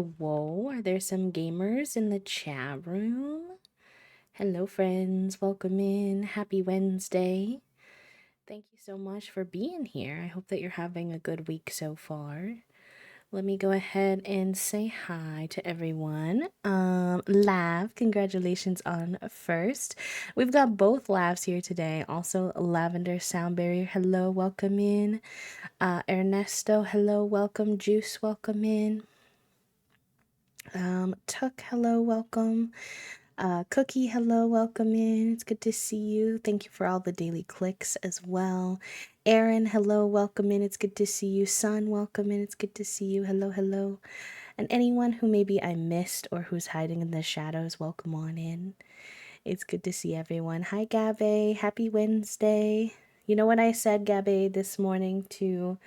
Whoa, are there some gamers in the chat room? Hello, friends. Welcome in. Happy Wednesday. Thank you so much for being here. I hope that you're having a good week so far. Let me go ahead and say hi to everyone. Lav, congratulations on first. We've got both Lavs here today. Also, Lavender Sound Barrier. Hello, welcome in. Ernesto, hello, welcome. Juice, welcome in. Tuck, hello, welcome. Cookie, hello, welcome in. It's good to see you. Thank you for all the daily clicks as well. Aaron, hello, welcome in. It's good to see you. Sun, welcome in. It's good to see you. Hello, hello. And anyone who maybe I missed or who's hiding in the shadows, welcome on in. It's good to see everyone. Hi, Gabe. Happy Wednesday. You know what I said, Gabe, this morning to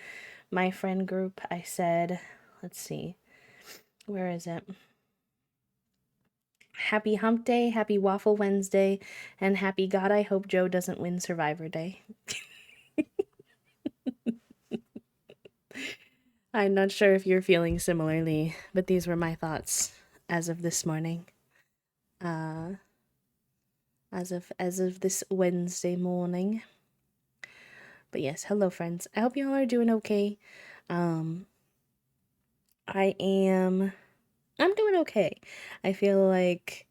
my friend group? I said, let's see, where is it? Happy Hump Day, Happy Waffle Wednesday, and Happy God, I hope Joe doesn't win Survivor Day. I'm not sure if you're feeling similarly, but these were my thoughts as of this morning. Uh, as of this Wednesday morning. But yes, hello friends. I hope you all are doing okay. Um, I'm doing okay. I feel like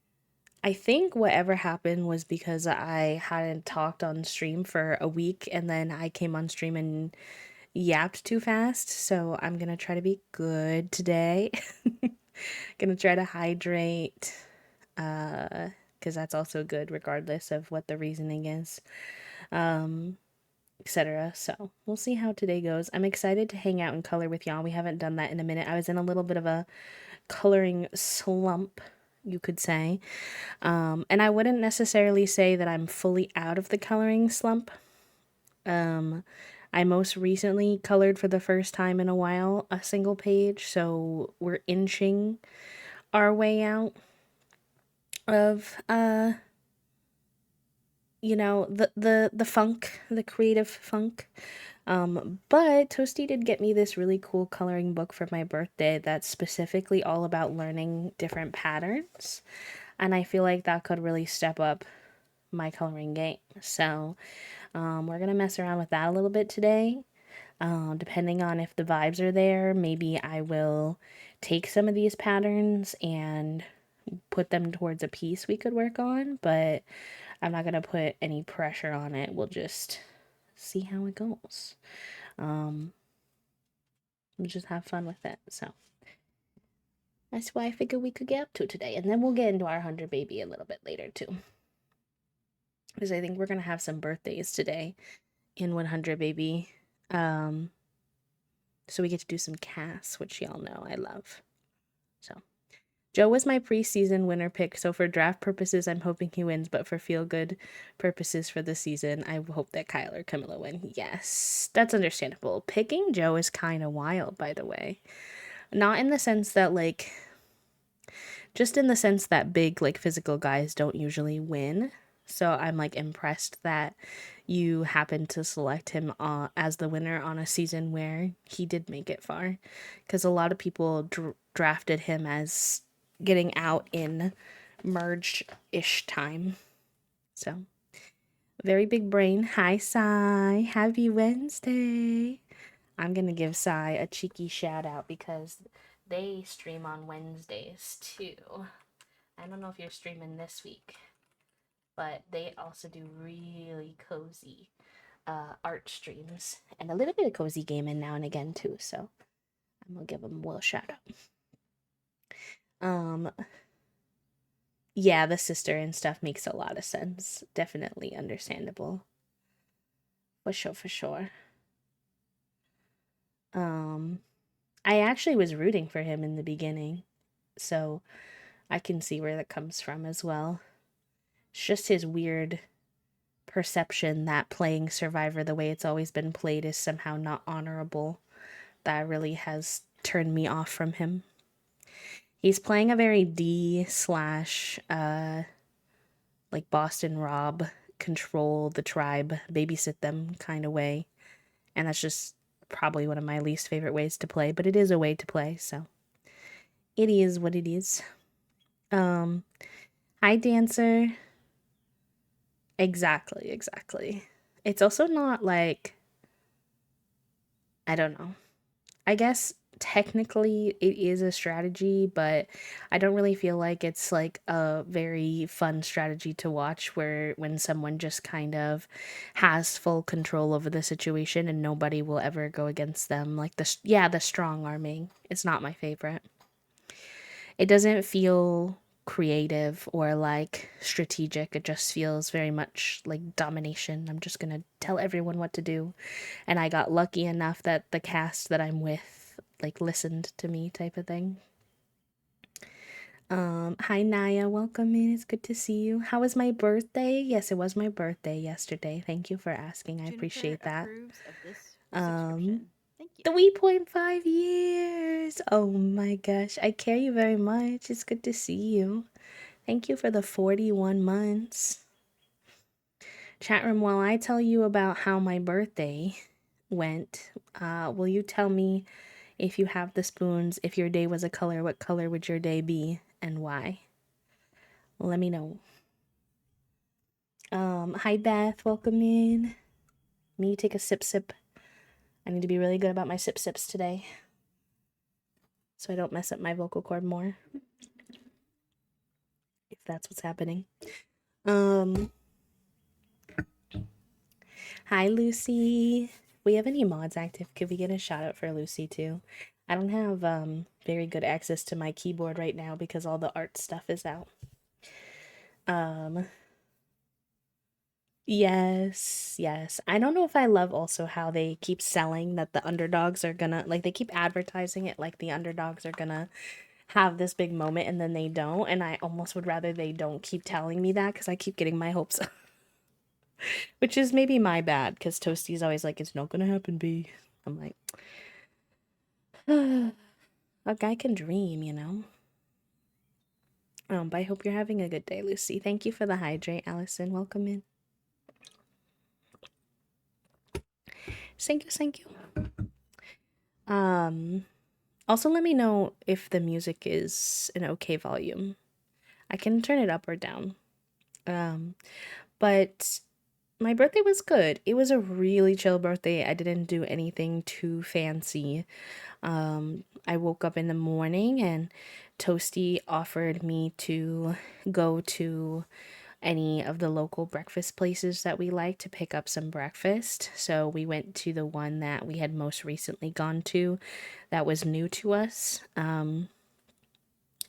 I think whatever happened was because I hadn't talked on stream for a week and then I came on stream and yapped too fast. So I'm gonna try to be good today. Gonna try to hydrate, because that's also good regardless of what the reasoning is, etc. So we'll see how today goes. I'm excited to hang out and color with y'all. We haven't done that in a minute. I was in a little bit of a coloring slump, you could say. And I wouldn't necessarily say that I'm fully out of the coloring slump. I most recently colored for the first time in a while a single page, so we're inching our way out of the funk, the creative funk. But Toasty did get me this really cool coloring book for my birthday that's specifically all about learning different patterns. And I feel like that could really step up my coloring game. So, we're gonna mess around with that a little bit today. Depending on if the vibes are there, maybe I will take some of these patterns and put them towards a piece we could work on, but I'm not gonna put any pressure on it. We'll just see how it goes. We'll just have fun with it. So that's why I figured we could get up to today. And then we'll get into our 100 baby a little bit later too. Because I think we're gonna have some birthdays today in 100 baby. So we get to do some casts, which y'all know I love. So Joe was my preseason winner pick, so for draft purposes, I'm hoping he wins, but for feel good purposes for the season, I hope that Kyle or Camilla win. Yes, that's understandable. Picking Joe is kind of wild, by the way. Not in the sense that, like, just in the sense that big, like, physical guys don't usually win. So I'm, like, impressed that you happened to select him as the winner on a season where he did make it far. Because a lot of people drafted him as getting out in merge-ish time. So, very big brain. Hi, Sai. Happy Wednesday. I'm going to give Sai a cheeky shout out because they stream on Wednesdays too. I don't know if you're streaming this week, but they also do really cozy art streams and a little bit of cozy gaming now and again too. So I'm gonna give them a little shout out. Yeah, the sister and stuff makes a lot of sense. Definitely understandable. For sure, for sure. I actually was rooting for him in the beginning, so I can see where that comes from as well. It's just his weird perception that playing Survivor the way it's always been played is somehow not honorable. That really has turned me off from him. He's playing a very D slash like Boston Rob, control the tribe, babysit them kind of way. And that's just probably one of my least favorite ways to play, but it is a way to play, so It is what it is. Hi, Dancer. Exactly. It's also not like, I don't know. I guess technically it is a strategy, but I don't really feel like it's like a very fun strategy to watch where when someone just kind of has full control over the situation and nobody will ever go against them. Like the strong arming. It's not my favorite. It doesn't feel creative or like strategic. It just feels very much like domination. I'm just gonna tell everyone what to do. And I got lucky enough that the cast that I'm with like listened to me type of thing. Hi Naya, welcome in. It's good to see you. How was my birthday? Yes, it was my birthday yesterday. Thank you for asking. I Jennifer appreciate that. approves of this Um subscription. Thank you. 3.5 years. Oh my gosh. I care you very much. It's good to see you. Thank you for the 41 months. Chat room, while I tell you about how my birthday went, will you tell me if you have the spoons, if your day was a color, what color would your day be and why? Let me know. Hi Beth, welcome in. Me take a sip. I need to be really good about my sips today so I don't mess up my vocal cord more, if that's what's happening. Um, Hi Lucy. We have any mods active? Could we get a shout out for Lucy too? I don't have very good access to my keyboard right now because all the art stuff is out. Um yes. I don't know if I love also how they keep selling that the underdogs are gonna like they keep advertising it like the underdogs are gonna have this big moment and then they don't, and I almost would rather they don't keep telling me that because I keep getting my hopes up. Which is maybe my bad because Toasty's always like, it's not gonna happen, B. I'm like, a guy can dream, you know? But I hope you're having a good day, Lucy. Thank you for the hydrate, Allison. Welcome in. Thank you. Um, Also let me know if the music is an okay volume. I can turn it up or down. Um, but my birthday was good. It was a really chill birthday. I didn't do anything too fancy. I woke up in the morning and Toasty offered me to go to any of the local breakfast places that we like to pick up some breakfast. So we went to the one that we had most recently gone to that was new to us.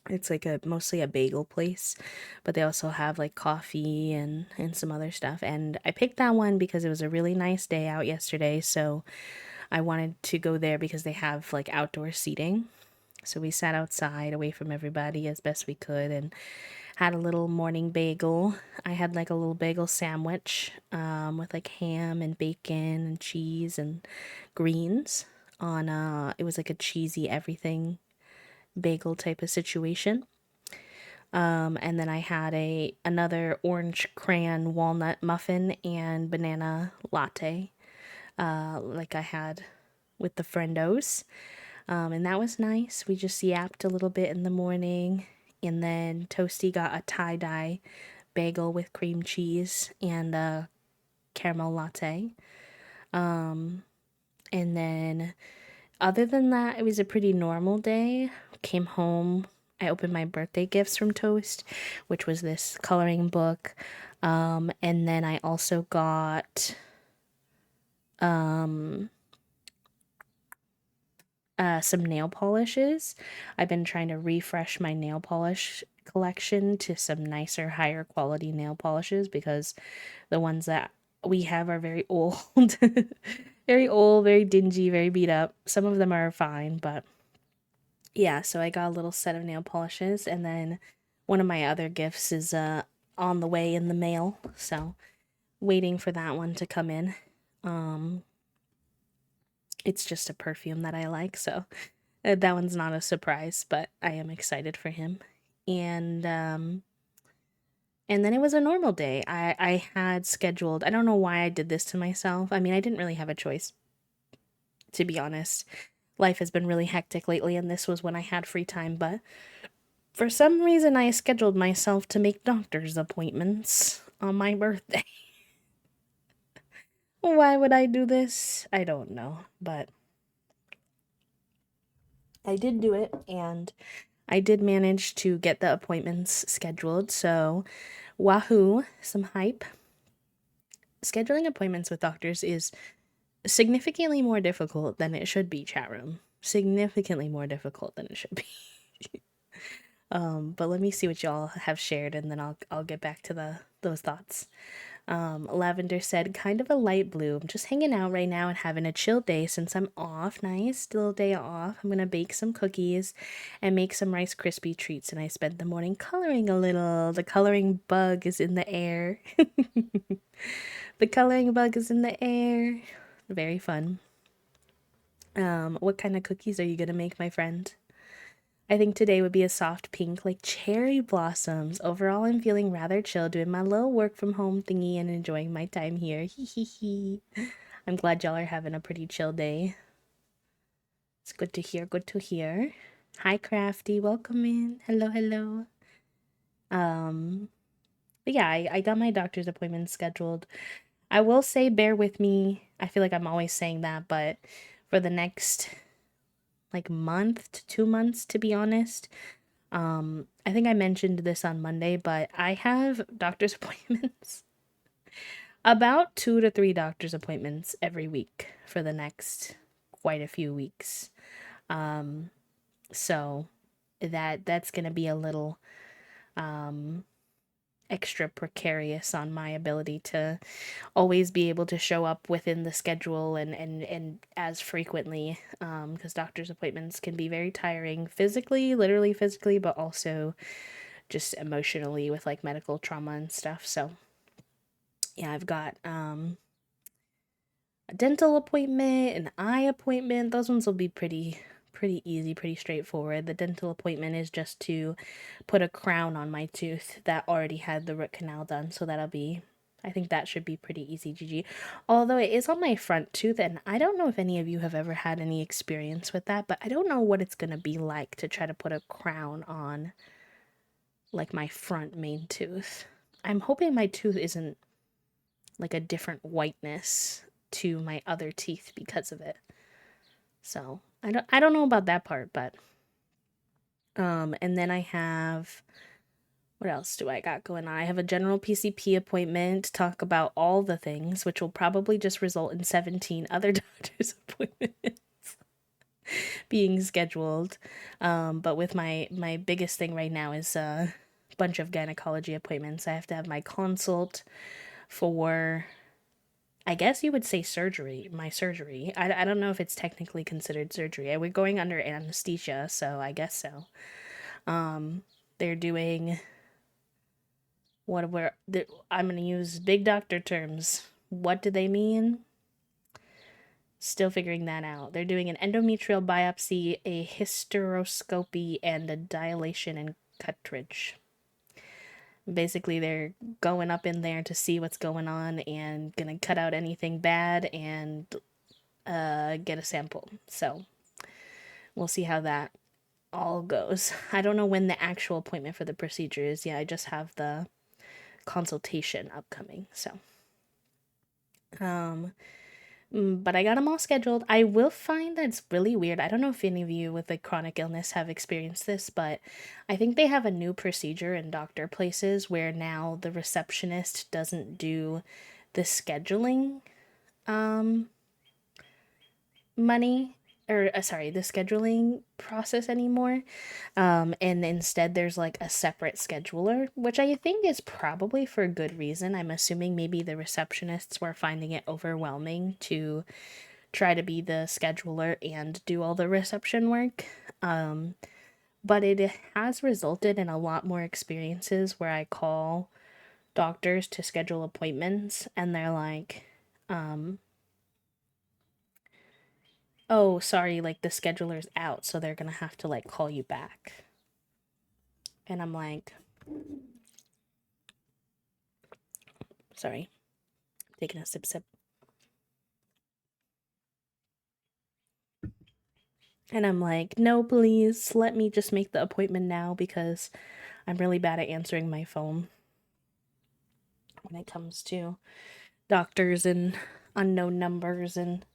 It's like a mostly a bagel place, but they also have like coffee and some other stuff. And I picked that one because it was a really nice day out yesterday, so I wanted to go there because they have like outdoor seating. So we sat outside away from everybody as best we could and had a little morning bagel. I had like a little bagel sandwich with like ham and bacon and cheese and greens on it was like a cheesy everything bagel type of situation. And then I had another orange crayon walnut muffin and banana latte, like I had with the friendos. And that was nice. We just yapped a little bit in the morning. And then Toasty got a tie-dye bagel with cream cheese and a caramel latte. And then, other than that, it was a pretty normal day. Came home. I opened my birthday gifts from Toast, which was this coloring book. And then I also got some nail polishes. I've been trying to refresh my nail polish collection to some nicer, higher quality nail polishes because the ones that we have are very old. Very old, very dingy, very beat up. Some of them are fine, but yeah, so I got a little set of nail polishes and then one of my other gifts is on the way in the mail. So, waiting for that one to come in. Um it's just a perfume that I like, so that one's not a surprise, but I am excited for him. And and then it was a normal day. I had scheduled. I don't know why I did this to myself. I mean, I didn't really have a choice, to be honest. life has been really hectic lately, and this was when I had free time, but for some reason I scheduled myself to make doctor's appointments on my birthday. Why would I do this? I don't know, but I did do it, and I did manage to get the appointments scheduled, so wahoo, some hype. Scheduling appointments with doctors is significantly more difficult than it should be, chat room. Significantly more difficult than it should be. But let me see what y'all have shared, and then I'll get back to those thoughts. Lavender said, kind of a light blue. I'm just hanging out right now and having a chill day since I'm off. Nice little day off. I'm gonna bake some cookies and make some Rice Krispie treats, and I spent the morning coloring a little. The coloring bug is in the air. The coloring bug is in the air. Very fun. What kind of cookies are you gonna make, my friend? I think today would be a soft pink like cherry blossoms. Overall, I'm feeling rather chill doing my little work from home thingy and enjoying my time here. Hee hee hee. I'm glad y'all are having a pretty chill day. It's good to hear, good to hear. Hi Crafty, welcome in. Hello, hello. But yeah, I got my doctor's appointment scheduled. I will say bear with me. I feel like I'm always saying that, but for the next like month to 2 months, to be honest, I think I mentioned this on Monday, but I have doctor's appointments. About 2 to 3 doctor's appointments every week for the next quite a few weeks. So that's gonna be a little extra precarious on my ability to always be able to show up within the schedule and as frequently, because doctor's appointments can be very tiring physically, literally physically, but also just emotionally with like medical trauma and stuff. So yeah, I've got a dental appointment, an eye appointment. Those ones will be pretty easy, pretty straightforward. The dental appointment is just to put a crown on my tooth that already had the root canal done, so I think that should be pretty easy, GG. Although it is on my front tooth, and I don't know if any of you have ever had any experience with that, but I don't know what it's gonna be like to try to put a crown on like my front main tooth. I'm hoping my tooth isn't like a different whiteness to my other teeth because of it. So I don't know about that part, but and then I have, what else do I got going on? I have a general PCP appointment to talk about all the things, which will probably just result in 17 other doctor's appointments being scheduled. But with my biggest thing right now is a bunch of gynecology appointments. I have to have my consult for, I guess you would say surgery, my surgery. I don't know if it's technically considered surgery. We're going under anesthesia, so I guess so. They're doing I'm going to use big doctor terms. What do they mean? Still figuring that out. They're doing an endometrial biopsy, a hysteroscopy, and a dilation and cartridge. Basically, they're going up in there to see what's going on and gonna cut out anything bad and get a sample. So we'll see how that all goes. I don't know when the actual appointment for the procedure is. Yeah, I just have the consultation upcoming. So, but I got them all scheduled. I will find that it's really weird. I don't know if any of you with a chronic illness have experienced this, but I think they have a new procedure in doctor places where now the receptionist doesn't do the scheduling money or sorry, the scheduling process anymore. And instead there's like a separate scheduler, which I think is probably for a good reason. I'm assuming maybe the receptionists were finding it overwhelming to try to be the scheduler and do all the reception work. But it has resulted in a lot more experiences where I call doctors to schedule appointments and they're like, oh, sorry, like the scheduler's out, so they're gonna have to like call you back. And I'm like, sorry, taking a sip. And I'm like, no, please let me just make the appointment now because I'm really bad at answering my phone when it comes to doctors and unknown numbers. And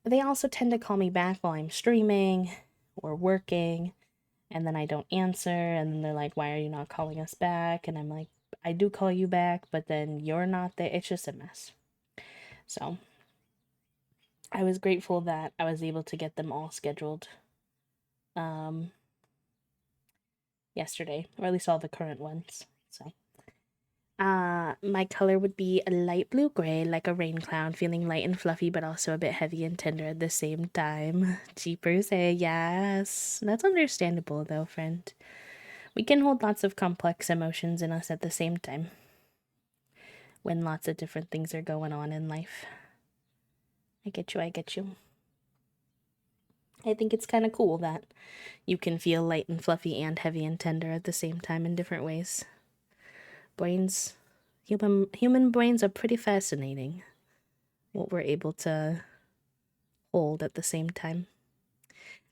they also tend to call me back while I'm streaming or working, and then I don't answer, and then they're like, why are you not calling us back? And I'm like, I do call you back, but then you're not there. It's just a mess. So I was grateful that I was able to get them all scheduled um yesterday, or at least all the current ones. So my color would be a light blue gray, like a rain cloud, feeling light and fluffy, but also a bit heavy and tender at the same time. Jeepers, yes. That's understandable, though, friend. We can hold lots of complex emotions in us at the same time when lots of different things are going on in life. I get you, I get you. I think it's kind of cool that you can feel light and fluffy and heavy and tender at the same time in different ways. Brains, human brains are pretty fascinating. What we're able to hold at the same time.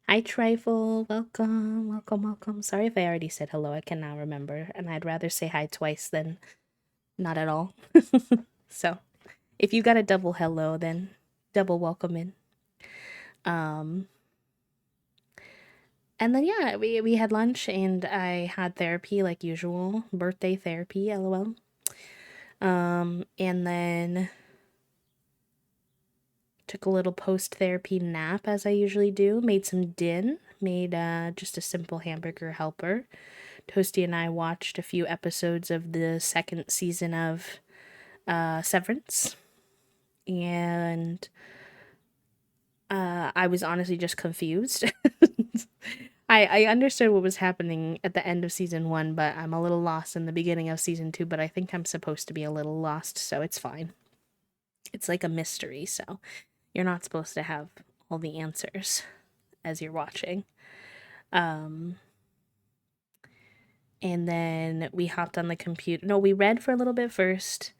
Hi, Trifle. Welcome, welcome, welcome. Sorry if I already said hello. I can now remember, and I'd rather say hi twice than not at all. So, if you got a double hello, then double welcome in. And then yeah, we had lunch and I had therapy like usual, birthday therapy, lol. And then took a little post therapy nap as I usually do. Made some din. Made just a simple hamburger helper. Toasty and I watched a few episodes of the second season of Severance, and I was honestly just confused. I understood what was happening at the end of season 1, but I'm a little lost in the beginning of season 2, but I think I'm supposed to be a little lost, so it's fine. It's like a mystery, so you're not supposed to have all the answers as you're watching. And then we hopped on the computer. No, we read for a little bit first.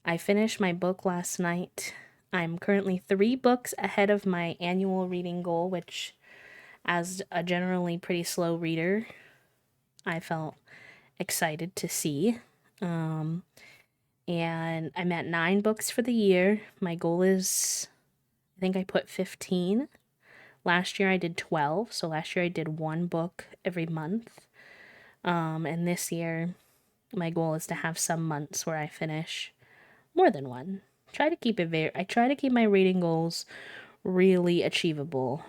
I finished my book last night. I'm currently 3 books ahead of my annual reading goal, which, as a generally pretty slow reader, I felt excited to see. And I'm at 9 books for the year. My goal is, I think I put 15. Last year I did 12, so last year I did 1 book every month. And this year my goal is to have some months where I finish more than 1. I try to keep my reading goals really achievable.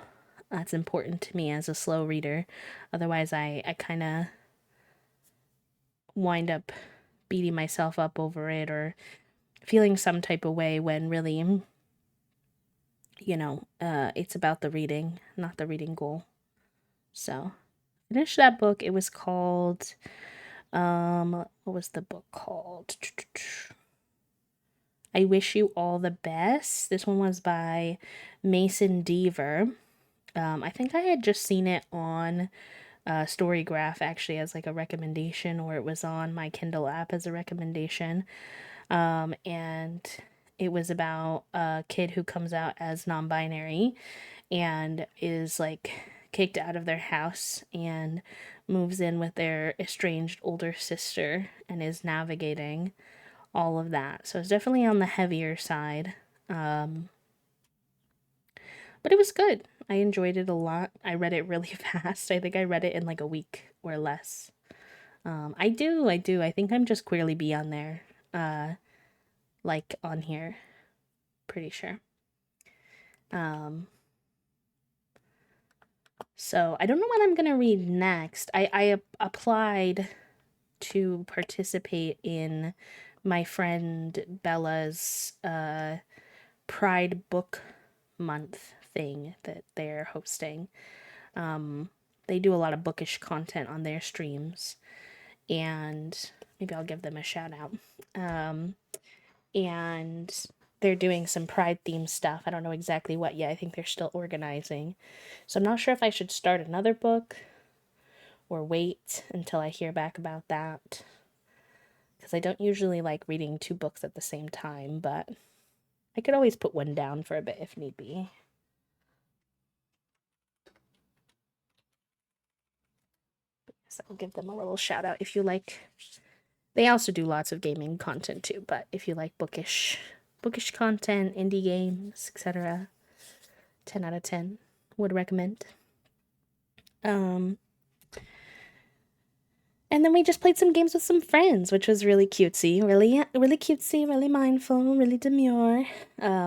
That's important to me as a slow reader. Otherwise I kind of wind up beating myself up over it or feeling some type of way when really, it's about the reading, not the reading goal. So, finished that book. It was called, what was the book called? I Wish You All the Best. This one was by Mason Deaver. I think I had just seen it on Storygraph actually as like a recommendation, or it was on my Kindle app as a recommendation. And it was about a kid who comes out as non-binary and is like kicked out of their house and moves in with their estranged older sister and is navigating all of that. So it's definitely on the heavier side. But it was good. I enjoyed it a lot. I read it really fast. I think I read it in like a week or less. I do. I think I'm just queerly beyond there. Like on here. Pretty sure. So I don't know what I'm gonna read next. I applied to participate in my friend Bella's Pride Book Month thing that they're hosting. They do a lot of bookish content on their streams, and maybe I'll give them a shout out. And they're doing some Pride themed stuff. I don't know exactly what yet. I think they're still organizing. So I'm not sure if I should start another book or wait until I hear back about that. Because I don't usually like reading 2 books at the same time, but I could always put one down for a bit if need be. So I'll give them a little shout out if you like. They also do lots of gaming content too, but if you like bookish content, indie games, etc., 10 out of 10 would recommend. And then we just played some games with some friends, which was really cutesy, really cutesy, really mindful, really demure.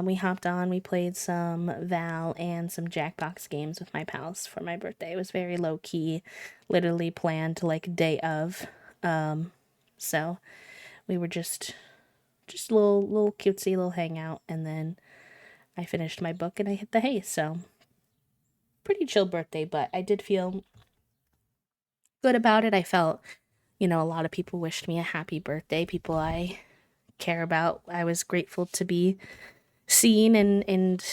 We hopped on, we played some Val and some Jackbox games with my pals for my birthday. It was very low key, literally planned like day of. So we were just little cutesy little hangout, and then I finished my book and I hit the hay. So pretty chill birthday, but I did feel good about it. I felt, a lot of people wished me a happy birthday, people I care about. I was grateful to be seen and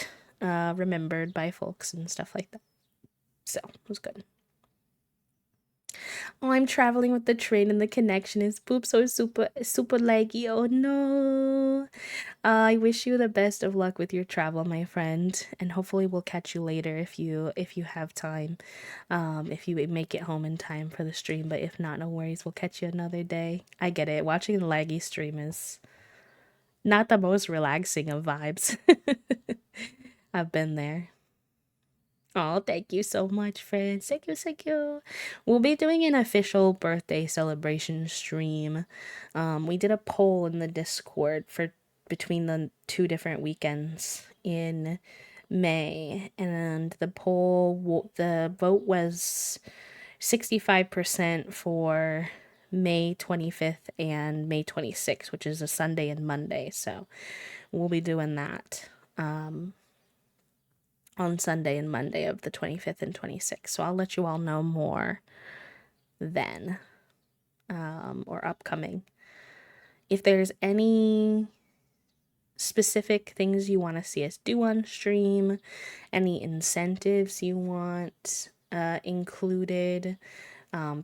remembered by folks and stuff like that. So it was good. Oh, I'm traveling with the train and the connection is poop so super laggy. Oh no. I wish you the best of luck with your travel, my friend, and hopefully we'll catch you later if you have time. If you make it home in time for the stream, but if not, no worries. We'll catch you another day. I get it. Watching a laggy stream is not the most relaxing of vibes. I've been there. Oh, thank you so much, friends. Thank you. We'll be doing an official birthday celebration stream. We did a poll in the Discord for between the 2 different weekends in May, and the vote was 65% for May 25th and May 26th, which is a Sunday and Monday. So we'll be doing that. On Sunday and Monday of the 25th and 26th. So I'll let you all know more then, or upcoming. If there's any specific things you want to see us do on stream, any incentives you want included,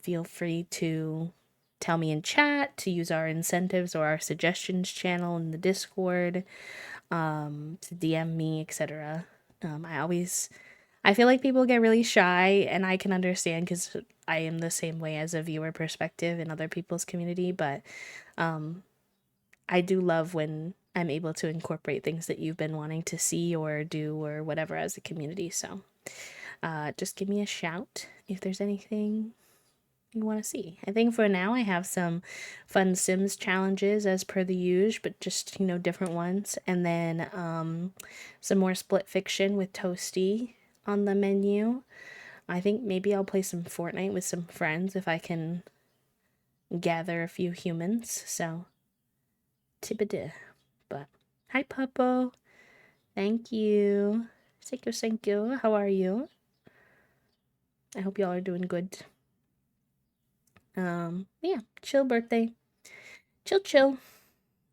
feel free to tell me in chat, to use our incentives or our suggestions channel in the Discord, to DM me, etc. I feel like people get really shy, and I can understand because I am the same way as a viewer perspective in other people's community, but I do love when I'm able to incorporate things that you've been wanting to see or do or whatever as a community. So just give me a shout if there's anything you want to see. I think for now I have some fun Sims challenges as per the usual, but just, different ones. And then some more split fiction with Toasty on the menu. I think maybe I'll play some Fortnite with some friends if I can gather a few humans. So, tibba. But, hi, Puppo. Thank you. Thank you. How are you? I hope y'all are doing good. Yeah, chill birthday. Chill.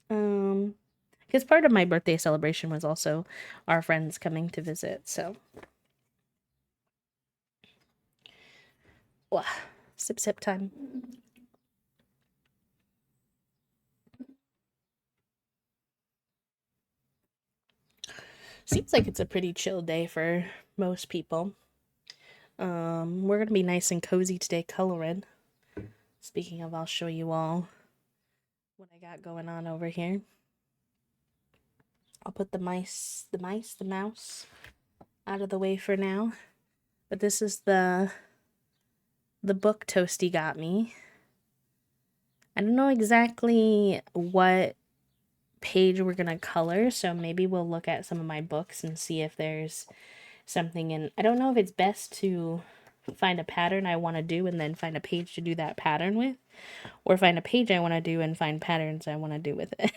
Because part of my birthday celebration was also our friends coming to visit, so. Wow. Sip time. Seems like it's a pretty chill day for most people. We're gonna be nice and cozy today coloring. Speaking of, I'll show you all what I got going on over here. I'll put the mouse out of the way for now. But this is the book Toasty got me. I don't know exactly what page we're gonna color, so maybe we'll look at some of my books and see if there's something in. I don't know if it's best to find a pattern I want to do and then find a page to do that pattern with, or find a page I want to do and find patterns I want to do with it.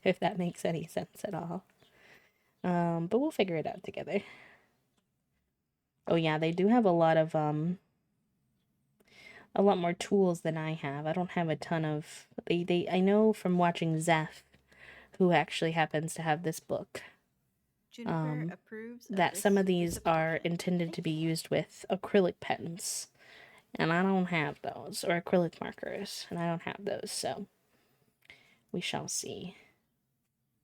If that makes any sense at all. But we'll figure it out together. Oh yeah, they do have a lot more tools than I have. I don't have a ton of I know from watching Zeph, who actually happens to have this book, Juniper approves that some of these are intended to be used with acrylic pens, and I don't have those, or acrylic markers, and I don't have those, so we shall see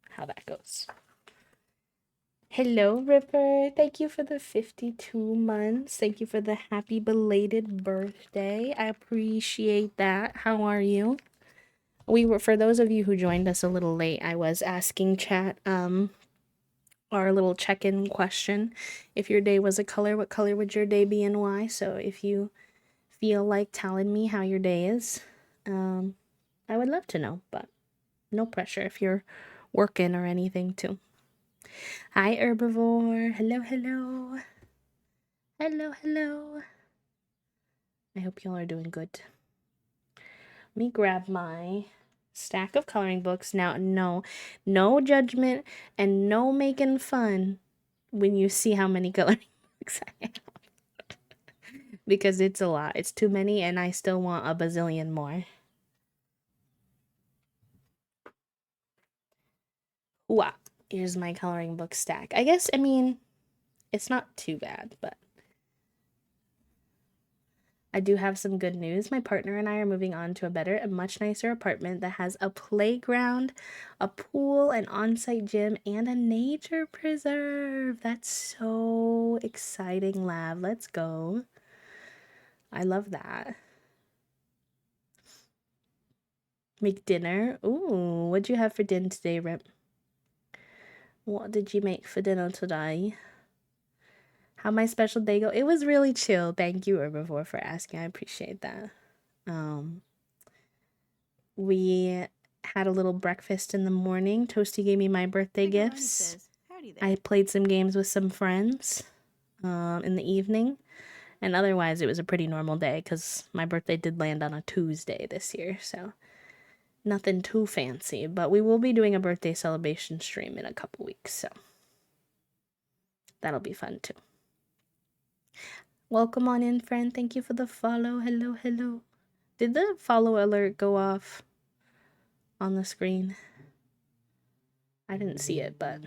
how that goes. Hello, Ripper. Thank you for the 52 months. Thank you for the happy belated birthday. I appreciate that. How are you? For those of you who joined us a little late, I was asking chat our little check-in question. If your day was a color, what color would your day be and why? So if you feel like telling me how your day is, I would love to know, but no pressure if you're working or anything too. Hi, Herbivore. Hello, hello. Hello, hello. I hope y'all are doing good. Let me grab my stack of coloring books. Now, no judgment and no making fun when you see how many coloring books I have. Because it's a lot. It's too many, and I still want a bazillion more. Wow. Here's my coloring book stack. I guess, I mean, it's not too bad, but I do have some good news. My partner and I are moving on to a better and much nicer apartment that has a playground, a pool, an on-site gym, and a nature preserve. That's so exciting, Lav. Let's go. I love that. Make dinner. Ooh, what'd you have for dinner today, Rip? What did you make for dinner today? How my special day go? It was really chill. Thank you, Herbivore, for asking. I appreciate that. We had a little breakfast in the morning. Toasty gave me my birthday gifts. Says, howdy there. I played some games with some friends in the evening. And otherwise, it was a pretty normal day because my birthday did land on a Tuesday this year. So nothing too fancy. But we will be doing a birthday celebration stream in a couple weeks. So that'll be fun too. Welcome on in, friend. Thank you for the follow. Hello, hello. Did the follow alert go off on the screen? I didn't see it, but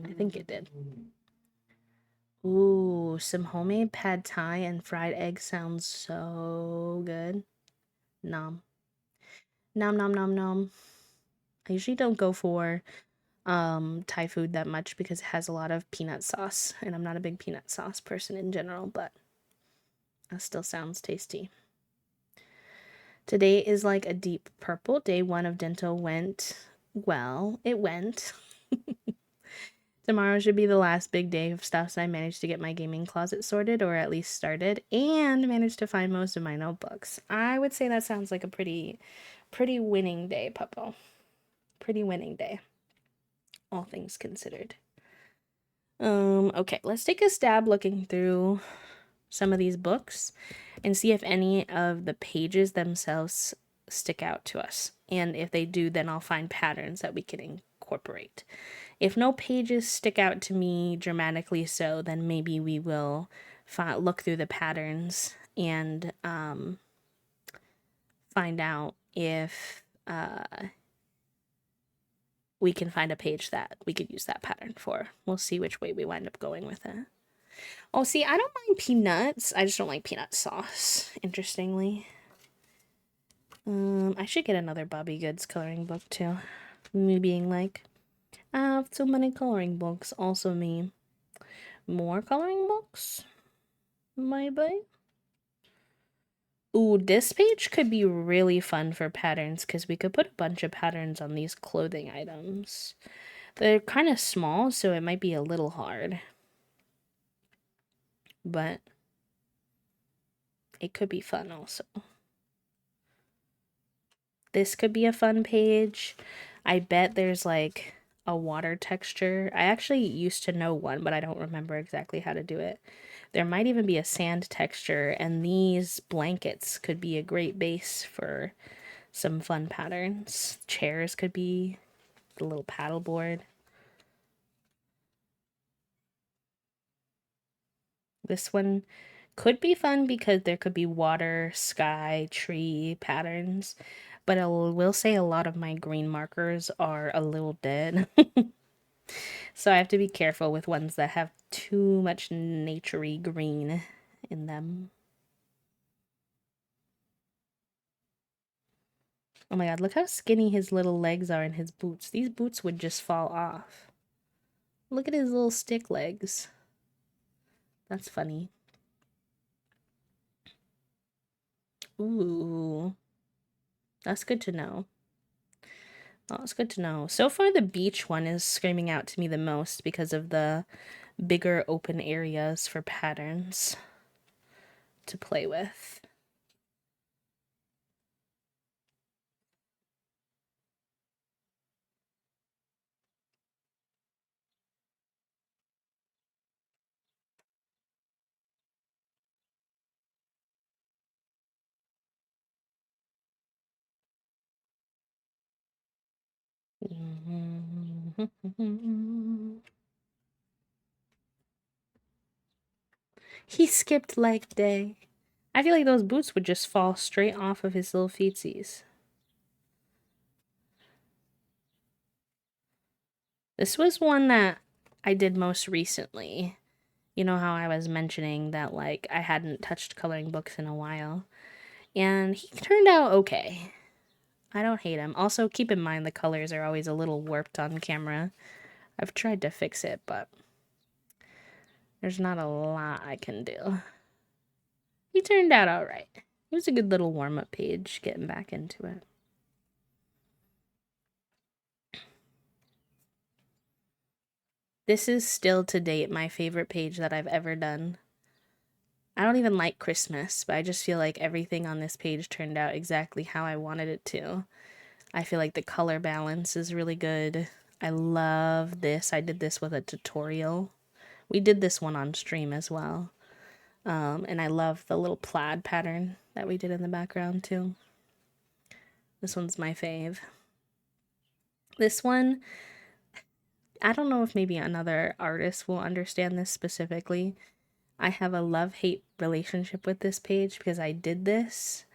I think it did. Ooh, some homemade pad thai and fried egg sounds so good. Nom. Nom nom nom nom. I usually don't go for Thai food that much because it has a lot of peanut sauce, and I'm not a big peanut sauce person in general, but that still sounds tasty. Today is like a deep purple. Day 1 of dental went well. It went. Tomorrow should be the last big day of stuff, so I managed to get my gaming closet sorted, or at least started, and managed to find most of my notebooks. I would say that sounds like a pretty winning day, Puppo. Pretty winning day, all things considered. Okay, let's take a stab looking through some of these books and see if any of the pages themselves stick out to us. And if they do, then I'll find patterns that we can incorporate. If no pages stick out to me dramatically so, then maybe we will look through the patterns and find out if we can find a page that we could use that pattern for. We'll see which way we wind up going with it. Oh, see, I don't mind peanuts. I just don't like peanut sauce, interestingly. I should get another Bobby Goods coloring book, too. Me being like, I have too many coloring books. Also me. More coloring books? Maybe? Ooh, this page could be really fun for patterns because we could put a bunch of patterns on these clothing items. They're kind of small, so it might be a little hard. But it could be fun also. This could be a fun page. I bet there's like a water texture. I actually used to know one, but I don't remember exactly how to do it. There might even be a sand texture, and these blankets could be a great base for some fun patterns. Chairs could be the little paddle board. This one could be fun because there could be water, sky, tree patterns, but I will say a lot of my green markers are a little dead. So I have to be careful with ones that have too much naturey green in them. Oh my god, look how skinny his little legs are in his boots. These boots would just fall off. Look at his little stick legs. That's funny. Ooh. That's good to know. Oh, it's good to know. So far, the beach one is screaming out to me the most because of the bigger open areas for patterns to play with. He skipped leg day. I feel like those boots would just fall straight off of his little feetsies. This was one that I did most recently. You know how I was mentioning that, like, I hadn't touched coloring books in a while. And he turned out okay. I don't hate him. Also, keep in mind the colors are always a little warped on camera. I've tried to fix it, but there's not a lot I can do. He turned out alright. It was a good little warm-up page, getting back into it. This is still to date my favorite page that I've ever done. I don't even like Christmas, but I just feel like everything on this page turned out exactly how I wanted it to. I feel like the color balance is really good. I love this. I did this with a tutorial. We did this one on stream as well. And I love the little plaid pattern that we did in the background too. This one's my fave. This one, I don't know if maybe another artist will understand this specifically. I have a love-hate relationship with this page because I did this,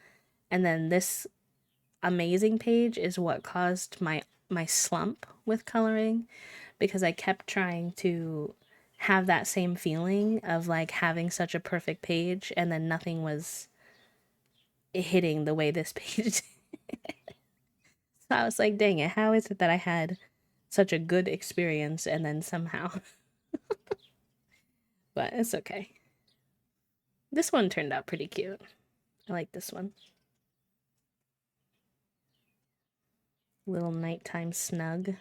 and then this amazing page is what caused my slump with coloring, because I kept trying to have that same feeling of like having such a perfect page and then nothing was hitting the way this page did. So I was like, dang it, how is it that I had such a good experience and then somehow but it's okay. This one turned out pretty cute. I like this one. Little nighttime snug.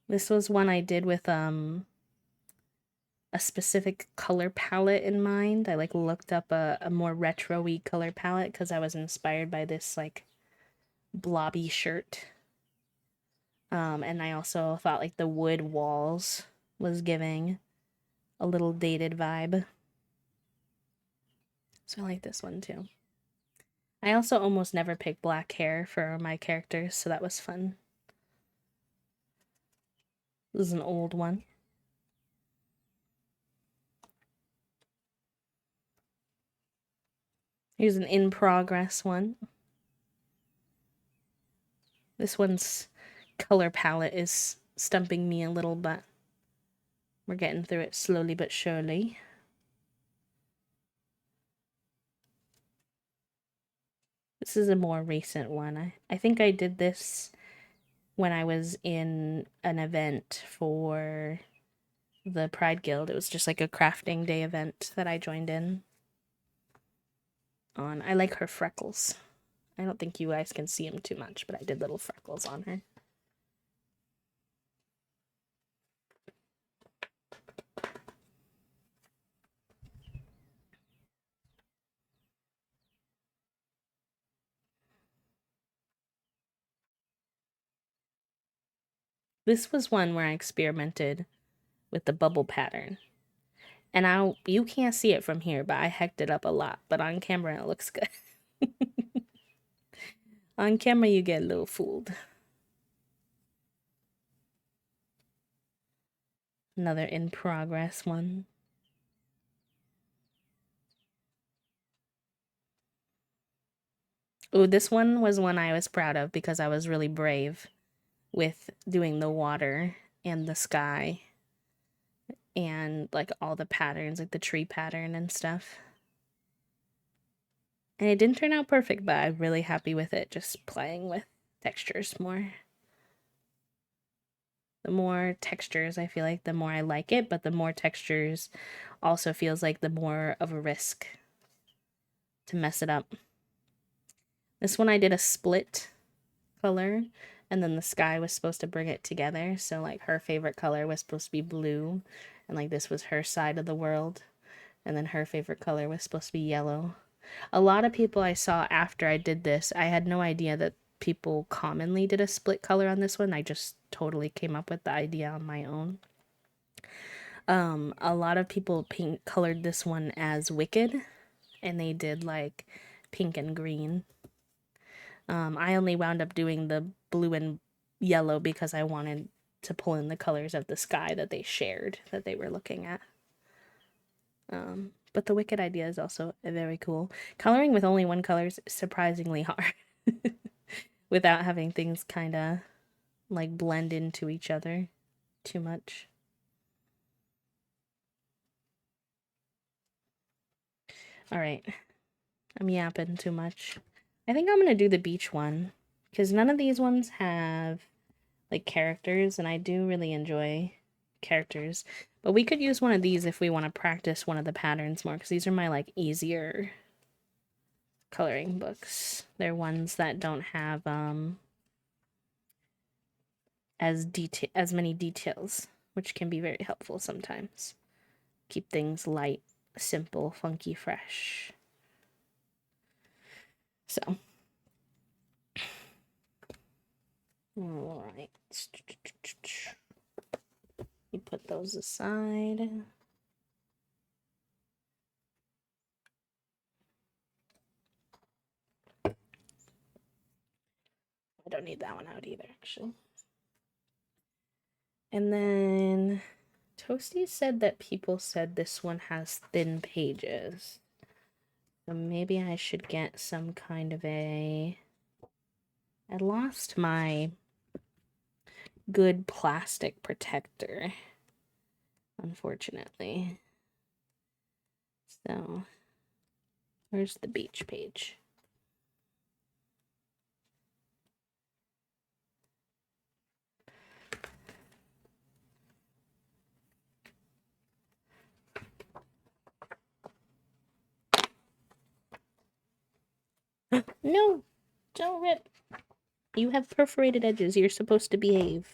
This was one I did with a specific color palette in mind. I like looked up a more retro-y color palette because I was inspired by this like blobby shirt. And I also thought like the wood walls was giving a little dated vibe. So I like this one too. I also almost never pick black hair for my characters, so that was fun. This is an old one. Here's an in-progress one. This one's color palette is stumping me a little, but we're getting through it slowly but surely. This is a more recent one. I think I did this when I was in an event for the Pride Guild. It was just like a crafting day event that I joined in on. I like her freckles. I don't think you guys can see them too much, but I did little freckles on her. This was one where I experimented with the bubble pattern. And you can't see it from here, but I hecked it up a lot. But on camera, it looks good. On camera, you get a little fooled. Another in progress one. Ooh, this one was one I was proud of because I was really brave with doing the water and the sky and like all the patterns, like the tree pattern and stuff. And it didn't turn out perfect, but I'm really happy with it, just playing with textures more. The more textures, I feel like the more I like it, but the more textures also feels like the more of a risk to mess it up. This one I did a split color, and then the sky was supposed to bring it together. So like her favorite color was supposed to be blue, and like this was her side of the world, and then her favorite color was supposed to be yellow. A lot of people I saw after I did this, I had no idea that people commonly did a split color on this one. I just totally came up with the idea on my own. A lot of people pink colored this one as Wicked, and they did like pink and green. I only wound up doing the blue and yellow because I wanted to pull in the colors of the sky that they shared, that they were looking at. But the Wicked idea is also very cool. Coloring with only one color is surprisingly hard without having things kind of like blend into each other too much. All right, I'm yapping too much. I think I'm gonna do the beach one because none of these ones have like characters, and I do really enjoy characters. But we could use one of these if we want to practice one of the patterns more, because these are my like easier coloring books. They're ones that don't have as many details, which can be very helpful sometimes. Keep things light, simple, funky, fresh. So, all right. You put those aside. I don't need that one out either, actually. And then Toasty said that people said this one has thin pages. So maybe I should get some kind of a... I lost my good plastic protector, unfortunately. So, where's the beach page? No, don't rip. You have perforated edges. You're supposed to behave.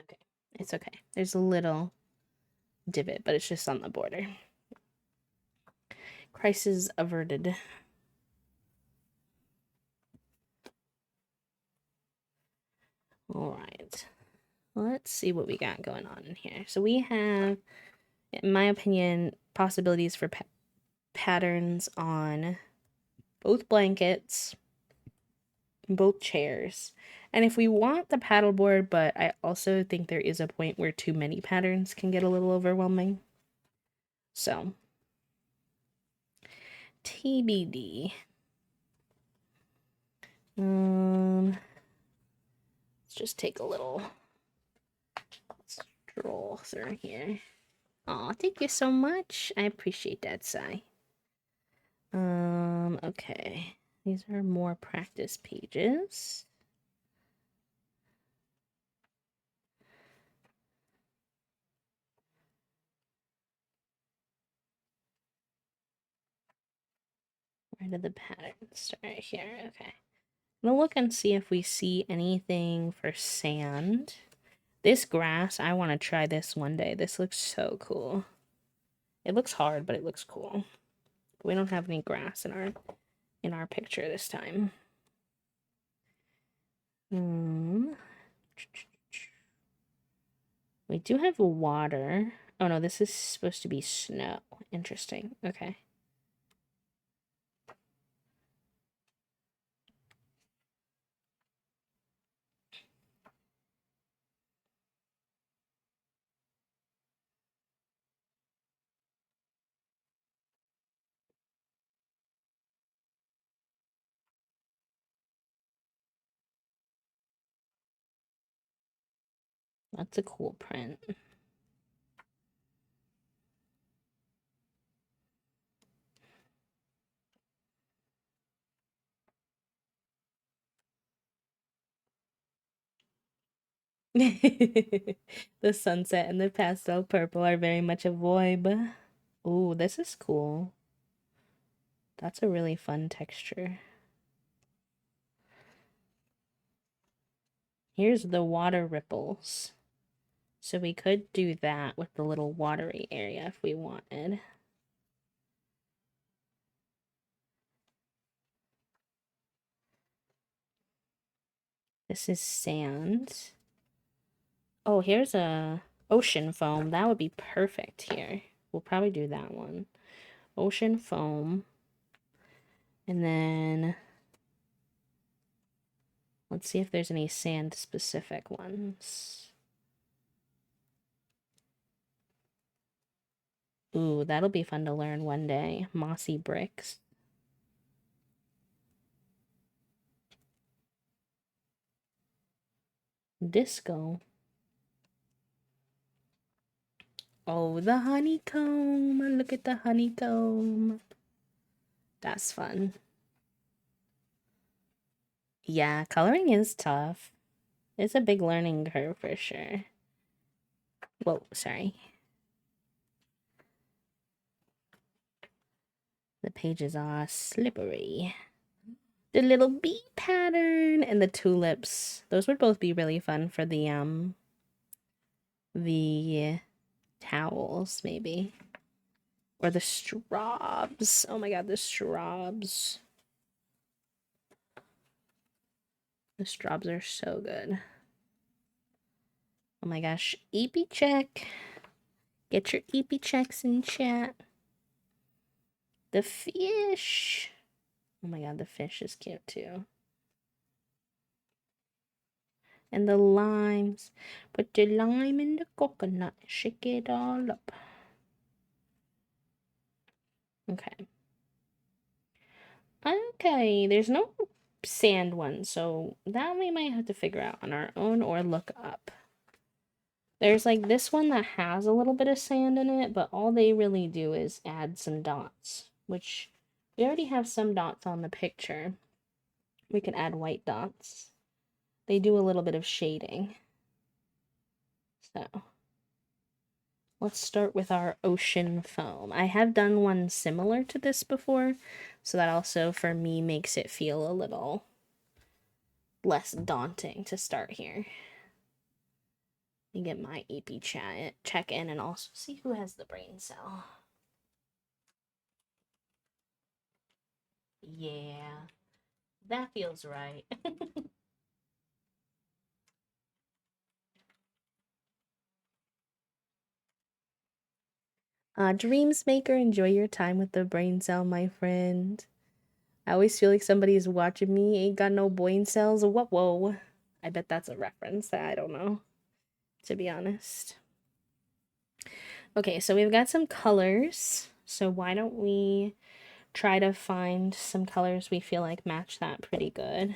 Okay, it's okay. There's a little divot, but it's just on the border. Crisis averted. All right. Let's see what we got going on in here. So we have, in my opinion, possibilities for patterns on both blankets, both chairs. And if we want the paddleboard, but I also think there is a point where too many patterns can get a little overwhelming. So, TBD. Let's just take a little stroll through here. Aw, thank you so much. I appreciate that, Sai. Okay. These are more practice pages. Where did the patterns start? Here, okay. I'm gonna look and see if we see anything for sand. This grass, I want to try this one day. This looks so cool. It looks hard, but it looks cool. We don't have any grass in our picture this time. We do have water. Oh no, this is supposed to be snow. Interesting. Okay. That's a cool print. The sunset and the pastel purple are very much a vibe. Ooh, this is cool. That's a really fun texture. Here's the water ripples. So we could do that with the little watery area if we wanted. This is sand. Oh, here's a ocean foam. That would be perfect here. We'll probably do that one. Ocean foam. And then let's see if there's any sand specific ones. Ooh, that'll be fun to learn one day. Mossy bricks. Disco. Oh, the honeycomb. Look at the honeycomb. That's fun. Yeah, coloring is tough. It's a big learning curve for sure. Whoa, sorry. The pages are slippery. The little bee pattern and the tulips. Those would both be really fun for the towels, maybe. Or the straws. Oh my god, the straws. The straws are so good. Oh my gosh, EP check. Get your EP checks in chat. The fish. Oh my god, the fish is cute too. And the limes. Put the lime in the coconut. Shake it all up. Okay. Okay, there's no sand one, so that we might have to figure out on our own or look up. There's like this one that has a little bit of sand in it, but all they really do is add some dots, which we already have some dots on the picture. We can add white dots. They do a little bit of shading. So let's start with our ocean foam. I have done one similar to this before, so that also for me makes it feel a little less daunting to start here. Let me get my EP check in and also see who has the brain cell. Yeah, that feels right. Dreams Maker, enjoy your time with the brain cell, my friend. I always feel like somebody's watching me. Ain't got no brain cells. What? Whoa. I bet that's a reference that I don't know, to be honest. Okay, so we've got some colors. So why don't we try to find some colors we feel like match that pretty good.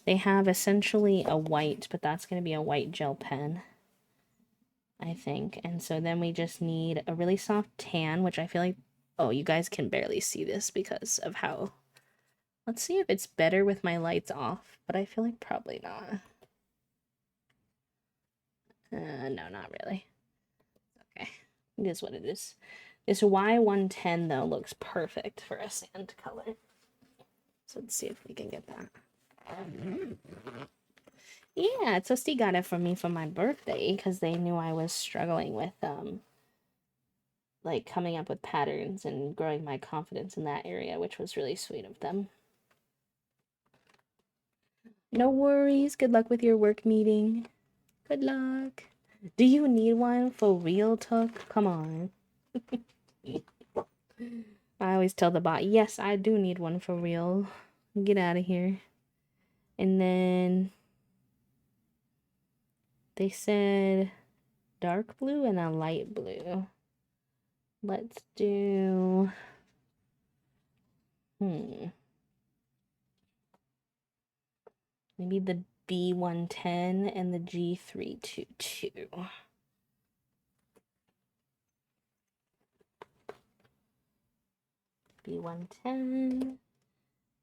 They have essentially a white, but that's going to be a white gel pen, I think. And so then we just need a really soft tan, which I feel like, oh, you guys can barely see this because of how, let's see if it's better with my lights off, but I feel like probably not. No, not really. Okay, it is what it is. This Y110 though looks perfect for a sand color. So let's see if we can get that. Yeah, Toasty got it for me for my birthday because they knew I was struggling with like coming up with patterns and growing my confidence in that area, which was really sweet of them. No worries. Good luck with your work meeting. Good luck. Do you need one for real, Tuck? Come on. I always tell the bot, yes, I do need one for real. Get out of here. And then they said dark blue and a light blue. Let's do... Maybe the B110 and the G322. B110,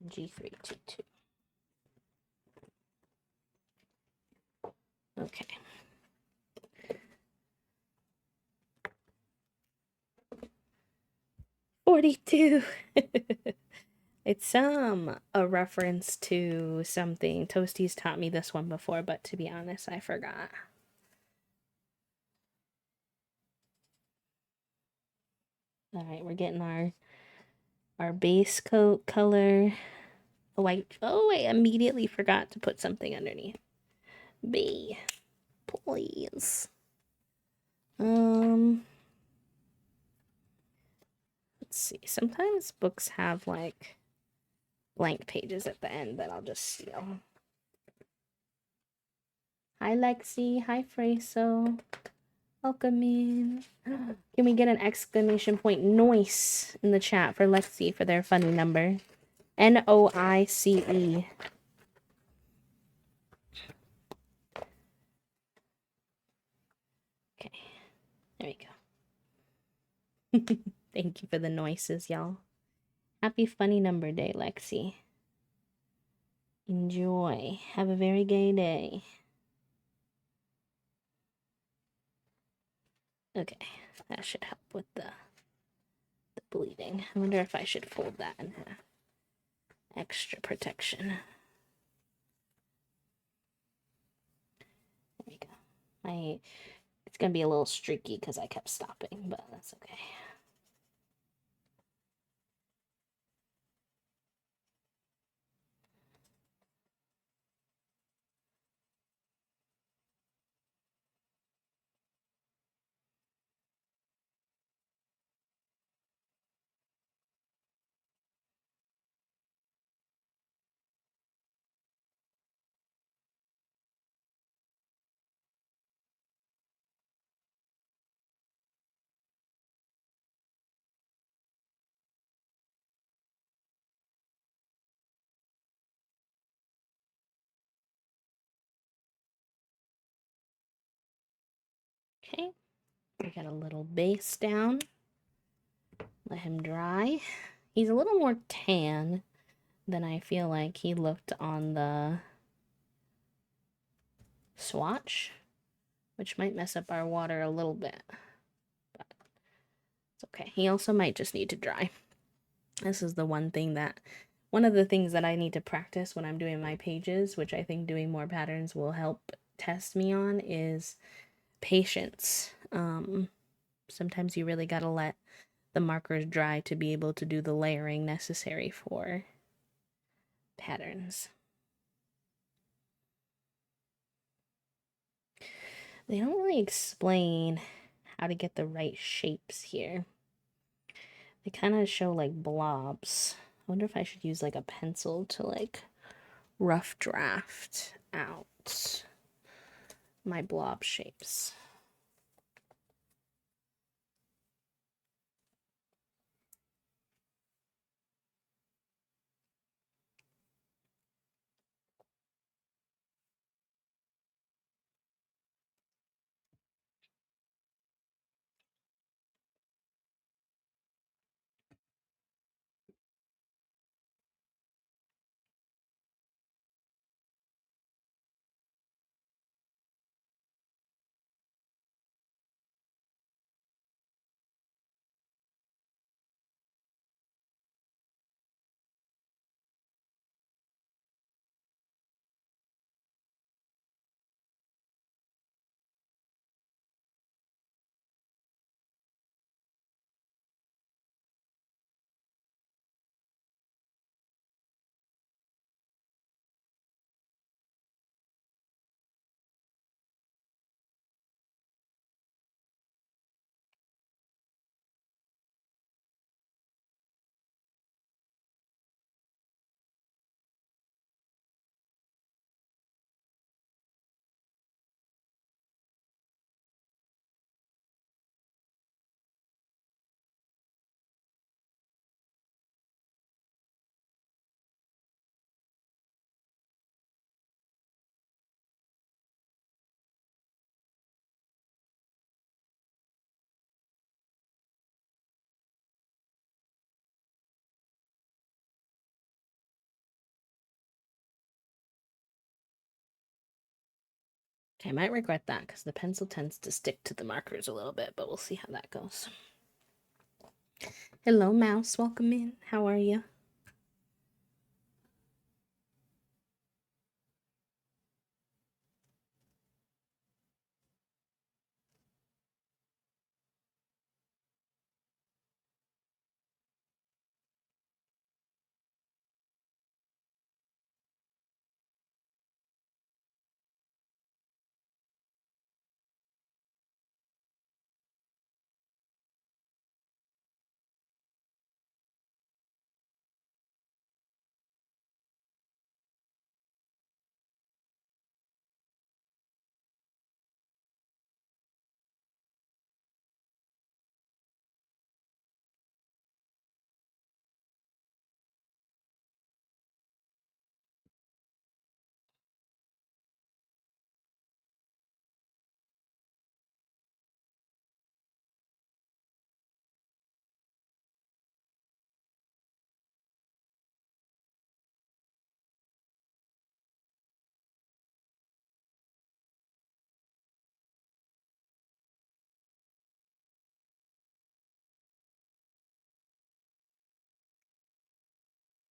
G322. Okay. $42. It's a reference to something. Toasties taught me this one before, but to be honest, I forgot. All right, we're getting our base coat color. White. Oh, I immediately forgot to put something underneath. B, please. Let's see. Sometimes books have like blank pages at the end that I'll just steal. Hi, Lexi. Hi, Freso. Welcome in. Can we get an exclamation point noise in the chat for Lexi for their funny number? Noice. Okay, there we go. Thank you for the noises, y'all. Happy funny number day, Lexi. Enjoy. Have a very gay day. Okay, that should help with the bleeding. I wonder if I should fold that in extra protection. There we go. It's gonna be a little streaky because I kept stopping, but that's okay. Okay, we got a little base down. Let him dry. He's a little more tan than I feel like he looked on the swatch, which might mess up our water a little bit. But it's okay. He also might just need to dry. This is the one of the things that I need to practice when I'm doing my pages, which I think doing more patterns will help test me on, is patience. Sometimes you really gotta let the markers dry to be able to do the layering necessary for patterns. They don't really explain how to get the right shapes here. They kind of show like blobs. I wonder if I should use like a pencil to like rough draft out my blob shapes. Okay, I might regret that because the pencil tends to stick to the markers a little bit, but we'll see how that goes. Hello, Mouse. Welcome in. How are you?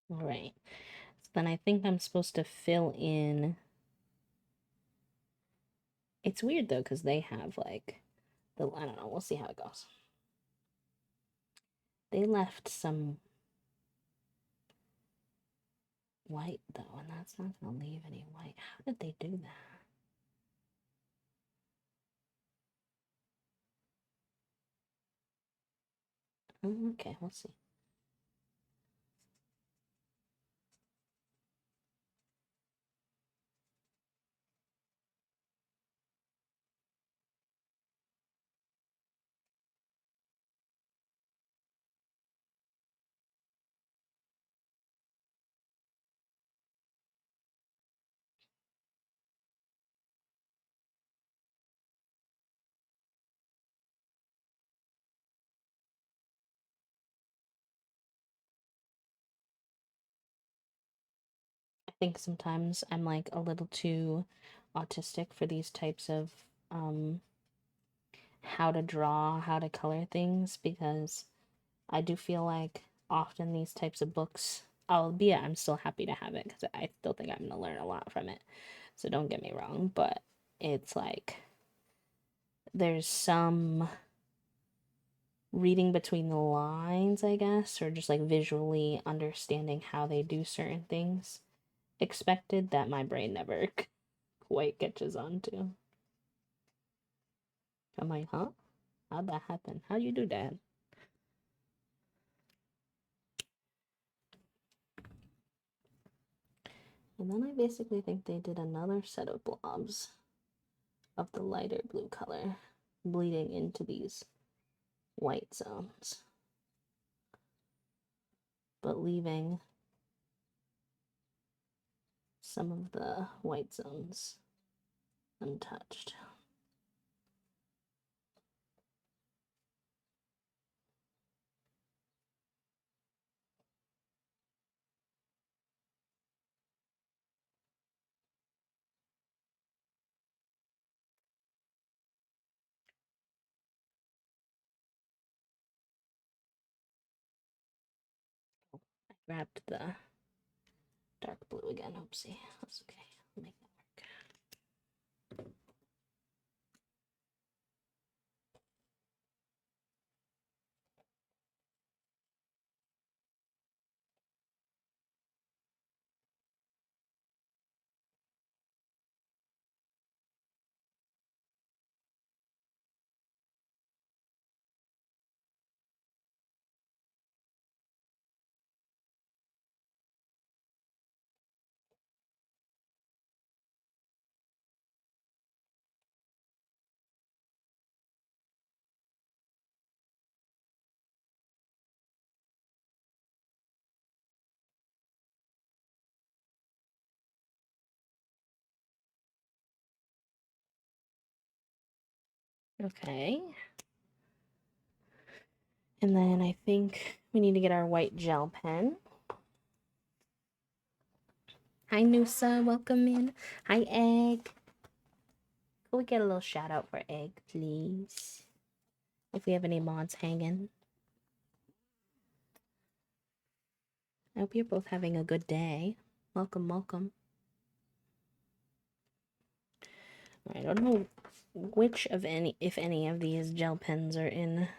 All right. So then I think I'm supposed to fill in. It's weird though, because they have like I don't know. We'll see how it goes. They left some white though, and that's not gonna leave any white. How did they do that? Okay, we'll see. I think sometimes I'm like a little too autistic for these types of how to draw, how to color things, because I do feel like often these types of books, albeit I'm still happy to have it because I still think I'm going to learn a lot from it. So don't get me wrong, but it's like there's some reading between the lines, I guess, or just like visually understanding how they do certain things expected that my brain never quite catches on to. I'm like, huh? How'd that happen? How you do that? And then I basically think they did another set of blobs of the lighter blue color bleeding into these white zones, but leaving some of the white zones untouched. I grabbed the dark blue again. Oopsie. That's okay. I'll make that work. Okay. And then I think we need to get our white gel pen. Hi, Noosa. Welcome in. Hi, Egg. Could we get a little shout out for Egg, please? If we have any mods hanging. I hope you're both having a good day. Welcome, welcome. I don't know which of any, if any of these gel pens are in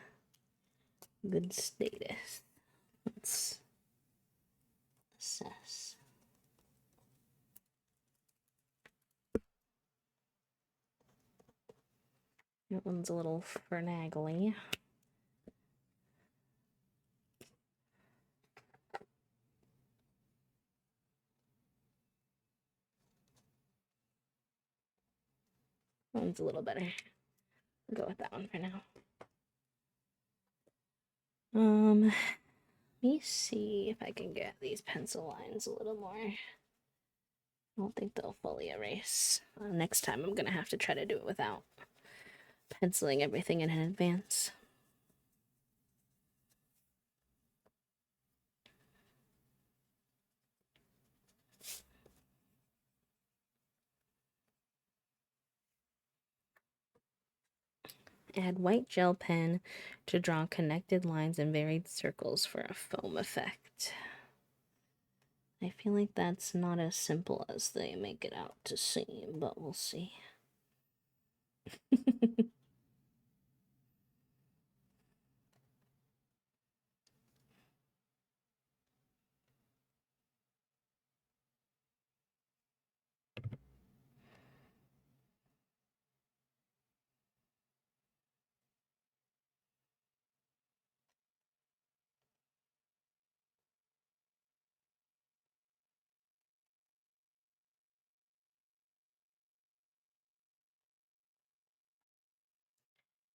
good status. Let's assess. That one's a little fernaggly. That one's a little better. I'll go with that one for now. Let me see if I can get these pencil lines a little more. I don't think they'll fully erase. Next time I'm gonna have to try to do it without penciling everything in advance. Add white gel pen to draw connected lines and varied circles for a foam effect. I feel like that's not as simple as they make it out to seem, but we'll see.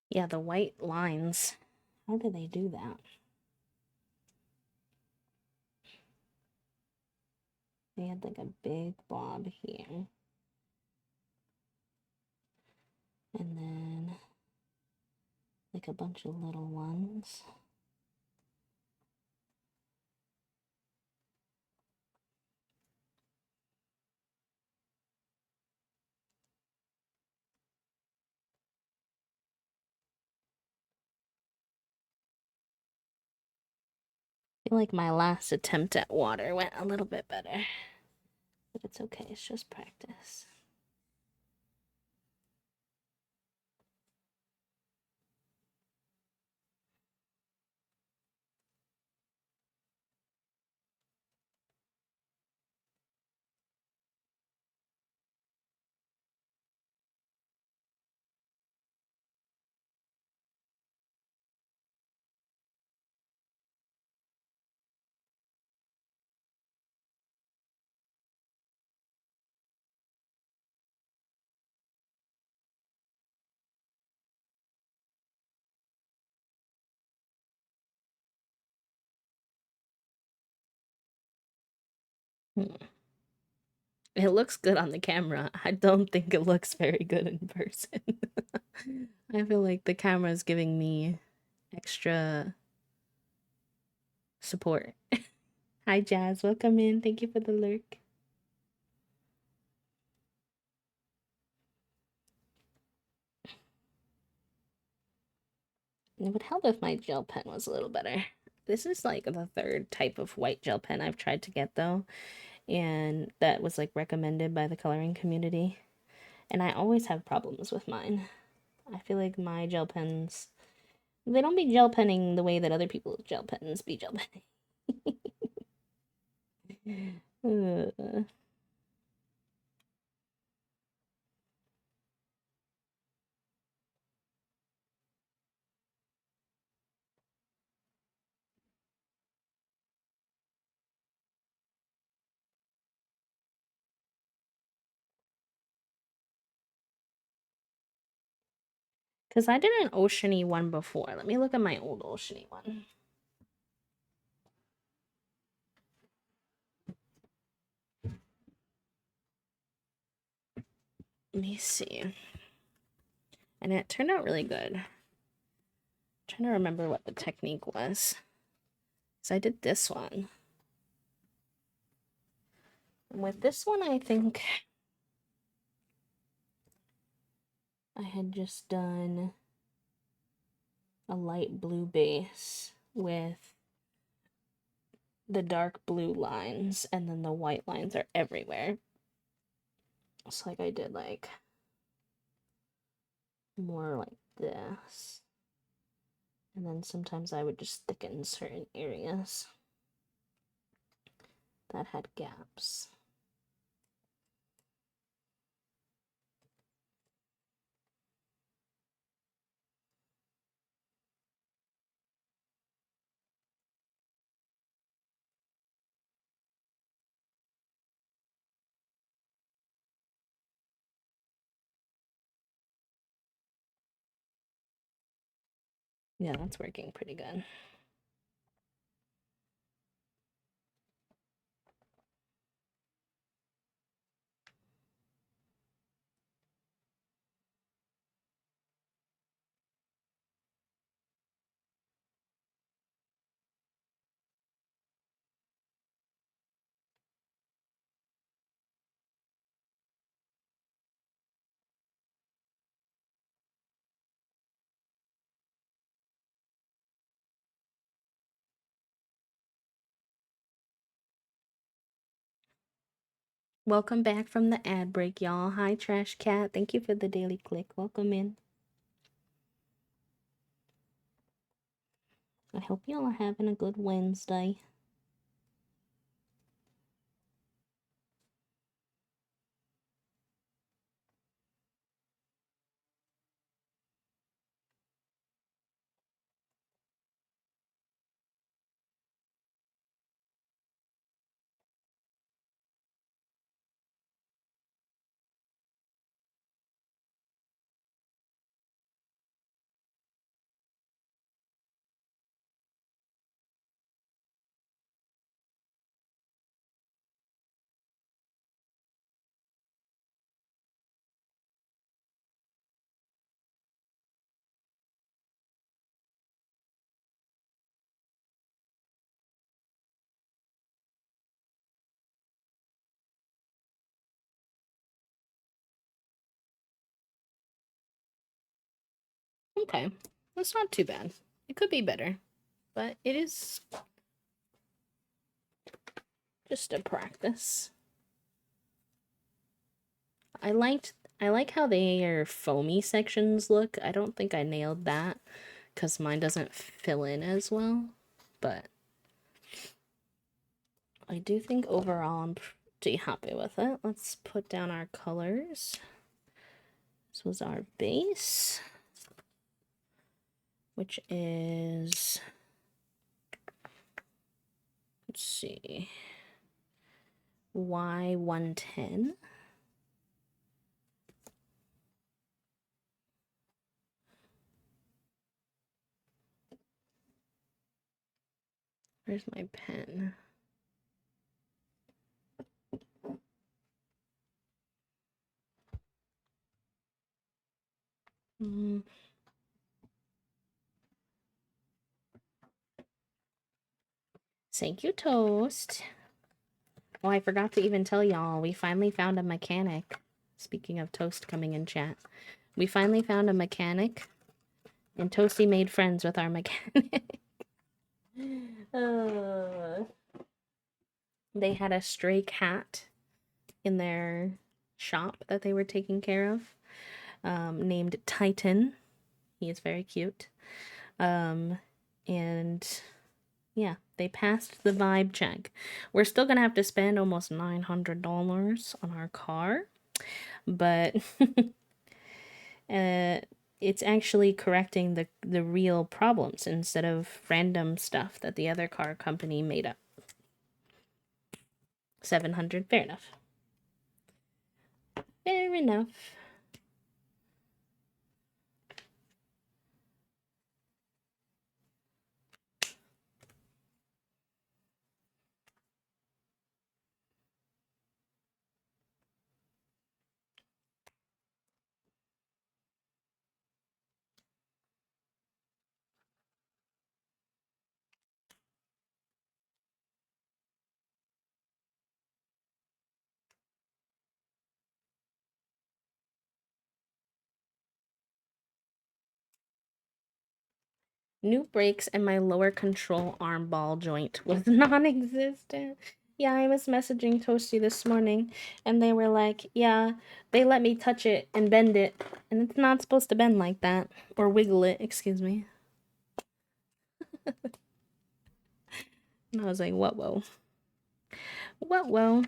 Yeah, the white lines. How do they do that? They had like a big blob here. And then like a bunch of little ones. I feel like my last attempt at water went a little bit better. But it's okay, it's just practice. It looks good on the camera. I don't think it looks very good in person. I feel like the camera is giving me extra support. Hi, Jazz. Welcome in. Thank you for the lurk. It would help if my gel pen was a little better. This is like the third type of white gel pen I've tried to get though, and that was like recommended by the coloring community. And I always have problems with mine. I feel like my gel pens, they don't be gel penning the way that other people's gel pens be gel penning. Because I did an oceany one before. Let me look at my old oceany one. Let me see. And it turned out really good. I'm trying to remember what the technique was. So I did this one. And with this one, I think I had just done a light blue base with the dark blue lines, and then the white lines are everywhere. It's like I did like more like this. And then sometimes I would just thicken certain areas that had gaps. Yeah, that's working pretty good. Welcome back from the ad break, y'all. Hi, Trash Cat. Thank you for the daily click. Welcome in. I hope y'all are having a good Wednesday. Okay, that's not too bad. It could be better, but it is just a practice. I like how their foamy sections look. I don't think I nailed that because mine doesn't fill in as well, but I do think overall I'm pretty happy with it. Let's put down our colors. This was our base, which is, let's see, Y110. Where's my pen? Thank you, Toast. Oh, I forgot to even tell y'all, we finally found a mechanic. Speaking of Toast coming in chat. We finally found a mechanic, and Toasty made friends with our mechanic. They had a stray cat in their shop that they were taking care of, named Titan. He is very cute. And yeah, they passed the vibe check. We're still gonna have to spend almost $900 on our car, but it's actually correcting the real problems instead of random stuff that the other car company made up. 700, fair enough. Fair enough. New brakes and my lower control arm ball joint was non-existent. Yeah, I was messaging Toasty this morning and they were like, yeah, they let me touch it and bend it, and it's not supposed to bend like that. Or wiggle it, excuse me. And I was like, whoa. Whoa.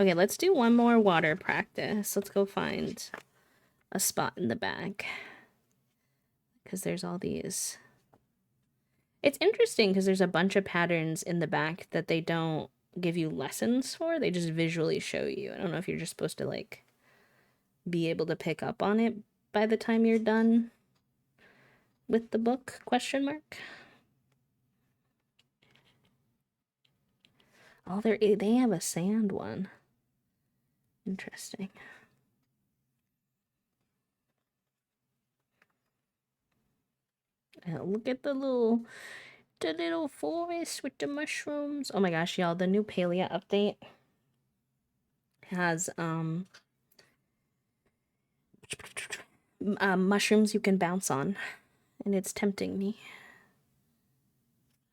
Okay, let's do one more water practice. Let's go find a spot in the bag. Because there's all these. It's interesting because there's a bunch of patterns in the back that they don't give you lessons for. They just visually show you. I don't know if you're just supposed to like be able to pick up on it by the time you're done with the book, question mark. Oh, they have a sand one. Interesting. Look at the little forest with the mushrooms. Oh my gosh, y'all, the new Palia update has mushrooms you can bounce on, and it's tempting me.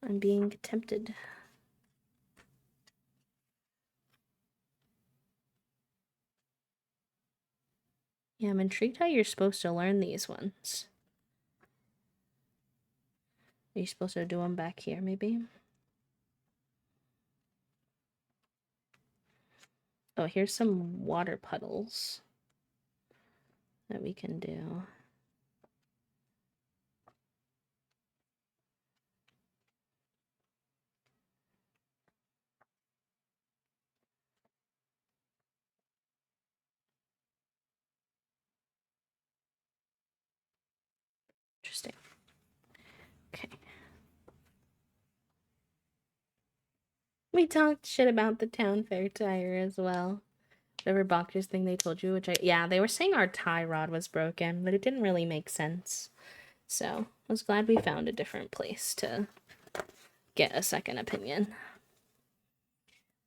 I'm being tempted. Yeah, I'm intrigued how you're supposed to learn these ones. Are you supposed to do them back here, maybe? Oh, here's some water puddles that we can do. Interesting. Okay. We talked shit about the town fair tire as well. Whatever Bach's thing they told you, which yeah, they were saying our tie rod was broken, but it didn't really make sense. So I was glad we found a different place to get a second opinion.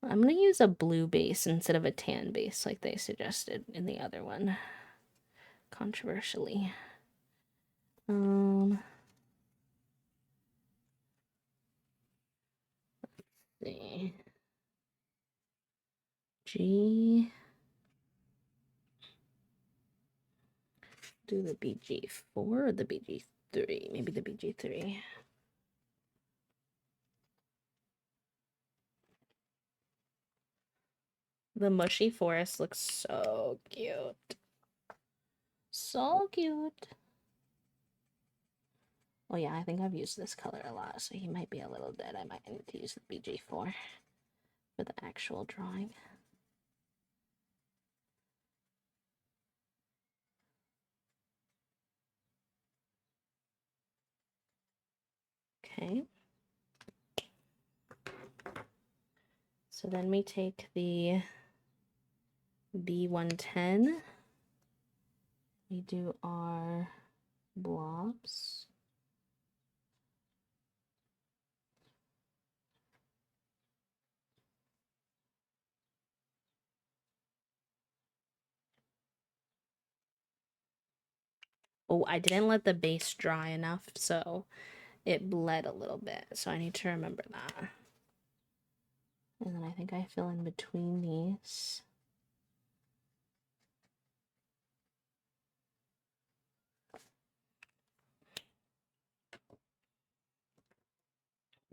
I'm gonna use a blue base instead of a tan base like they suggested in the other one. Controversially. Let's see. G. Do the BG4 or the BG3? Maybe the BG3. The mushy forest looks so cute. So cute. Oh yeah, I think I've used this color a lot, so he might be a little dead. I might need to use the BG4 for the actual drawing. Okay. So then we take the B110. We do our blobs. Oh, I didn't let the base dry enough, so it bled a little bit. So I need to remember that. And then I think I fill in between these.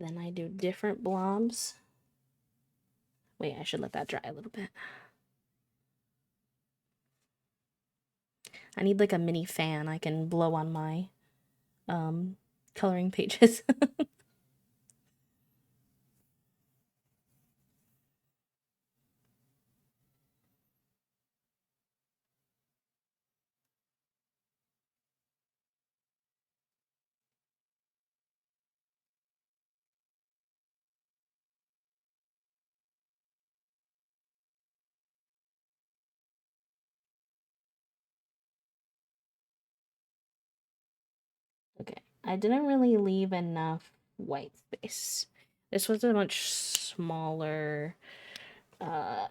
Then I do different blobs. Wait, I should let that dry a little bit. I need like a mini fan I can blow on my coloring pages. Okay, I didn't really leave enough white space. This was a much smaller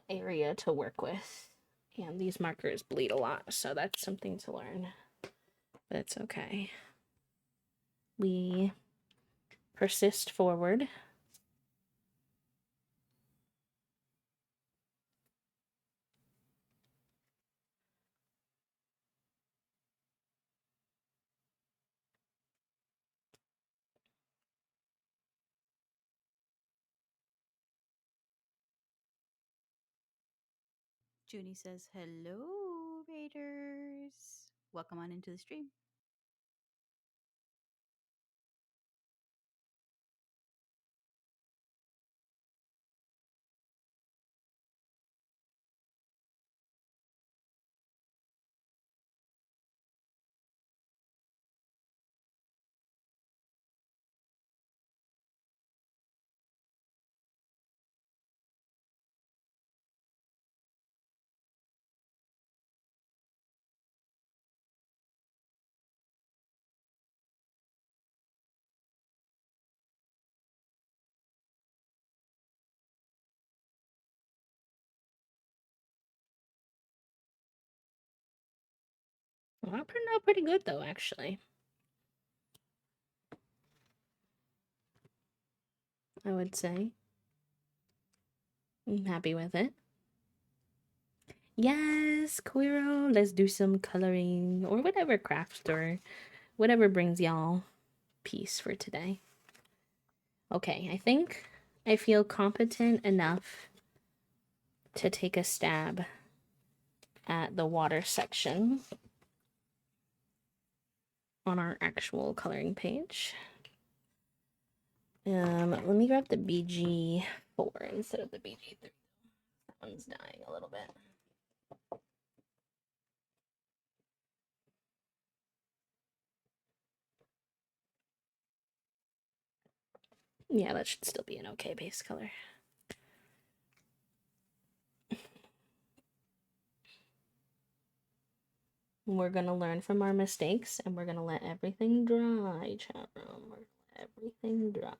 area to work with. And these markers bleed a lot, so that's something to learn. But it's okay. We persist forward. Junie says, "Hello, Raiders. Welcome on into the stream." Well, that turned out pretty good though, actually. I would say. I'm happy with it. Yes, Queero, let's do some coloring or whatever craft or whatever brings y'all peace for today. Okay, I think I feel competent enough to take a stab at the water section on our actual coloring page. Let me grab the BG4 instead of the BG3. That one's dying a little bit. Yeah, that should still be an okay base color. We're gonna learn from our mistakes and we're gonna let everything dry, chat room. We're gonna let everything dry.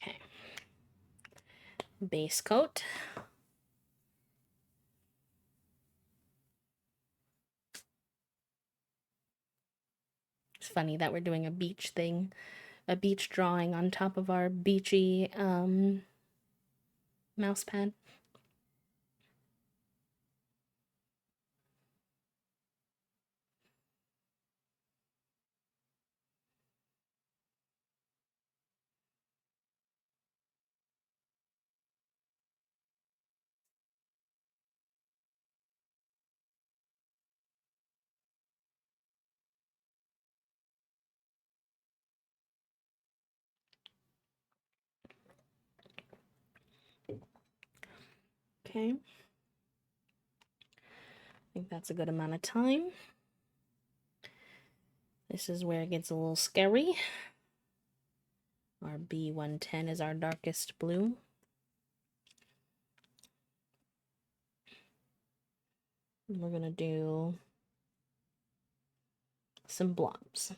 Okay. Base coat. It's funny that we're doing a beach thing, a beach drawing on top of our beachy mouse pad. Okay. I think that's a good amount of time. This is where it gets a little scary. Our B110 is our darkest blue. And we're gonna do some blobs.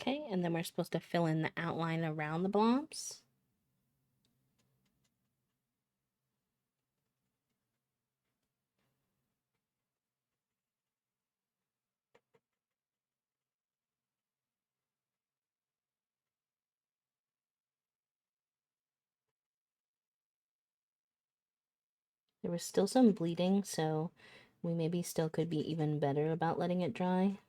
Okay, and then we're supposed to fill in the outline around the blobs. There was still some bleeding, so we maybe still could be even better about letting it dry.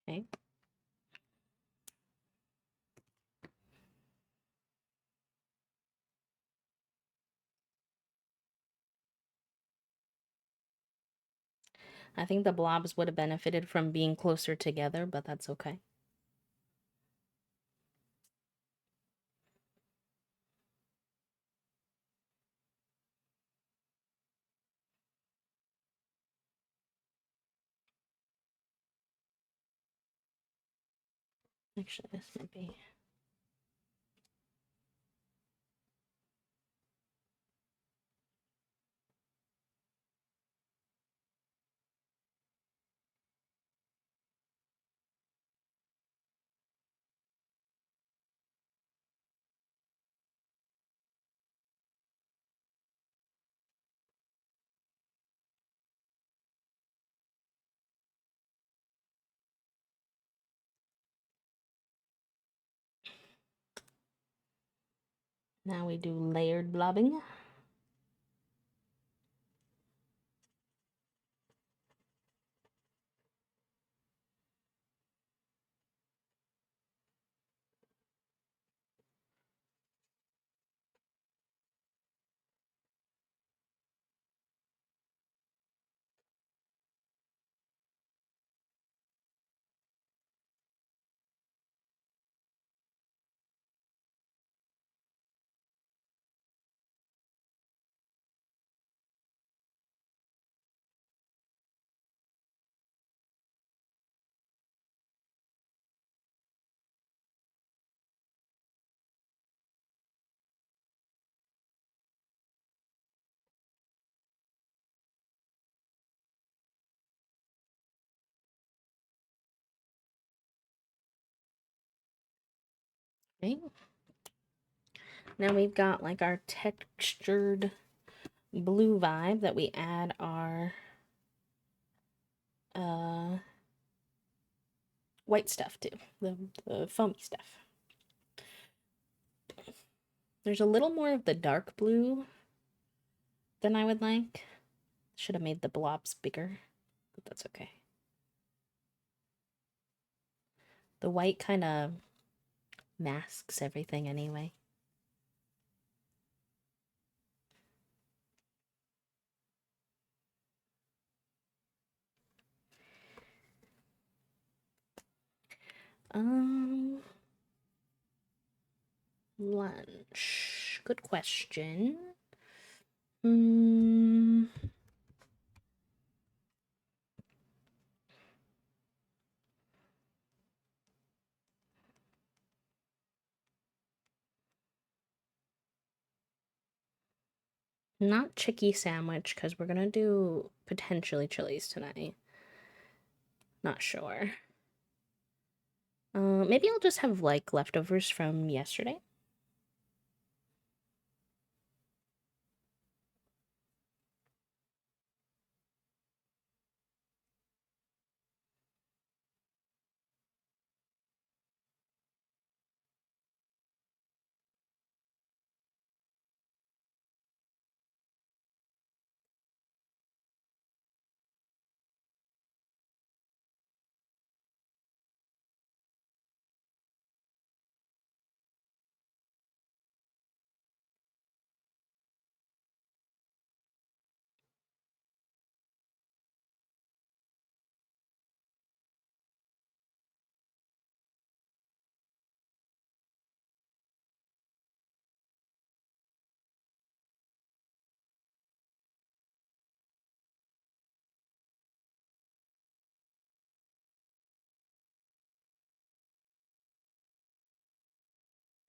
Okay. I think the blobs would have benefited from being closer together, but that's okay. Actually, this might be. Now we do layered blobbing. Okay. Now we've got like our textured blue vibe that we add our white stuff to, the foamy stuff. There's a little more of the dark blue than I would like. Should have made the blobs bigger, but that's okay. The white kind of masks everything anyway. Lunch. Good question. Not chicky sandwich, because we're gonna do potentially chilies tonight. Not sure. Maybe I'll just have like leftovers from yesterday.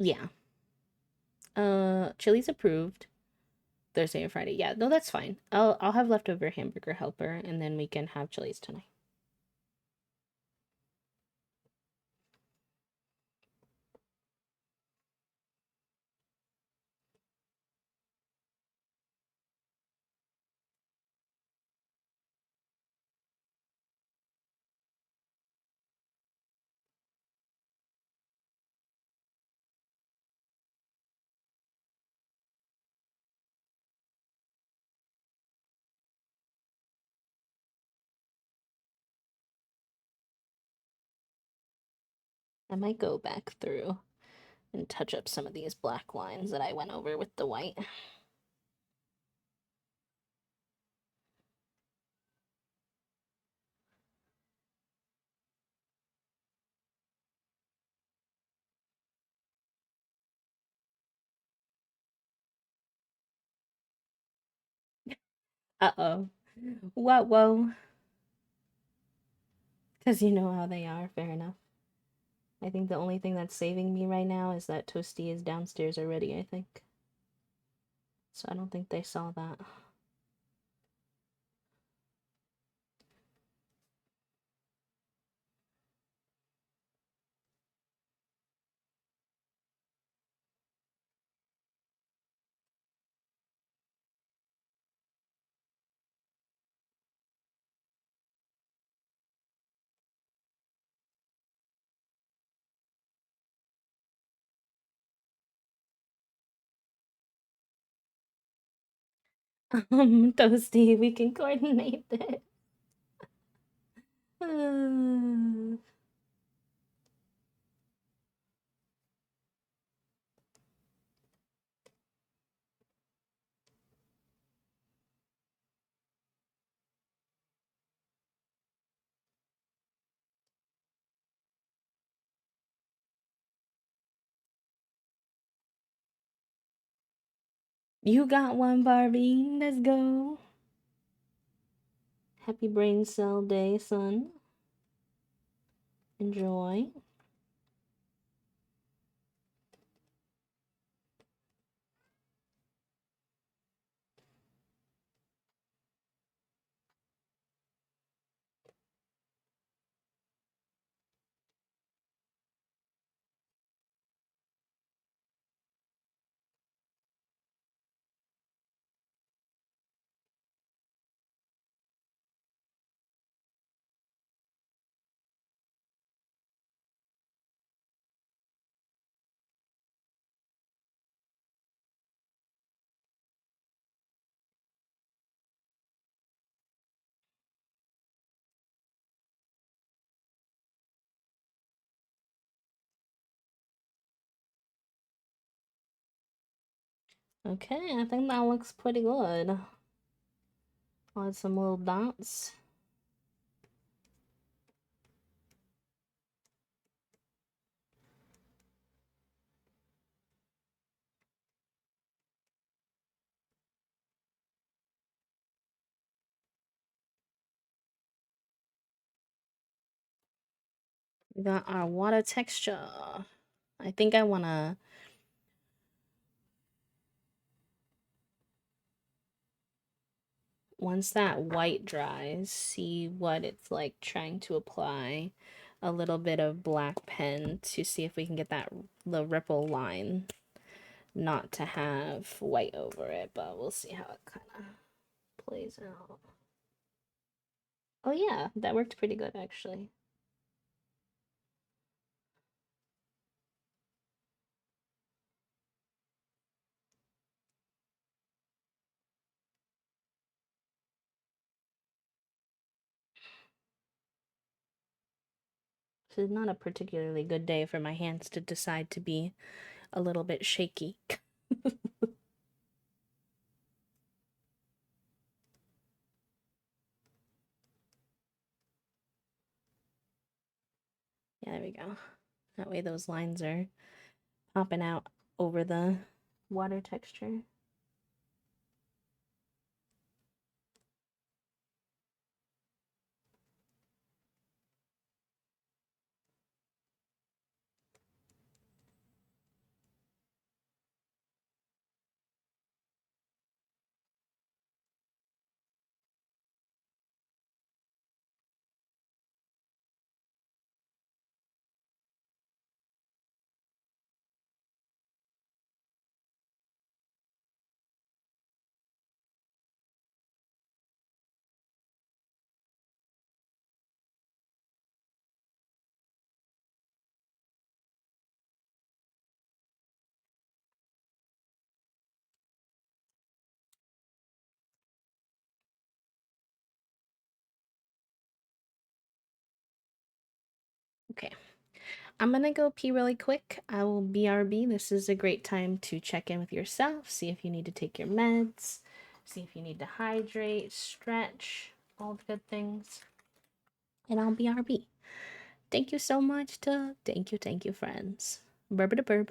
Yeah. Chili's approved. Thursday and Friday. Yeah, no, that's fine. I'll have leftover hamburger helper, and then we can have Chili's tonight. I might go back through and touch up some of these black lines that I went over with the white. Uh-oh. What, whoa? Because you know how they are, fair enough. I think the only thing that's saving me right now is that Toasty is downstairs already, I think. So I don't think they saw that. Toasty, we can coordinate this. You got one, Barbie. Let's go. Happy brain cell day, son. Enjoy. Okay, I think that looks pretty good. I'll add some little dots. We got our water texture. I think I wanna, once that white dries, see what it's like trying to apply a little bit of black pen to see if we can get that the ripple line not to have white over it, but we'll see how it kind of plays out. Oh yeah, that worked pretty good actually. This is not a particularly good day for my hands to decide to be a little bit shaky. Yeah, there we go. That way those lines are popping out over the water texture. Okay. I'm gonna go pee really quick. I will BRB. This is a great time to check in with yourself, see if you need to take your meds, see if you need to hydrate, stretch, all the good things. And I'll BRB. Thank you so much to thank you, friends. Burb da burb.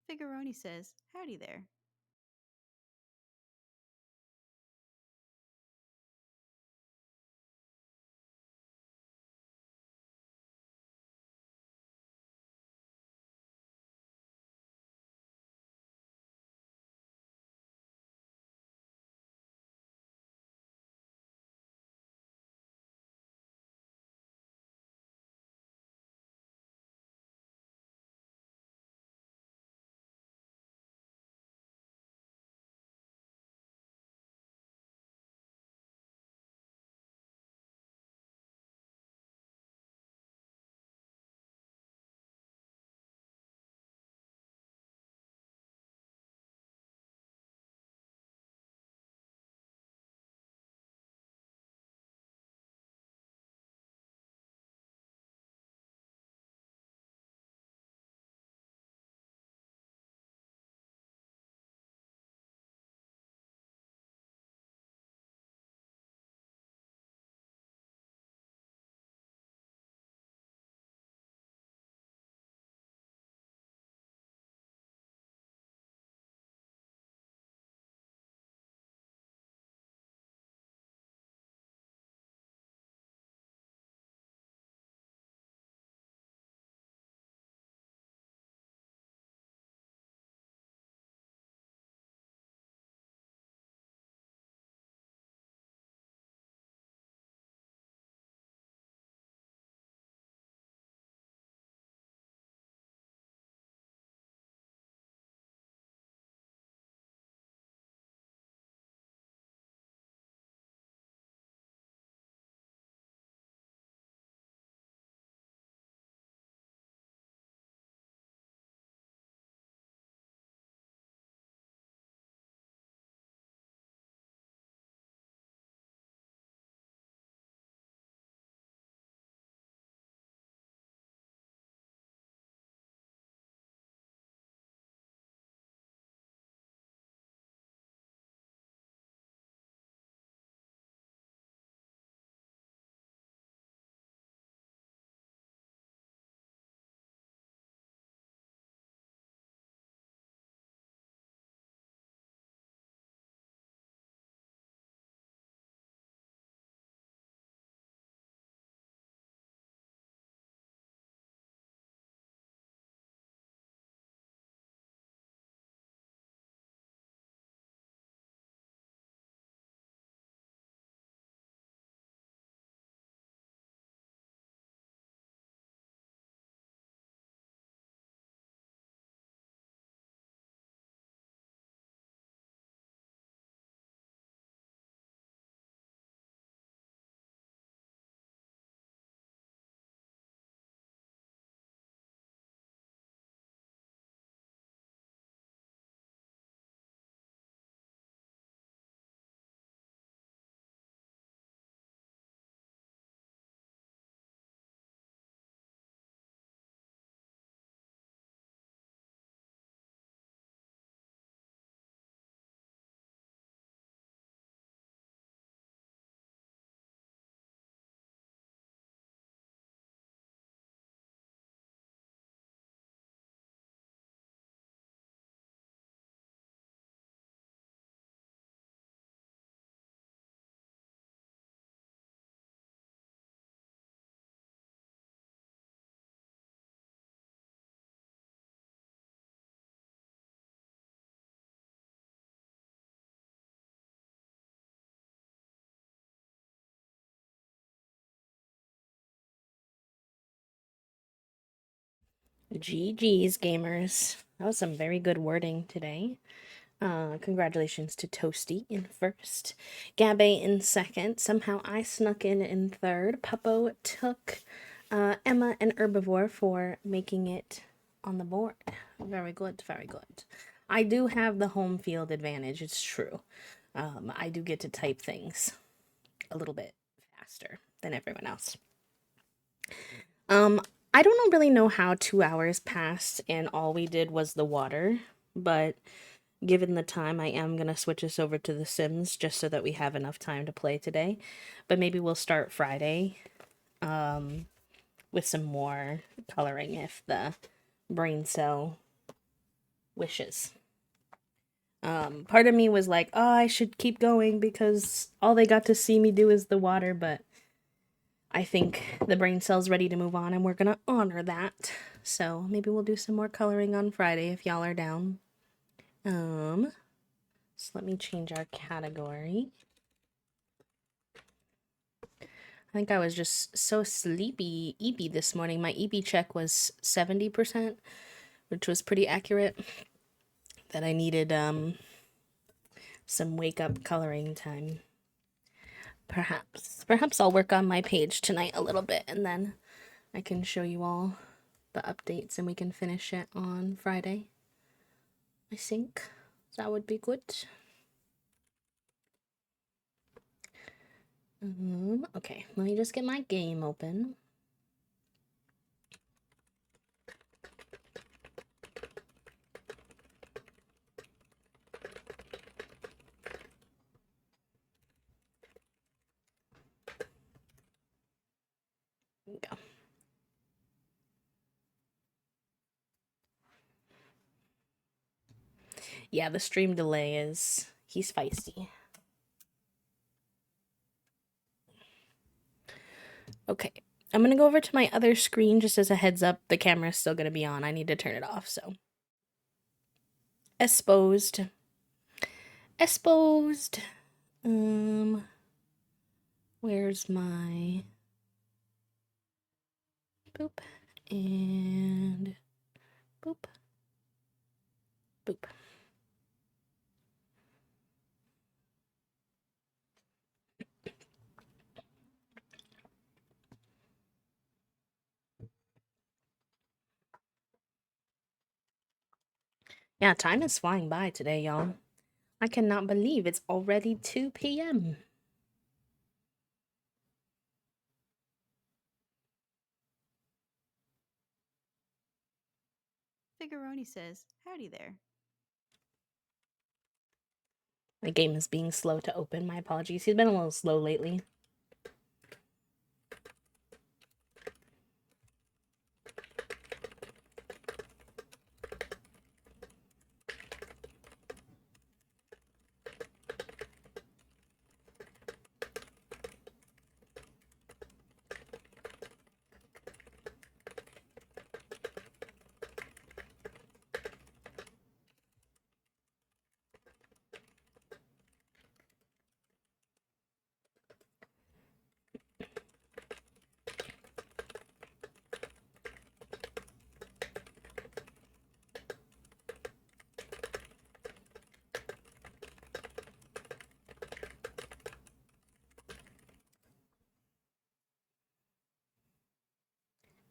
Figuroni says, "Howdy there." GG's, gamers. That was some very good wording today. Congratulations to Toasty in first, Gabby in second. Somehow I snuck in third. Puppo took Emma and Herbivore for making it on the board. Very good, very good. I do have the home field advantage, it's true. I do get to type things a little bit faster than everyone else. I don't really know how 2 hours passed and all we did was the water, but given the time, I am gonna switch us over to The Sims just so that we have enough time to play today. But maybe we'll start Friday with some more coloring if the brain cell wishes. Part of me was like, oh, I should keep going because all they got to see me do is the water, but I think the brain cell's ready to move on and we're gonna honor that. So maybe we'll do some more coloring on Friday if y'all are down. So let me change our category. I think I was just so sleepy, eepy this morning. My EP check was 70%, which was pretty accurate, that I needed some wake up coloring time. Perhaps I'll work on my page tonight a little bit and then I can show you all the updates and we can finish it on Friday. I think that would be good. Okay, let me just get my game open. There we go. Yeah, the stream delay he's feisty. Okay, I'm gonna go over to my other screen just as a heads up. The camera's still gonna be on. I need to turn it off, so. Exposed. Where's my boop and boop, boop. Yeah, time is flying by today, y'all. I cannot believe it's already 2 p.m. Figuroni says, howdy there. My game is being slow to open. My apologies. He's been a little slow lately.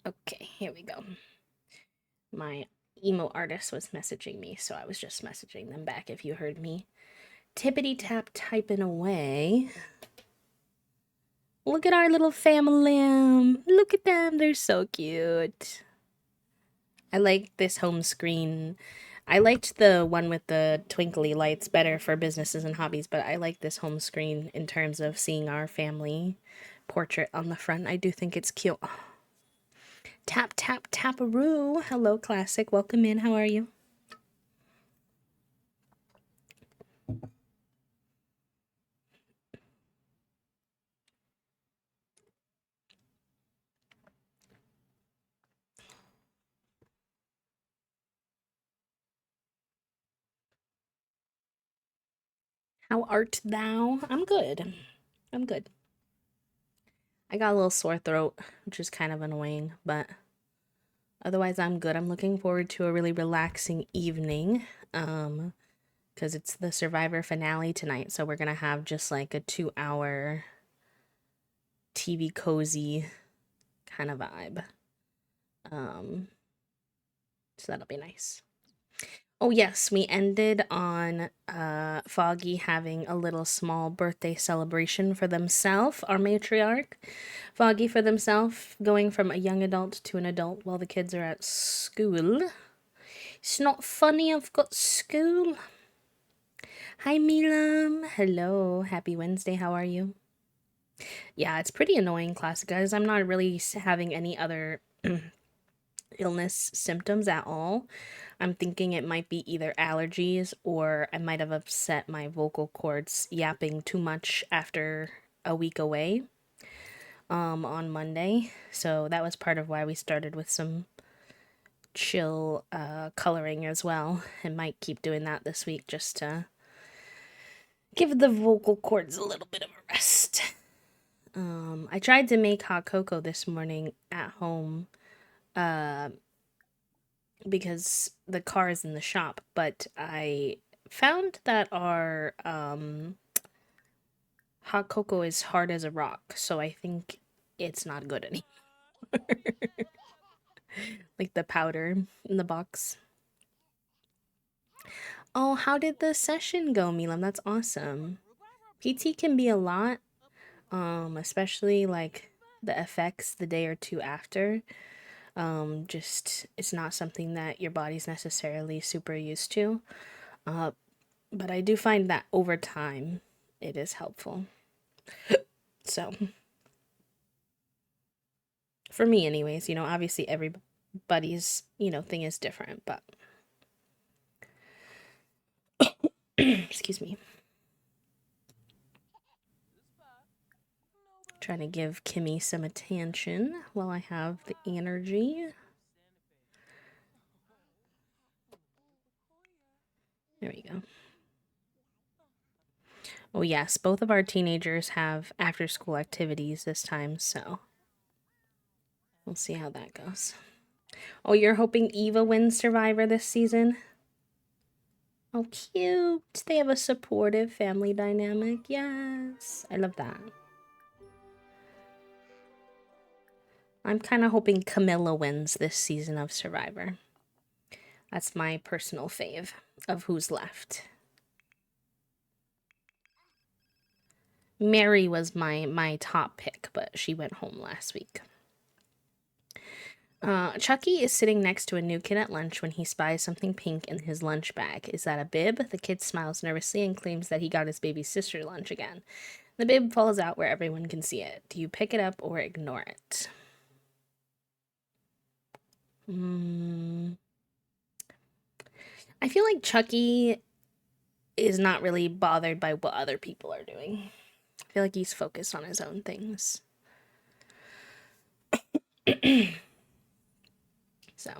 Okay, here we go. My emo artist was messaging me, so I was just messaging them back if you heard me tippity tap typing away. Look at our little family. Look at them, they're so cute. I like this home screen. I liked the one with the twinkly lights better for businesses and hobbies, but I like this home screen in terms of seeing our family portrait on the front. I do think it's cute. Tap, tap, taparoo. Hello, Classic. Welcome in. How are you? How art thou? I'm good. I'm good. I got a little sore throat, which is kind of annoying, but otherwise I'm good. I'm looking forward to a really relaxing evening. Because it's the Survivor finale tonight, so we're gonna have just like a 2-hour TV cozy kind of vibe. So that'll be nice. Oh yes, we ended on Foggy having a little small birthday celebration for themselves, our matriarch. Foggy for themselves, going from a young adult to an adult while the kids are at school. It's not funny, I've got school. Hi Milam. Hello, happy Wednesday, how are you? Yeah, it's pretty annoying, Classic guys. I'm not really having any other illness symptoms at all. I'm thinking it might be either allergies or I might have upset my vocal cords yapping too much after a week away on Monday. So that was part of why we started with some chill coloring as well, and might keep doing that this week just to give the vocal cords a little bit of a rest. I tried to make hot cocoa this morning at home because the car is in the shop, but I found that our hot cocoa is hard as a rock, so I think it's not good anymore. Like the powder in the box. Oh, how did the session go, Milam? That's awesome. PT can be a lot, especially like the effects the day or two after. Just it's not something that your body's necessarily super used to. Uh, but I do find that over time it is helpful. So, for me anyways, obviously everybody's, thing is different, but excuse me. Trying to give Kimmy some attention while I have the energy. There we go. Oh, yes, both of our teenagers have after school activities this time, so we'll see how that goes. Oh, you're hoping Eva wins Survivor this season? Oh, cute. They have a supportive family dynamic. Yes, I love that. I'm kind of hoping Camilla wins this season of Survivor. That's my personal fave of who's left. Mary was my top pick, but she went home last week. Chucky is sitting next to a new kid at lunch when he spies something pink in his lunch bag. Is that a bib? The kid smiles nervously and claims that he got his baby sister lunch again. The bib falls out where everyone can see it. Do you pick it up or ignore it? I feel like Chucky is not really bothered by what other people are doing. I feel like he's focused on his own things. So,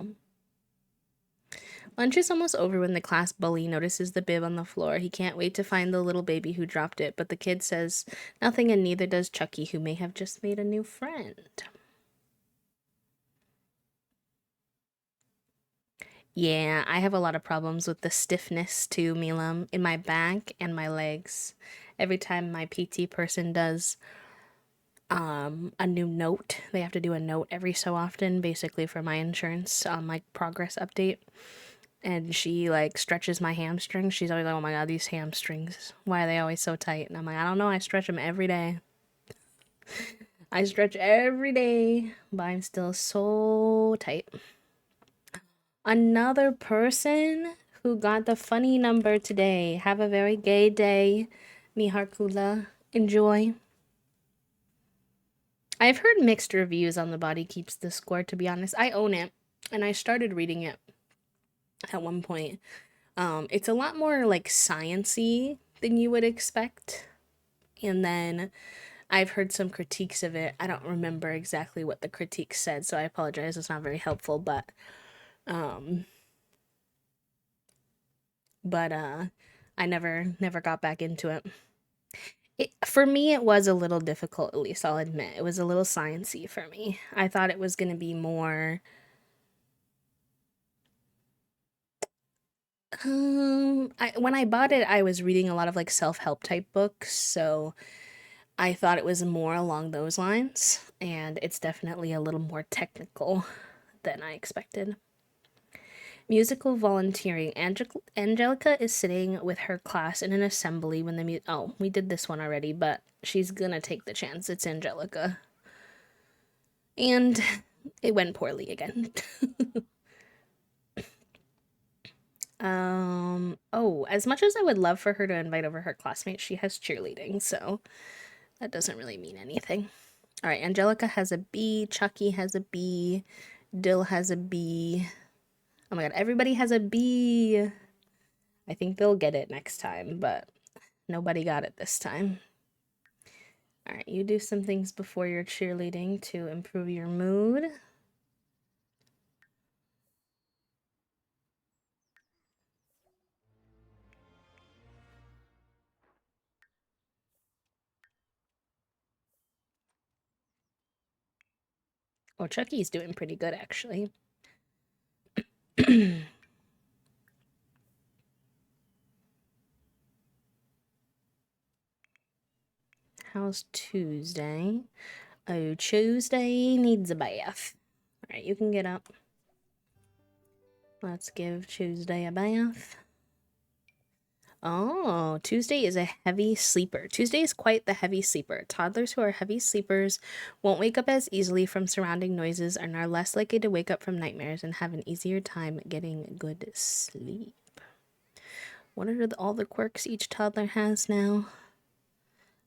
lunch is almost over when the class bully notices the bib on the floor. He can't wait to find the little baby who dropped it, but the kid says nothing, and neither does Chucky, who may have just made a new friend. Yeah, I have a lot of problems with the stiffness too, Milam, in my back and my legs. Every time my PT person does a new note, they have to do a note every so often, basically for my insurance, like progress update. And she like stretches my hamstrings. She's always like, "Oh my god, these hamstrings! Why are they always so tight?" And I'm like, "I don't know. I stretch them every day. I stretch every day, but I'm still so tight." Another person who got the funny number today. Have a very gay day, Miharkula. Enjoy. I've heard mixed reviews on The Body Keeps the Score, to be honest. I own it, and I started reading it at one point. It's a lot more like science-y than you would expect. And then I've heard some critiques of it. I don't remember exactly what the critiques said, so I apologize. It's not very helpful, but I never got back into it. For me, it was a little difficult, at least I'll admit. It was a little sciencey for me. I thought it was going to be more when I bought it, I was reading a lot of like self-help type books, so I thought it was more along those lines, and it's definitely a little more technical than I expected. Musical volunteering. Angelica is sitting with her class in an assembly when oh, we did this one already, but she's gonna take the chance. It's Angelica. And it went poorly again. Oh, as much as I would love for her to invite over her classmates, she has cheerleading, so that doesn't really mean anything. All right, Angelica has a B, Chucky has a B, Dill has a B. Oh my god, everybody has a B. I think they'll get it next time, but nobody got it this time. All right, you do some things before your cheerleading to improve your mood. Oh, Chucky's doing pretty good, actually. How's Tuesday? Oh, Tuesday needs a bath. All right, you can get up. Let's give Tuesday a bath. Oh, Tuesday is a heavy sleeper. Tuesday is quite the heavy sleeper. Toddlers who are heavy sleepers won't wake up as easily from surrounding noises and are less likely to wake up from nightmares and have an easier time getting good sleep. What are all the quirks each toddler has now?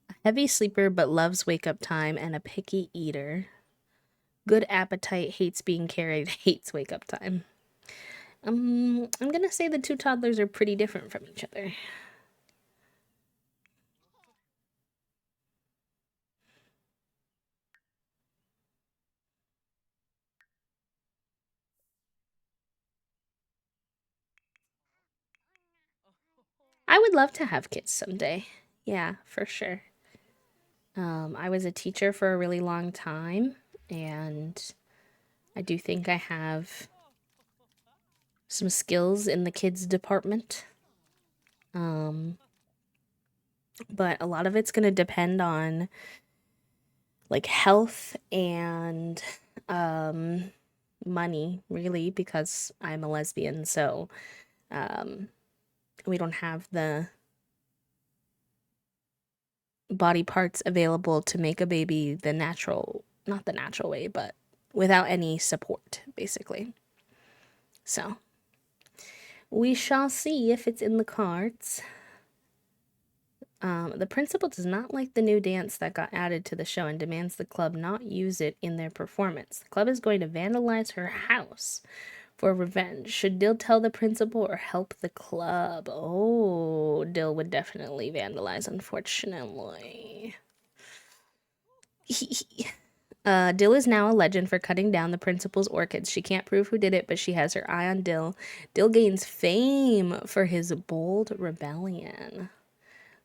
A heavy sleeper but loves wake up time and a picky eater. Good appetite, hates being carried, hates wake up time. I'm gonna say the two toddlers are pretty different from each other. I would love to have kids someday. Yeah, for sure. I was a teacher for a really long time, and I do think I have some skills in the kids department. But a lot of it's going to depend on like health and money, really, because I'm a lesbian, so we don't have the body parts available to make a baby the natural, not the natural way, but without any support, basically. So we shall see if it's in the cards. The principal does not like the new dance that got added to the show and demands the club not use it in their performance. The club is going to vandalize her house for revenge. Should Dill tell the principal or help the club? Oh, Dill would definitely vandalize, unfortunately. Dill is now a legend for cutting down the principal's orchids. She can't prove who did it, but she has her eye on Dill. Dill gains fame for his bold rebellion.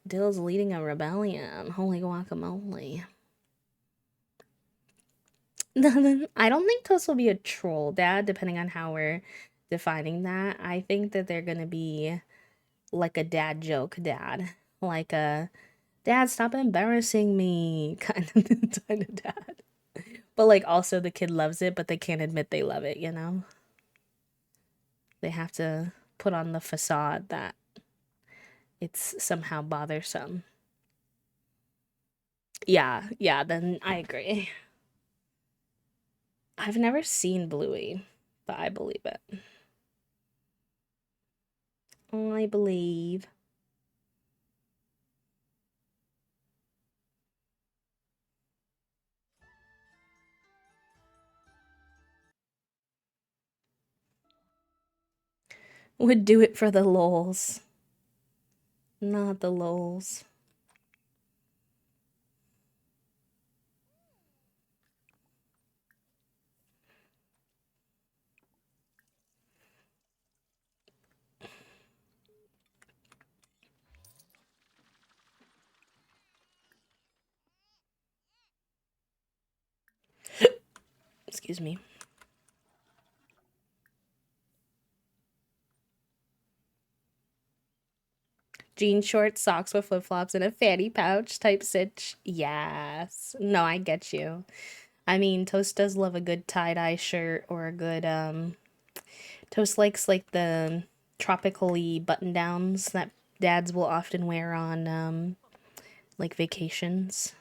Dill's leading a rebellion. Holy guacamole. I don't think Toast will be a troll dad, depending on how we're defining that. I think that they're gonna be like a dad joke dad. Like a dad, stop embarrassing me kind of dad. But like also the kid loves it, but they can't admit they love it, you know? They have to put on the facade that it's somehow bothersome. Yeah, then I agree. I've never seen Bluey, but I believe it. I believe. Would do it for the lols. Not the lols. Excuse me. Jean shorts, socks with flip flops, and a fanny pouch type sitch. Yes. No, I get you. I mean, Toast does love a good tie dye shirt or a good, Toast likes like the tropically button downs that dads will often wear on, like vacations.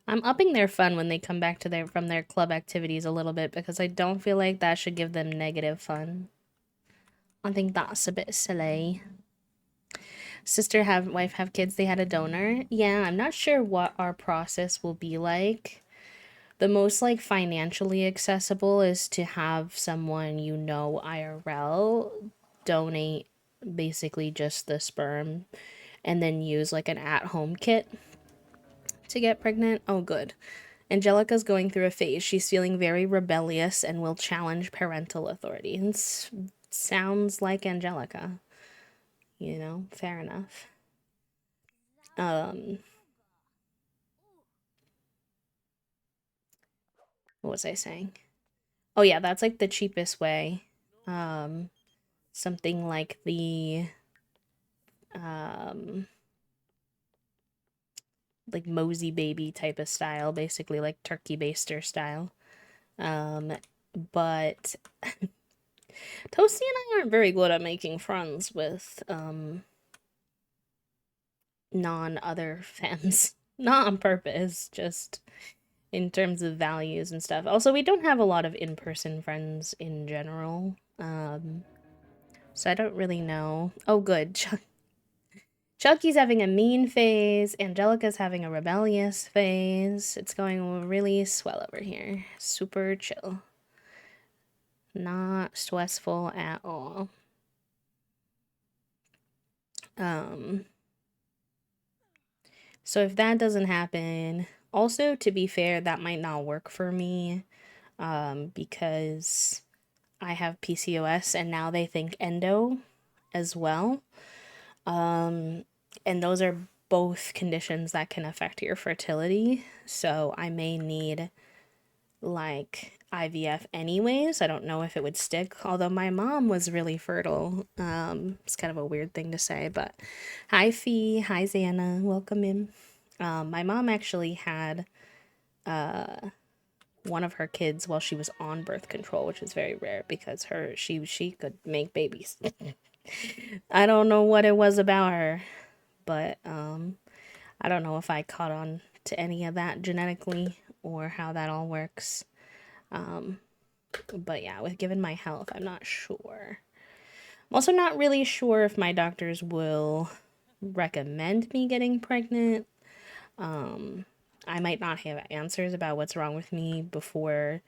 I'm upping their fun when they come back to from their club activities a little bit because I don't feel like that should give them negative fun. I think that's a bit silly. Sister have wife have kids, they had a donor. Yeah, I'm not sure what our process will be like. The most like financially accessible is to have someone you know IRL donate basically just the sperm and then use like an at-home kit to get pregnant. Oh, good. Angelica's going through a phase. She's feeling very rebellious and will challenge parental authority. And sounds like Angelica. You know, fair enough. What was I saying? Oh yeah, that's like the cheapest way. Something like the um like mosey baby type of style, basically like turkey baster style. But Toasty and I aren't very good at making friends with non other femmes. Not on purpose, just in terms of values and stuff. Also, we don't have a lot of in-person friends in general. So I don't really know. Oh, good. Chucky's having a mean phase. Angelica's having a rebellious phase. It's going really swell over here. Super chill. Not stressful at all. So if that doesn't happen, also to be fair, that might not work for me, because I have PCOS and now they think endo as well. And those are both conditions that can affect your fertility. So I may need like IVF anyways. I don't know if it would stick, although my mom was really fertile. It's kind of a weird thing to say, but hi Fee, hi Xana, welcome in. My mom actually had one of her kids while she was on birth control, which is very rare because she could make babies. I don't know what it was about her, but I don't know if I caught on to any of that genetically or how that all works. But yeah, with given my health, I'm not sure. I'm also not really sure if my doctors will recommend me getting pregnant. I might not have answers about what's wrong with me before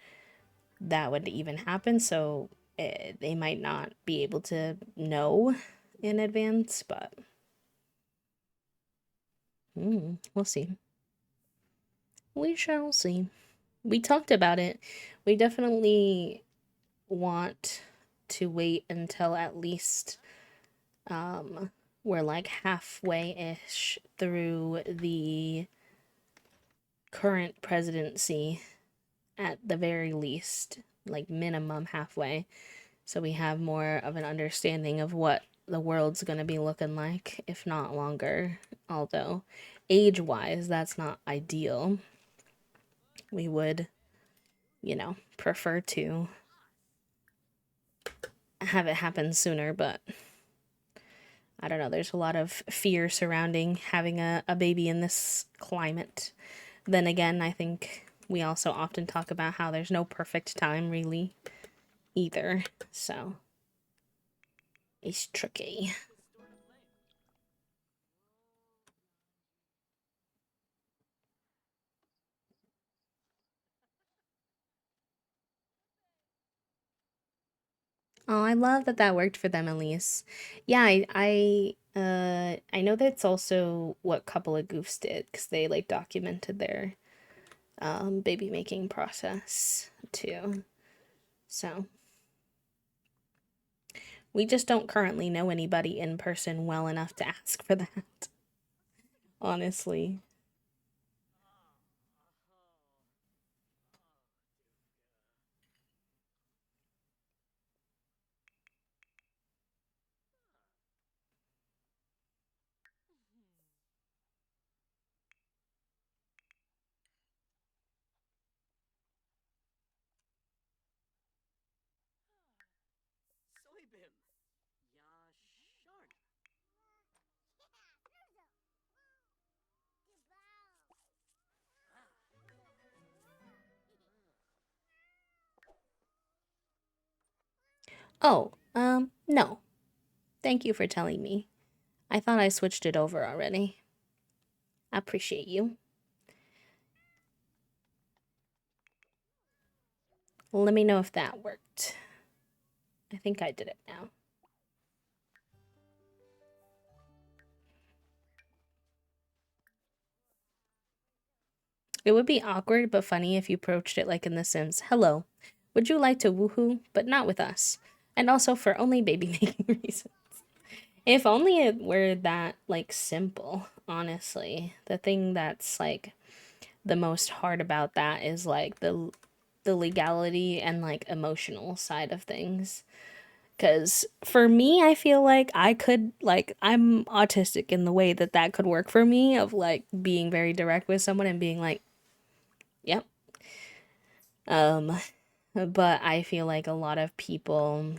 that would even happen, so they might not be able to know in advance, but we'll see. We shall see. We talked about it. We definitely want to wait until at least we're like halfway-ish through the current presidency at the very least, like minimum halfway, so we have more of an understanding of what the world's going to be looking like, if not longer. Although age-wise, that's not ideal. We would, prefer to have it happen sooner, but I don't know. There's a lot of fear surrounding having a baby in this climate. Then again, I think we also often talk about how there's no perfect time, really, either. So it's tricky. Oh, I love that that worked for them, Elise. Yeah, I know that's also what Couple of Goofs did because they like documented their baby making process too. So we just don't currently know anybody in person well enough to ask for that. Honestly. Oh, no. Thank you for telling me. I thought I switched it over already. I appreciate you. Let me know if that worked. I think I did it now. It would be awkward but funny if you approached it like in The Sims. Hello. Would you like to woohoo? But not with us. And also for only baby making reasons. If only it were that, like, simple, honestly. The thing that's, like, the most hard about that is, like, the legality and, like, emotional side of things. Because for me, I feel like I could, like, I'm autistic in the way that that could work for me, of, like, being very direct with someone and being like, yep. Um, but I feel like a lot of people,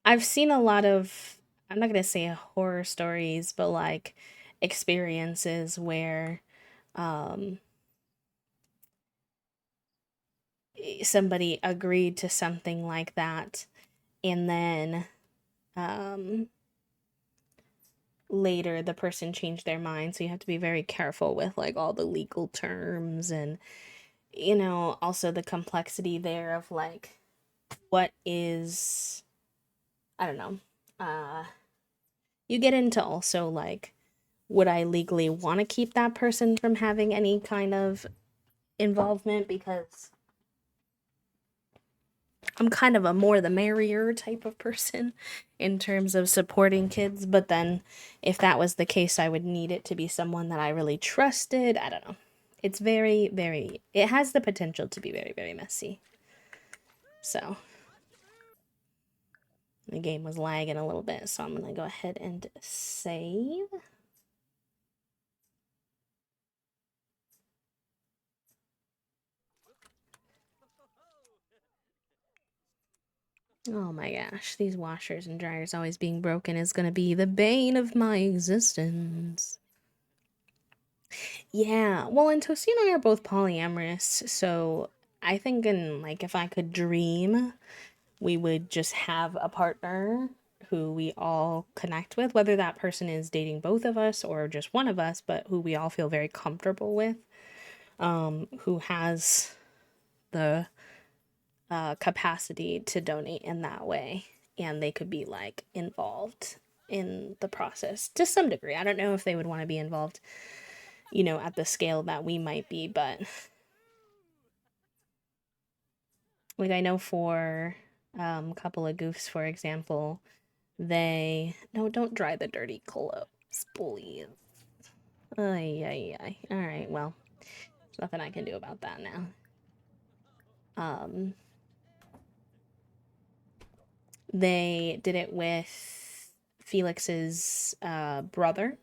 I've seen a lot of, I'm not gonna say horror stories, but like experiences where um somebody agreed to something like that and then um later the person changed their mind, so you have to be very careful with like all the legal terms and also the complexity there of like what is, I don't know. You get into also like, would I legally want to keep that person from having any kind of involvement, because I'm kind of a more the merrier type of person in terms of supporting kids, but then if that was the case, I would need it to be someone that I really trusted. I don't know. It's very, very, it has the potential to be very, very messy. So the game was lagging a little bit, so I'm going to go ahead and save. Oh my gosh, these washers and dryers always being broken is gonna be the bane of my existence. Yeah, well, and Toasty and I are both polyamorous, so I think like if I could dream, we would just have a partner who we all connect with, whether that person is dating both of us or just one of us, but who we all feel very comfortable with, who has the capacity to donate in that way, and they could be like involved in the process to some degree. I don't know if they would want to be involved, at the scale that we might be, but like I know for a couple of goofs, for example, they no, don't dry the dirty clothes, please. Ay, ay, ay. All right, well, there's nothing I can do about that now. Um, they did it with Felix's brother.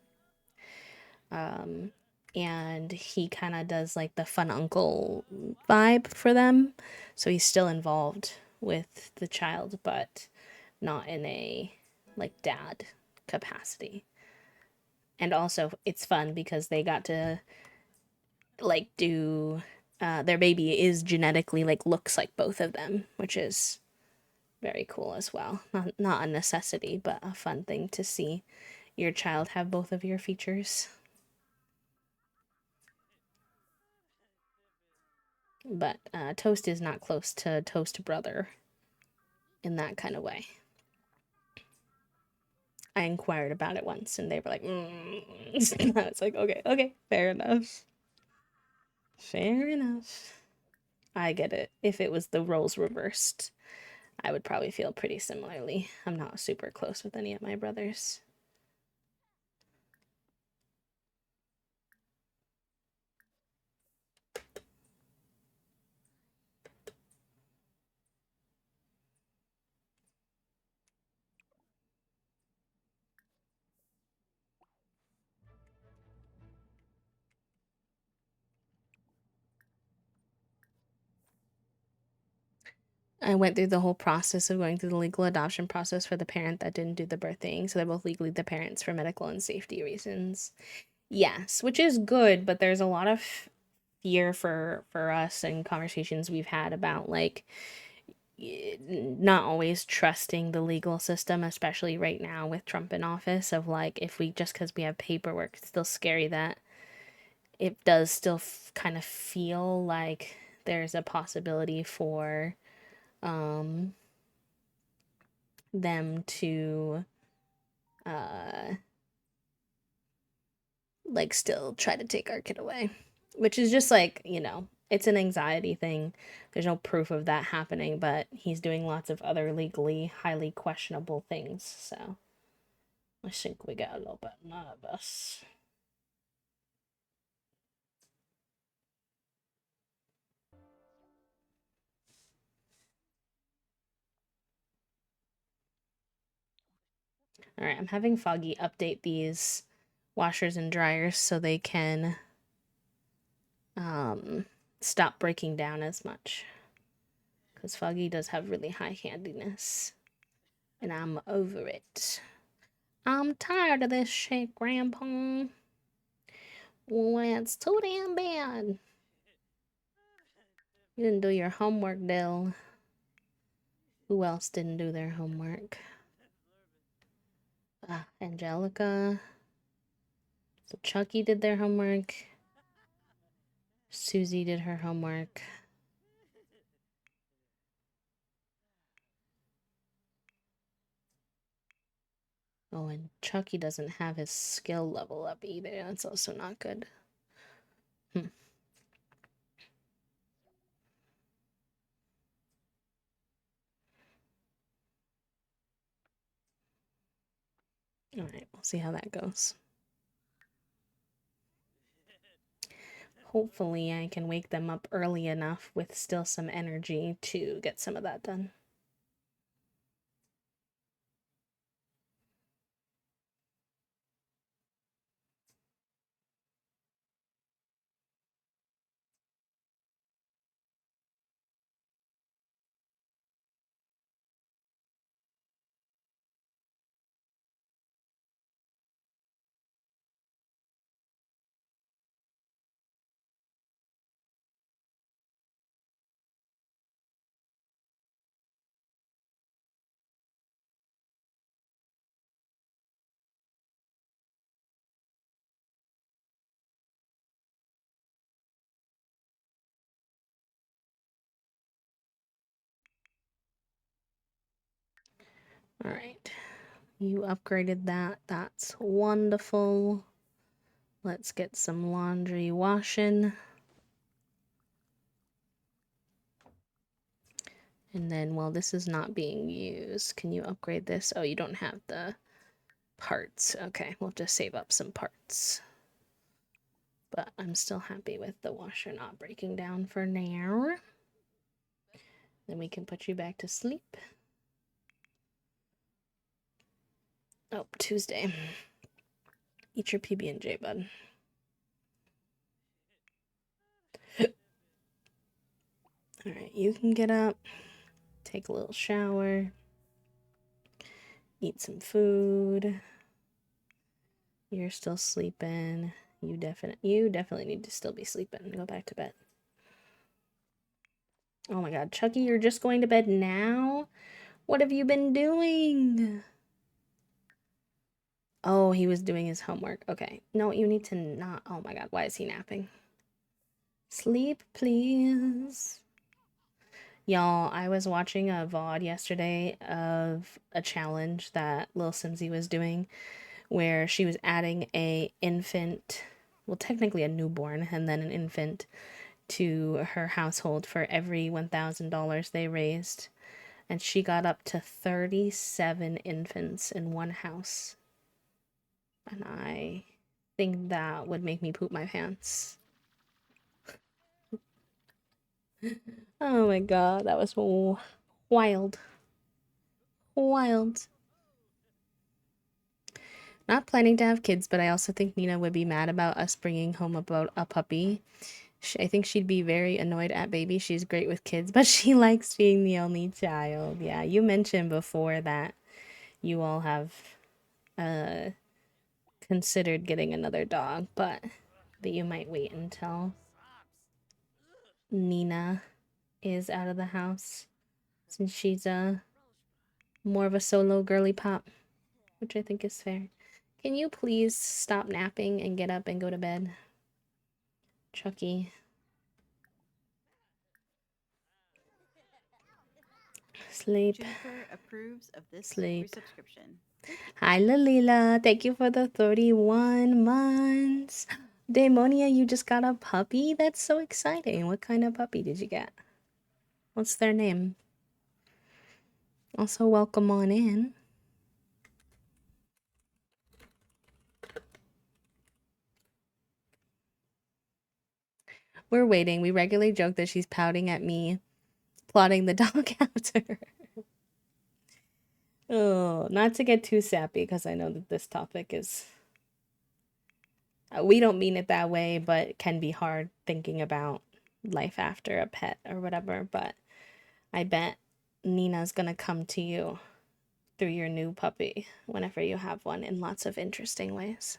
Um, and he kind of does like the fun uncle vibe for them. So he's still involved with the child, but not in a like dad capacity. And also, it's fun because they got to like do their baby is genetically like looks like both of them, which is very cool as well. Not a necessity, but a fun thing to see your child have both of your features. But Toast is not close to Toast Brother in that kind of way. I inquired about it once and they were like, I was like, okay, fair enough. Fair enough. I get it. If it was the roles reversed, I would probably feel pretty similarly. I'm not super close with any of my brothers. I went through the whole process of going through the legal adoption process for the parent that didn't do the birthing, so they're both legally the parents for medical and safety reasons. Yes, which is good, but there's a lot of fear for us and conversations we've had about like not always trusting the legal system, especially right now with Trump in office, of like, if we just because we have paperwork, it's still scary that it does still kind of feel like there's a possibility for them to like still try to take our kid away, which is just like, it's an anxiety thing. There's no proof of that happening, but he's doing lots of other legally highly questionable things. So I think we got a little bit nervous. All right, I'm having Foggy update these washers and dryers so they can stop breaking down as much. Because Foggy does have really high handiness. And I'm over it. I'm tired of this shit, Grandpa. Well, it's too damn bad. You didn't do your homework, Dill. Who else didn't do their homework? Angelica. So Chucky did their homework. Susie did her homework. Oh, and Chucky doesn't have his skill level up either. That's also not good. Alright, we'll see how that goes. Hopefully I can wake them up early enough with still some energy to get some of that done. Alright, you upgraded that. That's wonderful. Let's get some laundry washing. And then, while this is not being used, can you upgrade this? Oh, you don't have the parts. Okay, we'll just save up some parts. But I'm still happy with the washer not breaking down for now. Then we can put you back to sleep. Oh, Tuesday. Eat your PB&J, bud. Alright, you can get up, take a little shower, eat some food. You're still sleeping. You definitely need to still be sleeping. Go back to bed. Oh my god, Chucky, you're just going to bed now? What have you been doing? Oh, he was doing his homework. Okay. No, you need to not. Oh my god, why is he napping? Sleep, please. Y'all, I was watching a VOD yesterday of a challenge that Lil Simsy was doing where she was adding a infant, well, technically a newborn, and then an infant to her household for every $1,000 they raised. And she got up to 37 infants in one house. And I think that would make me poop my pants. Oh my god, that was wild. Wild. Not planning to have kids, but I also think Nina would be mad about us bringing home about a puppy. I think she'd be very annoyed at baby. She's great with kids, but she likes being the only child. Yeah, you mentioned before that you all have considered getting another dog, but that you might wait until Nina is out of the house. since she's more of a solo girly pop, which I think is fair. Can you please stop napping and get up and go to bed? Chucky. Sleep. Juniper approves of this Sleep. resubscription. Hi, Lalila. Thank you for the 31 months. Daemonia, you just got a puppy? That's so exciting. What kind of puppy did you get? What's their name? Also, welcome on in. We're waiting. We regularly joke that she's pouting at me, plotting the dog after her. Oh, not to get too sappy, because I know that this topic is... we don't mean it that way, but it can be hard thinking about life after a pet or whatever. But I bet Nina's gonna come to you through your new puppy whenever you have one in lots of interesting ways.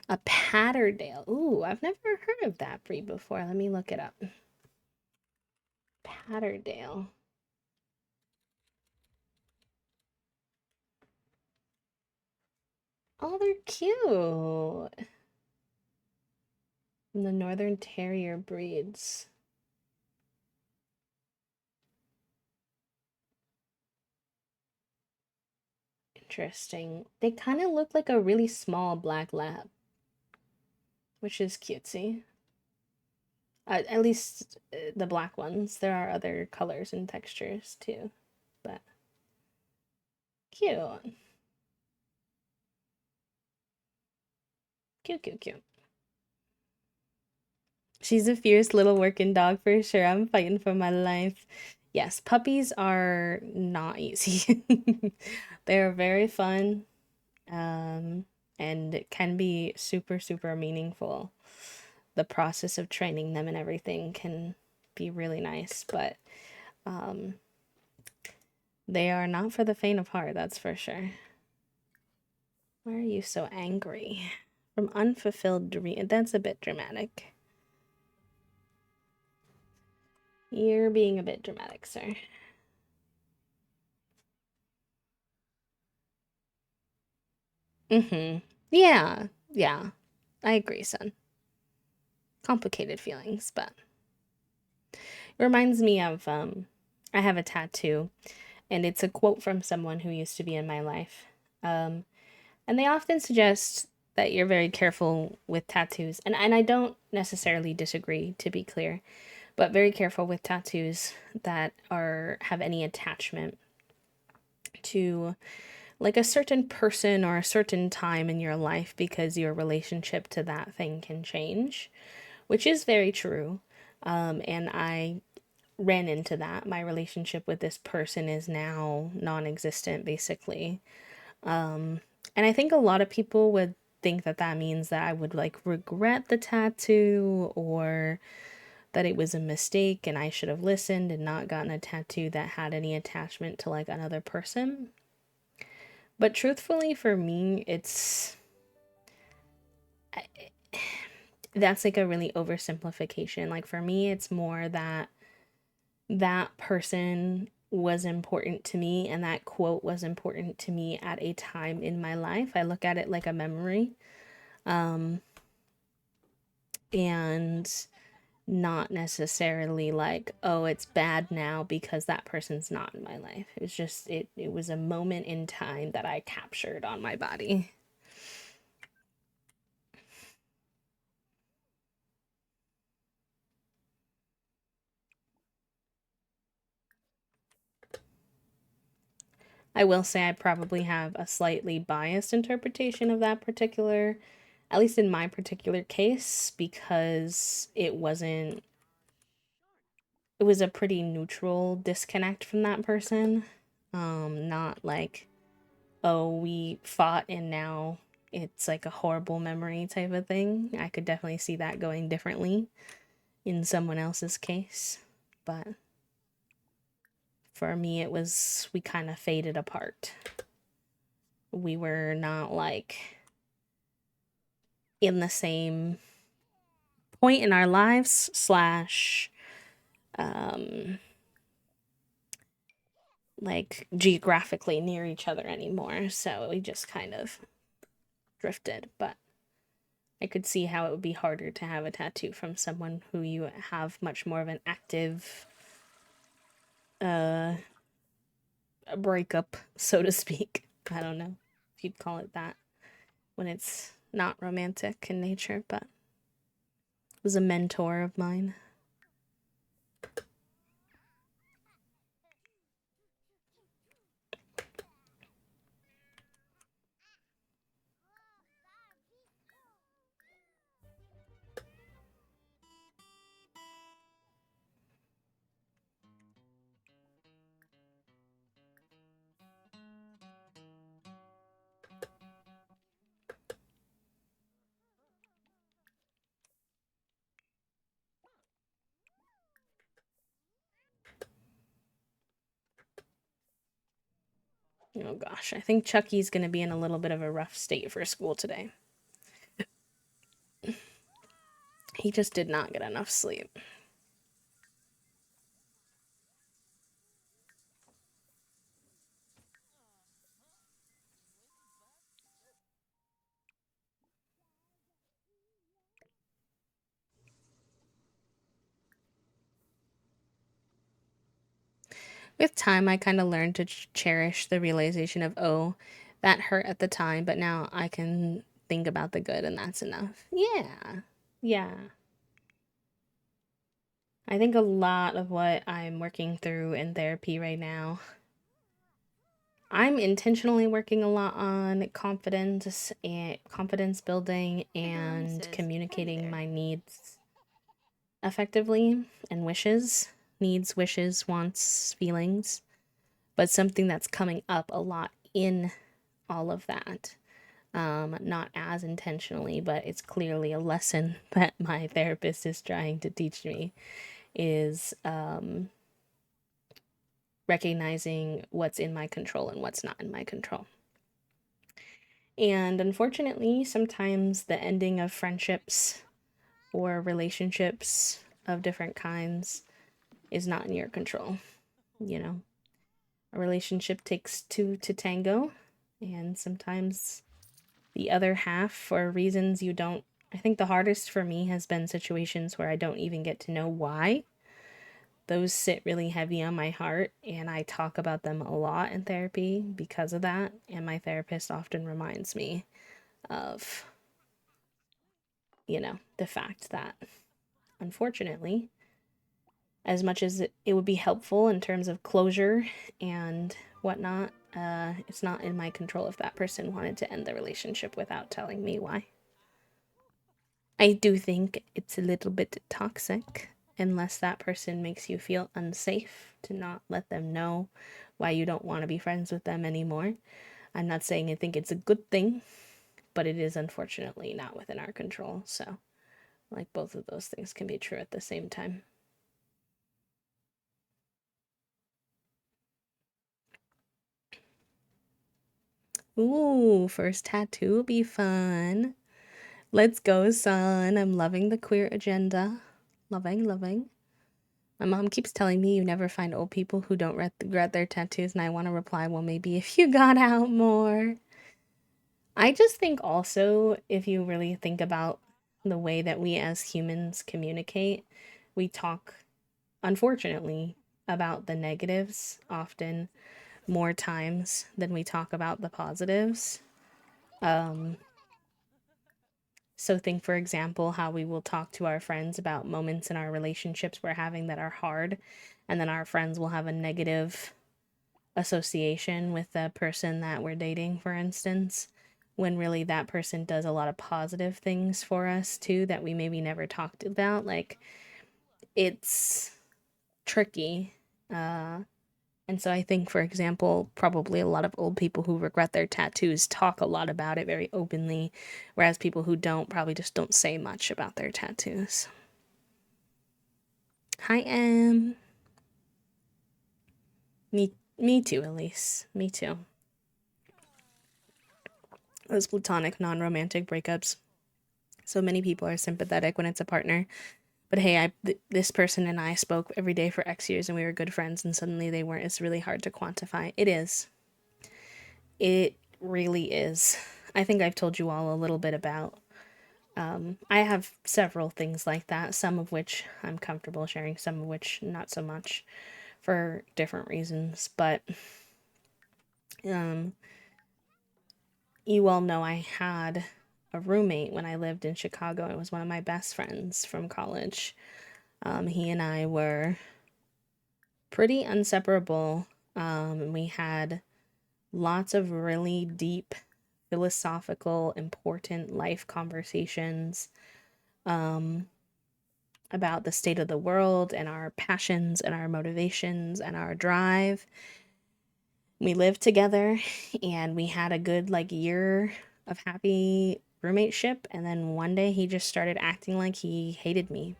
A Patterdale. Ooh, I've never heard of that breed before. Let me look it up. Patterdale. Oh, they're cute. The Northern Terrier breeds. Interesting. They kind of look like a really small black lab, which is cutesy. At least the black ones. There are other colors and textures too, but cute. Cute, cute, cute. She's a fierce little working dog for sure. I'm fighting for my life. Yes, puppies are not easy. They're very fun, and it can be super, super meaningful. The process of training them and everything can be really nice, but they are not for the faint of heart, that's for sure. Why are you so angry? From unfulfilled dream. That's a bit dramatic. You're being a bit dramatic, sir. Yeah, yeah. I agree, son. Complicated feelings, but it reminds me of I have a tattoo, and it's a quote from someone who used to be in my life. And they often suggest that you're very careful with tattoos, and I don't necessarily disagree, to be clear, but very careful with tattoos that have any attachment to like a certain person or a certain time in your life, because your relationship to that thing can change, which is very true. And I ran into that. My relationship with this person is now non-existent, basically. And I think a lot of people would think that that means that I would like regret the tattoo, or that it was a mistake and I should have listened and not gotten a tattoo that had any attachment to like another person. But truthfully, for me, that's like a really oversimplification. Like for me, it's more that that person was important to me and that quote was important to me at a time in my life. I look at it like a memory. And not necessarily like, oh, it's bad now because that person's not in my life. It was just it was a moment in time that I captured on my body. I will say I probably have a slightly biased interpretation of that particular, at least in my particular case, because it was a pretty neutral disconnect from that person. Not like, oh, we fought and now it's like a horrible memory type of thing. I could definitely see that going differently in someone else's case. But for me, it was, we kind of faded apart. We were not like in the same point in our lives, slash like geographically near each other anymore, so we just kind of drifted. But I could see how it would be harder to have a tattoo from someone who you have much more of an active uh breakup, so to speak. I don't know if you'd call it that when it's not romantic in nature, but it was a mentor of mine. Oh gosh, I think Chucky's gonna be in a little bit of a rough state for school today. He just did not get enough sleep. With time, I kind of learned to cherish the realization of, oh, that hurt at the time, but now I can think about the good, and that's enough. Yeah. Yeah. I think a lot of what I'm working through in therapy right now, I'm intentionally working a lot on confidence and confidence building Hey, Girly and says, "Hey communicating there." my needs effectively and wishes, needs, wishes, wants, feelings, but something that's coming up a lot in all of that. Not as intentionally, but it's clearly a lesson that my therapist is trying to teach me is recognizing what's in my control and what's not in my control. And unfortunately, sometimes the ending of friendships or relationships of different kinds is not in your control. You know, a relationship takes two to tango, and sometimes the other half, for reasons you don't. I think the hardest for me has been situations where I don't even get to know why. Those sit really heavy on my heart, and I talk about them a lot in therapy because of that. And my therapist often reminds me of, the fact that unfortunately, as much as it would be helpful in terms of closure and whatnot, it's not in my control if that person wanted to end the relationship without telling me why. I do think it's a little bit toxic unless that person makes you feel unsafe to not let them know why you don't want to be friends with them anymore. I'm not saying I think it's a good thing, but it is unfortunately not within our control. So, like, both of those things can be true at the same time. Ooh, first tattoo will be fun. Let's go, son. I'm loving the queer agenda. Loving, loving. My mom keeps telling me you never find old people who don't regret their tattoos, and I want to reply, well, maybe if you got out more. I just think also, if you really think about the way that we as humans communicate, we talk, unfortunately, about the negatives often more times than we talk about the positives. Um, So, think, for example, how we will talk to our friends about moments in our relationships we're having that are hard, and then our friends will have a negative association with the person that we're dating, for instance, when really that person does a lot of positive things for us too that we maybe never talked about. Like, it's tricky. Uh, and so I think, for example, probably a lot of old people who regret their tattoos talk a lot about it very openly, whereas people who don't probably just don't say much about their tattoos. Hi, Em. Me too, Elise. Me too. Those platonic, non-romantic breakups. So many people are sympathetic when it's a partner. But hey, this person and I spoke every day for X years and we were good friends, and suddenly they weren't. It's really hard to quantify. It is. It really is. I think I've told you all a little bit about. I have several things like that, some of which I'm comfortable sharing, some of which not so much for different reasons. But um, you all know I had a roommate when I lived in Chicago. It was one of my best friends from college. He and I were pretty inseparable. We had lots of really deep, philosophical, important life conversations um, about the state of the world and our passions and our motivations and our drive. We lived together and we had a good like year of happy roommateship. And then one day he just started acting like he hated me.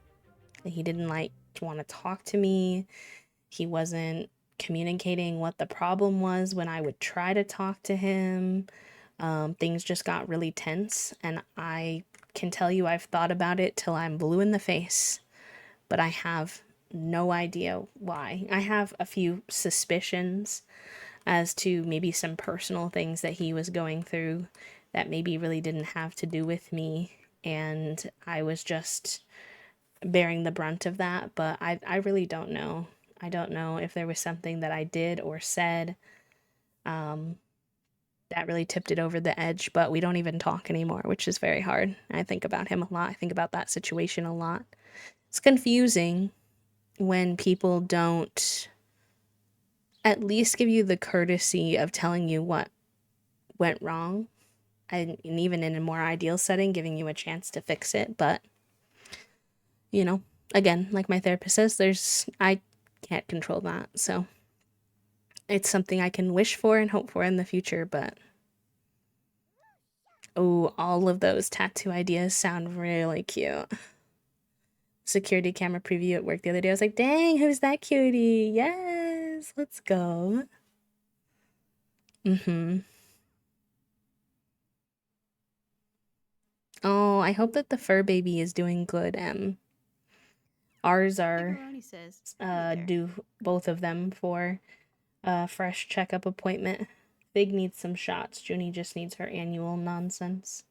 He didn't like want to talk to me. He wasn't communicating what the problem was when I would try to talk to him. Things just got really tense, and I can tell you I've thought about it till I'm blue in the face, but I have no idea why. I have a few suspicions as to maybe some personal things that he was going through that maybe really didn't have to do with me, and I was just bearing the brunt of that, but I really don't know. I don't know if there was something that I did or said um, that really tipped it over the edge, but we don't even talk anymore, which is very hard. I think about him a lot. I think about that situation a lot. It's confusing when people don't at least give you the courtesy of telling you what went wrong, and even in a more ideal setting, giving you a chance to fix it. But, you know, again, like my therapist says, I can't control that. So it's something I can wish for and hope for in the future, but oh, all of those tattoo ideas sound really cute. Security camera preview at work the other day. I was like, dang, who's that cutie? Yes, let's go. Mm-hmm. Oh, I hope that the fur baby is doing good. Ours are Pepperoni says, "Hi there." due both of them for a fresh checkup appointment. Fig needs some shots. Junie just needs her annual nonsense.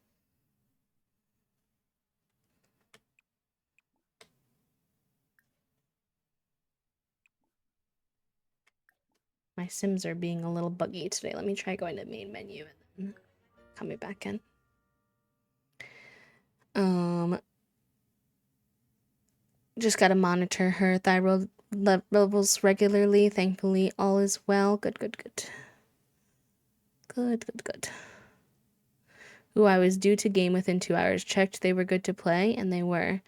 My Sims are being a little buggy today. Let me try going to main menu and then coming back in. Just gotta monitor her thyroid levels regularly. Thankfully, all is well. Good, good, good. Good, good, good. Ooh, I was due to game within 2 hours. Checked they were good to play, and they were.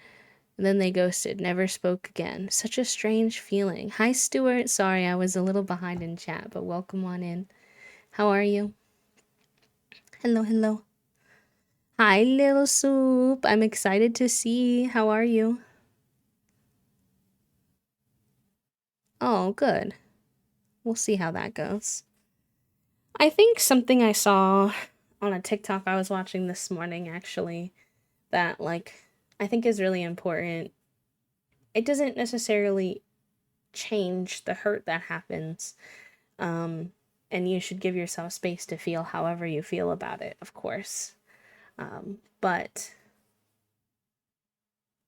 And then they ghosted. Never spoke again. Such a strange feeling. Hi, Stuart. Sorry, I was a little behind in chat, but welcome on in. How are you? Hello, hello. Hi, little soup. I'm excited to see. How are you? Oh, good. We'll see how that goes. I think something I saw on a TikTok I was watching this morning actually that like I think is really important. It doesn't necessarily change the hurt that happens. And you should give yourself space to feel however you feel about it, of course. But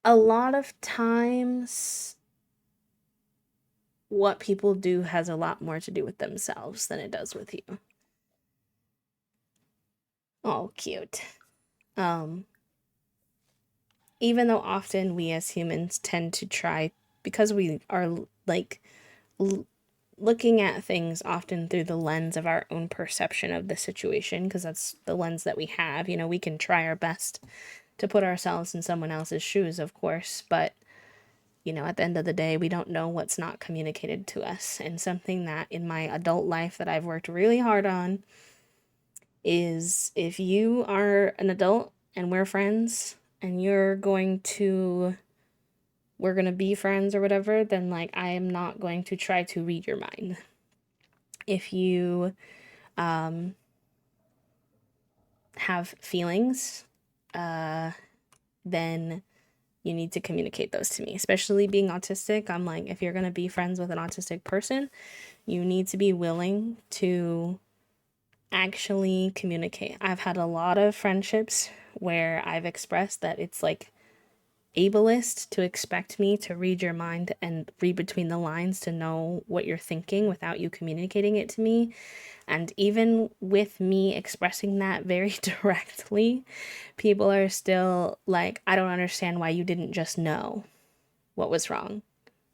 a lot of times what people do has a lot more to do with themselves than it does with you. Oh, cute. Um, Even though often we as humans tend to try, because we are like l- looking at things often through the lens of our own perception of the situation, because that's the lens that we have. We can try our best to put ourselves in someone else's shoes, of course, but at the end of the day, we don't know what's not communicated to us. And something that in my adult life that I've worked really hard on is if you are an adult and we're friends and we're going to be friends or whatever, then like I am not going to try to read your mind. If you have feelings, then you need to communicate those to me. Especially being autistic, I'm like, if you're going to be friends with an autistic person, you need to be willing to actually communicate. I've had a lot of friendships where I've expressed that it's like ableist to expect me to read your mind and read between the lines to know what you're thinking without you communicating it to me. And even with me expressing that very directly, people are still like, I don't understand why you didn't just know what was wrong.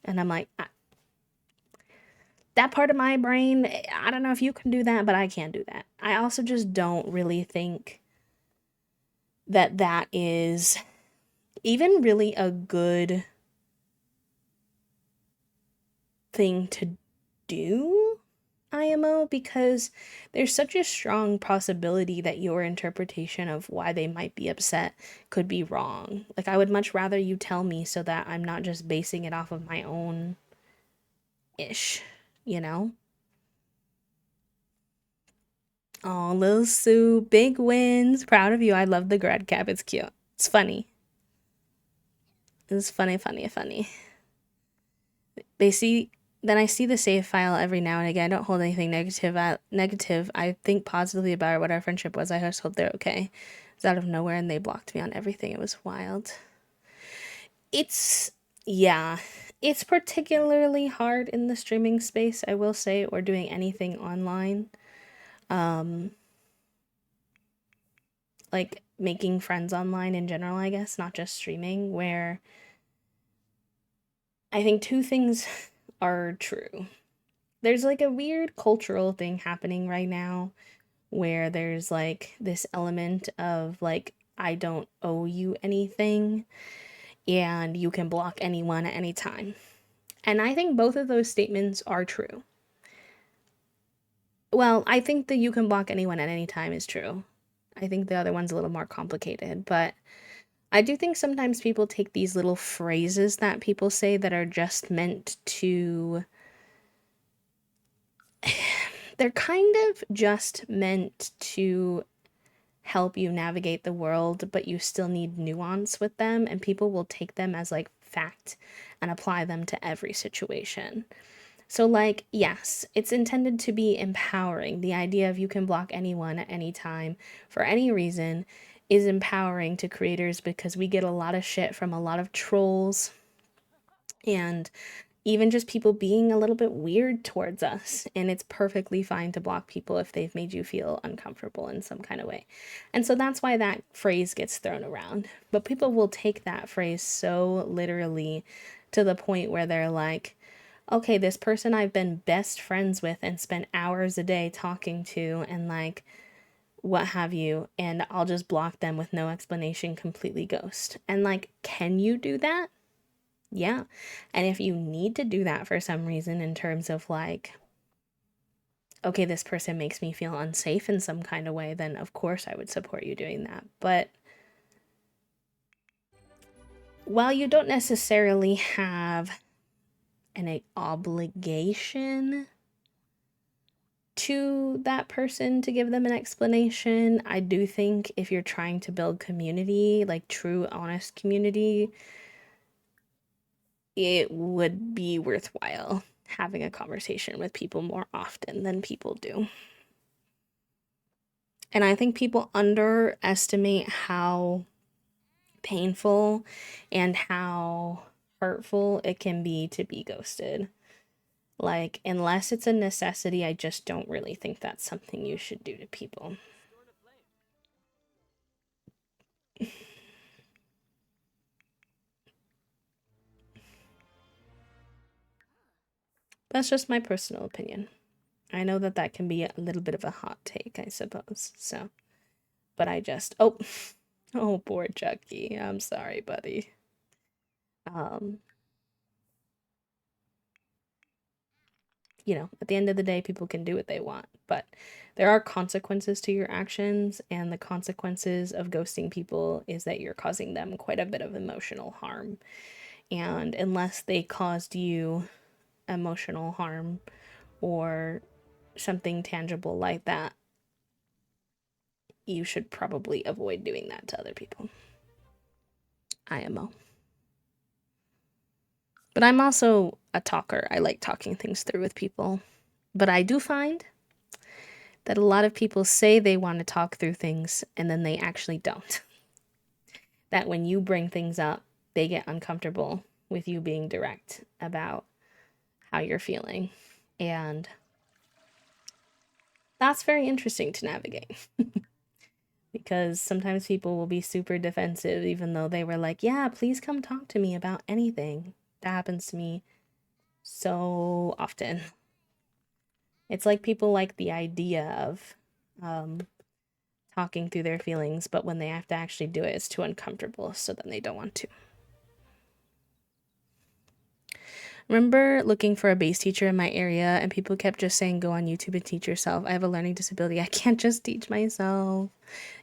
And I'm like, that part of my brain, I don't know if you can do that, but I can't do that. I also just don't really think that that is even really a good thing to do, IMO, because there's such a strong possibility that your interpretation of why they might be upset could be wrong. Like, I would much rather you tell me so that I'm not just basing it off of my own ish, you know? Oh, Lil Sue, big wins. Proud of you. I love the grad cap. It's cute. It's funny. It's funny, funny, funny. They see then I see the save file every now and again. I don't hold anything negative. I think positively about what our friendship was. I just hope they're okay. It's out of nowhere and they blocked me on everything. It was wild. It's yeah. It's particularly hard in the streaming space, I will say, or doing anything online. Like making friends online in general, I guess, not just streaming, where I think two things are true. There's like a weird cultural thing happening right now where there's like this element of like, I don't owe you anything and you can block anyone at any time. And I think both of those statements are true. Well, I think that you can block anyone at any time is true. I think the other one's a little more complicated, but I do think sometimes people take these little phrases that people say that are just meant to. They're kind of just meant to help you navigate the world, but you still need nuance with them, and people will take them as like fact and apply them to every situation. So, like, yes, it's intended to be empowering. The idea of you can block anyone at any time for any reason is empowering to creators because we get a lot of shit from a lot of trolls and even just people being a little bit weird towards us. And it's perfectly fine to block people if they've made you feel uncomfortable in some kind of way. And so that's why that phrase gets thrown around. But people will take that phrase so literally to the point where they're like, okay, this person I've been best friends with and spent hours a day talking to and like what have you, and I'll just block them with no explanation, completely ghost. And like, can you do that? Yeah. And if you need to do that for some reason, in terms of like, okay, this person makes me feel unsafe in some kind of way, then of course I would support you doing that. But while you don't necessarily have an obligation to that person to give them an explanation, I do think if you're trying to build community, like true, honest community, it would be worthwhile having a conversation with people more often than people do. And I think people underestimate how painful and how hurtful it can be to be ghosted. Like, unless it's a necessity, I just don't really think that's something you should do to people. That's just my personal opinion. I know that that can be a little bit of a hot take, I suppose. So, but I just, oh, oh, poor Chucky. I'm sorry, buddy. Um, at the end of the day, people can do what they want, but there are consequences to your actions, and the consequences of ghosting people is that you're causing them quite a bit of emotional harm. And unless they caused you emotional harm or something tangible like that, you should probably avoid doing that to other people. IMO. But I'm also a talker. I like talking things through with people. But I do find that a lot of people say they want to talk through things and then they actually don't. That when you bring things up, they get uncomfortable with you being direct about how you're feeling. And that's very interesting to navigate because sometimes people will be super defensive, even though they were like, yeah, please come talk to me about anything. That happens to me so often. It's like people like the idea of talking through their feelings, but when they have to actually do it, it's too uncomfortable, so then they don't want to. Remember looking for a bass teacher in my area, and people kept just saying, go on YouTube and teach yourself. I have a learning disability. I can't just teach myself.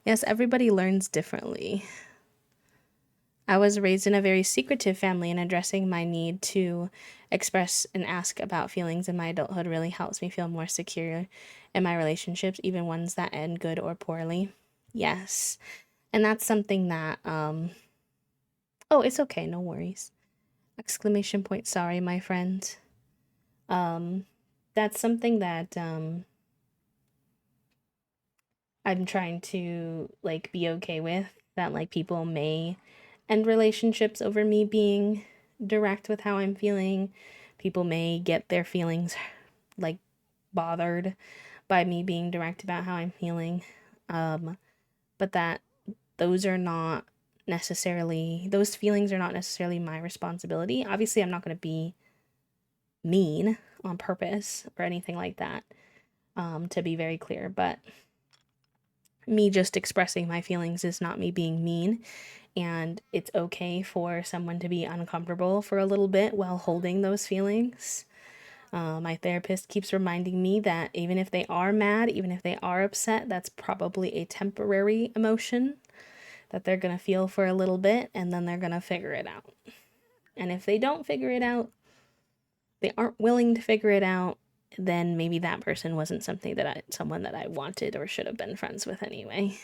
Yes, everybody learns differently. I was raised in a very secretive family, and addressing my need to express and ask about feelings in my adulthood really helps me feel more secure in my relationships, even ones that end good or poorly. Yes. And that's something that, oh, it's okay, no worries. Exclamation point, sorry, my friend. That's something that, I'm trying to, like, be okay with, that, like, people may end relationships over me being direct with how I'm feeling. People may get their feelings, like, bothered by me being direct about how I'm feeling. But that those are not necessarily, those feelings are not necessarily my responsibility. Obviously, I'm not going to be mean on purpose or anything like that, to be very clear. But me just expressing my feelings is not me being mean. And it's okay for someone to be uncomfortable for a little bit while holding those feelings. My therapist keeps reminding me that even if they are mad, even if they are upset, that's probably a temporary emotion that they're going to feel for a little bit and then they're going to figure it out. And if they don't figure it out, they aren't willing to figure it out, then maybe that person wasn't someone that I wanted or should have been friends with anyway.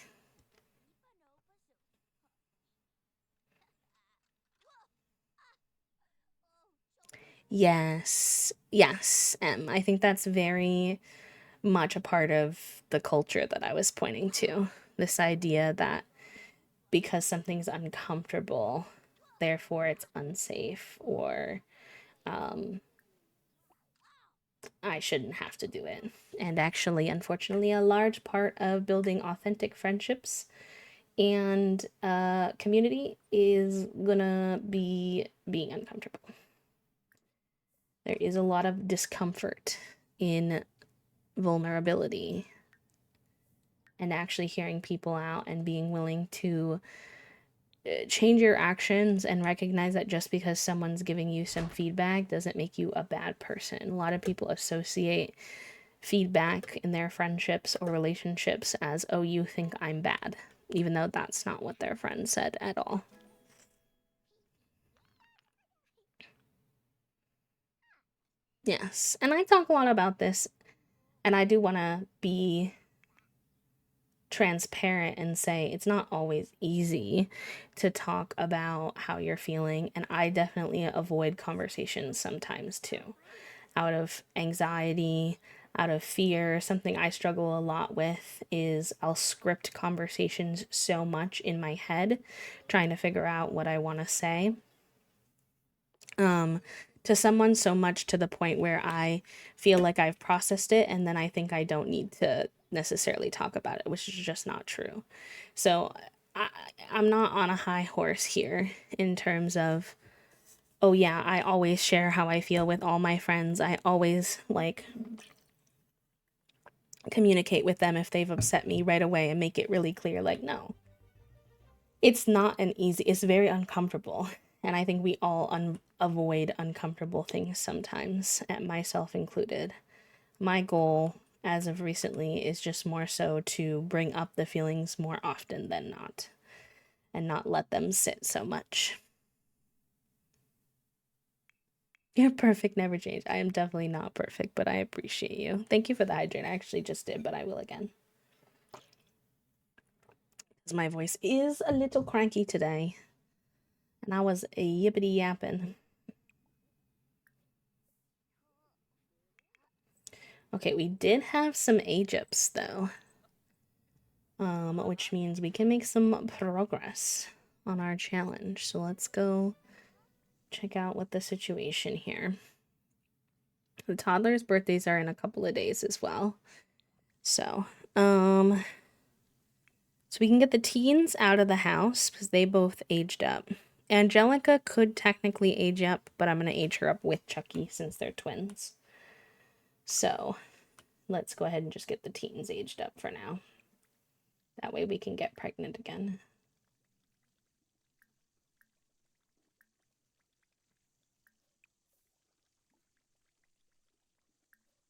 Yes. Yes. I think that's very much a part of the culture that I was pointing to. This idea that because something's uncomfortable, therefore it's unsafe, or I shouldn't have to do it. And actually, unfortunately, a large part of building authentic friendships and community is gonna be being uncomfortable. There is a lot of discomfort in vulnerability and actually hearing people out and being willing to change your actions and recognize that just because someone's giving you some feedback doesn't make you a bad person. A lot of people associate feedback in their friendships or relationships as, oh, you think I'm bad, even though that's not what their friend said at all. Yes, and I talk a lot about this, and I do want to be transparent and say it's not always easy to talk about how you're feeling, and I definitely avoid conversations sometimes too, out of anxiety, out of fear. Something I struggle a lot with is I'll script conversations so much in my head, trying to figure out what I want to say. To someone so much to the point where I feel like I've processed it and then I think I don't need to necessarily talk about it, which is just not true. So I, I'm not on a high horse here in terms of, oh yeah, I always share how I feel with all my friends. I always like communicate with them if they've upset me right away and make it really clear. Like, no, it's not an easy, it's very uncomfortable. And I think we all avoid uncomfortable things sometimes, and myself included. My goal as of recently is just more so to bring up the feelings more often than not and not let them sit so much. You're perfect, never change. I am definitely not perfect, but I appreciate you. Thank you for the hydrate. I actually just did, but I will again. Because my voice is a little cranky today. And I was a yippity yapping. Okay, we did have some age-ups, though. Which means we can make some progress on our challenge. So let's go check out what the situation here. The toddlers' birthdays are in a couple of days as well. So, so we can get the teens out of the house because they both aged up. Angelica could technically age up, but I'm going to age her up with Chucky since they're twins. So let's go ahead and just get the teens aged up for now. That way we can get pregnant again.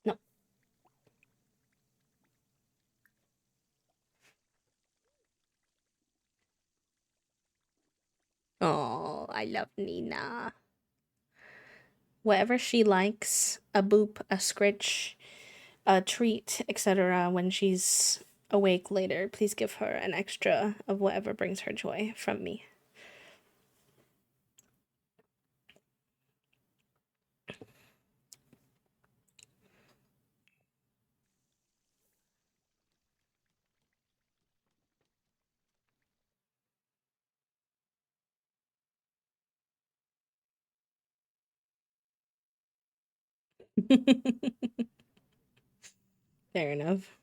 No. Oh, I love Nina. Whatever she likes, a boop, a scritch, a treat, etc. when she's awake later, please give her an extra of whatever brings her joy from me. Fair enough.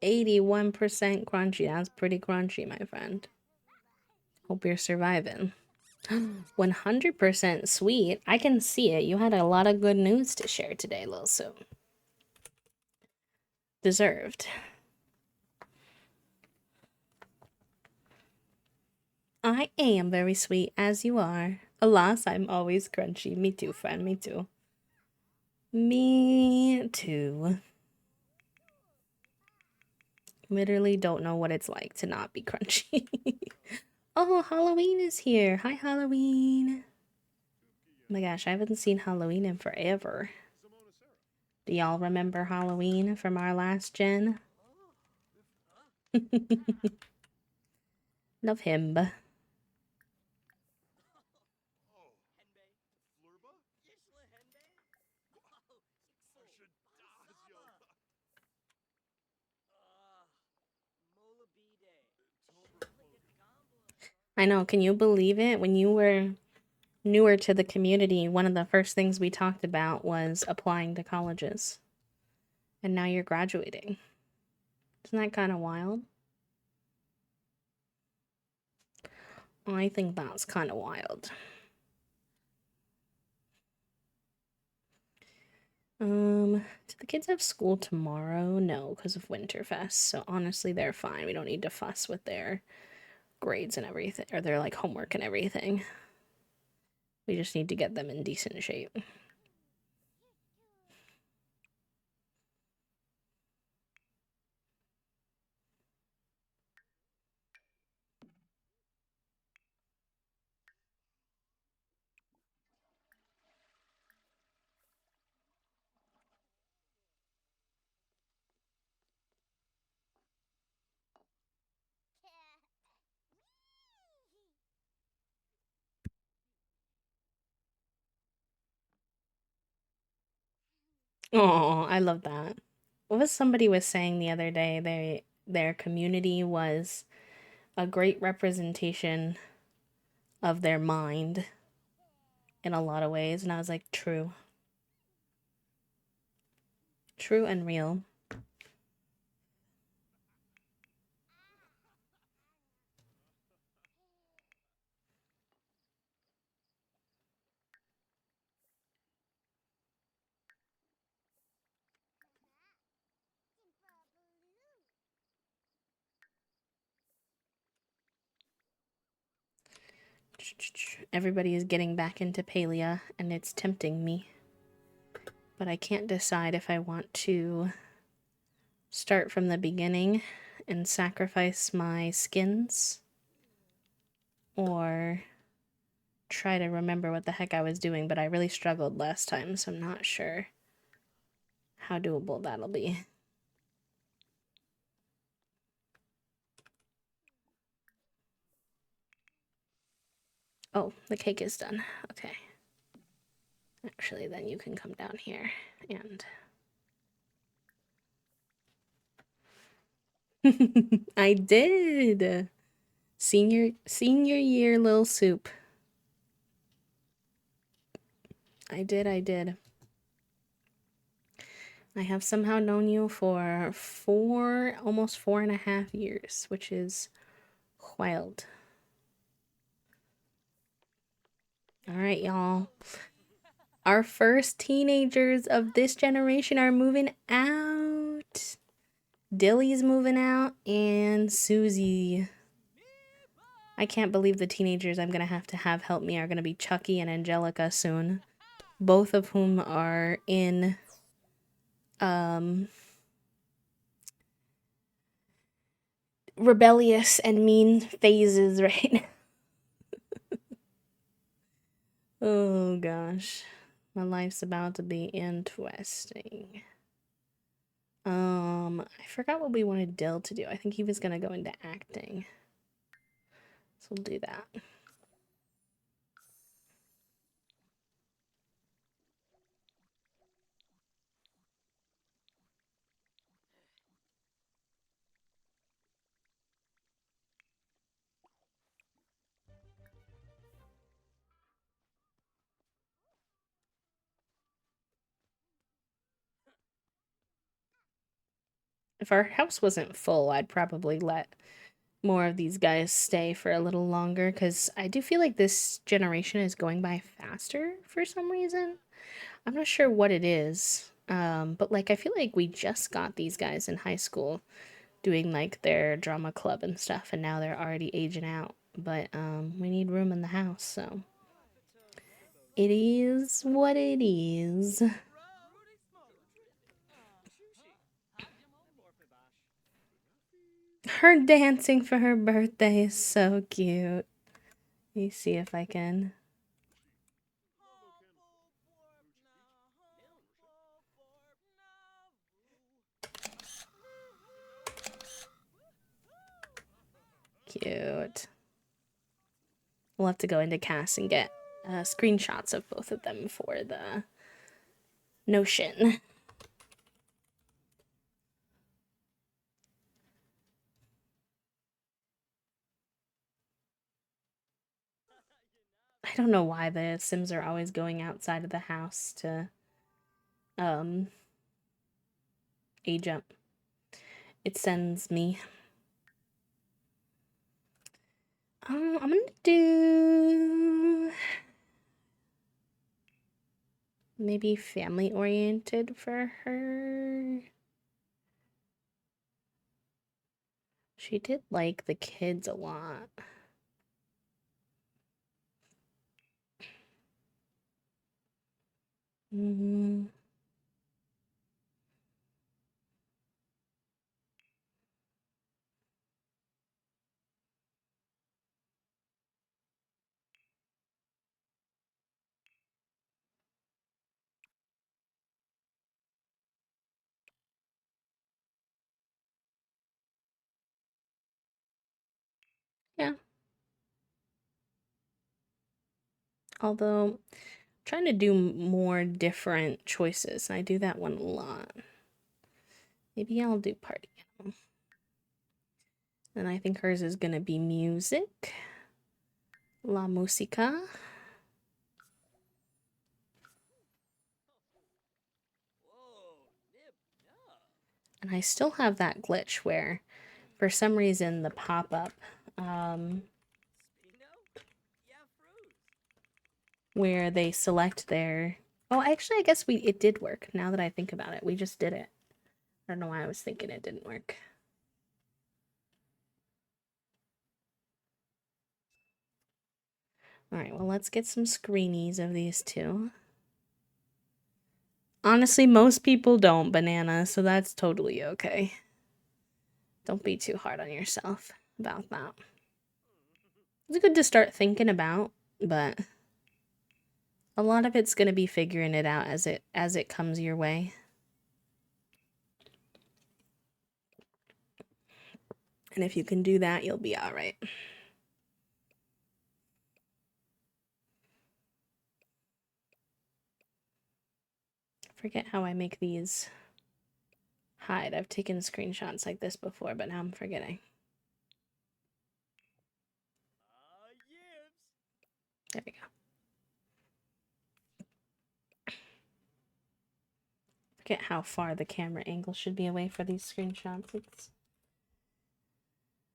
$81% crunchy. That's pretty crunchy, my friend. Hope you're surviving. 100% sweet. I can see it. You had a lot of good news to share today, Lil Sue. Deserved. I am very sweet, as you are. Alas, I'm always crunchy. Me too, friend. Me too. Me too. Literally don't know what it's like to not be crunchy. Oh, Halloween is here. Hi, Halloween. Oh my gosh, I haven't seen Halloween in forever. Do y'all remember Halloween from our last gen? Love him. I know, can you believe it? When you were newer to the community, one of the first things we talked about was applying to colleges. And now you're graduating. Isn't that kind of wild? I think that's kind of wild. Do the kids have school tomorrow? No, because of Winterfest. So honestly, they're fine. We don't need to fuss with their grades and everything, or their like homework and everything. We just need to get them in decent shape. Oh, I love that. What was somebody was saying the other day? Their community was a great representation of their mind in a lot of ways, and I was like, true. True and real. Everybody is getting back into Palia, and it's tempting me. But I can't decide if I want to start from the beginning and sacrifice my skins or try to remember what the heck I was doing, but I really struggled last time, so I'm not sure how doable that'll be. Oh, the cake is done. Okay. Actually, then you can come down here and I did. Senior year little soup. I did. I have somehow known you for almost 4.5 years, which is wild. All right, y'all. Our first teenagers of this generation are moving out. Dilly's moving out, and Susie. I can't believe the teenagers I'm going to have help me are going to be Chucky and Angelica soon. Both of whom are in rebellious and mean phases right now. Oh gosh. My life's about to be interesting. I forgot what we wanted Dill to do. I think he was gonna go into acting. So we'll do that. If our house wasn't full, I'd probably let more of these guys stay for a little longer because I do feel like this generation is going by faster for some reason. I'm not sure what it is. But like I feel like we just got these guys in high school doing like their drama club and stuff, and now they're already aging out. But we need room in the house, so it is what it is. Her dancing for her birthday is so cute. Let me see if I can. Cute. We'll have to go into cast and get screenshots of both of them for the Notion. I don't know why the Sims are always going outside of the house to age up. It sends me. I'm gonna do maybe family oriented for her. She did like the kids a lot. Mm-hmm. Yeah. Although, trying to do more different choices. I do that one a lot. Maybe I'll do party animal. And I think hers is gonna be music. La música. And I still have that glitch where, for some reason, the pop-up, where they select their... Oh, actually, I guess it did work, now that I think about it. We just did it. I don't know why I was thinking it didn't work. Alright, well, let's get some screenies of these two. Honestly, most people don't, Banana, so that's totally okay. Don't be too hard on yourself about that. It's good to start thinking about, but a lot of it's going to be figuring it out as it comes your way. And if you can do that, you'll be all right. Forget how I make these hide. I've taken screenshots like this before, but now I'm forgetting. There we go. Forget how far the camera angle should be away for these screenshots.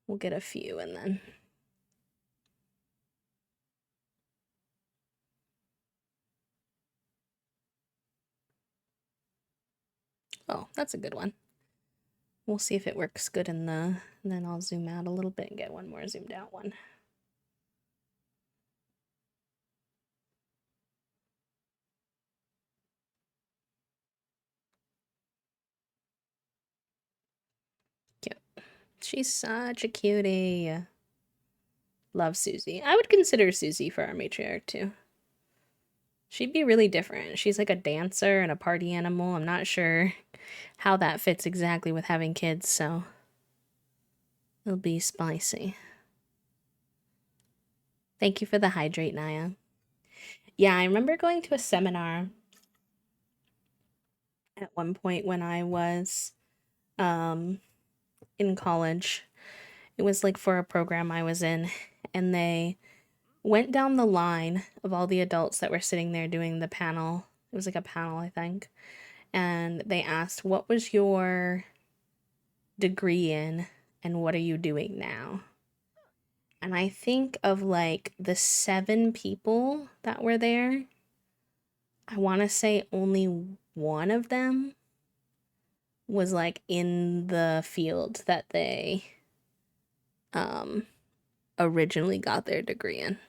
We'll get a few and then... Oh, that's a good one. We'll see if it works good in the... And then I'll zoom out a little bit and get one more zoomed out one. Cute. She's such a cutie. Love Susie. I would consider Susie for our matriarch too. She'd be really different. She's like a dancer and a party animal. I'm not sure how that fits exactly with having kids, so it'll be spicy. Thank you for the hydrate, Naya. Yeah, I remember going to a seminar at one point when I was in college. It was like for a program I was in, and they went down the line of all the adults that were sitting there doing the panel. It was like a panel, I think. And they asked, what was your degree in and what are you doing now? And I think of like the 7 people that were there, I want to say only one of them was like in the field that they originally got their degree in.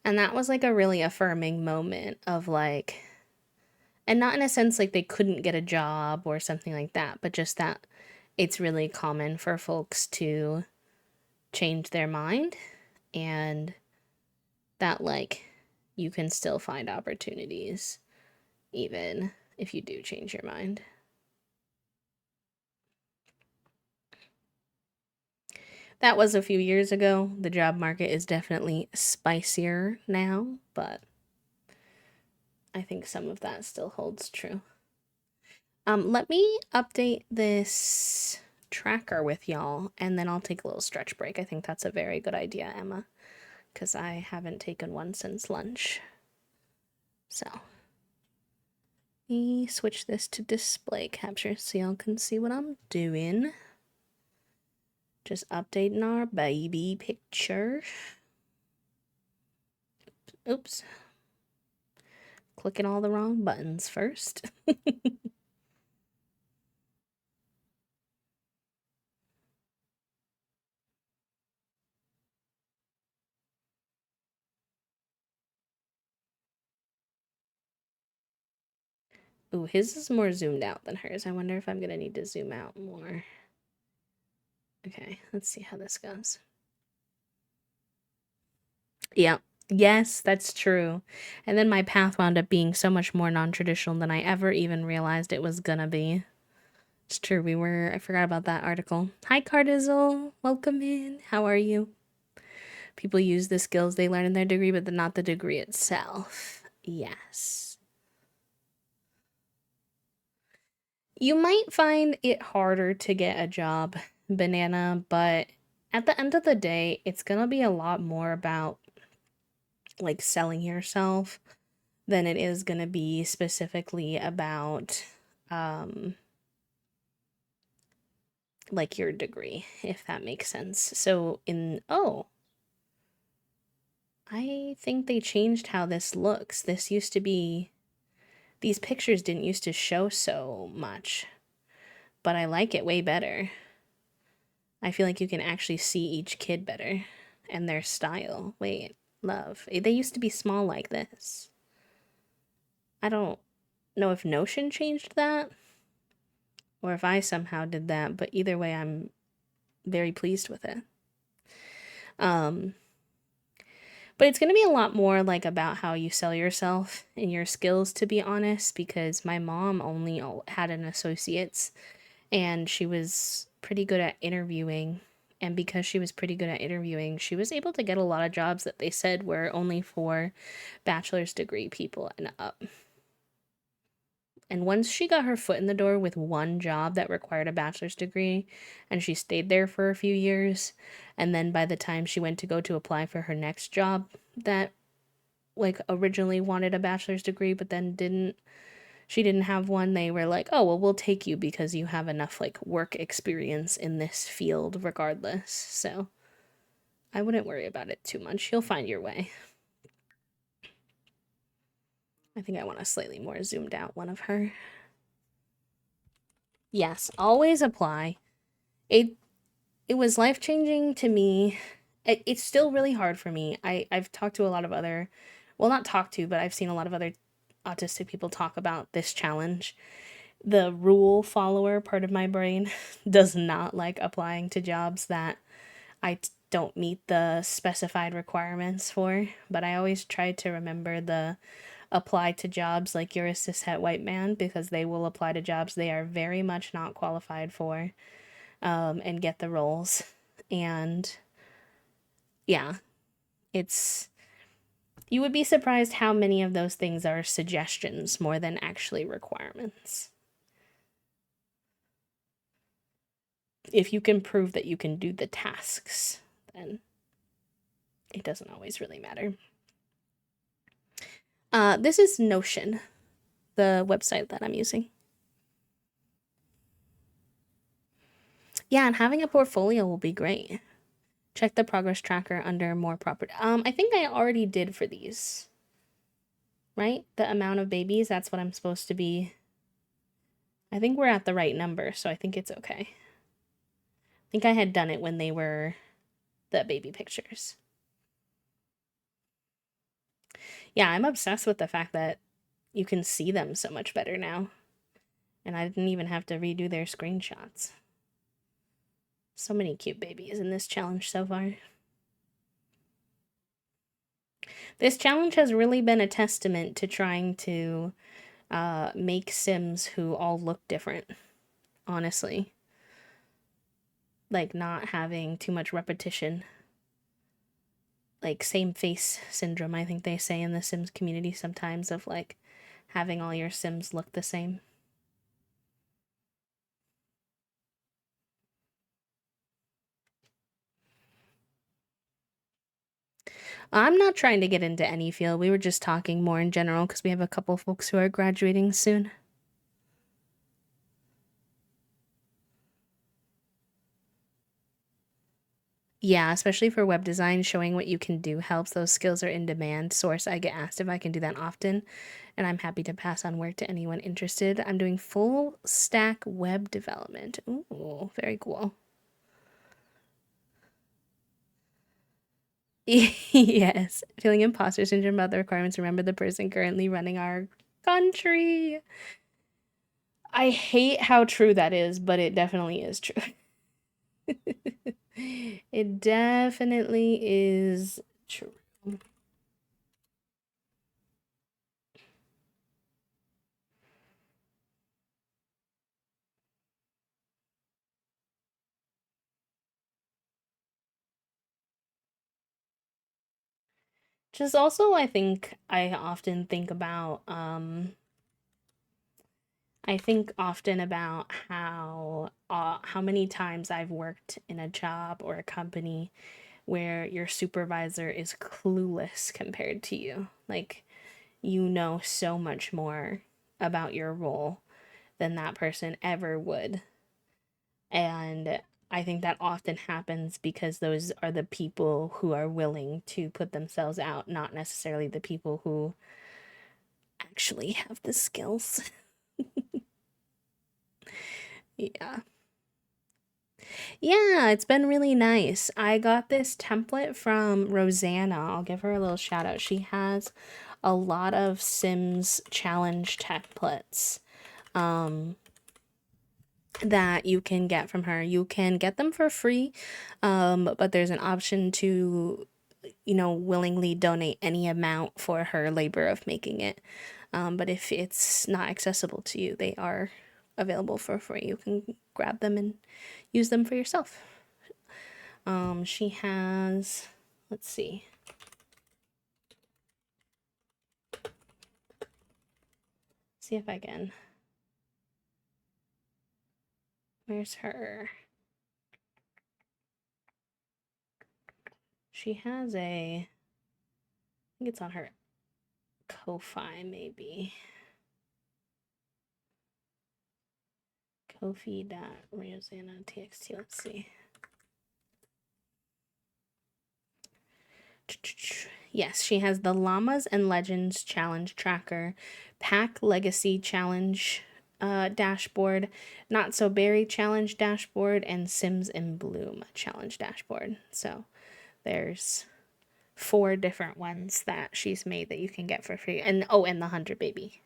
And that was like a really affirming moment of like, and not in a sense like they couldn't get a job or something like that, but just that it's really common for folks to change their mind, and that like you can still find opportunities even if you do change your mind. That was a few years ago. The job market is definitely spicier now, but I think some of that still holds true. Let me update this tracker with y'all, and then I'll take a little stretch break. I think that's a very good idea, Emma, because I haven't taken one since lunch. So, let me switch this to display capture so y'all can see what I'm doing. Just updating our baby picture. Oops. Clicking all the wrong buttons first. Ooh, his is more zoomed out than hers. I wonder if I'm gonna need to zoom out more. Okay, let's see how this goes. Yeah, yes, that's true. And then my path wound up being so much more non-traditional than I ever even realized it was gonna be. It's true, I forgot about that article. Hi, Cardizzle, welcome in. How are you? People use the skills they learn in their degree, but not the degree itself. Yes. You might find it harder to get a job, Banana, but at the end of the day, it's gonna be a lot more about like selling yourself than it is gonna be specifically about like your degree, if that makes sense. So I think they changed how this looks. This used to be, these pictures didn't used to show so much, but I like it way better. I feel like you can actually see each kid better and their style. Wait, love. They used to be small like this. I don't know if Notion changed that or if I somehow did that, but either way, I'm very pleased with it. But it's going to be a lot more like about how you sell yourself and your skills, to be honest, because my mom only had an associate's and she was pretty good at interviewing. And because she was pretty good at interviewing, she was able to get a lot of jobs that they said were only for bachelor's degree people and up. And once she got her foot in the door with one job that required a bachelor's degree, and she stayed there for a few years, and then by the time she went to go to apply for her next job that like originally wanted a bachelor's degree but then she didn't have one, they were like, "Oh, well, we'll take you because you have enough like work experience in this field regardless." So, I wouldn't worry about it too much. You'll find your way. I think I want a slightly more zoomed out one of her. Yes, always apply. It was life-changing to me. It's still really hard for me. I've talked to a lot of other, well, not talked to, but I've seen a lot of other autistic people talk about this challenge. The rule follower part of my brain does not like applying to jobs that don't meet the specified requirements for, but I always try to remember the apply to jobs like you're a cishet white man, because they will apply to jobs they are very much not qualified for, and get the roles. And yeah, it's, you would be surprised how many of those things are suggestions more than actually requirements. If you can prove that you can do the tasks, then it doesn't always really matter. This is Notion, the website that I'm using. Yeah, and having a portfolio will be great. Check the progress tracker under more property. I think I already did for these. Right? The amount of babies, that's what I'm supposed to be. I think we're at the right number, so I think it's okay. I think I had done it when they were the baby pictures. Yeah, I'm obsessed with the fact that you can see them so much better now. And I didn't even have to redo their screenshots. So many cute babies in this challenge so far. This challenge has really been a testament to trying to make Sims who all look different, honestly. Like, not having too much repetition. Like, same face syndrome, I think they say in the Sims community sometimes, of like having all your Sims look the same. I'm not trying to get into any field. We were just talking more in general because we have a couple folks who are graduating soon. Yeah, especially for web design, showing what you can do helps. Those skills are in demand. Source, I get asked if I can do that often, and I'm happy to pass on work to anyone interested. I'm doing full stack web development. Ooh, very cool. Yes, feeling imposter syndrome about the requirements. Remember the person currently running our country. I hate how true that is, but it definitely is true. It definitely is true. Just also, I often think about, I think often about how many times I've worked in a job or a company where your supervisor is clueless compared to you. Like, you know so much more about your role than that person ever would. And I think that often happens because those are the people who are willing to put themselves out, not necessarily the people who actually have the skills. Yeah. Yeah, it's been really nice. I got this template from Rosanna. I'll give her a little shout out. She has a lot of Sims challenge templates that you can get from her. You can get them for free, but there's an option to, willingly donate any amount for her labor of making it. But if it's not accessible to you, they are available for free. You can grab them and use them for yourself. She has, let's see. See if I can Where's her? She has a, I think it's on her Ko-Fi, maybe. Ko-fi.Rosanna.txt. Let's see. Yes, she has the Llamas and Legends Challenge Tracker, Pack Legacy Challenge dashboard, Not So Berry Challenge dashboard, and Sims in Bloom Challenge dashboard. So there's 4 different ones that she's made that you can get for free. And oh, and the 100 Baby.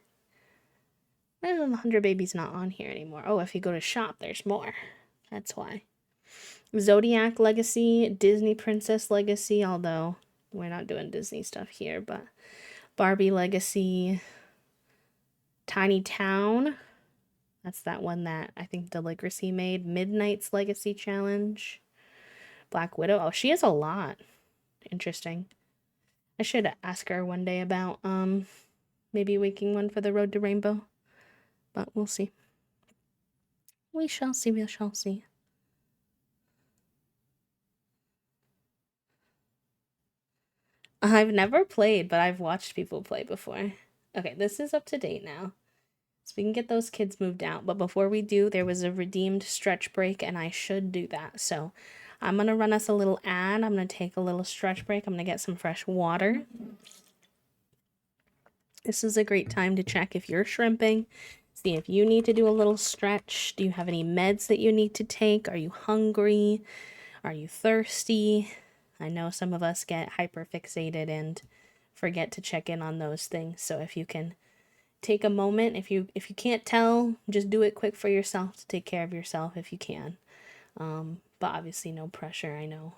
Why is the 100 Baby's not on here anymore? Oh, if you go to shop, there's more. That's why. Zodiac Legacy, Disney Princess Legacy, although we're not doing Disney stuff here, but Barbie Legacy, Tiny Town. That's that one that I think Deligracy made. Midnight's Legacy Challenge. Black Widow. Oh, she has a lot. Interesting. I should ask her one day about maybe making one for the Road to Rainbow. But we'll see. We shall see, we shall see. I've never played, but I've watched people play before. Okay, this is up to date now. So we can get those kids moved out. But before we do, there was a redeemed stretch break, and I should do that. So I'm going to run us a little ad. I'm going to take a little stretch break. I'm going to get some fresh water. This is a great time to check if you're shrimping. See if you need to do a little stretch. Do you have any meds that you need to take? Are you hungry? Are you thirsty? I know some of us get hyperfixated and forget to check in on those things. So if you can take a moment, if you can't tell, just do it quick for yourself to take care of yourself if you can. But obviously no pressure, I know.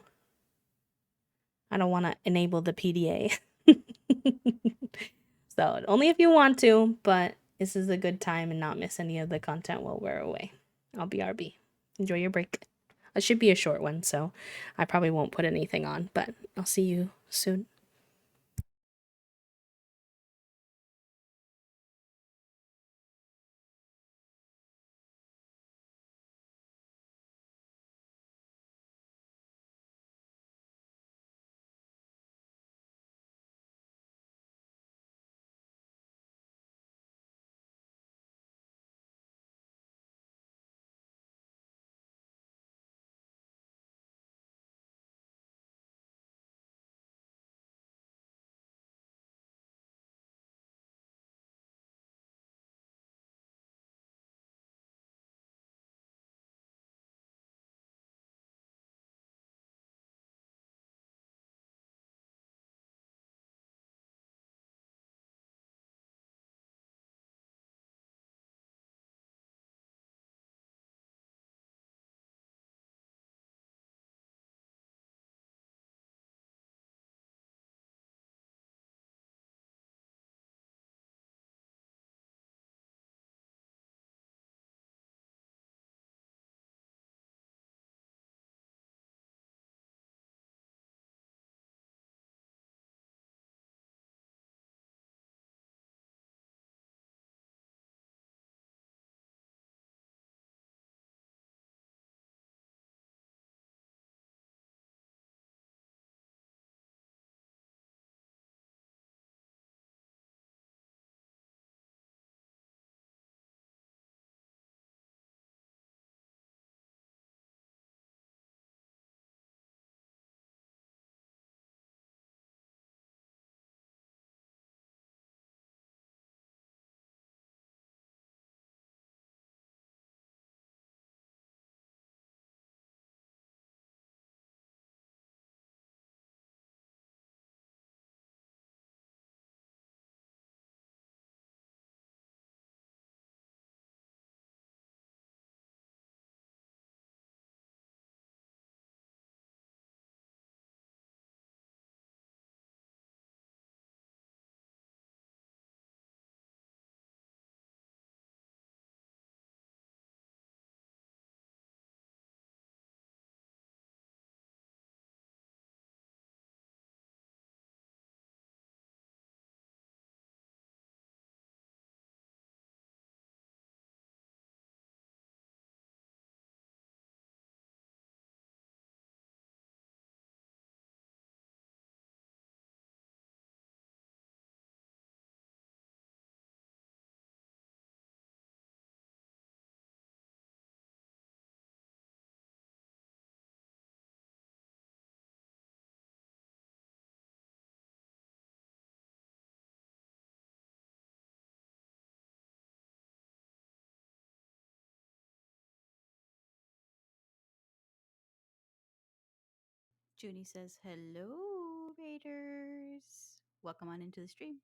I don't want to enable the PDA. So only if you want to, but this is a good time and not miss any of the content while we're away. I'll be RB. Enjoy your break. It should be a short one, so I probably won't put anything on, but I'll see you soon. Junie says, hello, Raiders. Welcome on into the stream.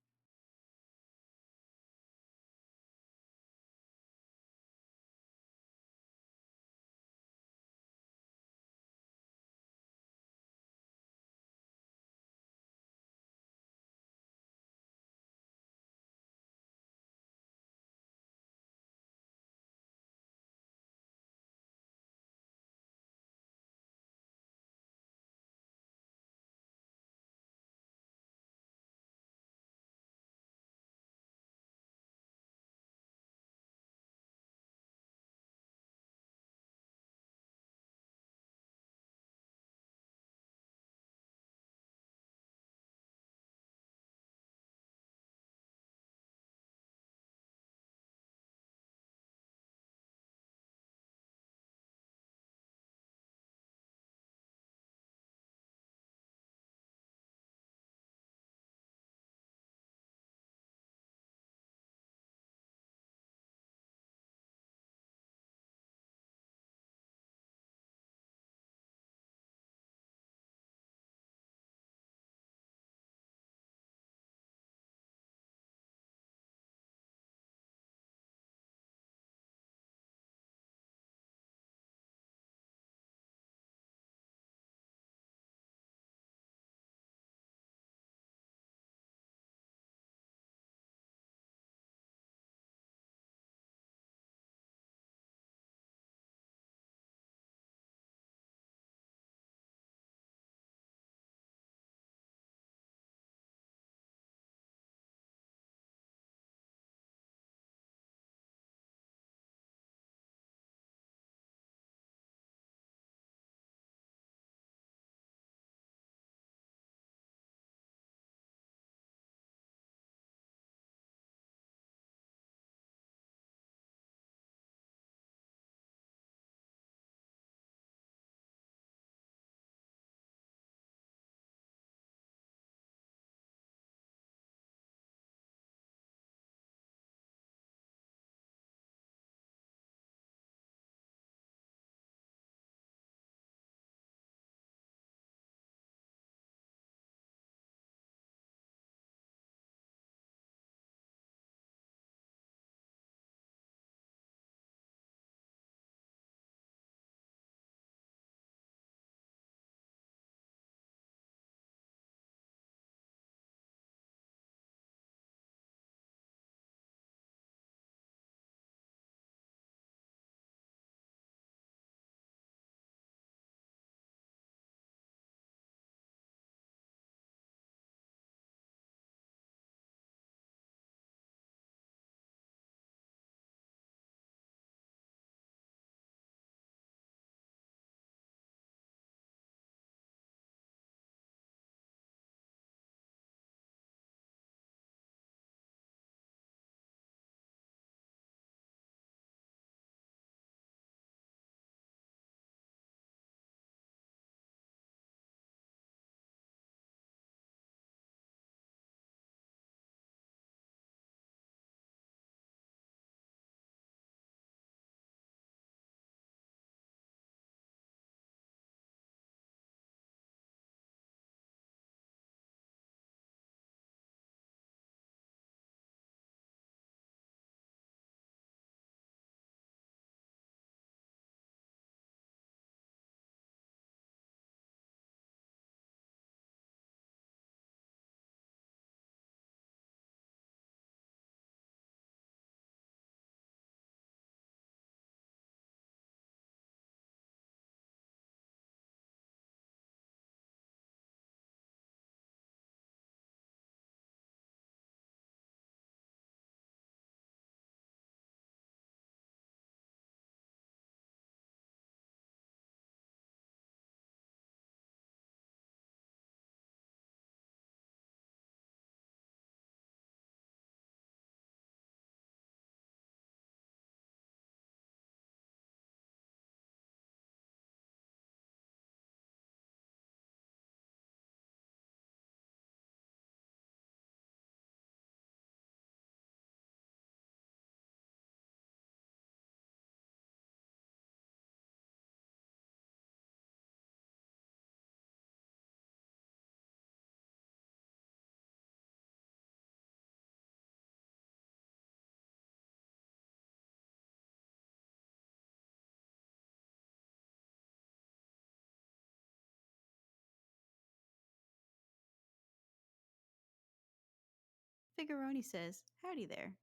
Figuroni says, "Howdy there."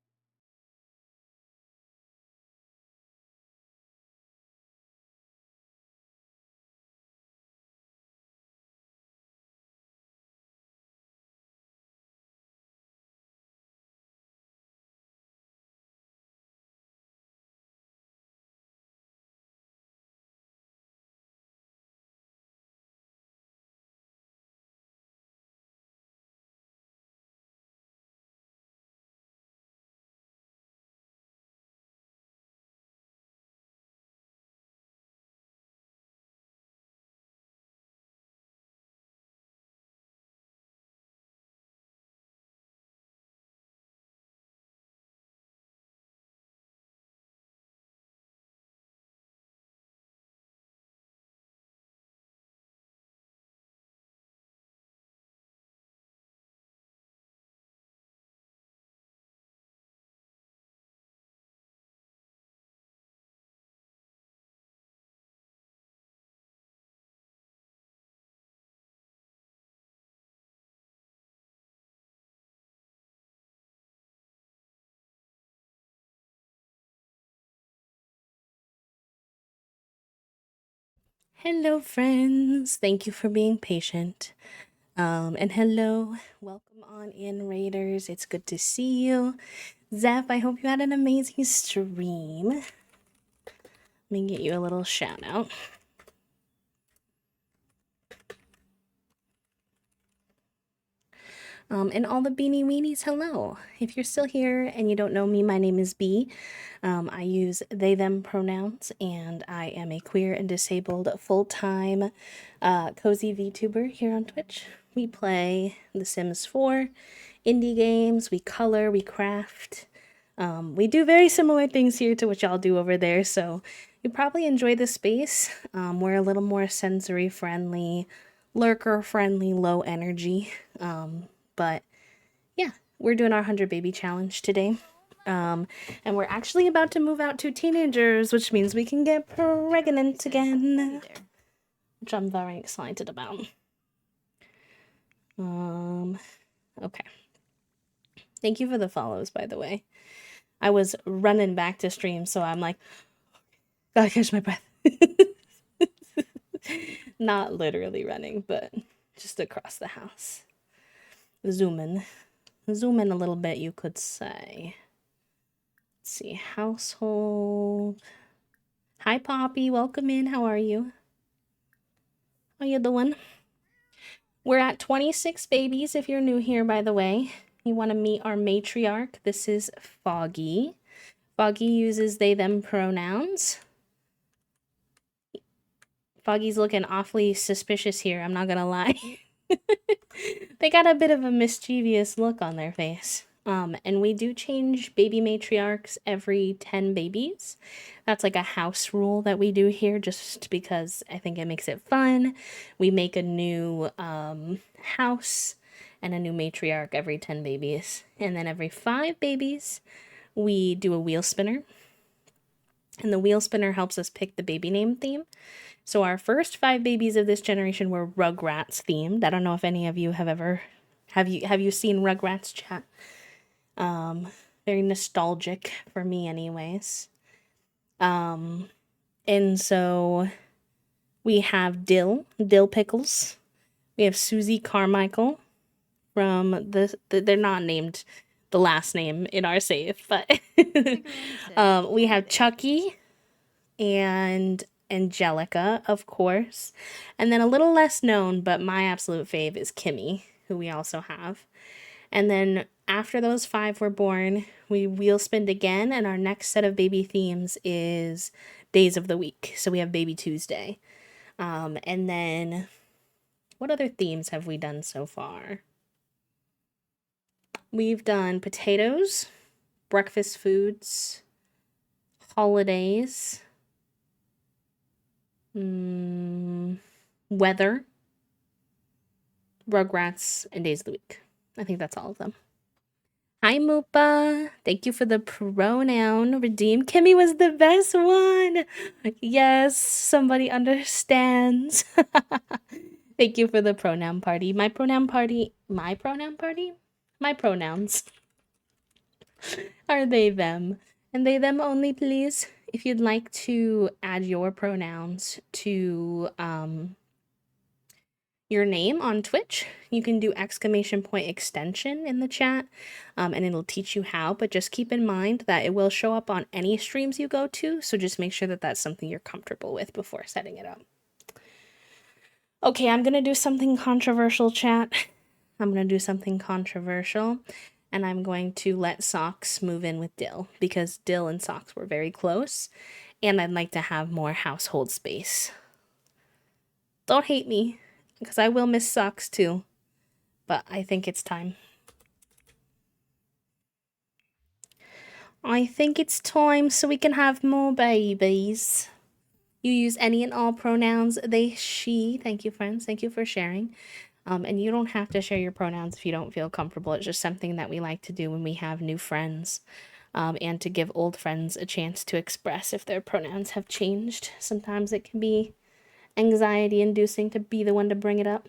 Hello, friends. Thank you for being patient. And hello, welcome on in, Raiders. It's good to see you. Zeph, I hope you had an amazing stream. Let me get you a little shout out. And all the beanie weenies, hello. If you're still here and you don't know me, my name is B. I use they, them pronouns, and I am a queer and disabled full-time cozy VTuber here on Twitch. We play The Sims 4, indie games, we color, we craft. We do very similar things here to what y'all do over there, so you probably enjoy the space. We're a little more sensory friendly, lurker friendly, low energy. But yeah, we're doing our 100 baby challenge today. And we're actually about to move out to teenagers, which means we can get pregnant again, which I'm very excited about. Okay. Thank you for the follows, by the way. I was running back to stream, so I'm like, gotta catch my breath. Not literally running, but just across the house. Zoom in a little bit, you could say. Let's see, household. Hi, Poppy. Welcome in. How are you? How you doing? We're at 26 babies if you're new here, by the way. You want to meet our matriarch. This is Foggy. Foggy uses they, them pronouns. Foggy's looking awfully suspicious here, I'm not gonna lie. They got a bit of a mischievous look on their face. And we do change baby matriarchs every 10 babies. That's like a house rule that we do here just because I think it makes it fun. We make a new house and a new matriarch every 10 babies. And then every 5 babies, we do a wheel spinner. And the wheel spinner helps us pick the baby name theme. So our first 5 babies of this generation were Rugrats themed. I don't know if any of you have ever have you seen Rugrats, chat? Very nostalgic for me anyways. And so we have Dill Pickles. We have Susie Carmichael from they're not named the last name in our save, but we have Chucky and Angelica, of course. And then a little less known, but my absolute fave is Kimmy, who we also have. And then after those 5 were born, we wheel spinned again, and our next set of baby themes is days of the week. So we have Baby Tuesday. And then what other themes have we done so far? We've done potatoes, breakfast foods, holidays, weather, Rugrats, and days of the week. I think that's all of them. Hi, Moopa. Thank you for the pronoun redeem. Kimmy was the best one. Yes, somebody understands. Thank you for the pronoun party. My pronoun party? My pronoun party? My pronouns. are they, them. And they, them only, please. If you'd like to add your pronouns to your name on Twitch, you can do !extension in the chat, and it'll teach you how, but just keep in mind that it will show up on any streams you go to, so just make sure that that's something you're comfortable with before setting it up. Okay, I'm gonna do something controversial, chat. I'm gonna do something controversial, and I'm going to let Socks move in with Dill, because Dill and Socks were very close, and I'd like to have more household space. Don't hate me, because I will miss Socks too, but I think it's time. I think it's time so we can have more babies. You use any and all pronouns, they, she. Thank you, friends. Thank you for sharing. And you don't have to share your pronouns if you don't feel comfortable. It's just something that we like to do when we have new friends, and to give old friends a chance to express if their pronouns have changed. Sometimes it can be anxiety-inducing to be the one to bring it up.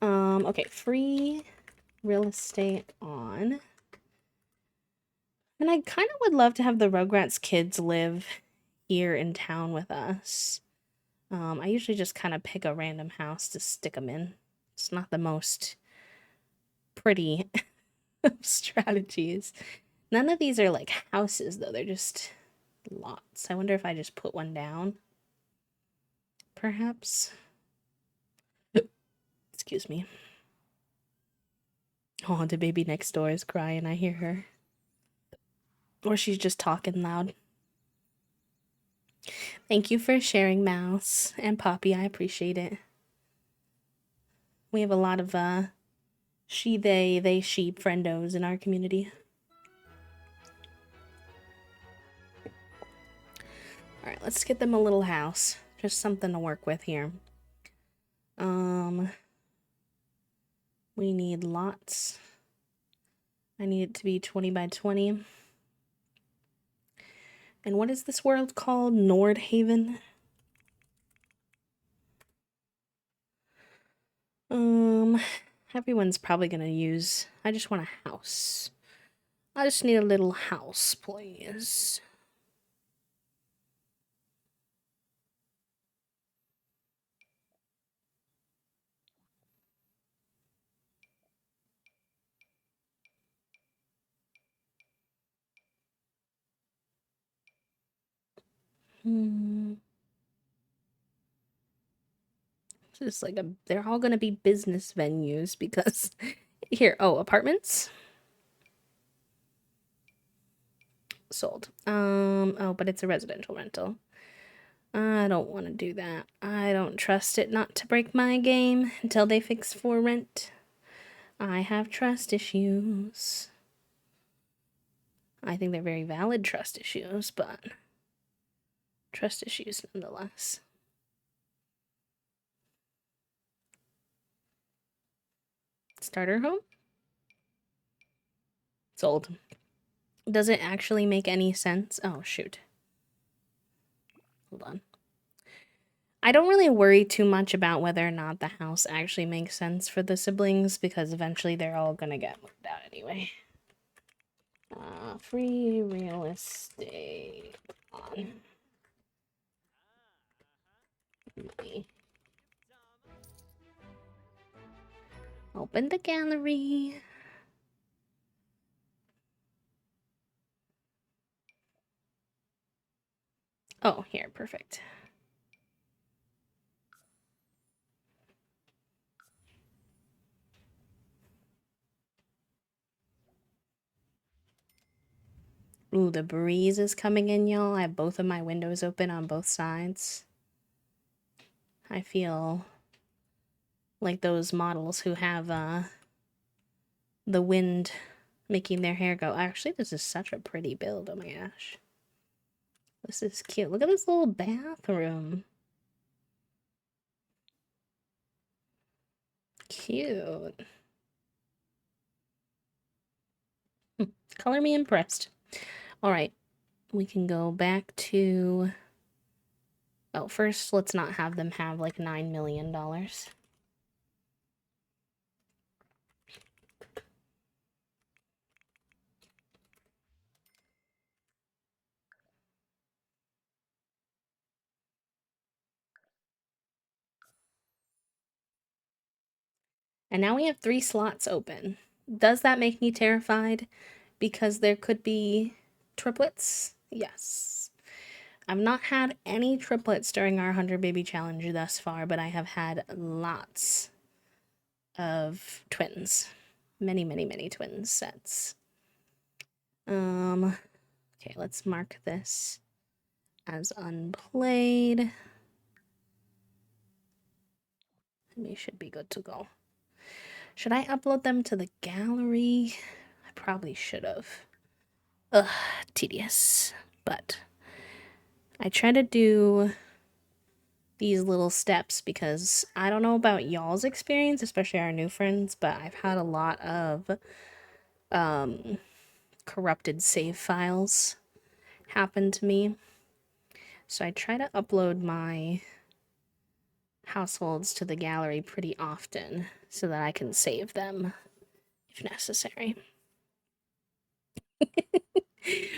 Okay, free real estate on. And I kind of would love to have the Rugrats kids live here in town with us. I usually just kind of pick a random house to stick them in. It's not the most pretty strategies. None of these are like houses, though. They're just lots. I wonder if I just put one down. Perhaps. Excuse me. Oh, the baby next door is crying. I hear her. Or she's just talking loud. Thank you for sharing, Mouse and Poppy. I appreciate it. We have a lot of she, they, she friendos in our community. Alright, let's get them a little house. Just something to work with here. We need lots. I need it to be 20 by 20. And what is this world called? Nordhaven? Everyone's probably gonna use... I just want a house. I just need a little house, please. Just like they're all gonna be business venues because here, apartments sold. Oh, but it's a residential rental. I don't want to do that. I don't trust it not to break my game until they fix for rent. I have trust issues. I think they're very valid trust issues, but trust issues nonetheless. Starter home? Sold. Does it actually make any sense? Oh, shoot. Hold on. I don't really worry too much about whether or not the house actually makes sense for the siblings because eventually they're all gonna get moved out anyway. Free real estate on. Open the gallery. Oh, here, perfect. Ooh, the breeze is coming in, y'all. I have both of my windows open on both sides. I feel like those models who have the wind making their hair go. Actually, this is such a pretty build. Oh my gosh. This is cute. Look at this little bathroom. Cute. Color me impressed. All right. We can go back to... Oh, first, let's not have them have like $9 million. And now we have 3 slots open. Does that make me terrified? Because there could be triplets? Yes. I've not had any triplets during our 100 baby challenge thus far, but I have had lots of twins. Many, many, many twins sets. Okay, let's mark this as unplayed. We should be good to go. Should I upload them to the gallery? I probably should have. Ugh, tedious. But I try to do these little steps because I don't know about y'all's experience, especially our new friends, but I've had a lot of corrupted save files happen to me. So I try to upload my households to the gallery pretty often so that I can save them if necessary.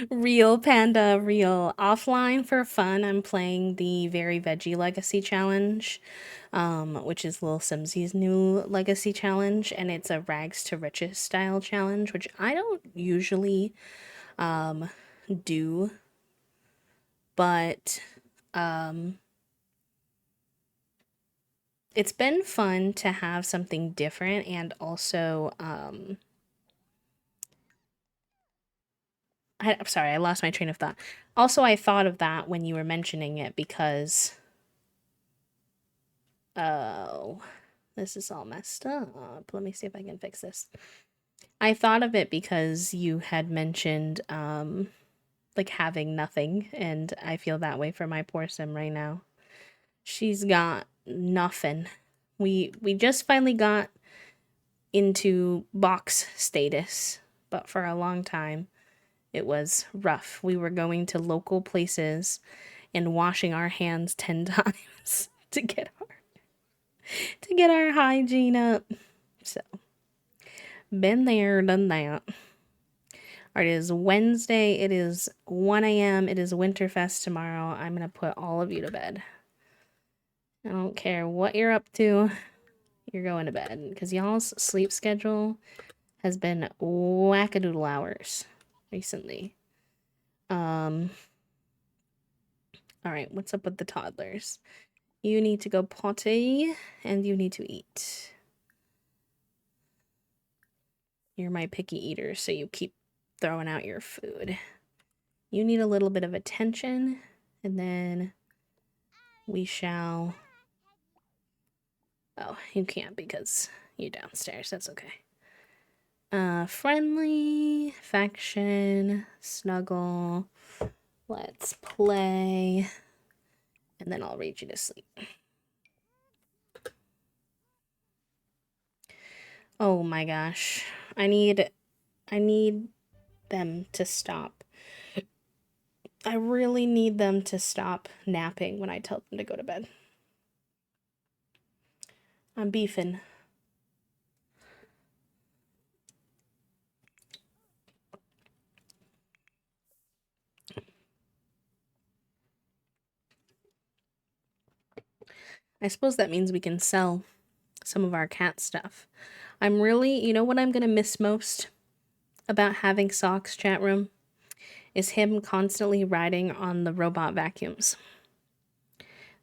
Real Panda, real. Offline for fun, I'm playing the Very Veggie Legacy Challenge, which is Lil Simsy's new Legacy Challenge, and it's a Rags to Riches style challenge, which I don't usually do, but it's been fun to have something different, and also I'm sorry, I lost my train of thought. Also, I thought of that when you were mentioning it because oh, this is all messed up. Let me see if I can fix this. I thought of it because you had mentioned like having nothing, and I feel that way for my poor Sim right now. She's got nothing. We just finally got into box status, but for a long time it was rough. We were going to local places and washing our hands 10 times to get our hygiene up. So, been there, done that. Alright, it is Wednesday. It is 1 a.m. It is Winterfest tomorrow. I'm gonna put all of you to bed. I don't care what you're up to. You're going to bed because y'all's sleep schedule has been wackadoodle hours recently. Alright, what's up with the toddlers? You need to go potty and you need to eat. You're my picky eater, so you keep throwing out your food. You need a little bit of attention, and then we shall... Oh, you can't because you're downstairs. That's okay. Friendly, faction, snuggle. Let's play. And then I'll read you to sleep. Oh my gosh. I need them to stop. I really need them to stop napping when I tell them to go to bed. I'm beefing. I suppose that means we can sell some of our cat stuff. I'm really, you know what I'm gonna miss most about having Socks chat room? Is him constantly riding on the robot vacuums.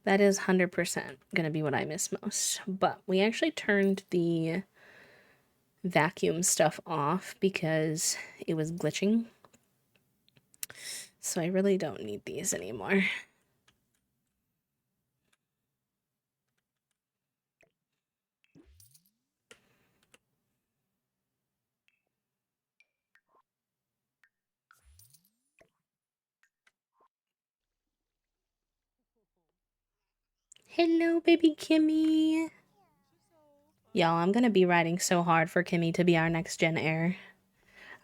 That is 100% gonna be what I miss most. But we actually turned the vacuum stuff off because it was glitching. So I really don't need these anymore. Hello, baby Kimmy. Y'all, I'm gonna be riding so hard for Kimmy to be our next Gen heir.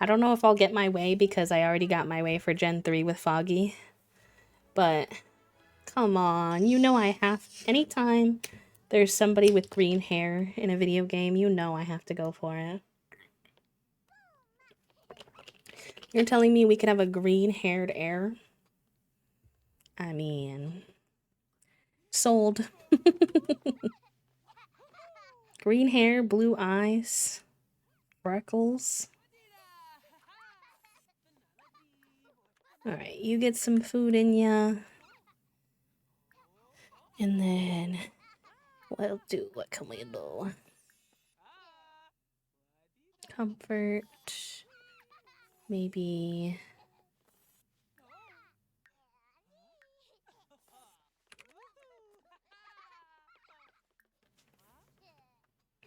I don't know if I'll get my way because I already got my way for Gen 3 with Foggy. But, come on, you know I have... Anytime there's somebody with green hair in a video game, you know I have to go for it. You're telling me we could have a green-haired heir? I mean... Sold. Green hair, blue eyes, freckles. Alright, you get some food in ya. And then what can we do? Comfort. Maybe.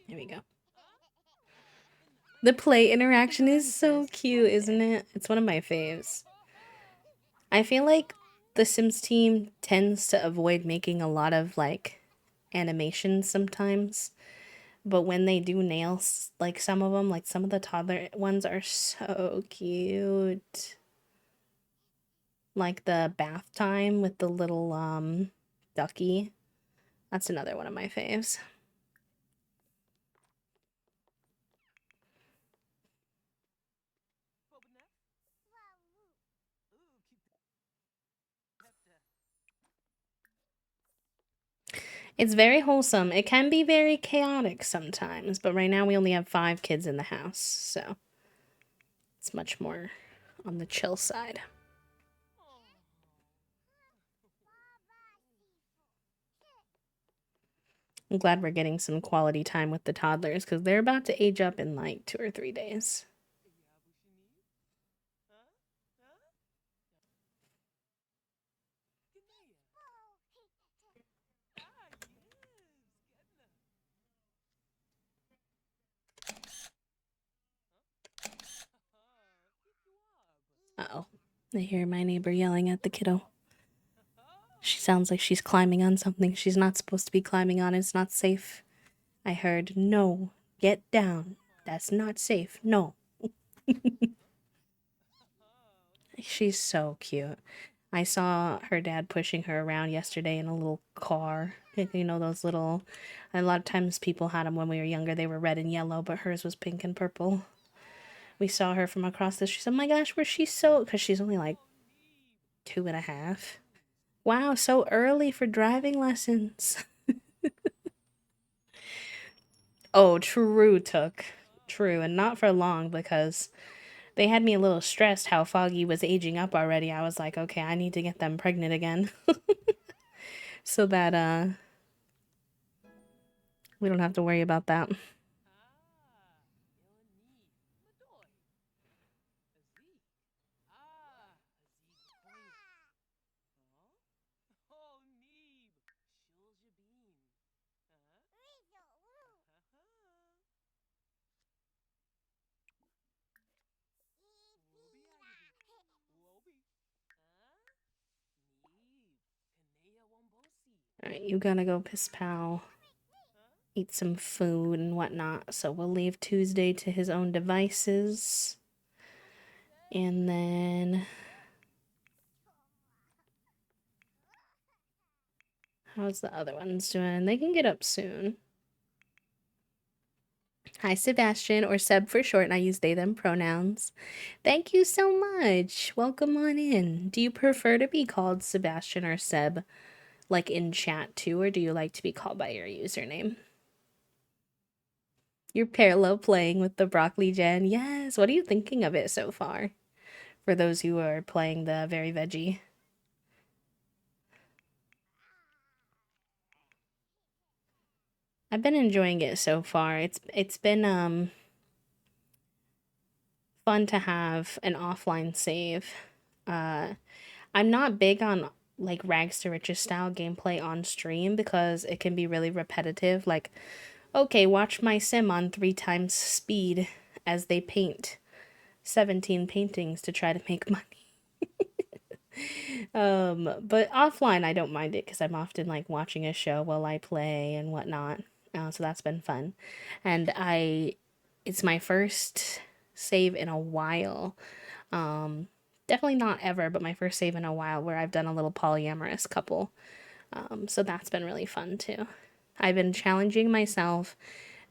There we go. The play interaction is so cute, isn't it? It's one of my faves. I feel like the Sims team tends to avoid making a lot of like animations sometimes, but when they do nail like some of them, like some of the toddler ones are so cute. Like the bath time with the little ducky. That's another one of my faves. It's very wholesome. It can be very chaotic sometimes, but right now we only have 5 kids in the house, so it's much more on the chill side. I'm glad we're getting some quality time with the toddlers because they're about to age up in like 2 or 3 days. Uh-oh. I hear my neighbor yelling at the kiddo. She sounds like she's climbing on something she's not supposed to be climbing on. It's not safe. I heard, no, get down. That's not safe. No. She's so cute. I saw her dad pushing her around yesterday in a little car. You know, those little... A lot of times people had them when we were younger. They were red and yellow, but hers was pink and purple. We saw her from across the street. She said, oh my gosh, where's she so... Because she's only like 2.5. Wow, so early for driving lessons. Oh, true, Took. True, and not for long because they had me a little stressed how Foggy was aging up already. I was like, okay, I need to get them pregnant again. So that, we don't have to worry about that. Alright, you gotta go piss pal. Eat some food and whatnot. So we'll leave Tuesday to his own devices. And then... How's the other ones doing? They can get up soon. Hi, Sebastian, or Seb for short, and I use they, them pronouns. Thank you so much. Welcome on in. Do you prefer to be called Sebastian or Seb, like in chat too, or do you like to be called by your username? You're parallel playing with the broccoli gen. Yes. What are you thinking of it so far? For those who are playing the very veggie. I've been enjoying it so far. It's been fun to have an offline save. I'm not big on like rags to riches style gameplay on stream because it can be really repetitive. Like, okay, watch my sim on 3 times speed as they paint 17 paintings to try to make money. But offline I don't mind it because I'm often like watching a show while I play and whatnot. So that's been fun. And it's my first save in a while. Definitely not ever, but my first save in a while where I've done a little polyamorous couple. So that's been really fun too. I've been challenging myself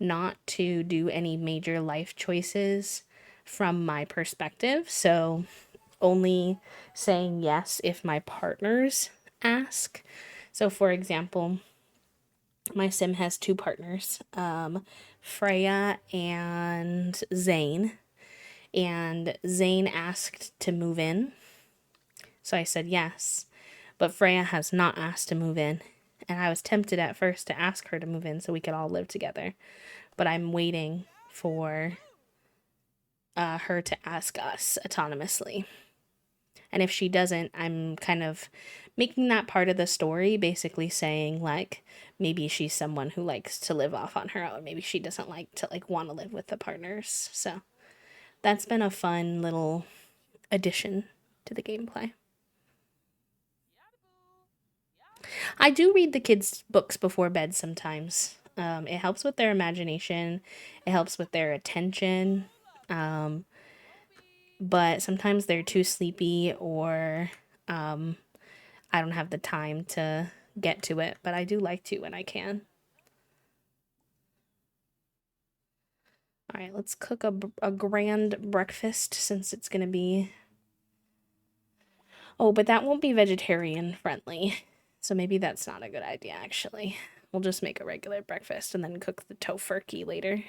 not to do any major life choices from my perspective. So only saying yes if my partners ask. So for example, my sim has two partners, Freya and Zane. And Zane asked to move in, so I said yes. But Freya has not asked to move in. And I was tempted at first to ask her to move in so we could all live together. But I'm waiting for her to ask us autonomously. And if she doesn't, I'm kind of making that part of the story, basically saying, like, maybe she's someone who likes to live off on her own. Maybe she doesn't like to, like, want to live with the partners. So that's been a fun little addition to the gameplay. I do read the kids' books before bed sometimes. It helps with their imagination, it helps with their attention. Um, but sometimes they're too sleepy or I don't have the time to get to it, but I do like to when I can. All right, let's cook a grand breakfast since it's going to be... Oh, but that won't be vegetarian friendly. So maybe that's not a good idea, actually. We'll just make a regular breakfast and then cook the tofurkey later.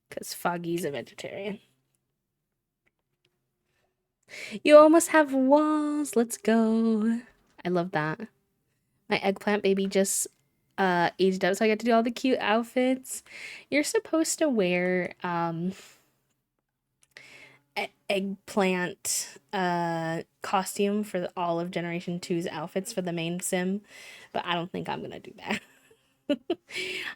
Because Foggy's a vegetarian. You almost have walls. Let's go. I love that. My eggplant baby just aged up, so I got to do all the cute outfits. You're supposed to wear eggplant costume for all of Generation 2's outfits for the main sim, but I don't think I'm gonna do that.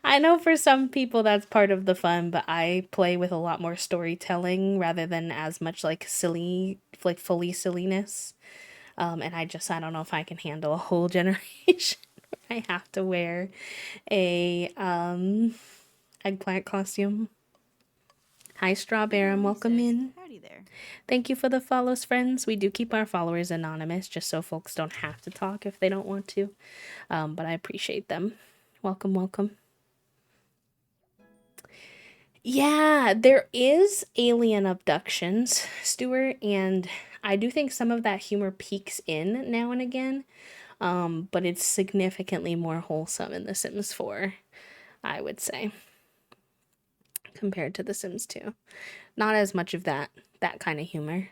I know for some people that's part of the fun, but I play with a lot more storytelling rather than as much like silly, like fully silliness. And I don't know if I can handle a whole generation. I have to wear a eggplant costume. Hi, Strawberry, welcome in. Howdy there. Thank you for the follows, friends. We do keep our followers anonymous just so folks don't have to talk if they don't want to. But I appreciate them. Welcome, welcome. Yeah, there is alien abductions, Stuart, and I do think some of that humor peeks in now and again. But it's significantly more wholesome in The Sims 4, I would say, compared to The Sims 2. Not as much of that kind of humor.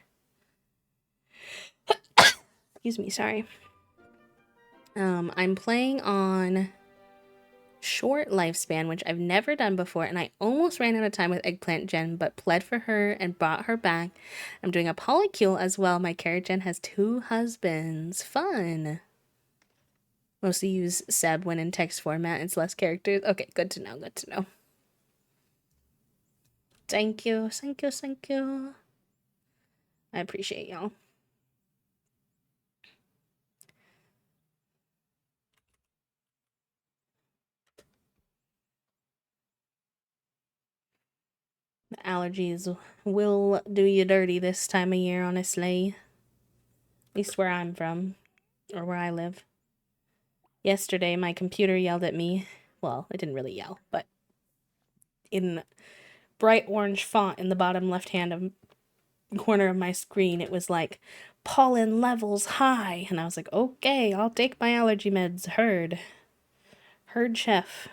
Excuse me, sorry. I'm playing on short lifespan, which I've never done before, and I almost ran out of time with Eggplant Gen, but pled for her and brought her back. I'm doing a polycule as well. My Carrot Gen has 2 husbands. Fun. Mostly use Seb when in text format. It's less characters. Okay, good to know, good to know. Thank you, thank you, thank you. I appreciate y'all. The allergies will do you dirty this time of year, honestly. At least where I'm from, or where I live. Yesterday, my computer yelled at me. Well, it didn't really yell, but in bright orange font in the bottom left-hand corner of my screen, it was like, pollen levels high. And I was like, okay, I'll take my allergy meds. Heard. Heard, chef.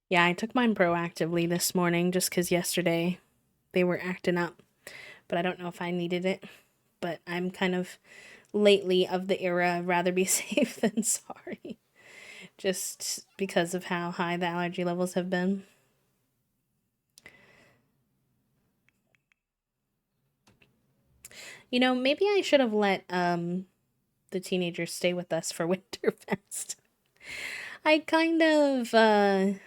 Yeah, I took mine proactively this morning just because yesterday they were acting up. But I don't know if I needed it. But I'm kind of lately of the era, rather be safe than sorry. Just because of how high the allergy levels have been. You know, maybe I should have let the teenagers stay with us for Winterfest. I kind of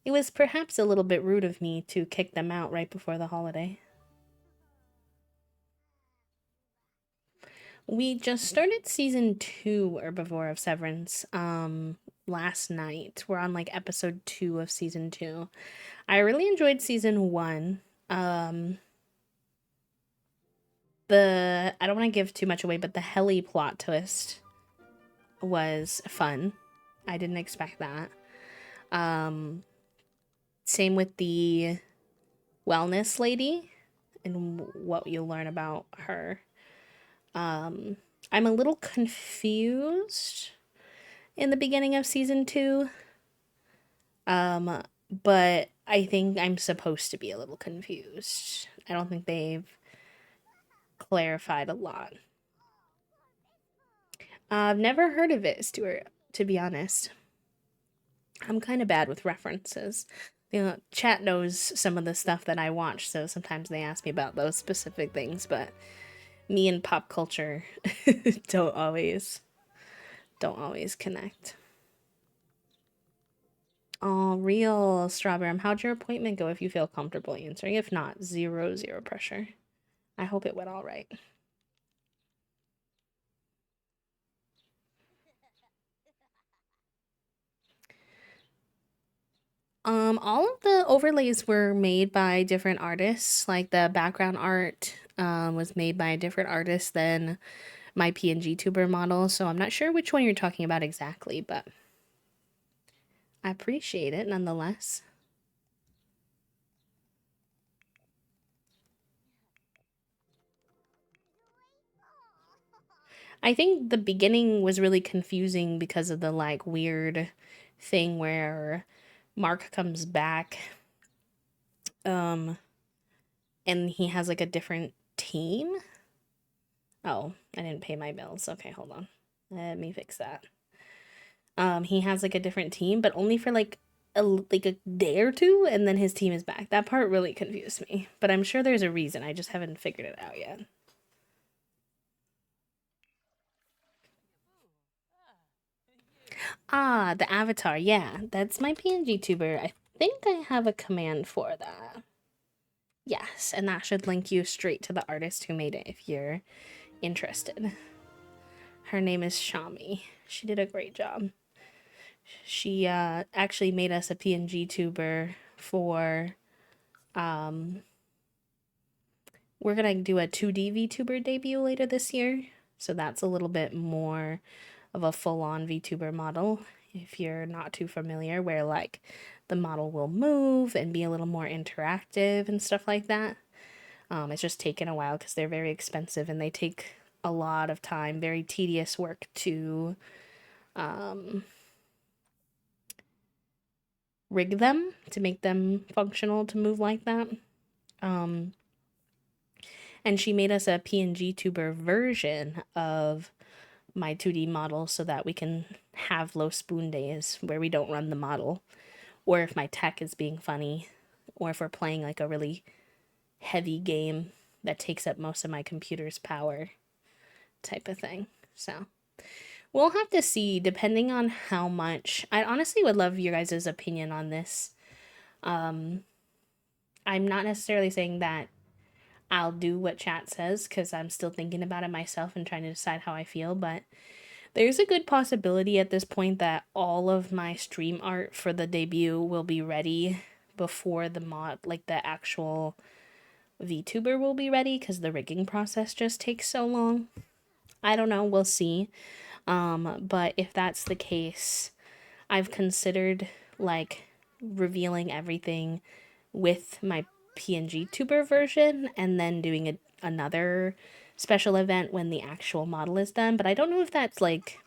it was perhaps a little bit rude of me to kick them out right before the holiday. We just started season 2 or before of Severance last night. We're on like episode 2 of season 2. I really enjoyed season 1. Um the I don't want to give too much away, but the Helly plot twist was fun. I didn't expect that. Um Same with the wellness lady and what you'll learn about her. Um I'm a little confused in the beginning of season 2. But I think I'm supposed to be a little confused. I don't think they've clarified a lot. I've never heard of it, Stuart, to be honest. I'm kind of bad with references. Chat knows some of the stuff that I watch, so sometimes they ask me about those specific things, but me and pop culture don't always connect. Oh, real Strawberry. How'd your appointment go if you feel comfortable answering? If not, zero pressure. I hope it went all right. All of the overlays were made by different artists. Like the background art was made by a different artist than my PNG tuber model. So I'm not sure which one you're talking about exactly, but I appreciate it nonetheless. I think the beginning was really confusing because of the like weird thing where Mark comes back um and he has like a different team. Oh, I didn't pay my bills. Okay, hold on. Let me fix that. He has like a different team, but only for like a day or two, and then his team is back. That part really confused me, but I'm sure there's a reason. I just haven't figured it out yet. Ah, the avatar. Yeah, that's my PNG tuber. I think I have a command for that. Yes, and that should link you straight to the artist who made it if you're interested. Her name is Shami. She did a great job. She actually made us a PNG tuber for we're gonna do a 2D VTuber debut later this year. So that's a little bit more of a full-on VTuber model if you're not too familiar, where like the model will move and be a little more interactive and stuff like that. It's just taken a while because they're very expensive and they take a lot of time, very tedious work to rig them to make them functional to move like that. And she made us a PNG tuber version of my 2D model so that we can have low spoon days where we don't run the model, or if my tech is being funny, or if we're playing like a really heavy game that takes up most of my computer's power type of thing. So we'll have to see depending on how much. I honestly would love your guys' opinion on this. I'm not necessarily saying that I'll do what chat says because I'm still thinking about it myself and trying to decide how I feel, but there's a good possibility at this point that all of my stream art for the debut will be ready before the mod, like the actual VTuber will be ready because the rigging process just takes so long. I don't know, we'll see. But if that's the case, I've considered like revealing everything with my PNG tuber version and then doing another special event when the actual model is done. But I don't know if that's like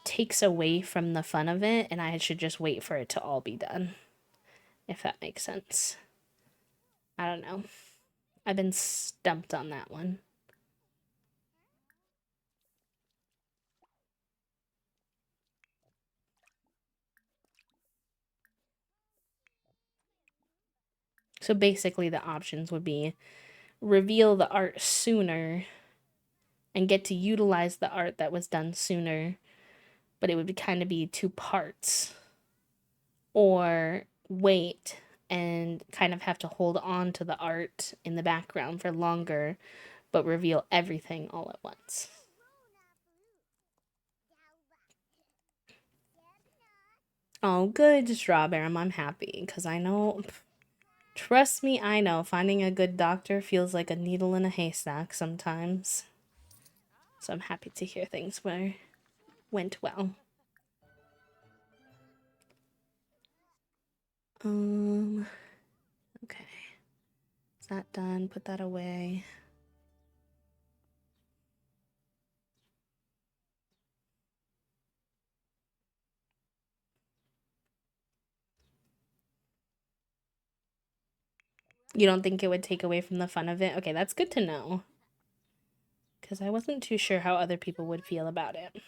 takes away from the fun of it and I should just wait for it to all be done. If that makes sense. I don't know. I've been stumped on that one. So basically, the options would be reveal the art sooner and get to utilize the art that was done sooner, but it would kind of be two parts. Or wait and kind of have to hold on to the art in the background for longer but reveal everything all at once. Oh, good, Strawberry. I'm happy because I know, trust me, I know finding a good doctor feels like a needle in a haystack sometimes. So I'm happy to hear things went well. Okay. Is that done? Put that away. You don't think it would take away from the fun of it? Okay, that's good to know. Because I wasn't too sure how other people would feel about it.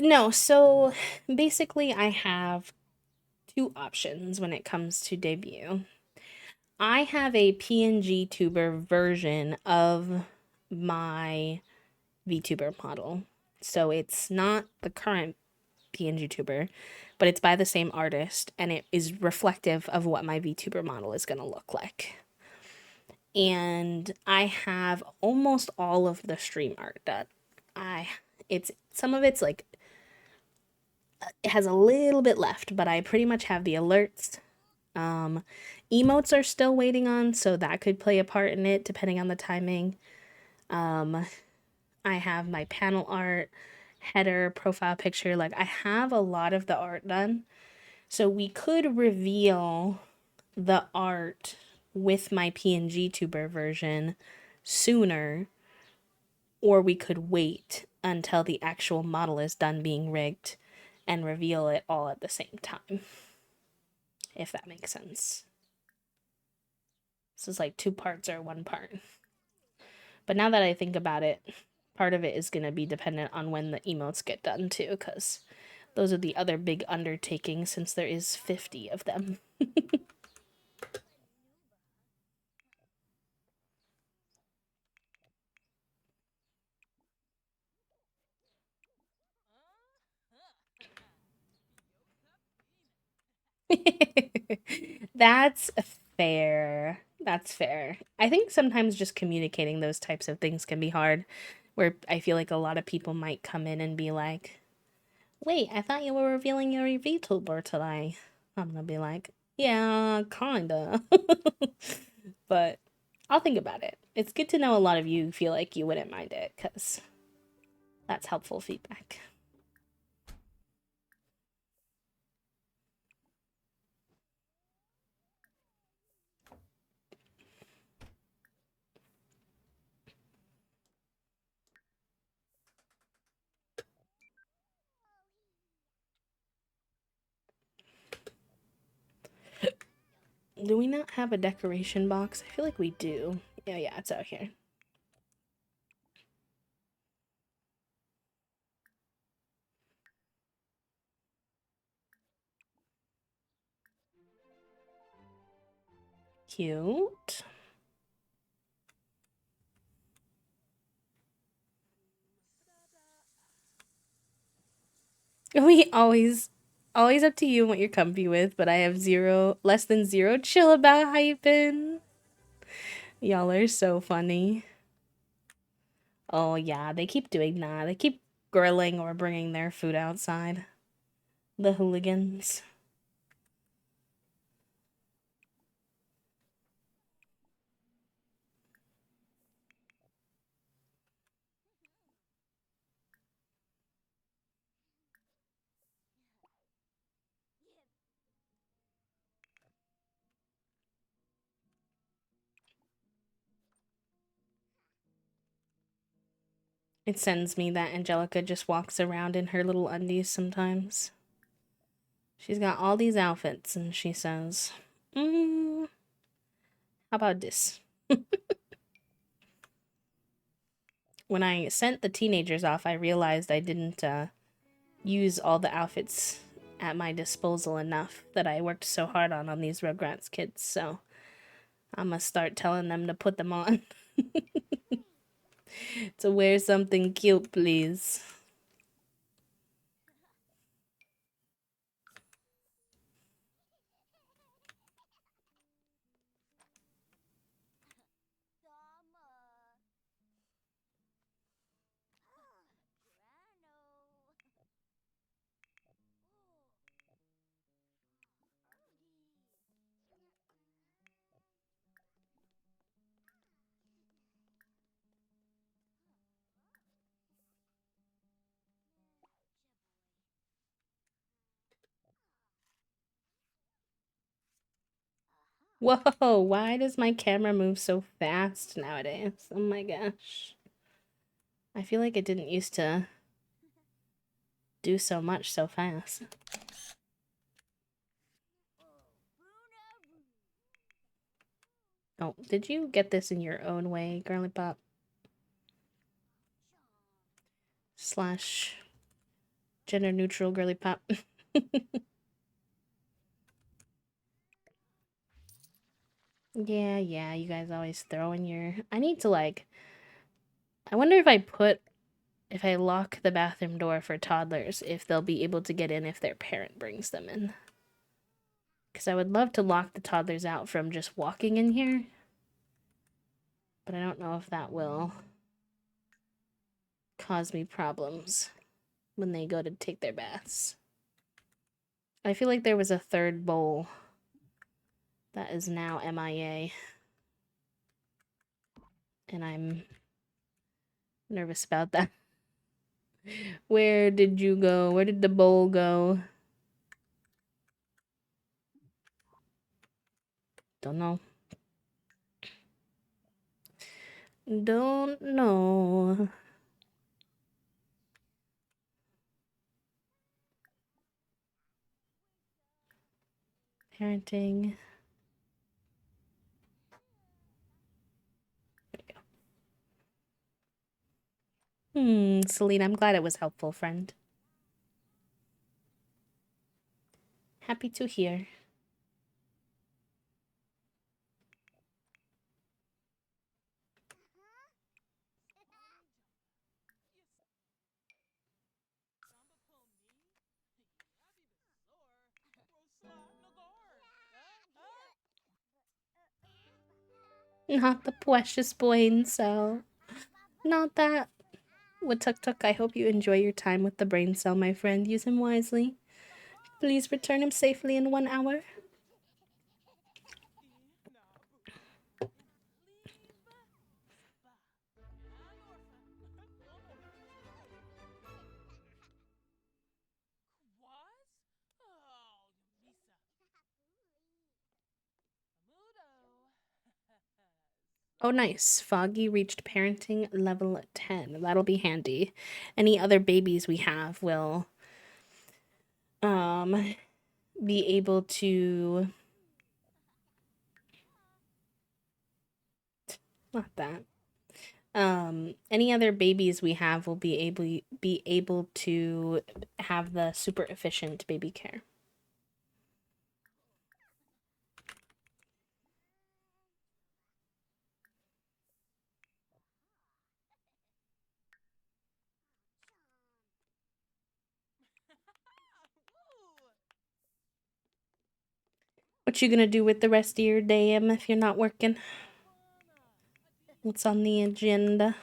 No, so basically I have two options when it comes to debut. I have a PNG tuber version of my VTuber model. So it's not the current PNG tuber, but it's by the same artist and it is reflective of what my VTuber model is going to look like. And I have almost all of the stream art done. It's some of it's like it has a little bit left, but I pretty much have the alerts. Emotes are still waiting on, so that could play a part in it depending on the timing. I have my panel art, header, profile picture. Like I have a lot of the art done. So we could reveal the art with my PNG tuber version sooner, or we could wait until the actual model is done being rigged and reveal it all at the same time. If that makes sense. This is like two parts or one part. But now that I think about it, part of it is going to be dependent on when the emotes get done too, because those are the other big undertakings since there is 50 of them. That's fair. That's fair. I think sometimes just communicating those types of things can be hard, where I feel like a lot of people might come in and be like, wait, I thought you were revealing your VTuber today. I'm gonna be like, yeah, kinda. But I'll think about it. It's good to know a lot of you feel like you wouldn't mind it, because that's helpful feedback. Do we not have a decoration box? I feel like we do. Yeah, it's out here. Cute. We always up to you what you're comfy with, but I have less than zero chill about how you've been. Y'all are so funny. Oh yeah, they keep doing that. They keep grilling or bringing their food outside. The hooligans. It sends me that Angelica just walks around in her little undies sometimes. She's got all these outfits and she says, how about this? When I sent the teenagers off, I realized I didn't use all the outfits at my disposal enough that I worked so hard on these Rugrats kids, so I'm gonna start telling them to put them on. To wear something cute, please. Whoa, why does my camera move so fast nowadays? Oh my gosh. I feel like it didn't used to do so much so fast. Oh, did you get this in your own way, Girly Pop? Slash gender neutral Girly Pop. Yeah, you guys always throw in your... I need to, like... I wonder if I lock the bathroom door for toddlers, if they'll be able to get in if their parent brings them in. Because I would love to lock the toddlers out from just walking in here. But I don't know if that will cause me problems when they go to take their baths. I feel like there was a third bowl that is now MIA. And I'm nervous about that. Where did you go? Where did the bowl go? Don't know. Don't know. Parenting. Celine, I'm glad it was helpful, friend. Happy to hear. Not the precious brain cell. Not that. Tuk Tuk, I hope you enjoy your time with the brain cell, my friend. Use him wisely. Please return him safely in 1 hour. Oh, nice. Foggy reached parenting level 10. That'll be handy. Any other babies we have will be able to... Not that. Any other babies we have will be able to have the super efficient baby care. What you gonna do with the rest of your day, Em, if you're not working? What's on the agenda?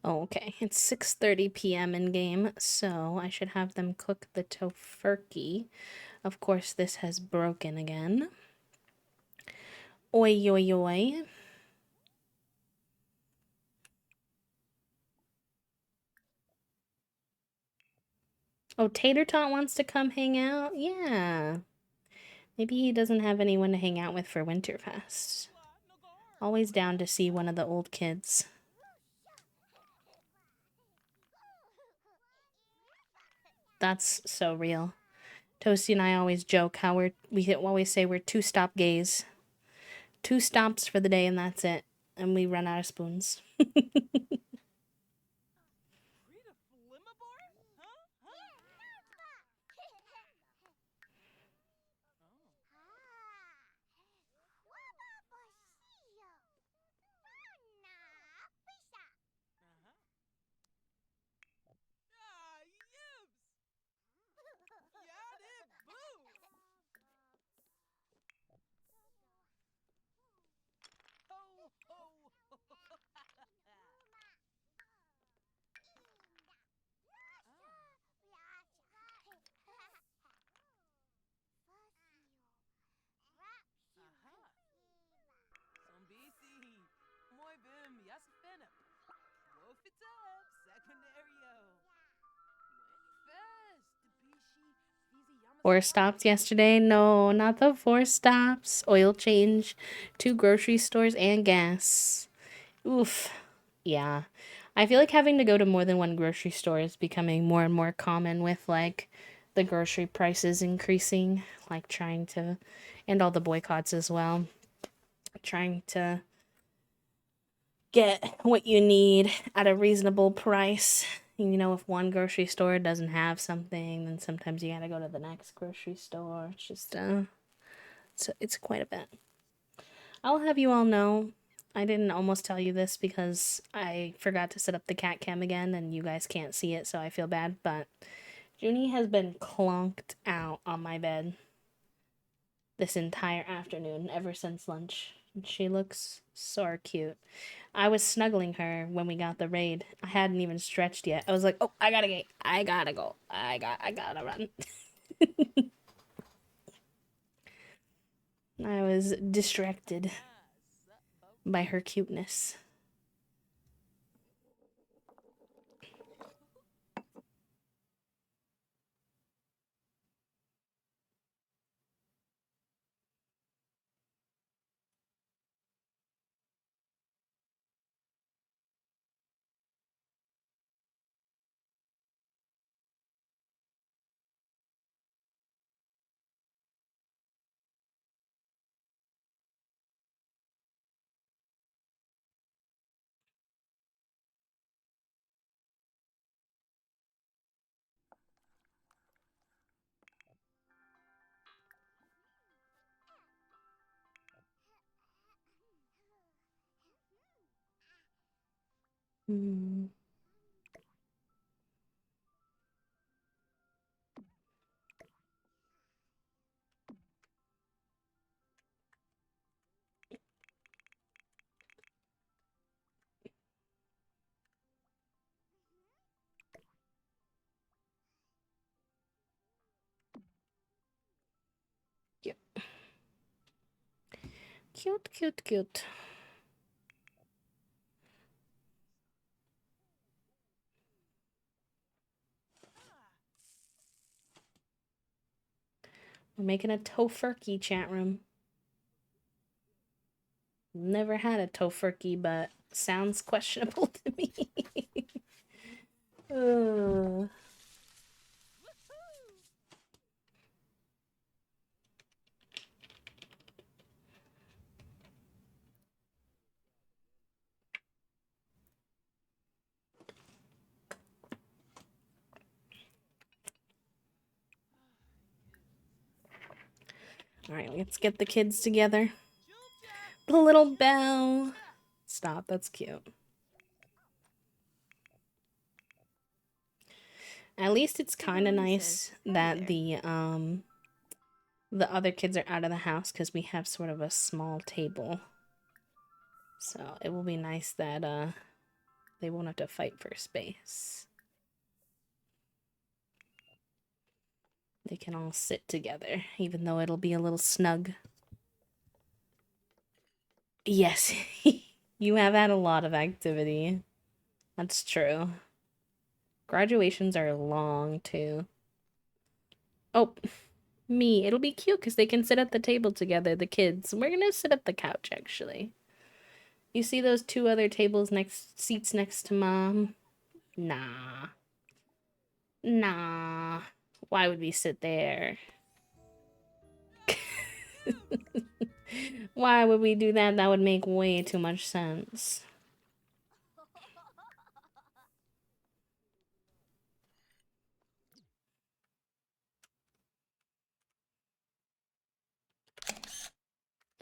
Oh, okay. It's 6:30 p.m. in game, so I should have them cook the tofurkey. Of course, this has broken again. Oi, oi, oi. Oh, Tater Tot wants to come hang out? Yeah. Maybe he doesn't have anyone to hang out with for Winterfest. Always down to see one of the old kids. That's so real. Toasty and I always joke how we always say we're two-stop gays. 2 stops for the day and that's it. And we run out of spoons. Four stops yesterday? No, not the 4 stops. Oil change, 2 grocery stores, and gas. Oof. Yeah. I feel like having to go to more than one grocery store is becoming more and more common with like the grocery prices increasing, like trying to, and all the boycotts as well, trying to get what you need at a reasonable price. You know, if one grocery store doesn't have something, then sometimes you gotta go to the next grocery store. It's just, it's quite a bit. I'll have you all know, I didn't almost tell you this because I forgot to set up the cat cam again and you guys can't see it, so I feel bad, but Junie has been clonked out on my bed this entire afternoon, ever since lunch. She looks so cute. I was snuggling her when we got the raid. I hadn't even stretched yet. I was like, oh, I gotta go. I gotta run. I was distracted by her cuteness. Mm. Cute. Cute, cute, cute. We're making a tofurkey chat room. Never had a tofurkey, but sounds questionable to me. Alright, let's get the kids together. The little bell. Stop, that's cute. At least it's kind of nice that the other kids are out of the house because we have sort of a small table. So it will be nice that they won't have to fight for space. They can all sit together, even though it'll be a little snug. Yes, you have had a lot of activity. That's true. Graduations are long, too. Oh, me. It'll be cute because they can sit at the table together, the kids. We're gonna sit at the couch, actually. You see those two other seats next to Mom? Nah. Nah. Why would we sit there? Why would we do that? That would make way too much sense.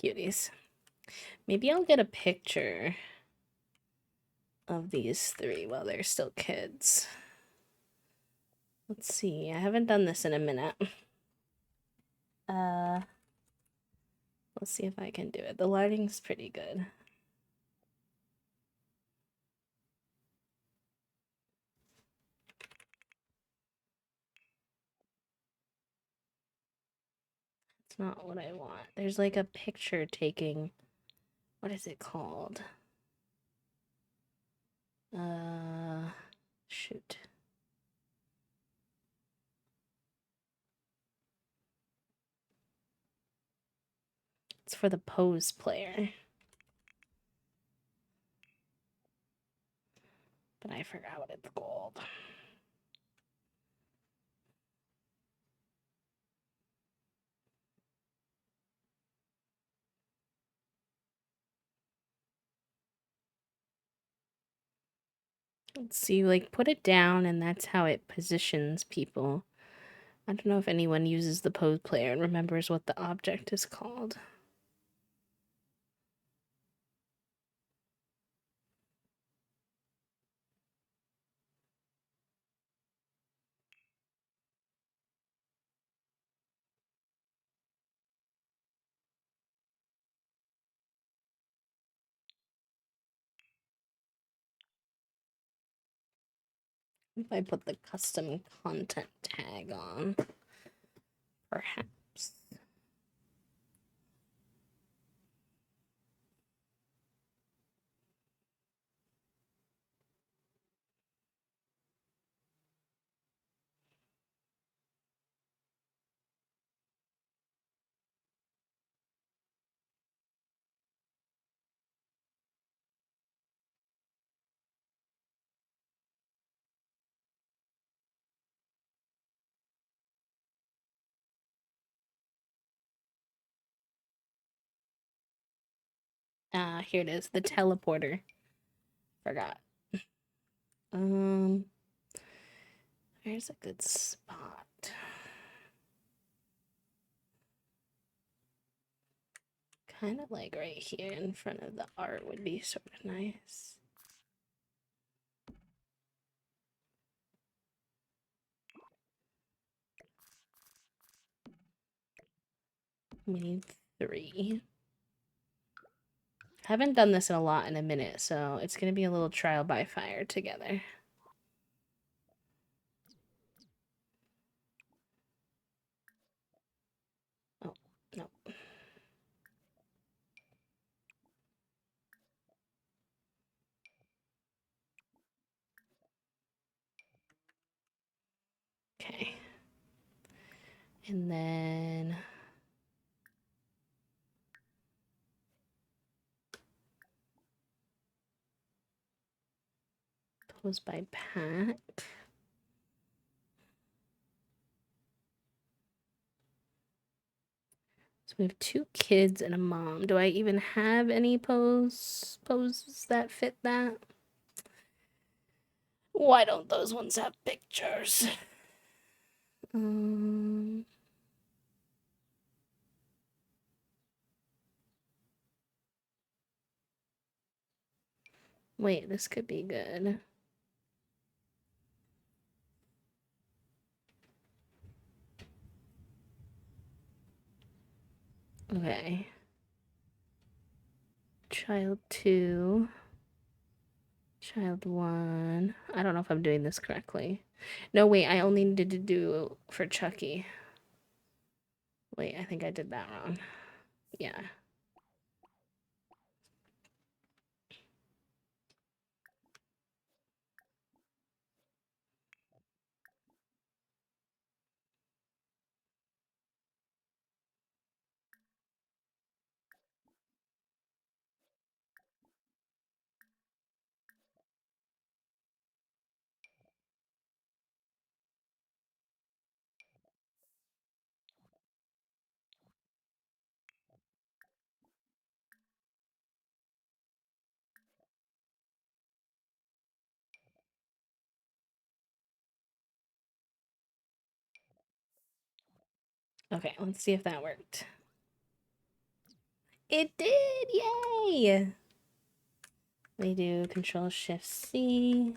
Cuties. Maybe I'll get a picture of these three while they're still kids. Let's see. I haven't done this in a minute. Let's see if I can do it. The lighting's pretty good. It's not what I want. There's like a picture taking. What is it called? Shoot. It's for the pose player. But I forgot what it's called. Let's see, like, put it down and that's how it positions people. I don't know if anyone uses the pose player and remembers what the object is called. If I put the custom content tag on, perhaps. Here it is, the teleporter. Forgot. Where's a good spot? Kind of like right here in front of the art would be sort of nice. We need 3. Haven't done this in a lot in a minute, so it's gonna be a little trial by fire together. Oh, no. Okay. And then pose by pack. So we have 2 kids and a mom. Do I even have any poses that fit that? Why don't those ones have pictures? Wait, this could be good. Okay. Child 2. Child 1. I don't know if I'm doing this correctly. No, wait, I only needed to do for Chucky. Wait, I think I did that wrong. Yeah. Okay, let's see if that worked. It did! Yay! We do Control Shift C.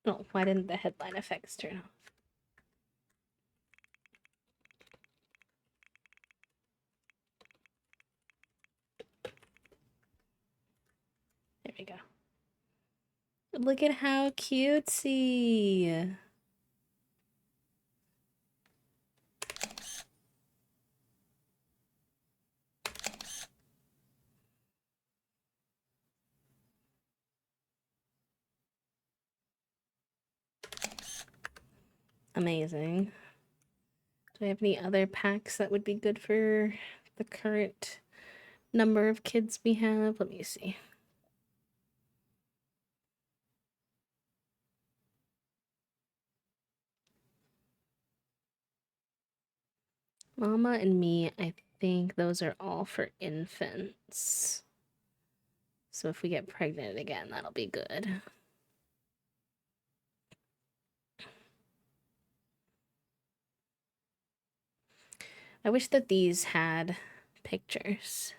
Oh, why didn't the headline effects turn off? There we go. Look at how cutesy. Amazing. Do we have any other packs that would be good for the current number of kids we have? Let me see. Mama and Me, I think those are all for infants. So if we get pregnant again, that'll be good. I wish that these had pictures.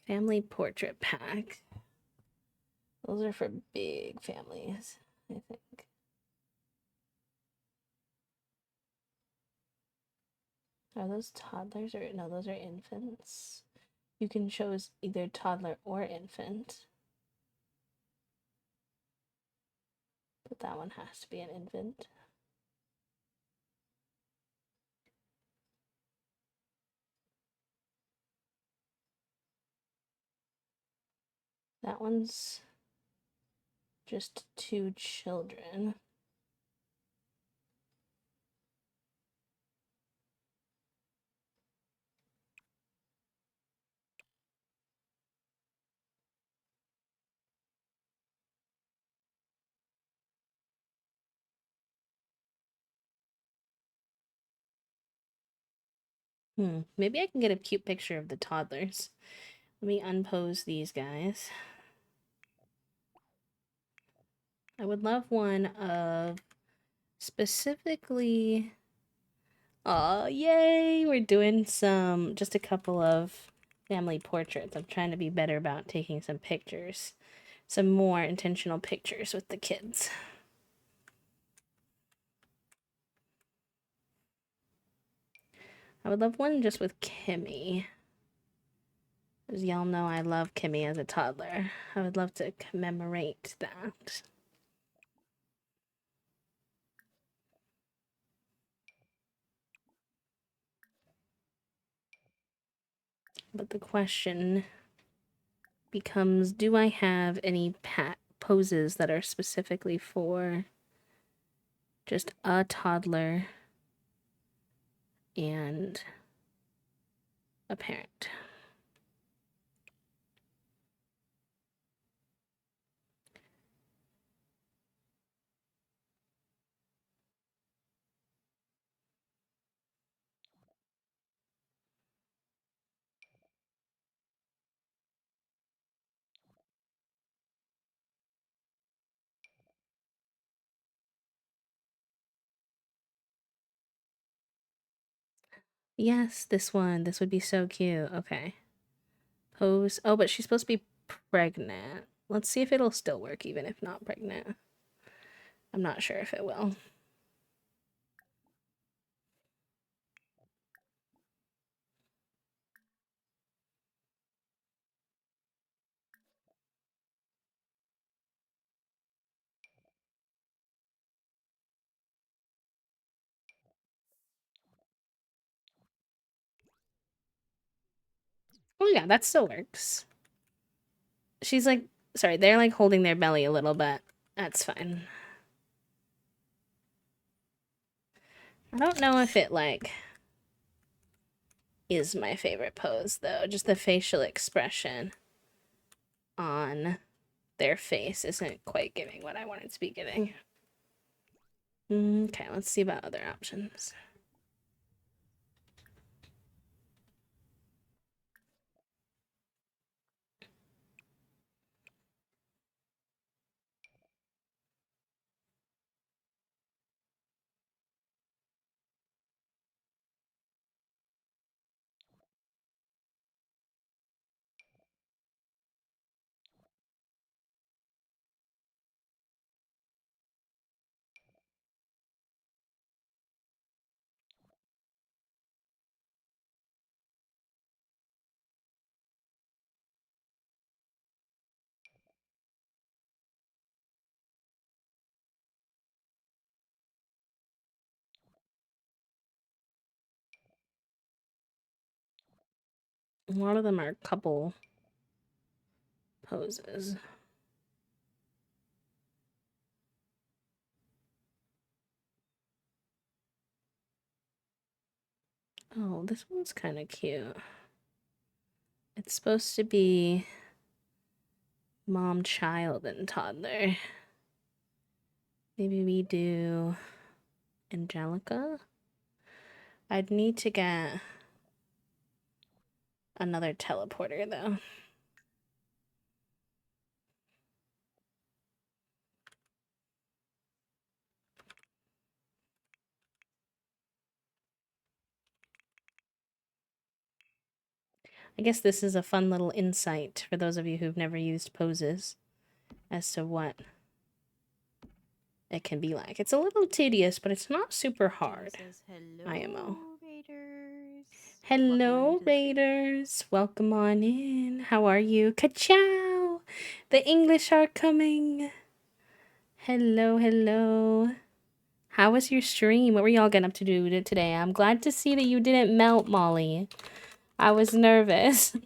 Family portrait pack. Those are for big families, I think. Are those toddlers or no, those are infants. You can choose either toddler or infant. But that one has to be an infant. That one's just 2 children. Maybe I can get a cute picture of the toddlers. Let me unpose these guys. I would love one of specifically. Oh, yay! We're doing just a couple of family portraits. I'm trying to be better about taking some pictures. Some more intentional pictures with the kids. I would love one just with Kimmy. As y'all know, I love Kimmy as a toddler. I would love to commemorate that. But the question becomes, do I have any poses that are specifically for just a toddler and a parent? Yes, this one. This would be so cute. Okay. Pose. Oh, but she's supposed to be pregnant. Let's see if it'll still work even if not pregnant. I'm not sure if it will. Oh yeah, that still works. She's like, sorry, they're like holding their belly a little bit. That's fine. I don't know if it like is my favorite pose though. Just the facial expression on their face isn't quite giving what I want it to be giving. Okay, let's see about other options. A lot of them are couple poses. Oh, this one's kind of cute. It's supposed to be mom, child, and toddler. Maybe we do Angelica? I'd need to get another teleporter, though. I guess this is a fun little insight for those of you who've never used poses as to what it can be like. It's a little tedious, but it's not super hard. Says, hello, IMO. Raiders. Hello, Raiders. Welcome on in. How are you? Ka-chow! The English are coming. Hello, hello. How was your stream? What were y'all getting up to do today? I'm glad to see that you didn't melt, Molly. I was nervous.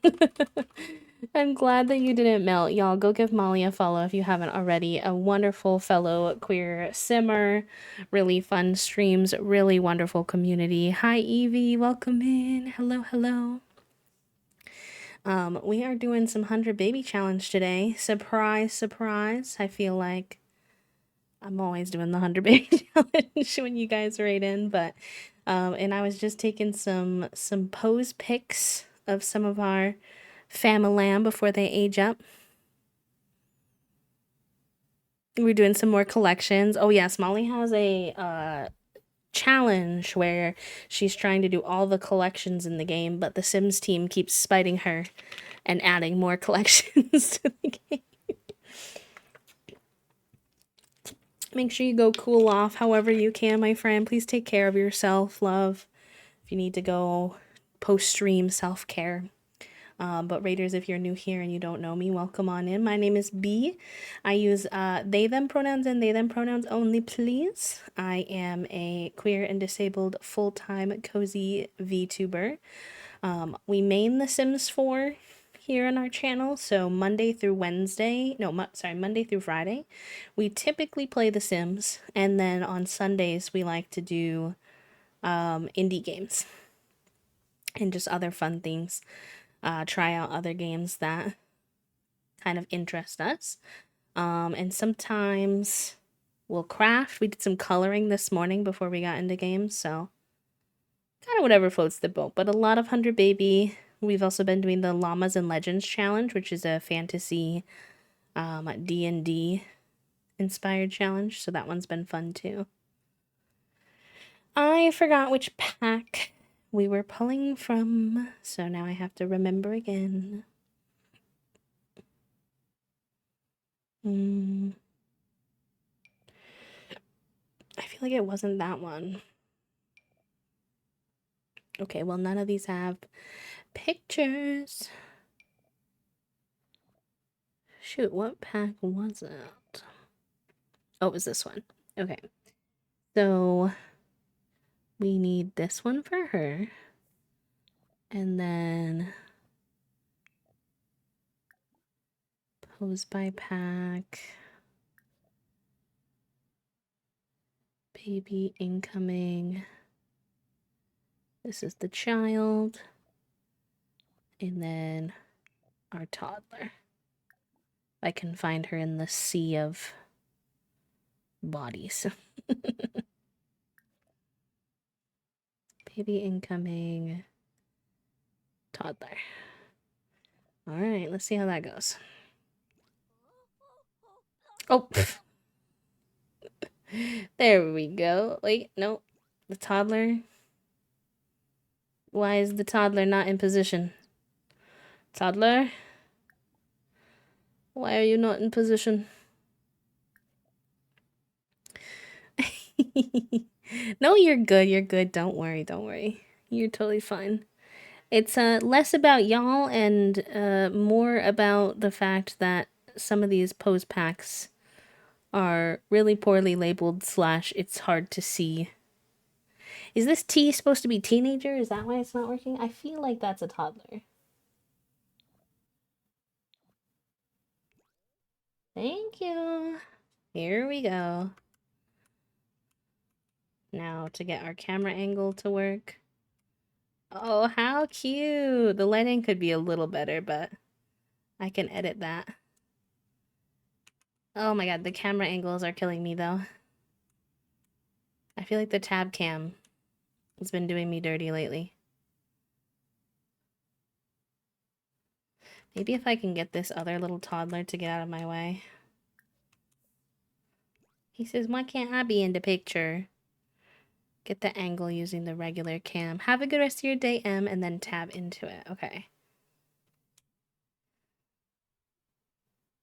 I'm glad that you didn't melt. Y'all, go give Molly a follow if you haven't already. A wonderful fellow queer simmer. Really fun streams. Really wonderful community. Hi, Evie. Welcome in. Hello, hello. We are doing some 100 Baby Challenge today. Surprise, surprise. I feel like I'm always doing the 100 Baby Challenge when you guys write in, but and I was just taking some pose pics of some of our familam before they age up. We're doing some more collections. Oh yes, Molly has a challenge where she's trying to do all the collections in the game, but the Sims team keeps spiting her and adding more collections to the game. Make sure you go cool off however you can, my friend. Please take care of yourself, love. If you need to go post-stream self-care. But Raiders, if you're new here and you don't know me, welcome on in. My name is B. I use they, them pronouns and they, them pronouns only, please. I am a queer and disabled full-time cozy VTuber. We main The Sims 4 here on our channel, so Monday through Friday, we typically play The Sims, and then on Sundays we like to do indie games and just other fun things. Try out other games that kind of interest us. And sometimes we'll craft. We did some coloring this morning before we got into games, so kind of whatever floats the boat. But a lot of 100 Baby. We've also been doing the Llamas and Legends challenge, which is a fantasy D&D inspired challenge, so that one's been fun too. I forgot which pack we were pulling from, so now I have to remember again. I feel like it wasn't that one. Okay, well, none of these have pictures. Shoot, what pack was it? Oh, it was this one. Okay. So we need this one for her. And then pose by pack. Baby incoming. This is the child. And then our toddler. I can find her in the sea of bodies. Baby incoming. Toddler. All right, let's see how that goes. Oh, there we go. Wait, no, the toddler. Why is the toddler not in position? Toddler? Why are you not in position? No, you're good. You're good. Don't worry. Don't worry. You're totally fine. It's less about y'all and more about the fact that some of these pose packs are really poorly labeled / it's hard to see. Is this T supposed to be teenager? Is that why it's not working? I feel like that's a toddler. Thank you. Here we go. Now to get our camera angle to work. Oh, how cute. The lighting could be a little better, but I can edit that. Oh my god, the camera angles are killing me though. I feel like the tab cam has been doing me dirty lately. Maybe if I can get this other little toddler to get out of my way. He says, why can't I be in the picture? Get the angle using the regular cam. Have a good rest of your day, M, and then tab into it. Okay.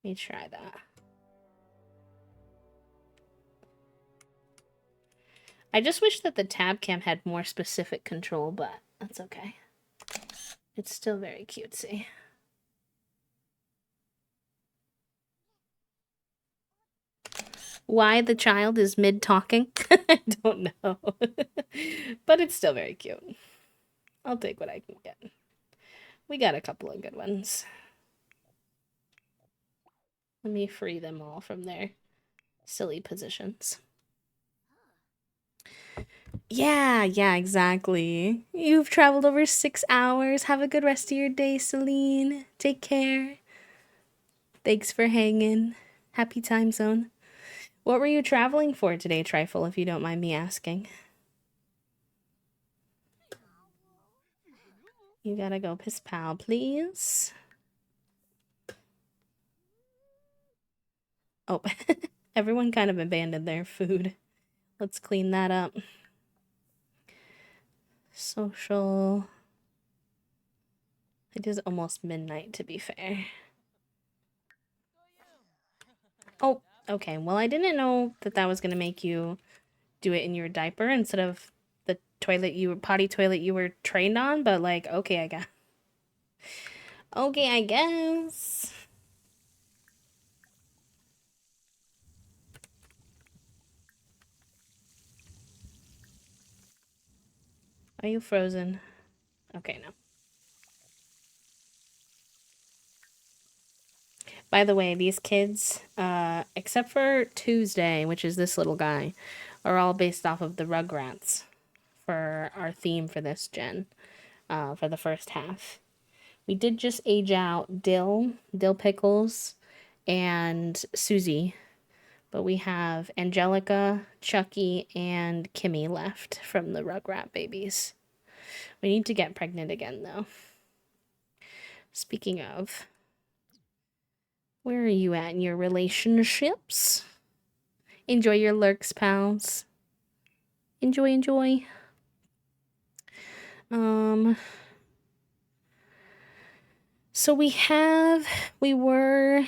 Let me try that. I just wish that the tab cam had more specific control, but that's okay. It's still very cutesy. Why the child is mid-talking? I don't know. But it's still very cute. I'll take what I can get. We got a couple of good ones. Let me free them all from their silly positions. Yeah, exactly. You've traveled over 6 hours. Have a good rest of your day, Celine. Take care. Thanks for hanging. Happy time zone. What were you traveling for today, Trifle, if you don't mind me asking? You gotta go piss pal, please. Oh, everyone kind of abandoned their food. Let's clean that up. Social. It is almost midnight, to be fair. Oh, okay. Well, I didn't know that that was going to make you do it in your diaper instead of the potty toilet you were trained on, but like, okay, I guess. Okay, I guess. Are you frozen? Okay, no. By the way, these kids, except for Tuesday, which is this little guy, are all based off of the Rugrats for our theme for this gen, for the first half. We did just age out Dill Pickles, and Susie, but we have Angelica, Chucky, and Kimmy left from the Rugrat babies. We need to get pregnant again, though. Speaking of, where are you at in your relationships? Enjoy your lurks, pals. Enjoy. So we were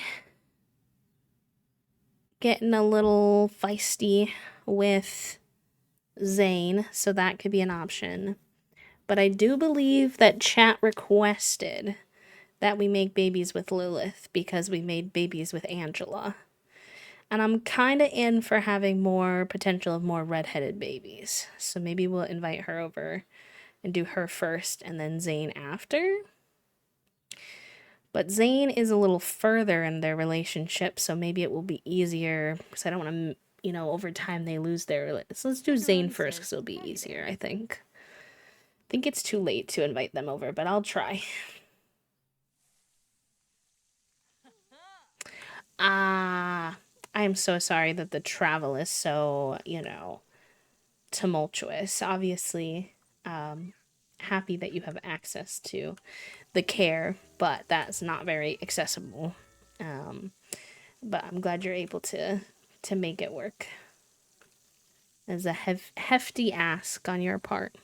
getting a little feisty with Zane, so that could be an option. But I do believe that chat requested that we make babies with Lilith because we made babies with Angela. And I'm kind of in for having more potential of more redheaded babies. So maybe we'll invite her over and do her first and then Zane after. But Zane is a little further in their relationship, so maybe it will be easier because I don't want to, over time they lose their. So let's do Zane first because it'll be easier, I think. I think it's too late to invite them over, but I'll try. I am so sorry that the travel is so, tumultuous. Obviously, happy that you have access to the care, but that's not very accessible. But I'm glad you're able to make it work. It's a hefty ask on your part.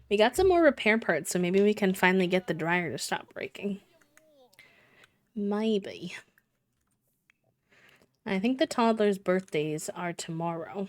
We got some more repair parts, so maybe we can finally get the dryer to stop breaking. Maybe. I think the toddlers' birthdays are tomorrow.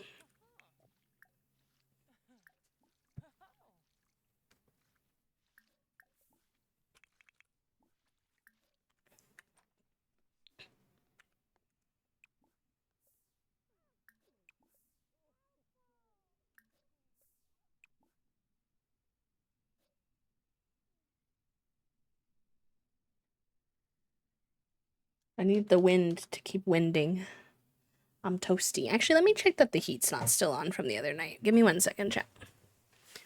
I need the wind to keep winding. I'm toasty. Actually, let me check that the heat's not still on from the other night. Give me 1 second, chat.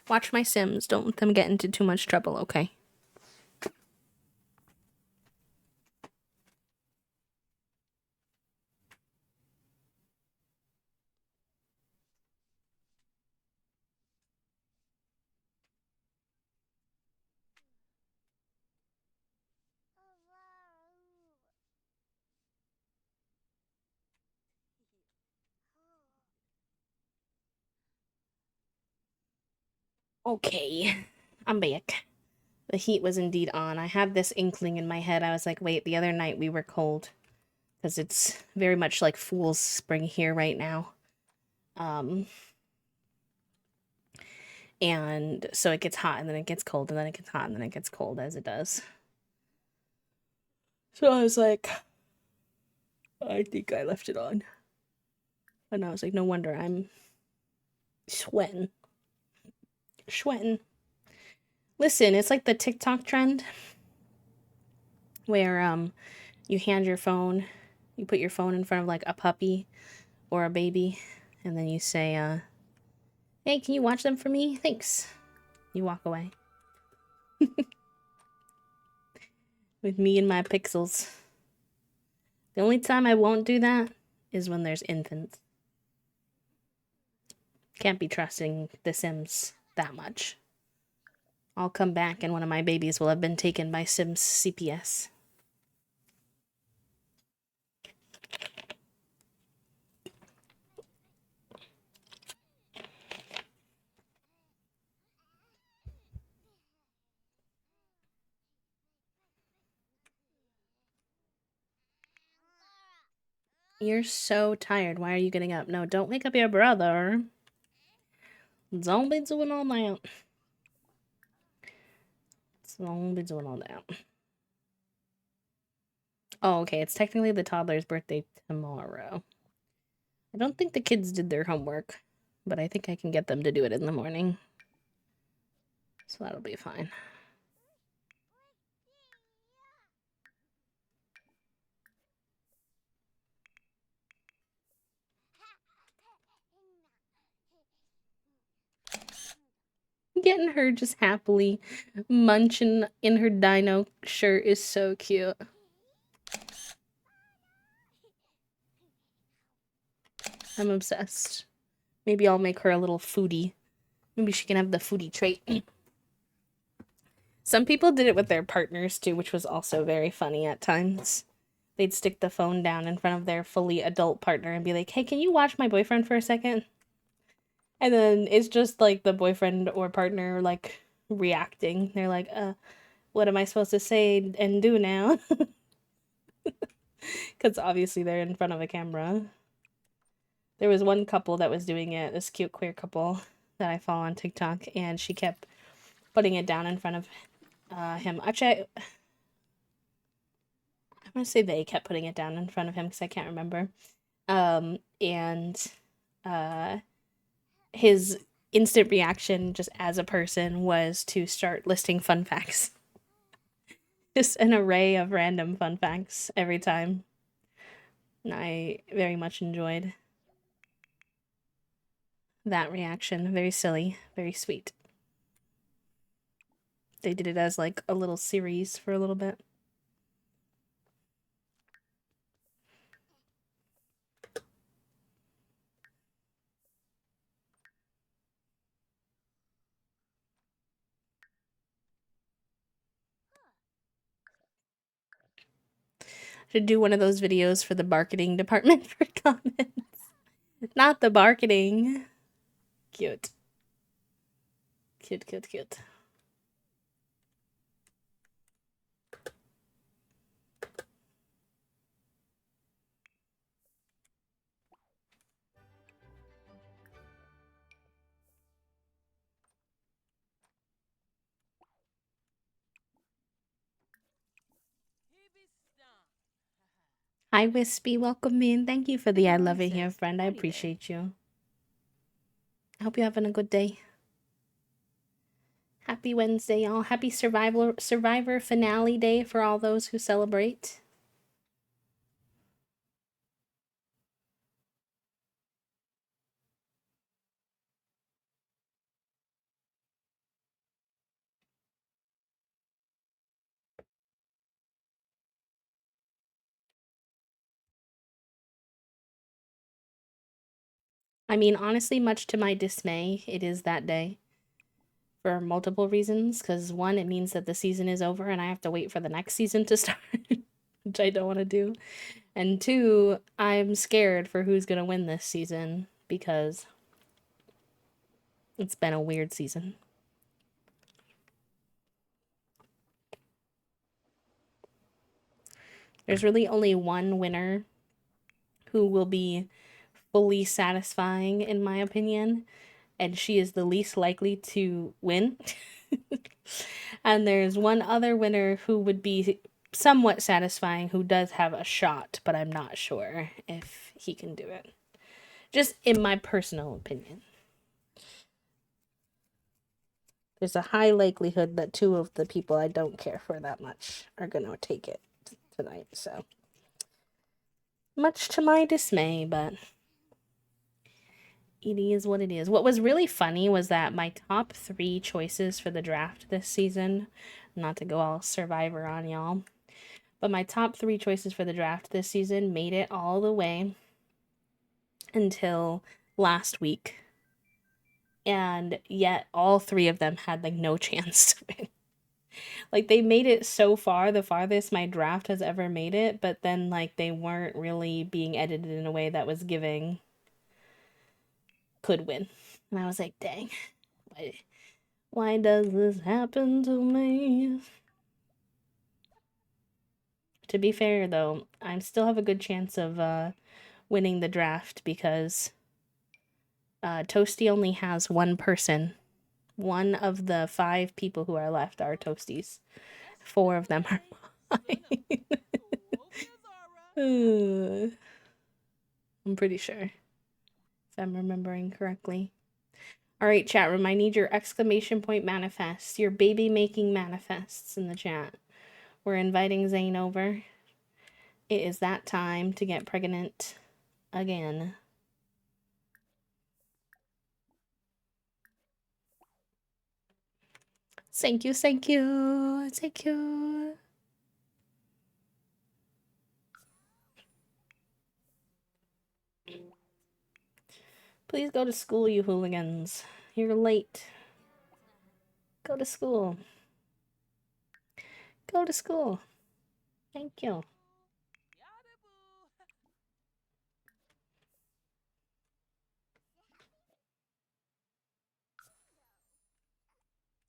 Watch my Sims. Don't let them get into too much trouble, okay? Okay, I'm back. The heat was indeed on. I had this inkling in my head. I was like, wait, the other night we were cold. Because it's very much like fool's spring here right now. And so it gets hot and then it gets cold and then it gets hot and then it gets cold as it does. So I was like, I think I left it on. And I was like, no wonder I'm sweating. Listen, it's like the TikTok trend where you hand your phone, you put your phone in front of like a puppy or a baby, and then you say, hey, can you watch them for me? Thanks. You walk away. With me and my pixels. The only time I won't do that is when there's infants. Can't be trusting The Sims that much. I'll come back and one of my babies will have been taken by Sims CPS. You're so tired. Why are you getting up? No, don't wake up your brother. Don't be doing all that. Don't be doing all that. Oh, okay. It's technically the toddler's birthday tomorrow. I don't think the kids did their homework, but I think I can get them to do it in the morning. So that'll be fine. Getting her just happily munching in her dino shirt is so cute. I'm obsessed. Maybe I'll make her a little foodie. Maybe she can have the foodie trait. Some people did it with their partners too, which was also very funny at times. They'd stick the phone down in front of their fully adult partner and be like, hey, can you watch my boyfriend for a second? And then it's just like the boyfriend or partner like reacting. They're like, what am I supposed to say and do now? Because obviously they're in front of a camera. There was one couple that was doing it, this cute queer couple that I follow on TikTok, and she kept putting it down in front of him. Actually, I want to say they kept putting it down in front of him because I can't remember. And his instant reaction just as a person was to start listing fun facts. Just an array of random fun facts every time. And I very much enjoyed that reaction. Very silly, very sweet. They did it as like a little series for a little bit. Should do one of those videos for the marketing department for comments. Not the marketing. Cute. Cute. Hi, Wispy. Welcome in. Thank you for the I love it here, friend. I appreciate you. I hope you're having a good day. Happy Wednesday, y'all. Happy Survivor finale day for all those who celebrate. I mean, honestly, much to my dismay, it is that day for multiple reasons. Because one, it means that the season is over and I have to wait for the next season to start, which I don't want to do. And two, I'm scared for who's going to win this season because it's been a weird season. There's really only one winner who will be fully satisfying, in my opinion, and she is the least likely to win. And there's one other winner who would be somewhat satisfying, who does have a shot, but I'm not sure if he can do it. Just in my personal opinion. There's a high likelihood that two of the people I don't care for that much are going to take it tonight, so. Much to my dismay, but it is what it is. What was really funny was that my top 3 choices for the draft this season, not to go all Survivor on y'all, but my top 3 choices for the draft this season made it all the way until last week. And yet all 3 of them had like no chance to win. Like they made it so far, the farthest my draft has ever made it, but then like they weren't really being edited in a way that was giving could win. And I was like, dang, why does this happen to me? To be fair, though, I still have a good chance of winning the draft because Toasty only has one person. One of the 5 people who are left are Toasties. 4 of them are mine. I'm pretty sure, if I'm remembering correctly. Alright, chat room, I need your exclamation point manifests, your baby making manifests in the chat. We're inviting Zane over. It is that time to get pregnant again. Thank you, thank you, thank you. Please go to school, you hooligans. You're late. Go to school. Go to school. Thank you.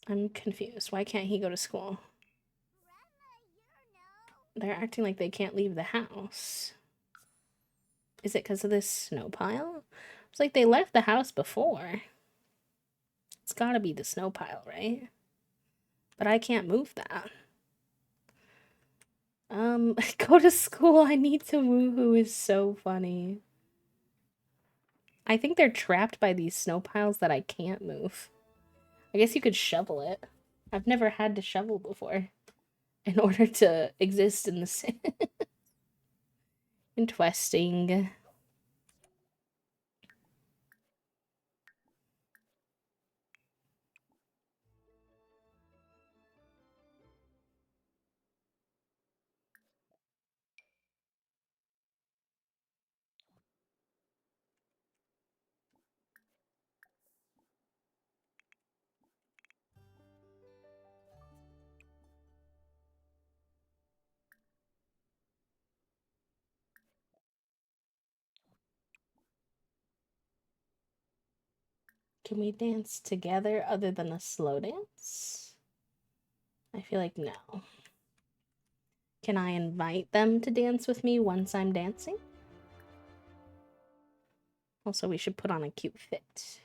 I'm confused. Why can't he go to school? They're acting like they can't leave the house. Is it because of this snow pile? It's like they left the house before. It's gotta be the snow pile, right? But I can't move that. Go to school. I need to woohoo is so funny. I think they're trapped by these snow piles that I can't move. I guess you could shovel it. I've never had to shovel before in order to exist in the city. Interesting. Can we dance together other than a slow dance? I feel like no. Can I invite them to dance with me once I'm dancing? Also, we should put on a cute fit.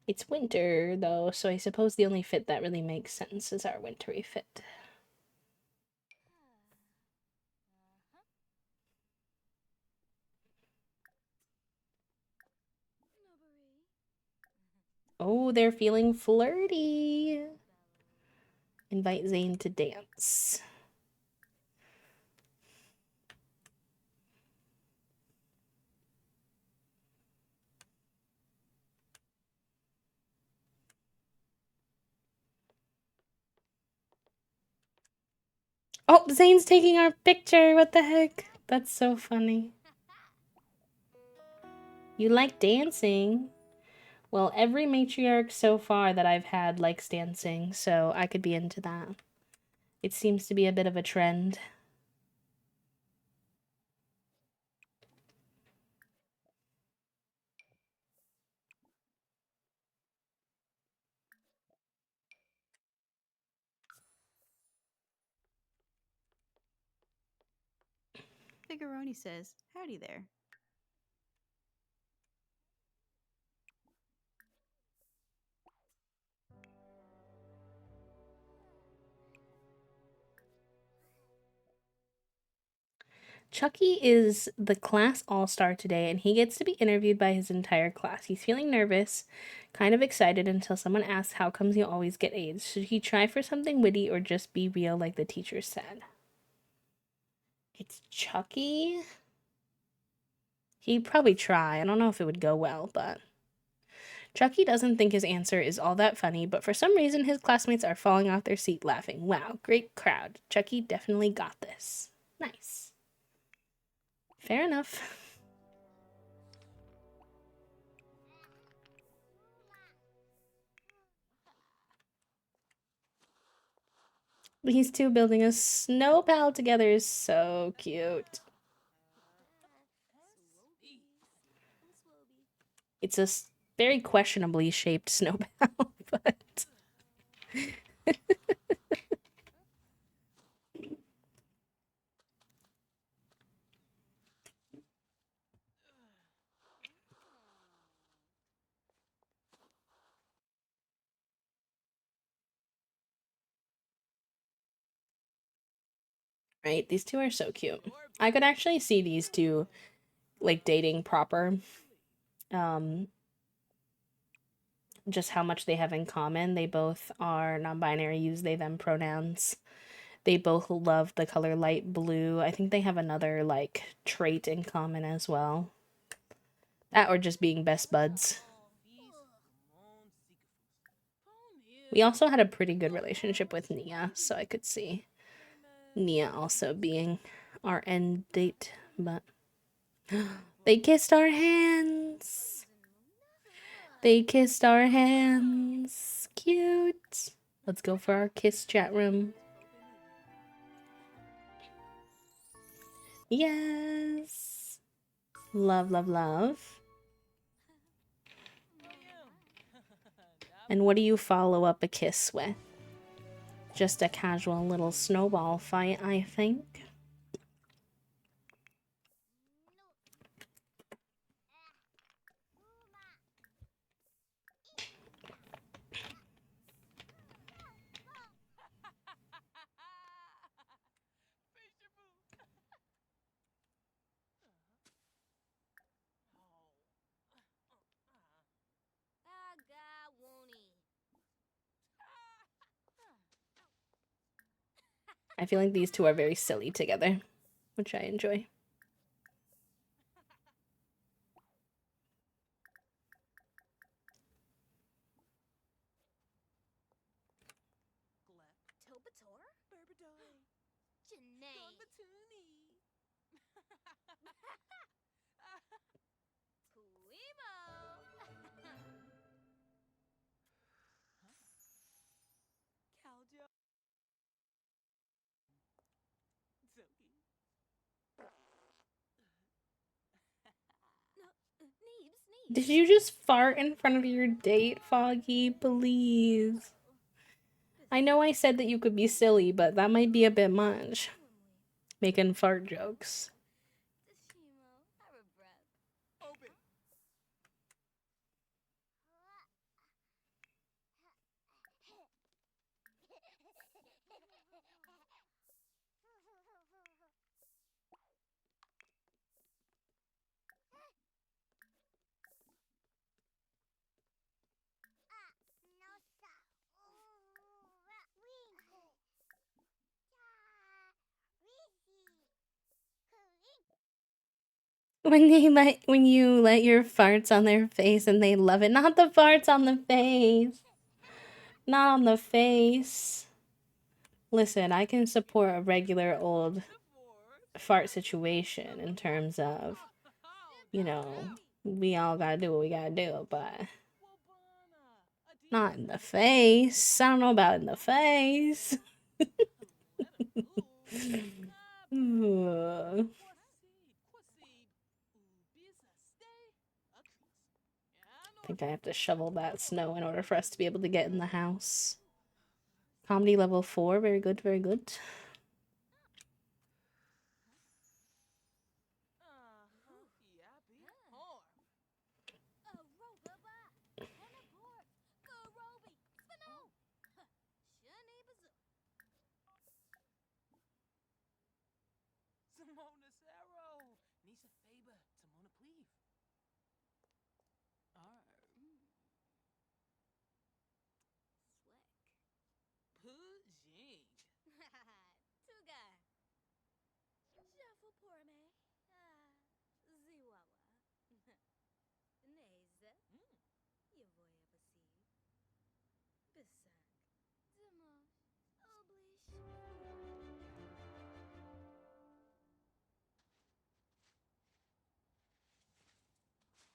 It's winter, though, so I suppose the only fit that really makes sense is our wintry fit. Oh, they're feeling flirty. Invite Zane to dance. Oh, Zane's taking our picture. What the heck? That's so funny. You like dancing? Well, every matriarch so far that I've had likes dancing, so I could be into that. It seems to be a bit of a trend. Figuroni says, "Howdy there." Chucky is the class all-star today, and he gets to be interviewed by his entire class. He's feeling nervous, kind of excited until someone asks how comes you always get A's. Should he try for something witty or just be real like the teacher said? It's Chucky. He'd probably try. I don't know if it would go well, but Chucky doesn't think his answer is all that funny, but for some reason his classmates are falling off their seat laughing. Wow, great crowd. Chucky definitely got this. Nice. Fair enough. These two building a snow pal together is so cute. It's a very questionably shaped snow pal, but right, these two are so cute. I could actually see these two like dating proper. Just how much they have in common. They both are non-binary, use they them pronouns. They both love the color light blue. I think they have another like trait in common as well. That or just being best buds. We also had a pretty good relationship with Nia, so I could see Nia also being our end date, but they kissed our hands. They kissed our hands. Cute. Let's go for our kiss chat room. Yes. Love, love, love. And what do you follow up a kiss with? Just a casual little snowball fight, I think. I feel like these two are very silly together, which I enjoy. Did you just fart in front of your date, Foggy? Please. I know I said that you could be silly, but that might be a bit much. Making fart jokes. When you let your farts on their face and they love it. Not the farts on the face. Not on the face. Listen, I can support a regular old fart situation in terms of, you know, we all gotta do what we gotta do, but not in the face. I don't know about in the face. Ugh. I think I have to shovel that snow in order for us to be able to get in the house. Comedy level 4, very good, very good.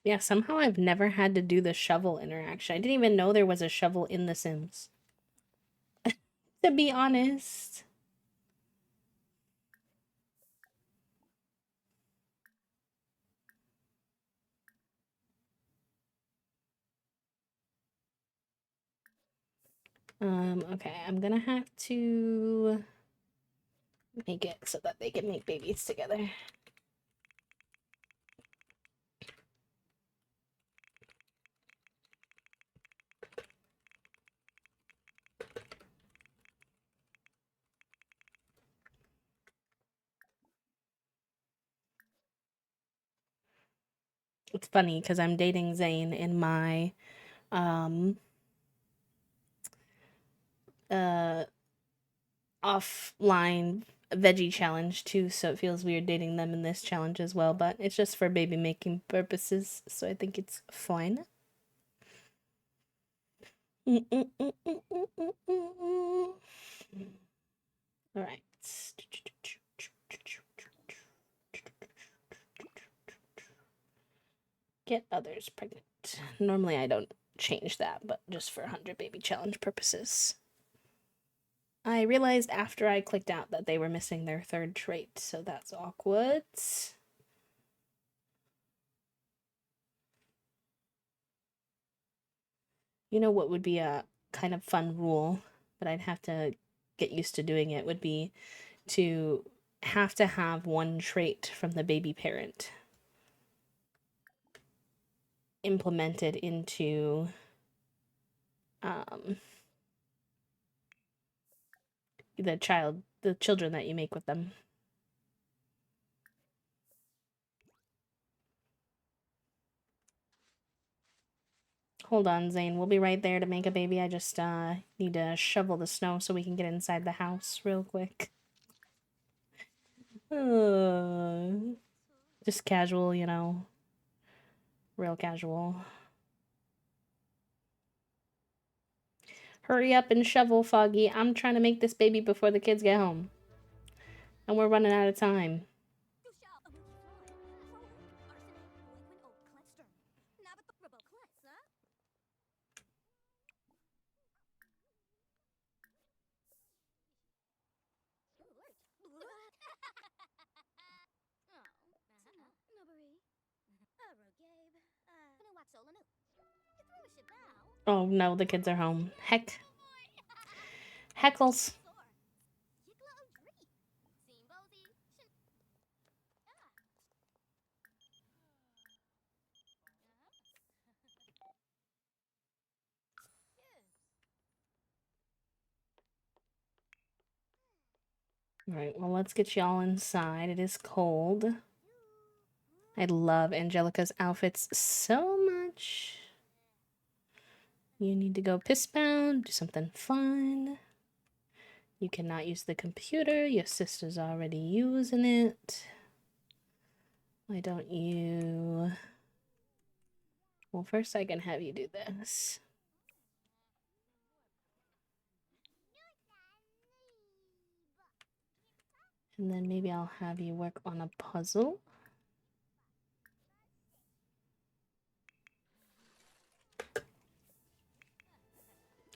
Yeah, somehow I've never had to do the shovel interaction. I didn't even know there was a shovel in The Sims. To be honest. Okay, I'm gonna have to make it so that they can make babies together. It's funny because I'm dating Zane in my uh offline veggie challenge too, so it feels weird dating them in this challenge as well, but it's just for baby making purposes, so I think it's fine. All right. Get others pregnant. Normally I don't change that, but just for 100 baby challenge purposes. I realized after I clicked out that they were missing their third trait, so that's awkward. You know what would be a kind of fun rule, but I'd have to get used to doing it, would be to have one trait from the baby parent implemented into the children that you make with them. Hold on, Zane. We'll be right there to make a baby. I just need to shovel the snow so we can get inside the house real quick. Just casual, you know. Real casual. Hurry up and shovel, Foggy. I'm trying to make this baby before the kids get home. And we're running out of time. Oh no, the kids are home. Heck. Heckles. Alright, well, let's get y'all inside. It is cold. I love Angelica's outfits so much. You need to go piss bound, do something fun. You cannot use the computer. Your sister's already using it. Why don't you... Well, first I can have you do this. And then maybe I'll have you work on a puzzle.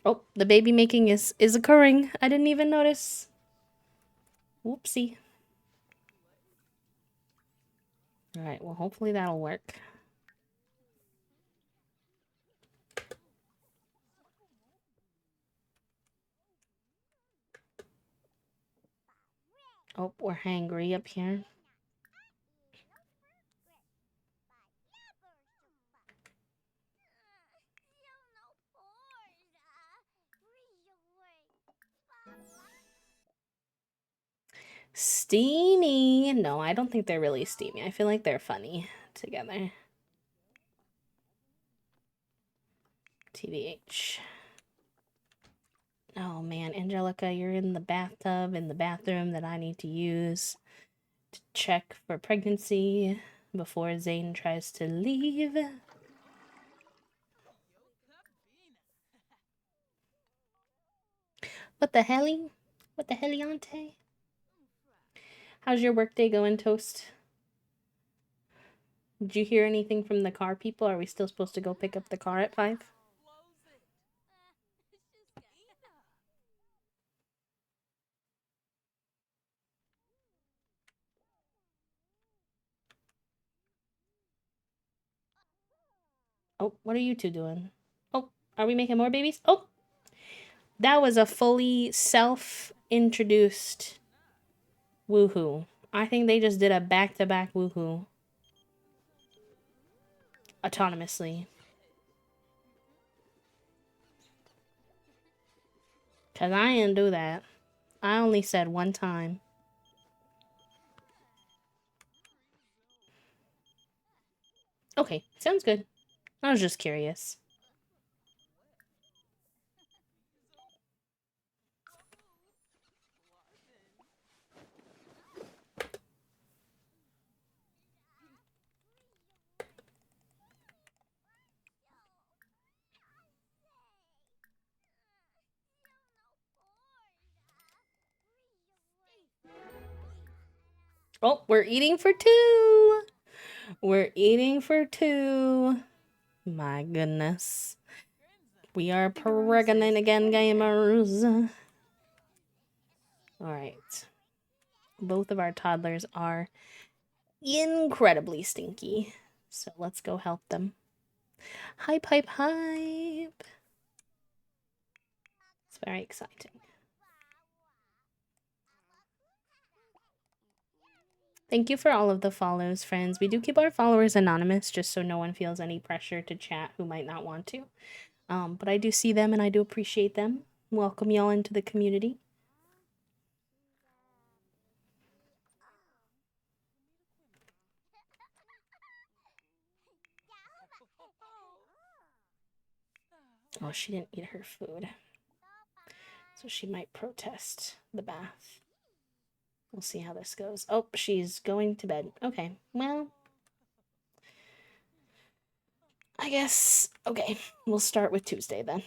Oh, the baby making is occurring. I didn't even notice. Whoopsie. Alright, well hopefully that'll work. Oh, we're hangry up here. Steamy. No, I don't think they're really steamy. I feel like they're funny together. TBH. Oh man, Angelica, you're in the bathtub in the bathroom that I need to use to check for pregnancy before Zane tries to leave. What the helly? What the heliante? How's your workday going, Toast? Did you hear anything from the car people? Are we still supposed to go pick up the car at 5? Oh, what are you two doing? Oh, are we making more babies? Oh, that was a fully self-introduced woohoo. I think they just did a back-to-back woohoo. Autonomously. Because I didn't do that. I only said one time. Okay, sounds good. I was just curious. Oh, we're eating for 2! We're eating for 2. My goodness. We are pregnant again, gamers. Alright. Both of our toddlers are incredibly stinky. So let's go help them. Hype, hype, hype. It's very exciting. Thank you for all of the follows, friends. We do keep our followers anonymous just so no one feels any pressure to chat who might not want to. But I do see them and I do appreciate them. Welcome y'all into the community. Oh, she didn't eat her food. So she might protest the bath. We'll see how this goes. Oh, she's going to bed. Okay, well, I guess, okay, we'll start with Tuesday then.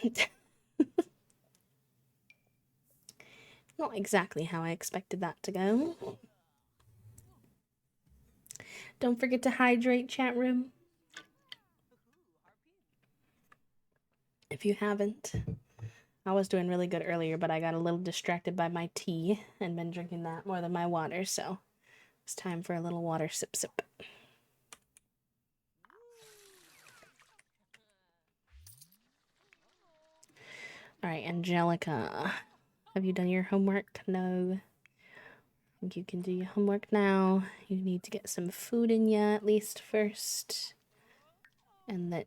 Not exactly how I expected that to go. Don't forget to hydrate, chat room. If you haven't. I was doing really good earlier, but I got a little distracted by my tea and been drinking that more than my water, so it's time for a little water sip sip. Alright, Angelica. Have you done your homework? No. I think you can do your homework now. You need to get some food in ya at least first. And then...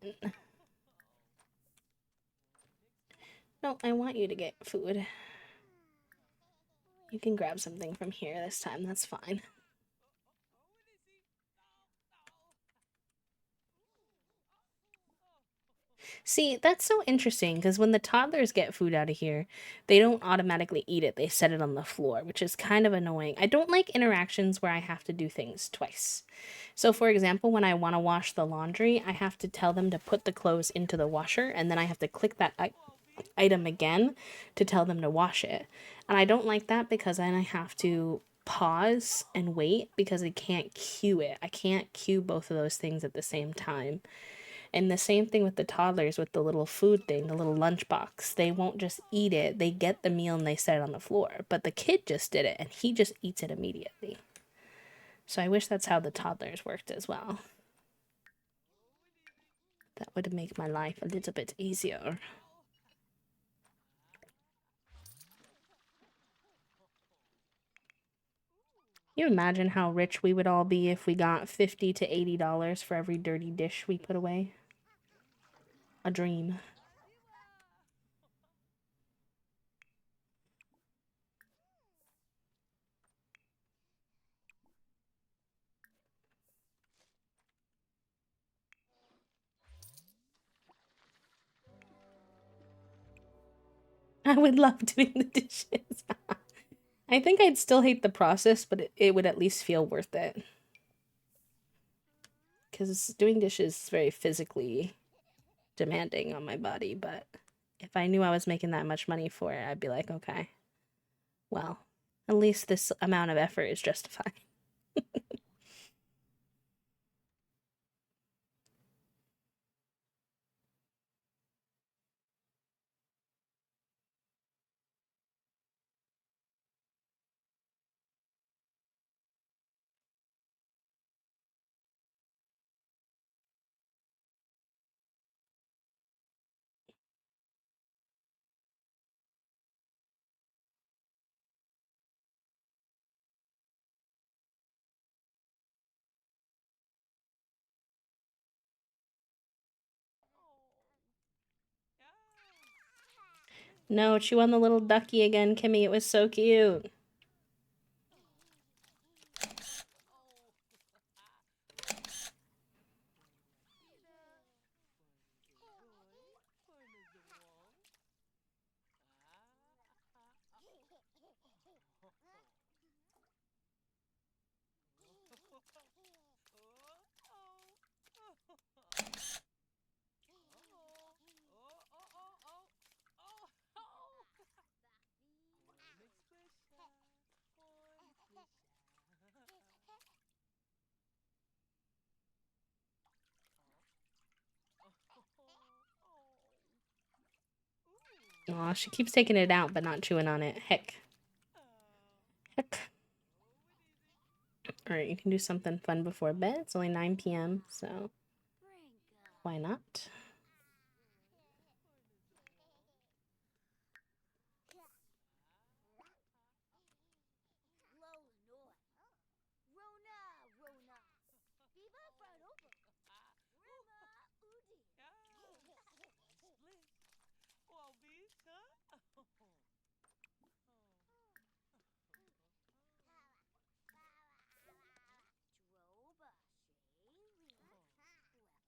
No, I want you to get food. You can grab something from here this time, that's fine. See, that's so interesting because when the toddlers get food out of here, they don't automatically eat it. They set it on the floor, which is kind of annoying. I don't like interactions where I have to do things twice. So, for example, when I want to wash the laundry, I have to tell them to put the clothes into the washer, and then I have to click that item again to tell them to wash it. And I don't like that because then I have to pause and wait because I can't cue it. I can't cue both of those things at the same time. And the same thing with the toddlers with the little food thing, the little lunchbox. They won't just eat it. They get the meal and they set it on the floor. But the kid just did it and he just eats it immediately. So I wish that's how the toddlers worked as well. That would make my life a little bit easier. You imagine how rich we would all be if we got $50 to $80 for every dirty dish we put away? A dream. I would love doing the dishes. I think I'd still hate the process, but it would at least feel worth it. Because doing dishes is very physically demanding on my body, but if I knew I was making that much money for it, I'd be like, okay, well, at least this amount of effort is justified. No, chew on the little ducky again, Kimmy. It was so cute. Aw, she keeps taking it out but not chewing on it. Heck. Heck. Alright, you can do something fun before bed. It's only 9 p.m., so why not?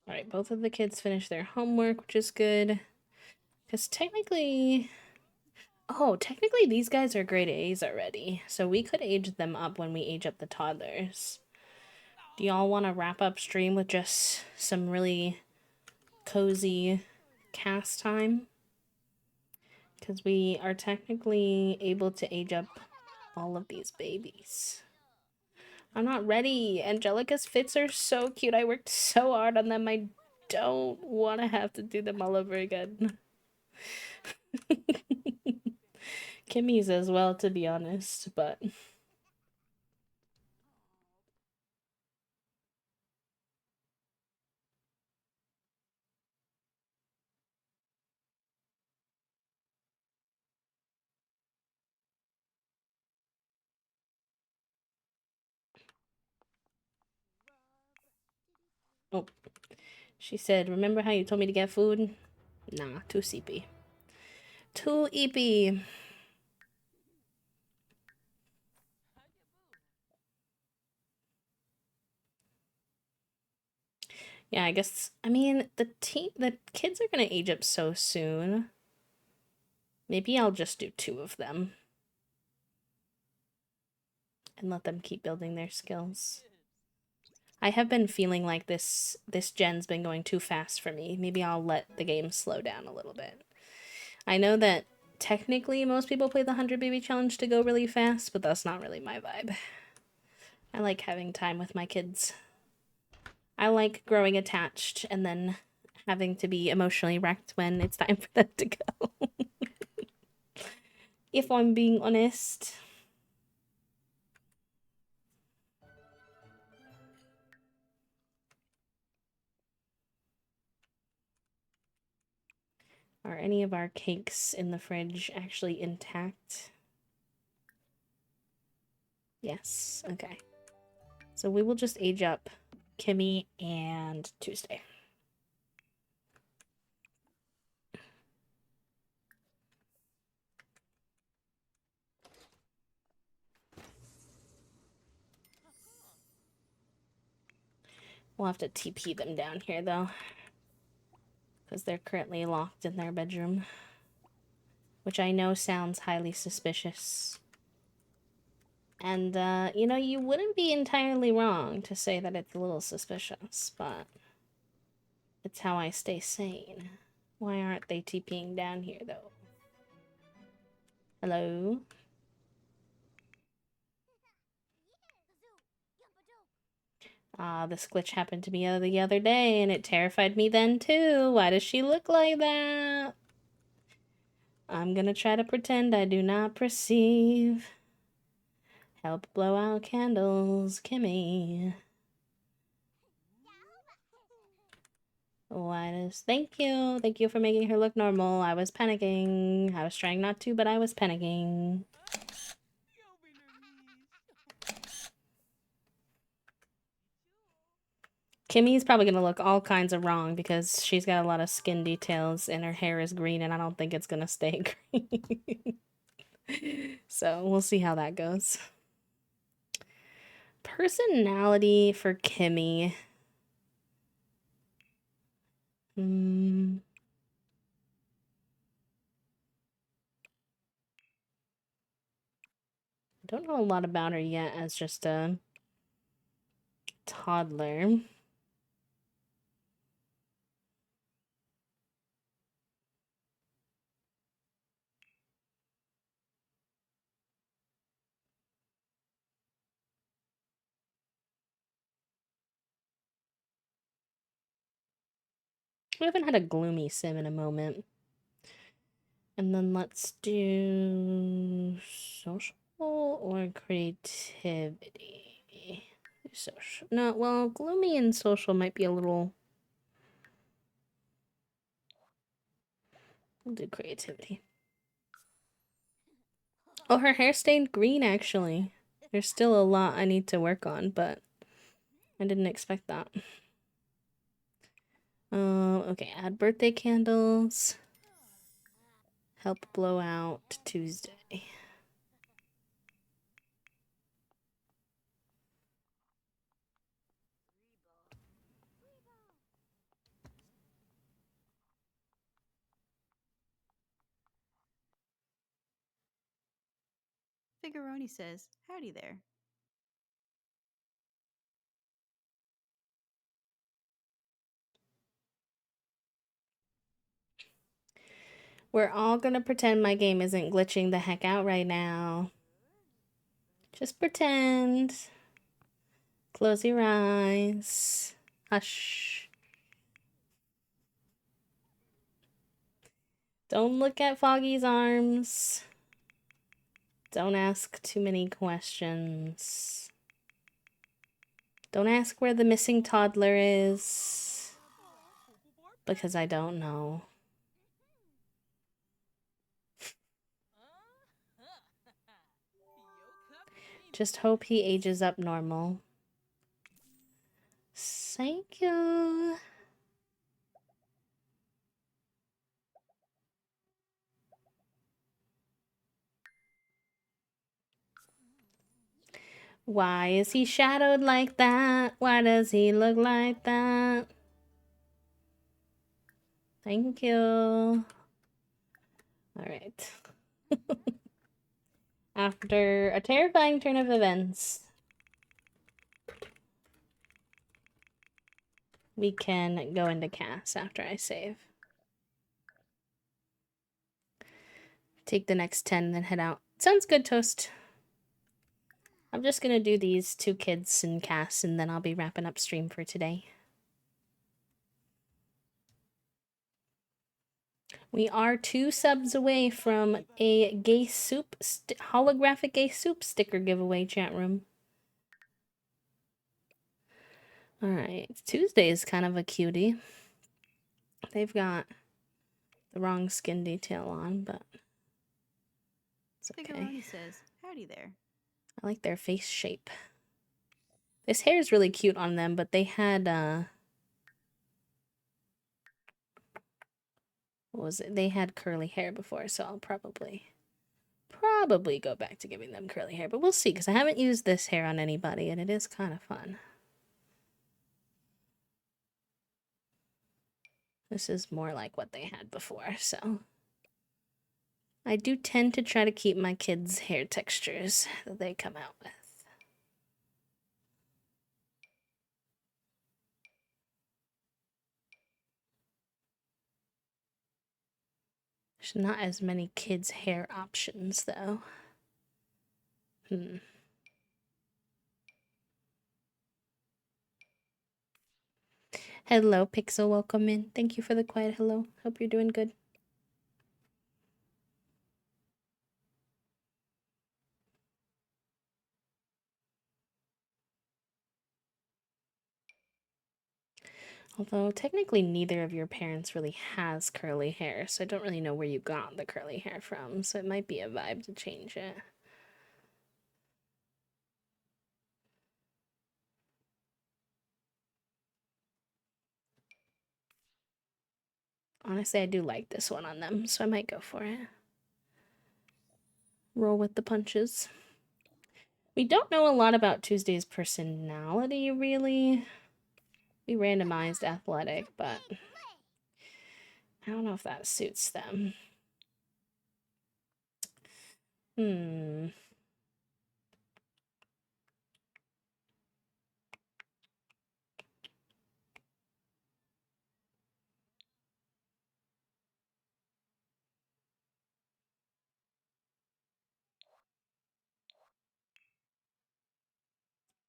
Alright, both of the kids finished their homework, which is good. Because technically... Oh, technically these guys are grade A's already, so we could age them up when we age up the toddlers. Do y'all want to wrap up stream with just some really cozy cast time? Because we are technically able to age up all of these babies. I'm not ready. Angelica's fits are so cute. I worked so hard on them. I don't want to have to do them all over again. Kimmy's as well, to be honest, but... Oh, she said, remember how you told me to get food? Nah, too sleepy. Too eepy. Yeah, I guess, I mean, the kids are gonna age up so soon. Maybe I'll just do 2 of them. And let them keep building their skills. I have been feeling like this gen's been going too fast for me. Maybe I'll let the game slow down a little bit. I know that technically most people play the 100 baby challenge to go really fast, but that's not really my vibe. I like having time with my kids. I like growing attached and then having to be emotionally wrecked when it's time for them to go. If I'm being honest. Are any of our cakes in the fridge actually intact? Yes, okay. So we will just age up Kimmy and Tuesday. We'll have to TP them down here though, because they're currently locked in their bedroom, which I know sounds highly suspicious. And, you know, you wouldn't be entirely wrong to say that it's a little suspicious, but it's how I stay sane. Why aren't they TPing down here, though? Hello? This glitch happened to me the other day, and it terrified me then, too. Why does she look like that? I'm gonna try to pretend I do not perceive. Help blow out candles, Kimmy. Why does... Thank you. Thank you for making her look normal. I was panicking. I was trying not to, but I was panicking. Kimmy's probably gonna look all kinds of wrong because she's got a lot of skin details and her hair is green and I don't think it's gonna stay green. So we'll see how that goes. Personality for Kimmy. I don't know a lot about her yet as just a toddler. We haven't had a gloomy sim in a moment. And then let's do social or creativity. Social. No, well, gloomy and social might be a little... We'll do creativity. Oh, her hair stained green, actually. There's still a lot I need to work on, but I didn't expect that. Okay, add birthday candles. Help blow out Tuesday. Figuroni says, "Howdy there." We're all gonna pretend my game isn't glitching the heck out right now. Just pretend. Close your eyes. Hush. Don't look at Foggy's arms. Don't ask too many questions. Don't ask where the missing toddler is. Because I don't know. Just hope he ages up normal. Thank you. Why is he shadowed like that? Why does he look like that? Thank you. Alright. After a terrifying turn of events, we can go into Cass after I save. take the next 10 and then head out. Sounds good, Toast. I'm just gonna do these 2 kids and Cass, and then I'll be wrapping up stream for today. We are 2 subs away from a gay soup holographic gay soup sticker giveaway, chat room. Alright, Tuesday is kind of a cutie. They've got the wrong skin detail on, but it's okay. Figuroni says, howdy there. I like their face shape. This hair is really cute on them, but they had, what was it? They had curly hair before, so I'll probably go back to giving them curly hair, but we'll see, because I haven't used this hair on anybody, and it is kind of fun. This is more like what they had before, so I do tend to try to keep my kids' hair textures that they come out with. There's not as many kids' hair options, though. Hello, Pixel, welcome in. Thank you for the quiet hello. Hope you're doing good. Although, technically, neither of your parents really has curly hair, so I don't really know where you got the curly hair from, so it might be a vibe to change it. Honestly, I do like this one on them, so I might go for it. Roll with the punches. We don't know a lot about Tuesday's personality, really. We randomized athletic, but I don't know if that suits them.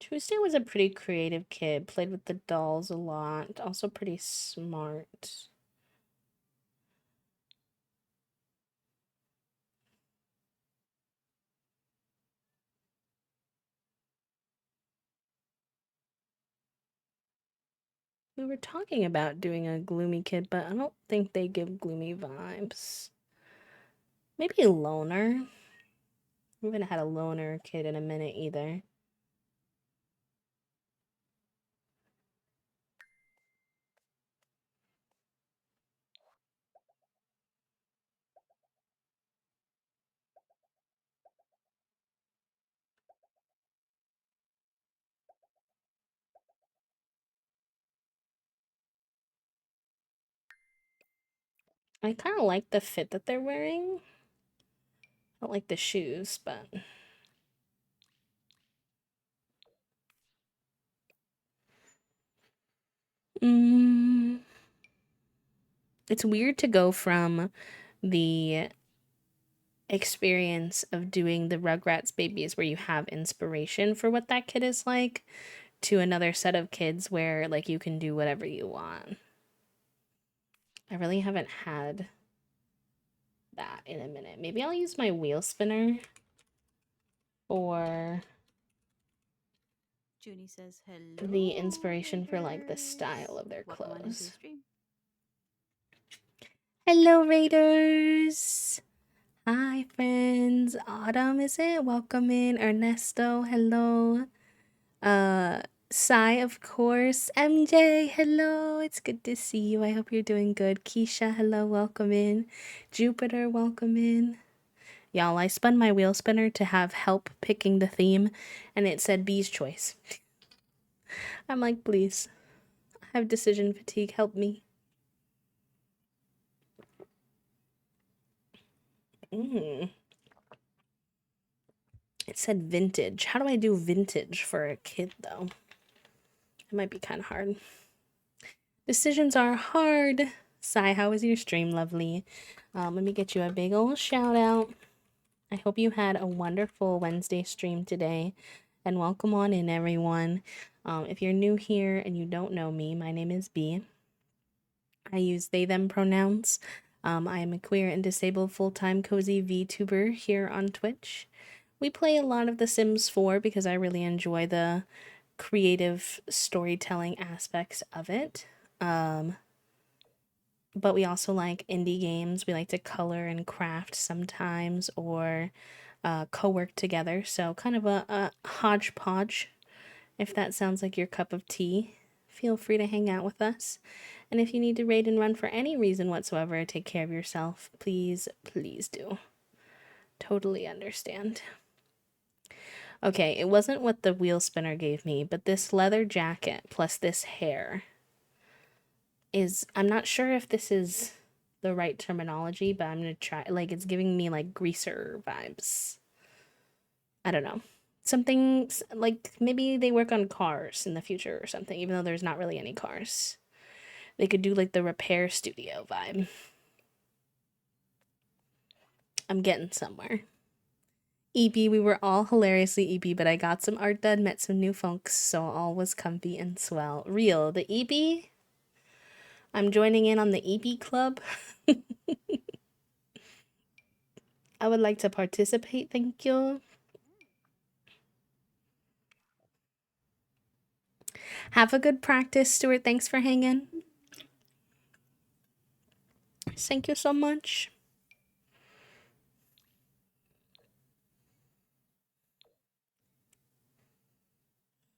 Tuesday was a pretty creative kid, played with the dolls a lot, also pretty smart. We were talking about doing a gloomy kid, but I don't think they give gloomy vibes. Maybe a loner. We haven't had a loner kid in a minute either. I kind of like the fit that they're wearing. I don't like the shoes, but... It's weird to go from the experience of doing the Rugrats babies where you have inspiration for what that kid is like to another set of kids where, like, you can do whatever you want. I really haven't had that in a minute. Maybe I'll use my wheel spinner for Junie says hello. the inspiration for, like, the style of their Welcome on into the clothes. stream. Hello, Raiders! Hi, friends. Autumn, is it? Welcome in. Ernesto, hello. Sai, of course. MJ, hello. It's good to see you. I hope you're doing good. Keisha, hello. Welcome in. Jupiter, welcome in. Y'all, I spun my wheel spinner to have help picking the theme, and it said Bee's Choice. I'm like, please. I have decision fatigue. Help me. It said vintage. How do I do vintage for a kid, though? It might be kind of hard. Decisions are hard. Sai, how was your stream, lovely? Let me get you a big old shout out. I hope you had a wonderful Wednesday stream today, and welcome on in, everyone. If you're new here and you don't know me, my name is B. I use they, them pronouns. I am a queer and disabled full-time cozy VTuber here on Twitch. We play a lot of The Sims 4 because I really enjoy the creative storytelling aspects of it. But we also like indie games. We like to color and craft sometimes, or co-work together. So kind of a hodgepodge. If that sounds like your cup of tea, feel free to hang out with us. And if you need to raid and run for any reason whatsoever, take care of yourself. Please, please do. Totally understand. Okay, it wasn't what the wheel spinner gave me, but this leather jacket plus this hair is, I'm not sure if this is the right terminology, but I'm gonna try. Like, it's giving me like greaser vibes. I don't know. Something like maybe they work on cars in the future or something, even though there's not really any cars. They could do like the repair studio vibe. I'm getting somewhere. EP, we were all hilariously EP, but I got some art done, met some new folks, so all was comfy and swell. Real, the EP? I'm joining in on the EP club. I would like to participate, thank you. Have a good practice, Stuart. Thanks for hanging. Thank you so much.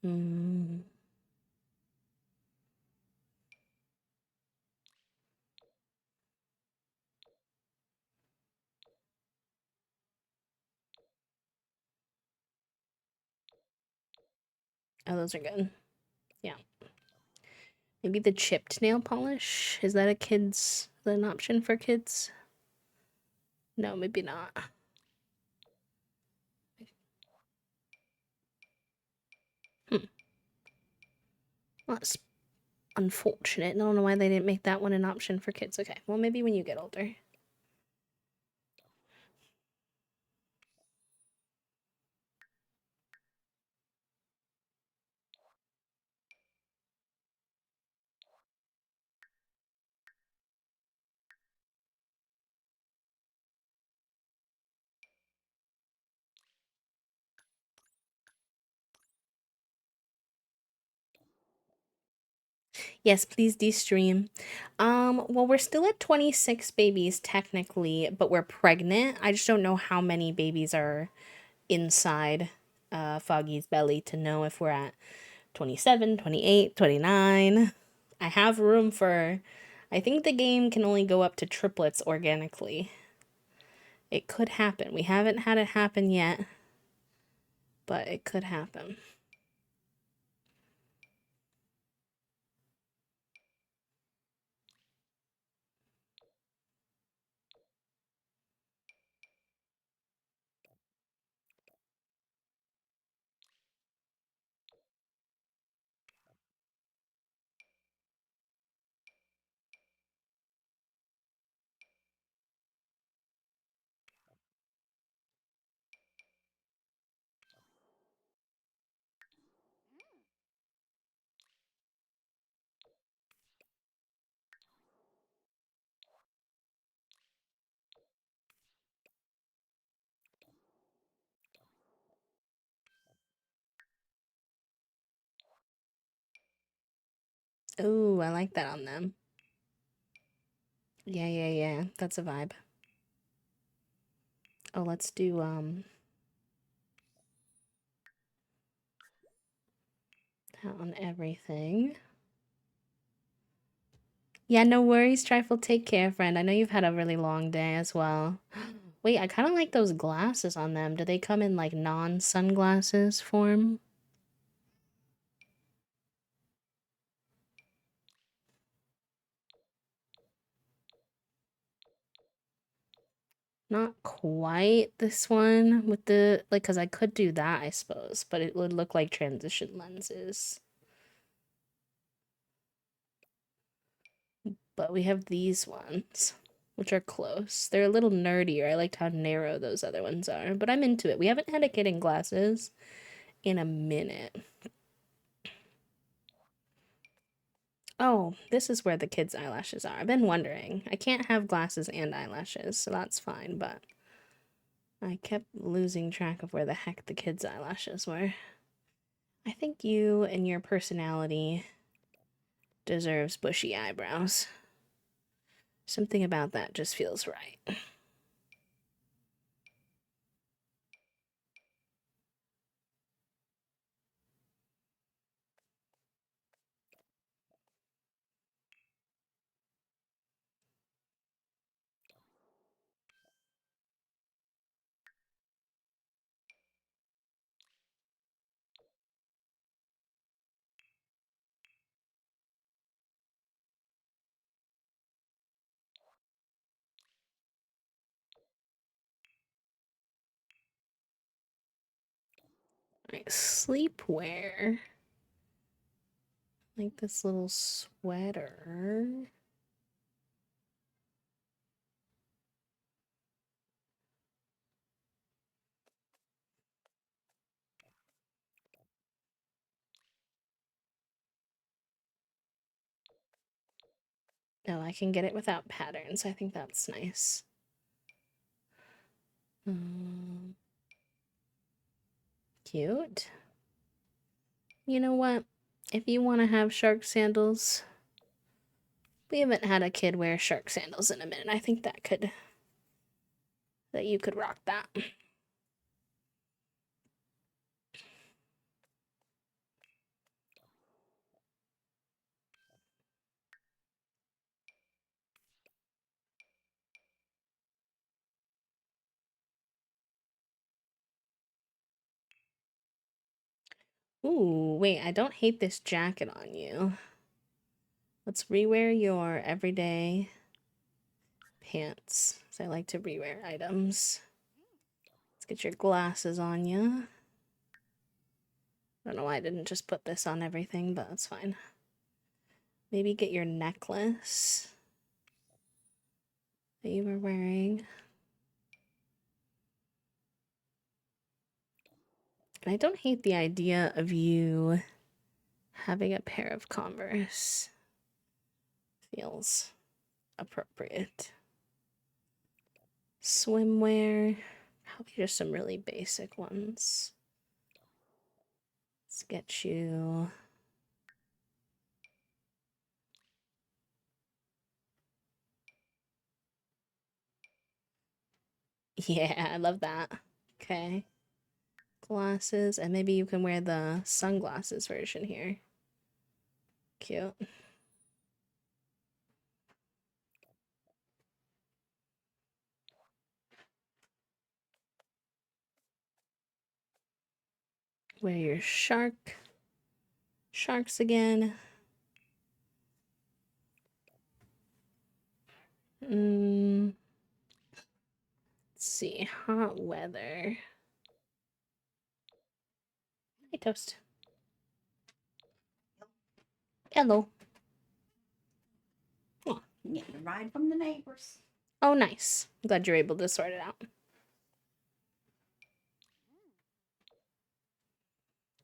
Mm. Oh, those are good. Yeah. Maybe the chipped nail polish? Is that an option for kids? No, maybe not. That's unfortunate. I don't know why they didn't make that one an option for kids. Okay, well, maybe when you get older. Yes, please de-stream. Well, we're still at 26 babies technically, but we're pregnant. I just don't know how many babies are inside Foggy's belly to know if we're at 27, 28, 29. I have room for, I think the game can only go up to triplets organically. It could happen. We haven't had it happen yet, but it could happen. Ooh, I like that on them. Yeah. That's a vibe. Oh, let's do, that on everything. Yeah, no worries, Trifle. Take care, friend. I know you've had a really long day as well. Wait, I kind of like those glasses on them. Do they come in like non-sunglasses form? Not quite this one with the, like, because I could do that, I suppose, but it would look like transition lenses. But we have these ones, which are close. They're a little nerdier. I liked how narrow those other ones are, but I'm into it. We haven't had a kid in glasses in a minute. Oh, this is where the kids' eyelashes are. I've been wondering. I can't have glasses and eyelashes, so that's fine, but I kept losing track of where the heck the kids' eyelashes were. I think you and your personality deserves bushy eyebrows. Something about that just feels right. Right, sleepwear. Like this little sweater. Oh, I can get it without patterns. I think that's nice. Cute. You know what? If you want to have shark sandals, we haven't had a kid wear shark sandals in a minute. I think that you could rock that. Ooh, wait, I don't hate this jacket on you. Let's rewear your everyday pants. So I like to rewear items. Let's get your glasses on you. I don't know why I didn't just put this on everything, but that's fine. Maybe get your necklace that you were wearing. And I don't hate the idea of you having a pair of Converse. Feels appropriate. Swimwear. Probably just some really basic ones. Let's get you. Yeah, I love that. Okay. Glasses, and maybe you can wear the sunglasses version here. Cute. Wear your sharks again. Let's see, hot weather. Hey, Toast. Hello. Oh, getting a ride from the neighbors. Oh, nice. I'm glad you're able to sort it out.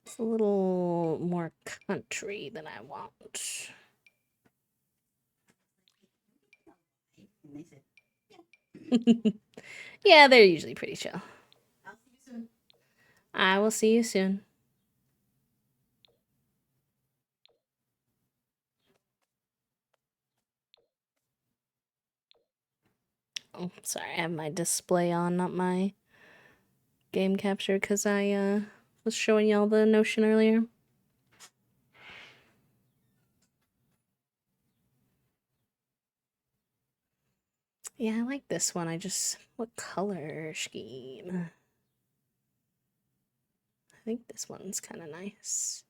It's a little more country than I want. And they said, Yeah, they're usually pretty chill. I'll see you soon. I will see you soon. Oh, sorry, I have my display on, not my game capture, because I was showing y'all the Notion earlier. Yeah, I like this one. What color scheme? I think this one's kind of nice.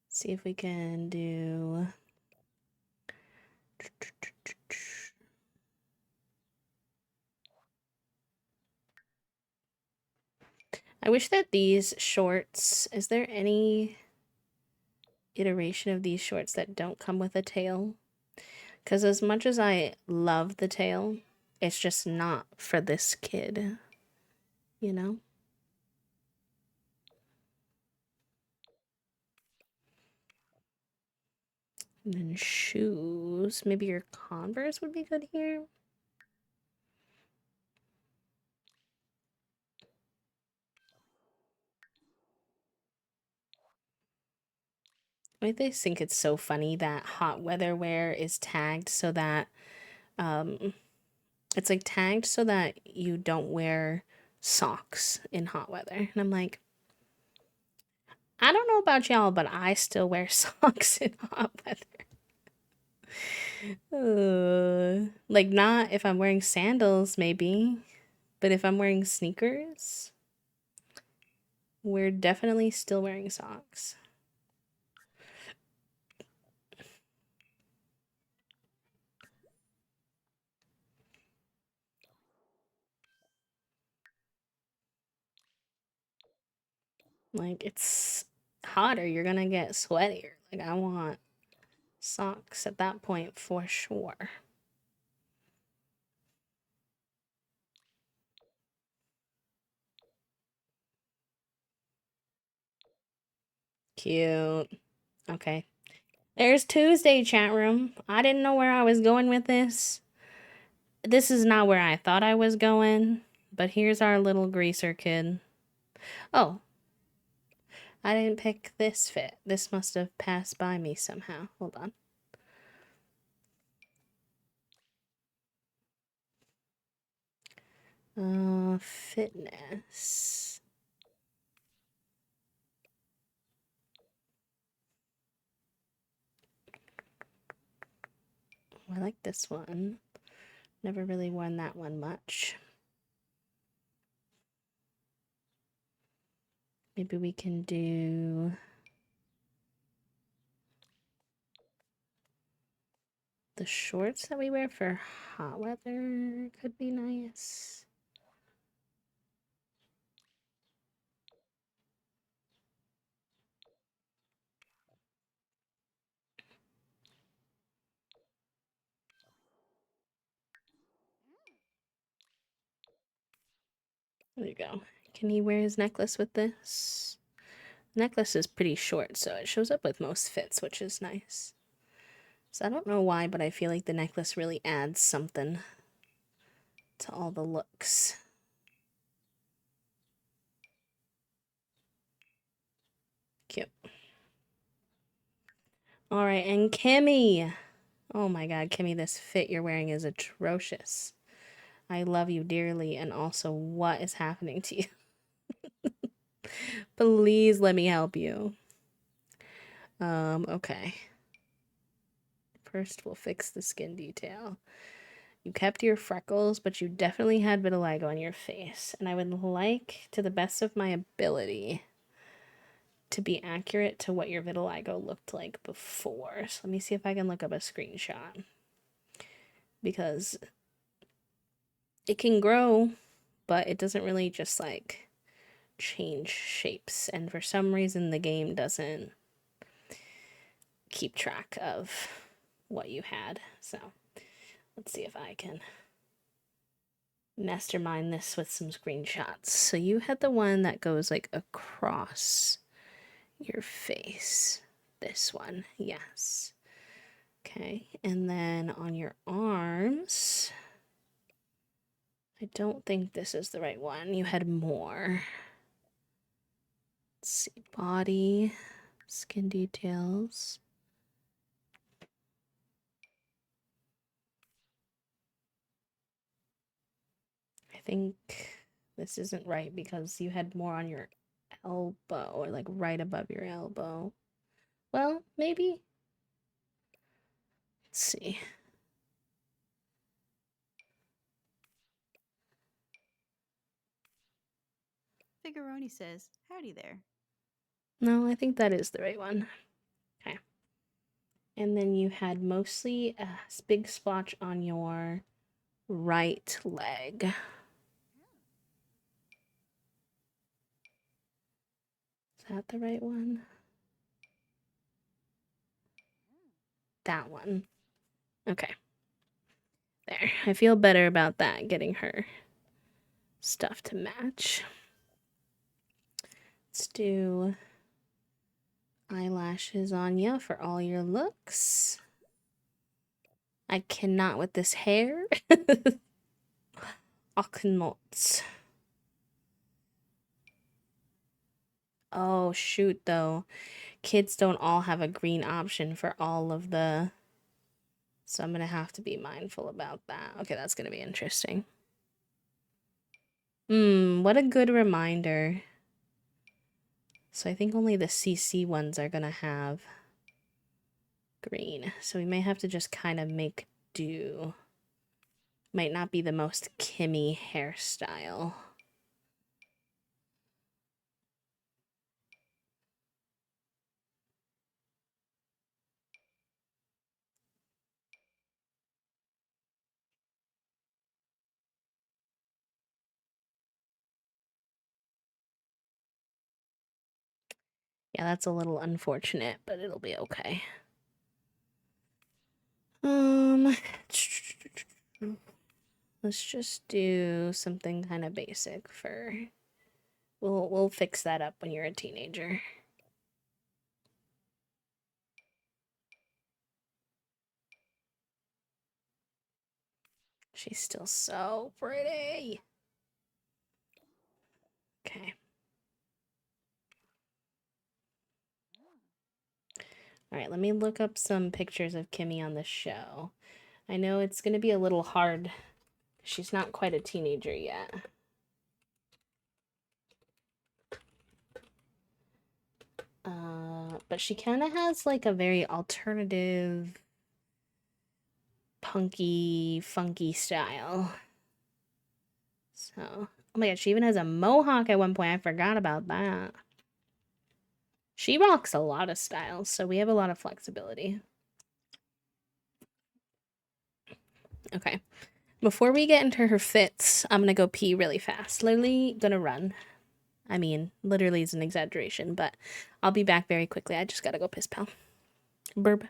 Let's see if we can do. I wish that these shorts, is there any iteration of these shorts that don't come with a tail? Because as much as I love the tail, it's just not for this kid, you know? And then shoes. Maybe your Converse would be good here. I think it's so funny that hot weather wear is tagged so that it's like tagged so that you don't wear socks in hot weather. And I'm like, I don't know about y'all, but I still wear socks in hot weather. Like, not if I'm wearing sandals, maybe, but if I'm wearing sneakers, we're definitely still wearing socks. Like, it's hotter, you're gonna get sweatier. Like, I want socks at that point for sure. Cute. Okay. There's Tuesday, chat room. I didn't know where I was going with this. This is not where I thought I was going, but here's our little greaser kid. Oh, I didn't pick this fit. This must have passed by me somehow. Hold on. Fitness. I like this one. Never really worn that one much. Maybe we can do the shorts that we wear for hot weather. Could be nice. There you go. Can he wear his necklace with this? Necklace is pretty short, so it shows up with most fits, which is nice. So I don't know why, but I feel like the necklace really adds something to all the looks. Cute. All right, and Kimmy. Oh my god, Kimmy, this fit you're wearing is atrocious. I love you dearly, and also, what is happening to you? Please let me help you. Okay. First, we'll fix the skin detail. You kept your freckles, but you definitely had vitiligo on your face. And I would like, to the best of my ability, to be accurate to what your vitiligo looked like before. So let me see if I can look up a screenshot. Because it can grow, but it doesn't really just like change shapes. And for some reason, the game doesn't keep track of what you had. So let's see if I can mastermind this with some screenshots. So you had the one that goes like across your face. This one, yes. Okay, and then on your arms, I don't think this is the right one. You had more. Let's see, body, skin details. I think this isn't right because you had more on your elbow, or like right above your elbow. Well, maybe. Let's see. Figuroni says, "Howdy there." No, I think that is the right one. Okay. And then you had mostly a big splotch on your right leg. Is that the right one? That one. Okay. There. I feel better about that, getting her stuff to match. Let's do eyelashes on you for all your looks. I cannot with this hair. I cannot. Oh, shoot, though. Kids don't all have a green option for all of the... So I'm going to have to be mindful about that. Okay, that's going to be interesting. What a good reminder. So I think only the CC ones are going to have green. So we may have to just kind of make do. Might not be the most Kimmy hairstyle. Yeah, that's a little unfortunate, but it'll be okay. Let's just do something kind of basic for... We'll fix that up when you're a teenager. She's still so pretty. Okay. All right, let me look up some pictures of Kimmy on the show. I know it's going to be a little hard. She's not quite a teenager yet. But she kind of has like a very alternative, punky, funky style. So, oh my god, she even has a mohawk at one point. I forgot about that. She rocks a lot of styles, so we have a lot of flexibility. Okay. Before we get into her fits, I'm gonna go pee really fast. Literally gonna run. I mean, literally is an exaggeration, but I'll be back very quickly. I just gotta go piss, pal. Burb.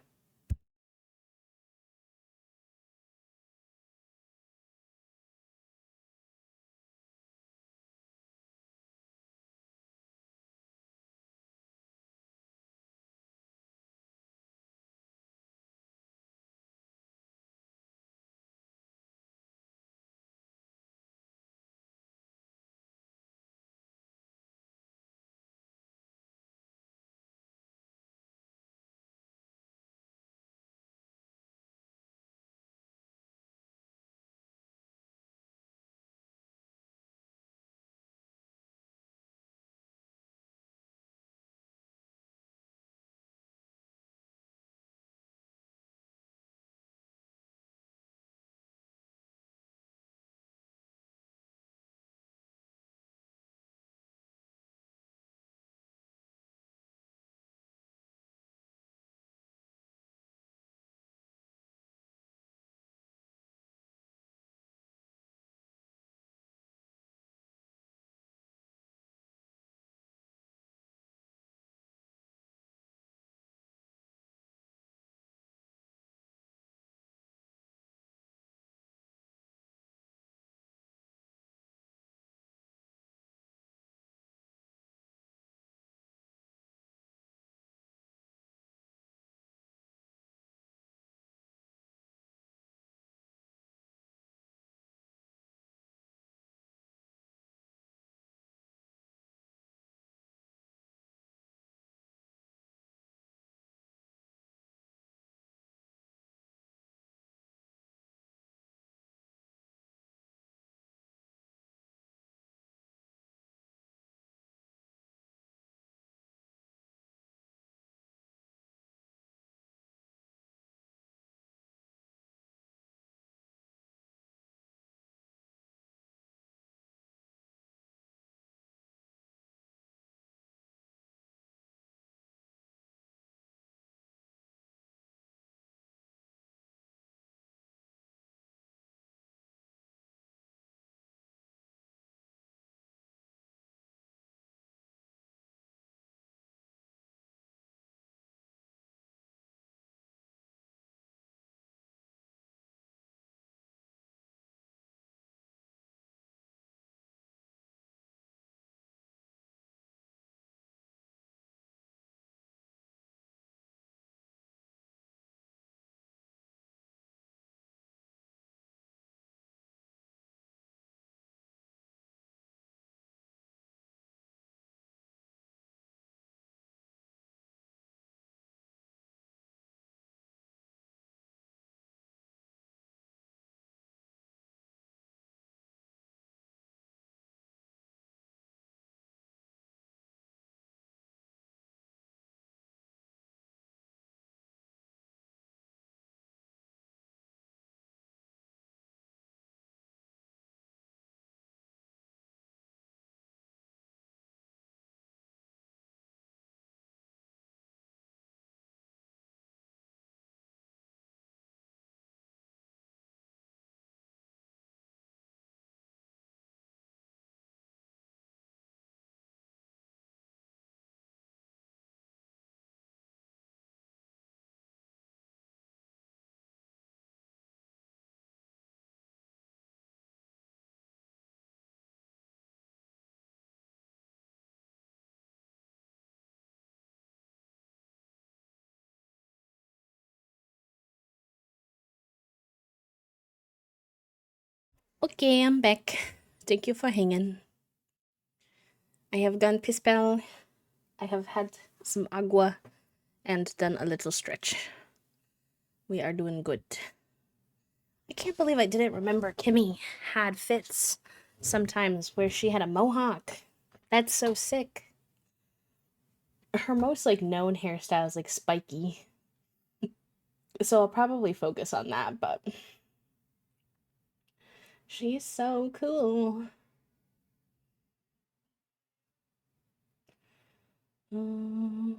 Okay, I'm back. Thank you for hanging. I have gone pispel. I have had some agua and done a little stretch. We are doing good. I can't believe I didn't remember Kimmy had fits sometimes where she had a mohawk. That's so sick. Her most like known hairstyle is like spiky. So I'll probably focus on that, but she's so cool. Um,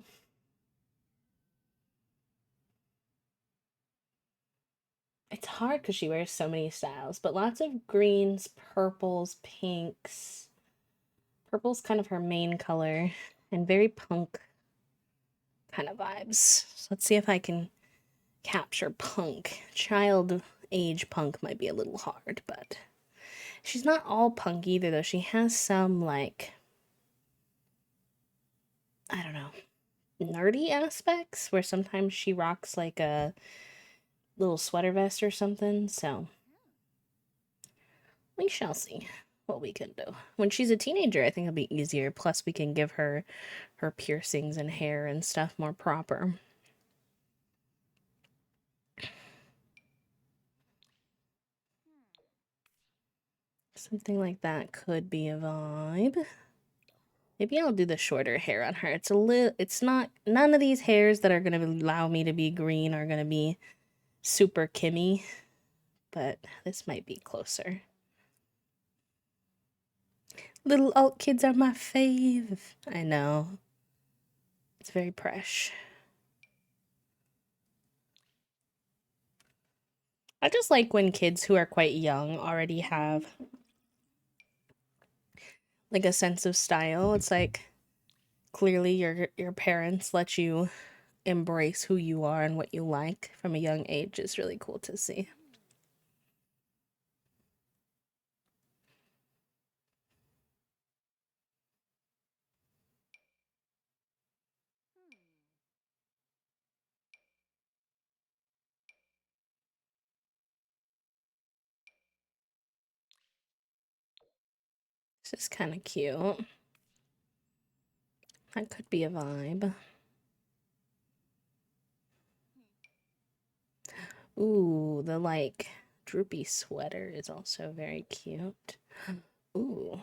it's hard because she wears so many styles, but lots of greens, purples, pinks. Purple's kind of her main color and very punk kind of vibes. So let's see if I can capture punk. Child age punk might be a little hard, but she's not all punk either, though. She has some, like, I don't know, nerdy aspects where sometimes she rocks like a little sweater vest or something. So we shall see what we can do. When she's a teenager, I think it'll be easier. Plus, we can give her piercings and hair and stuff more proper. Something like that could be a vibe. Maybe I'll do the shorter hair on her. It's not, none of these hairs that are going to allow me to be green are going to be super Kimmy, but this might be closer. Little alt kids are my fave. I know. It's very fresh. I just like when kids who are quite young already have like a sense of style. It's like clearly your parents let you embrace who you are and what you like from a young age is really cool to see. This is kind of cute. That could be a vibe. Ooh, the like droopy sweater is also very cute. Ooh.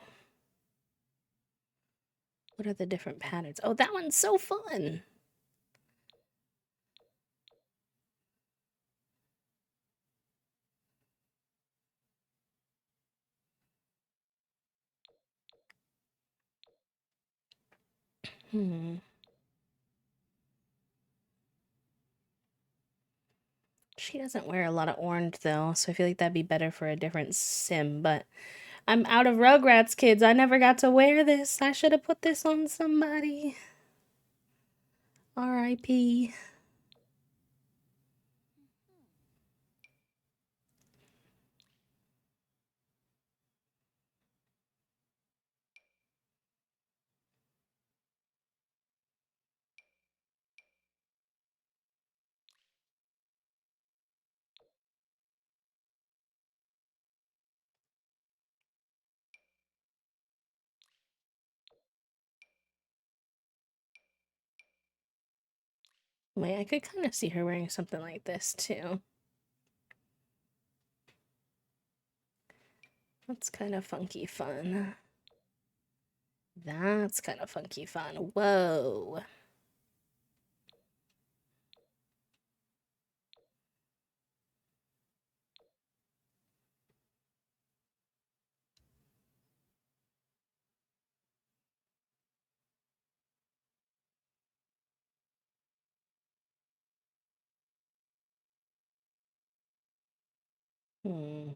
What are the different patterns? Oh, that one's so fun. Hmm. She doesn't wear a lot of orange though, so I feel like that'd be better for a different sim, but I'm out of Rugrats, kids. I never got to wear this. I should have put this on somebody. R.I.P. Wait, I could kind of see her wearing something like this too. That's kind of funky fun. That's kind of funky fun. Whoa. Hmm.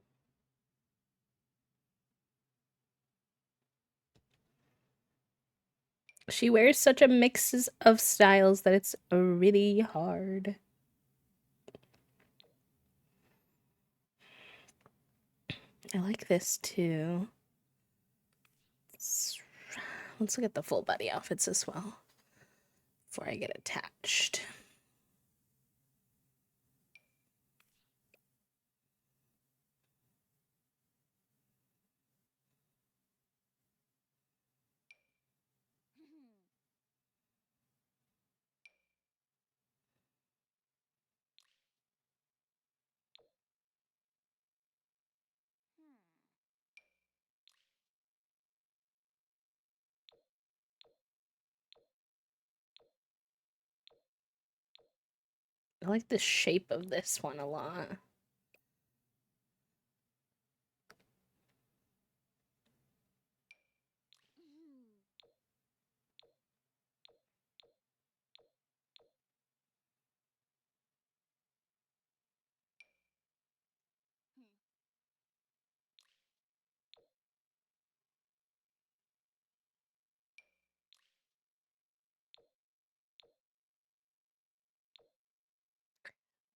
She wears such a mix of styles that it's really hard. I like this too. Let's look at the full body outfits as well before I get attached. I like the shape of this one a lot.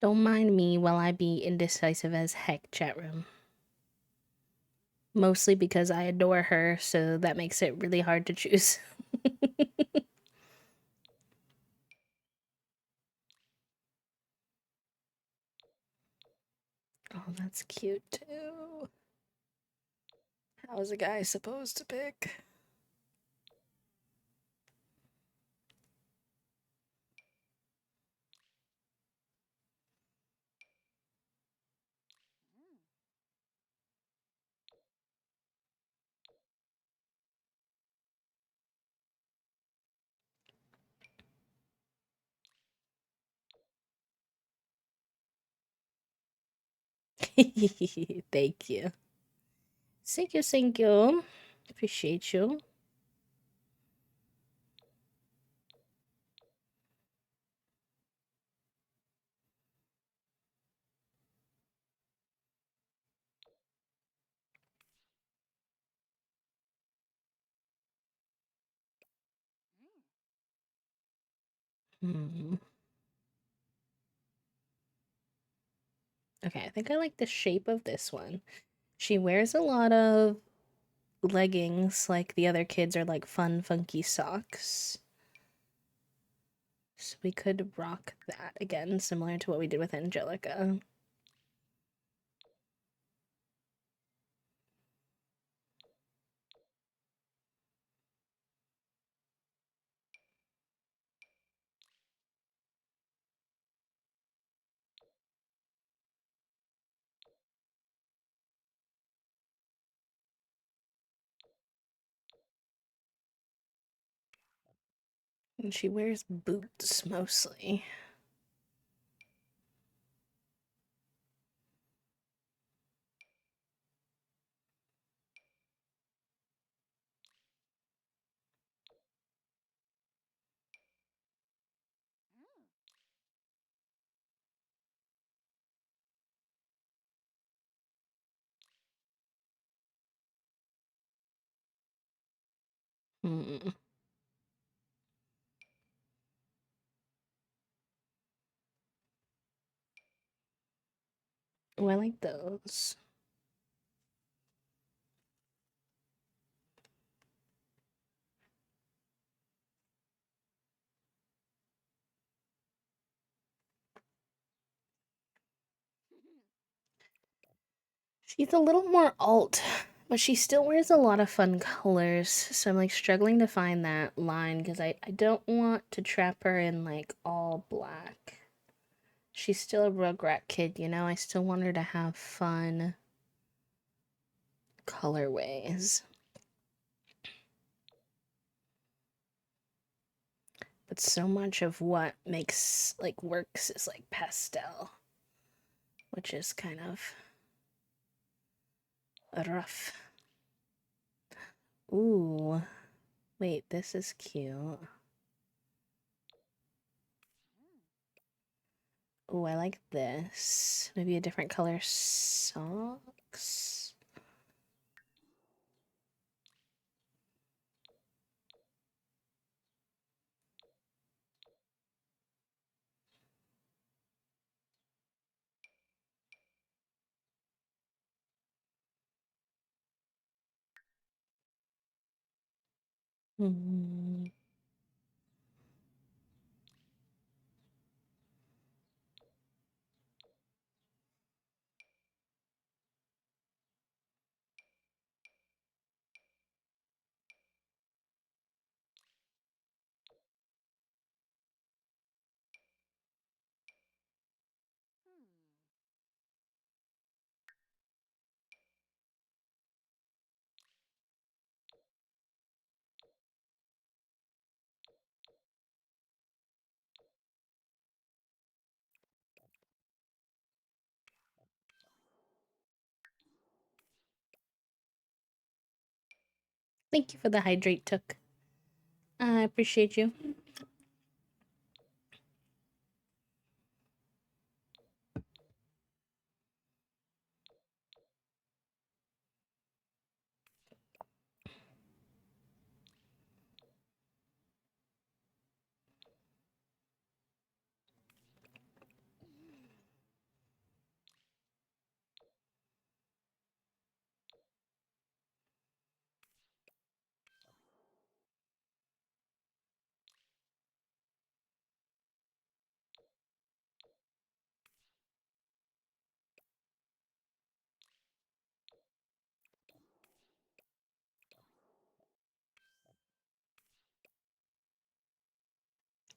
Don't mind me while I be indecisive as heck, chat room. Mostly because I adore her, so that makes it really hard to choose. Oh, that's cute too. How is a guy supposed to pick? Thank you. Thank you, thank you. Appreciate you. Hmm. Okay, I think I like the shape of this one. She wears a lot of leggings like the other kids are like fun, funky socks. So we could rock that again, similar to what we did with Angelica. And she wears boots mostly. Hmm. Oh, I like those. She's a little more alt, but she still wears a lot of fun colors. So I'm like struggling to find that line because I don't want to trap her in like all black. She's still a Rugrat kid, you know? I still want her to have fun colorways. But so much of what makes like works is like pastel, which is kind of rough. Ooh, wait, this is cute. Ooh, I like this. Maybe a different color socks. Hmm. Thank you for the hydrate, Took. I appreciate you.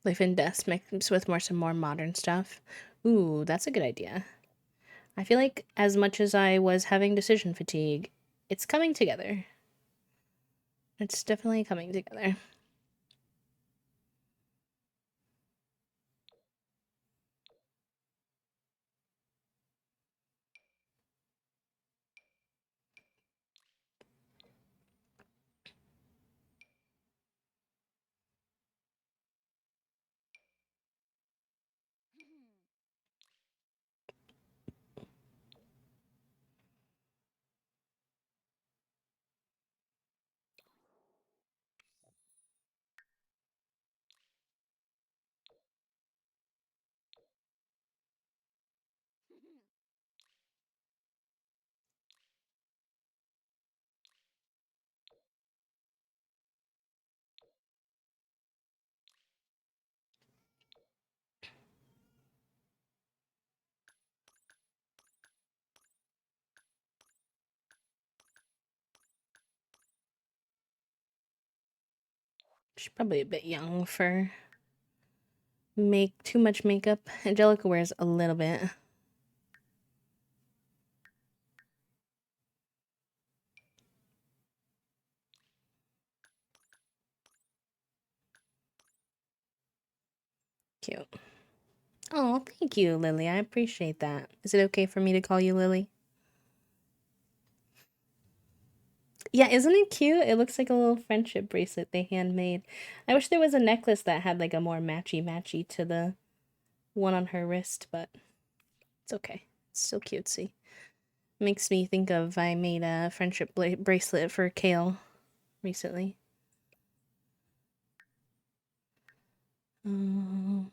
Life and Death mixed with some more modern stuff. Ooh, that's a good idea. I feel like as much as I was having decision fatigue, it's coming together. It's definitely coming together. She's probably a bit young for make too much makeup. Angelica wears a little bit. Cute. Oh, thank you, Lily. I appreciate that. Is it okay for me to call you Lily? Yeah, isn't it cute? It looks like a little friendship bracelet they handmade. I wish there was a necklace that had like a more matchy to the one on her wrist, but it's okay. It's so cutesy. Makes me think of I made a friendship bracelet for Kale recently. Um,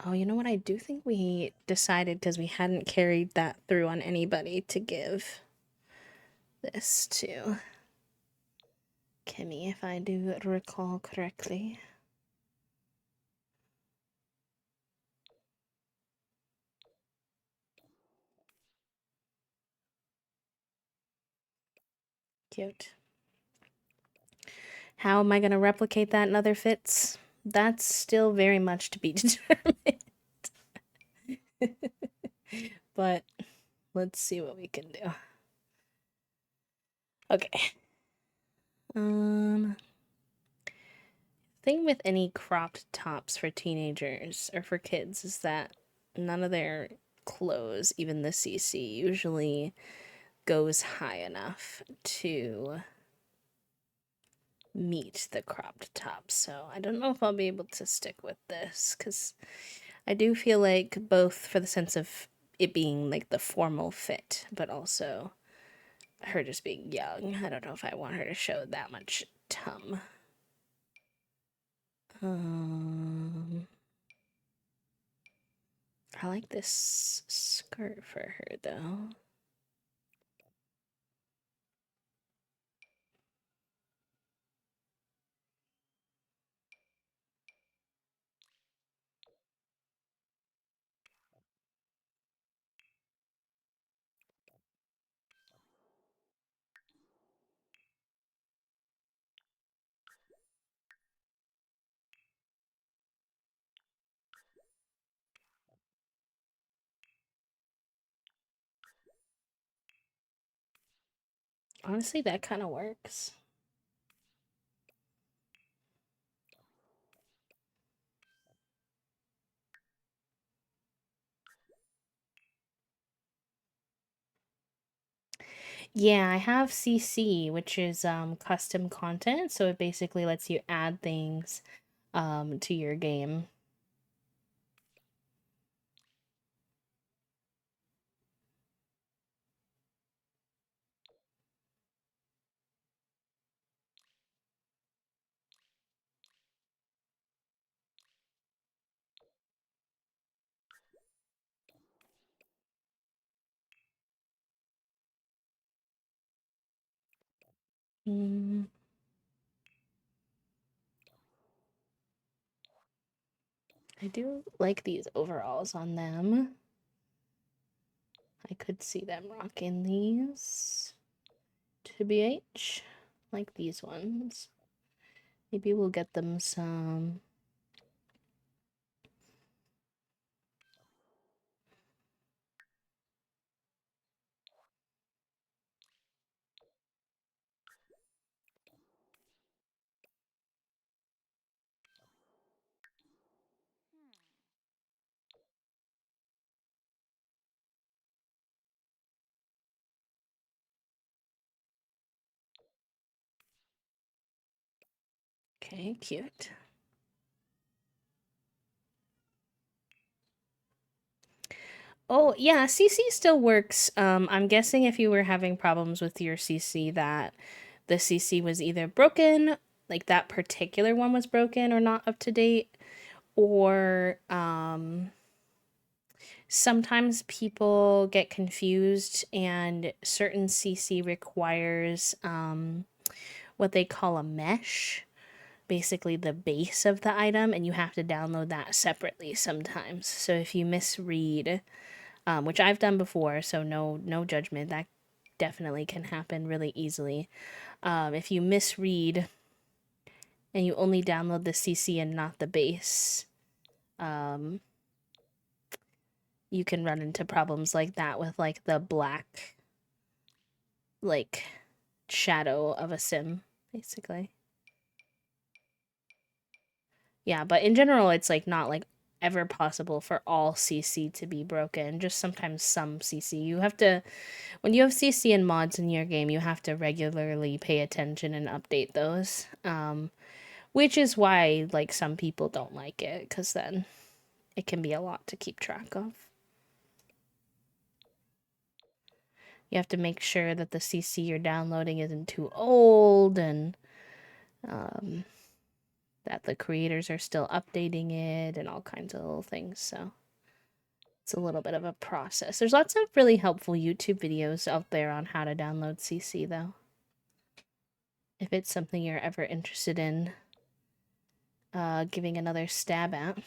oh, you know what? I do think we decided because we hadn't carried that through on anybody to give this to Kimmy, if I do recall correctly. Cute. How am I going to replicate that in other fits? That's still very much to be determined. But let's see what we can do. Okay. Thing with any cropped tops for teenagers or for kids is that none of their clothes, even the CC, usually goes high enough to meet the cropped top. So I don't know if I'll be able to stick with this because I do feel like both for the sense of it being like the formal fit, but also her just being young. I don't know if I want her to show that much tum. I like this skirt for her though. Honestly, that kind of works. Yeah, I have CC, which is custom content, so it basically lets you add things to your game. Mm, I do like these overalls on them. I could see them rocking these. To BH, like these ones. Maybe we'll get them some. Okay, cute. Oh, yeah, CC still works. I'm guessing if you were having problems with your CC that the CC was either broken, like that particular one was broken or not up to date, or sometimes people get confused and certain CC requires what they call a mesh, basically the base of the item, and you have to download that separately sometimes. So if you misread, which I've done before, so no judgment, that definitely can happen really easily. If you misread and you only download the CC and not the base, you can run into problems like that with like the black like shadow of a sim, basically. Yeah, but in general, it's like not like ever possible for all CC to be broken. Just sometimes some CC. You have to, when you have CC and mods in your game, you have to regularly pay attention and update those. Which is why like some people don't like it, because then it can be a lot to keep track of. You have to make sure that the CC you're downloading isn't too old and that the creators are still updating it and all kinds of little things. So it's a little bit of a process. There's lots of really helpful YouTube videos out there on how to download CC, though. If it's something you're ever interested in giving another stab at.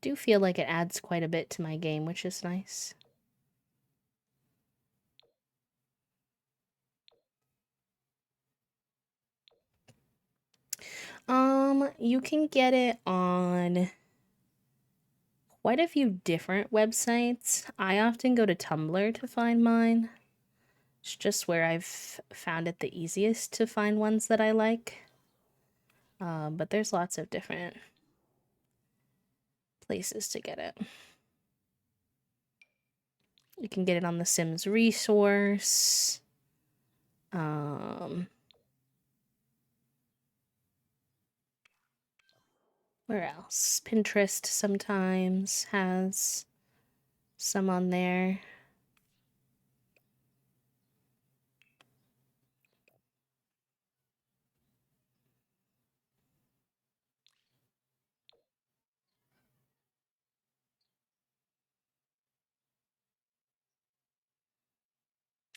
Do feel like it adds quite a bit to my game, which is nice. You can get it on quite a few different websites. I often go to Tumblr to find mine. It's just where I've found it the easiest to find ones that I like. But there's lots of different places to get it. You can get it on the Sims resource. Where else? Pinterest sometimes has some on there.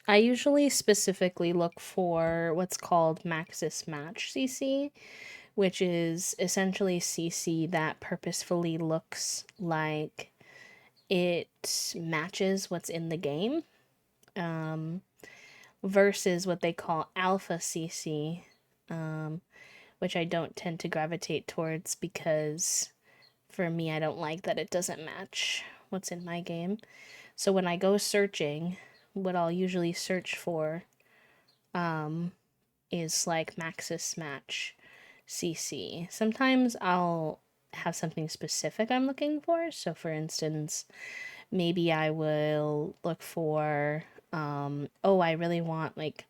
I usually specifically look for what's called Maxis Match CC, which is essentially CC that purposefully looks like it matches what's in the game, versus what they call Alpha CC, which I don't tend to gravitate towards because for me, I don't like that it doesn't match what's in my game. So when I go searching, what I'll usually search for is like Maxis Match CC. Sometimes I'll have something specific I'm looking for. So for instance, maybe I will look for oh, I really want like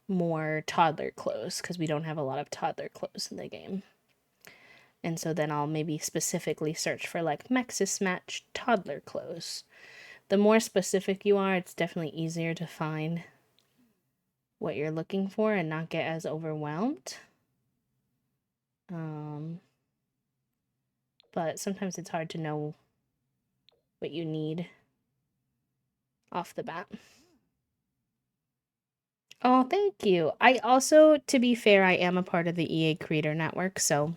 more toddler clothes because we don't have a lot of toddler clothes in the game. And so then I'll maybe specifically search for like Mexis Match toddler clothes. The more specific you are, it's definitely easier to find what you're looking for and not get as overwhelmed. But sometimes it's hard to know what you need off the bat. Oh, thank you. I also, to be fair, I am a part of the EA Creator Network, so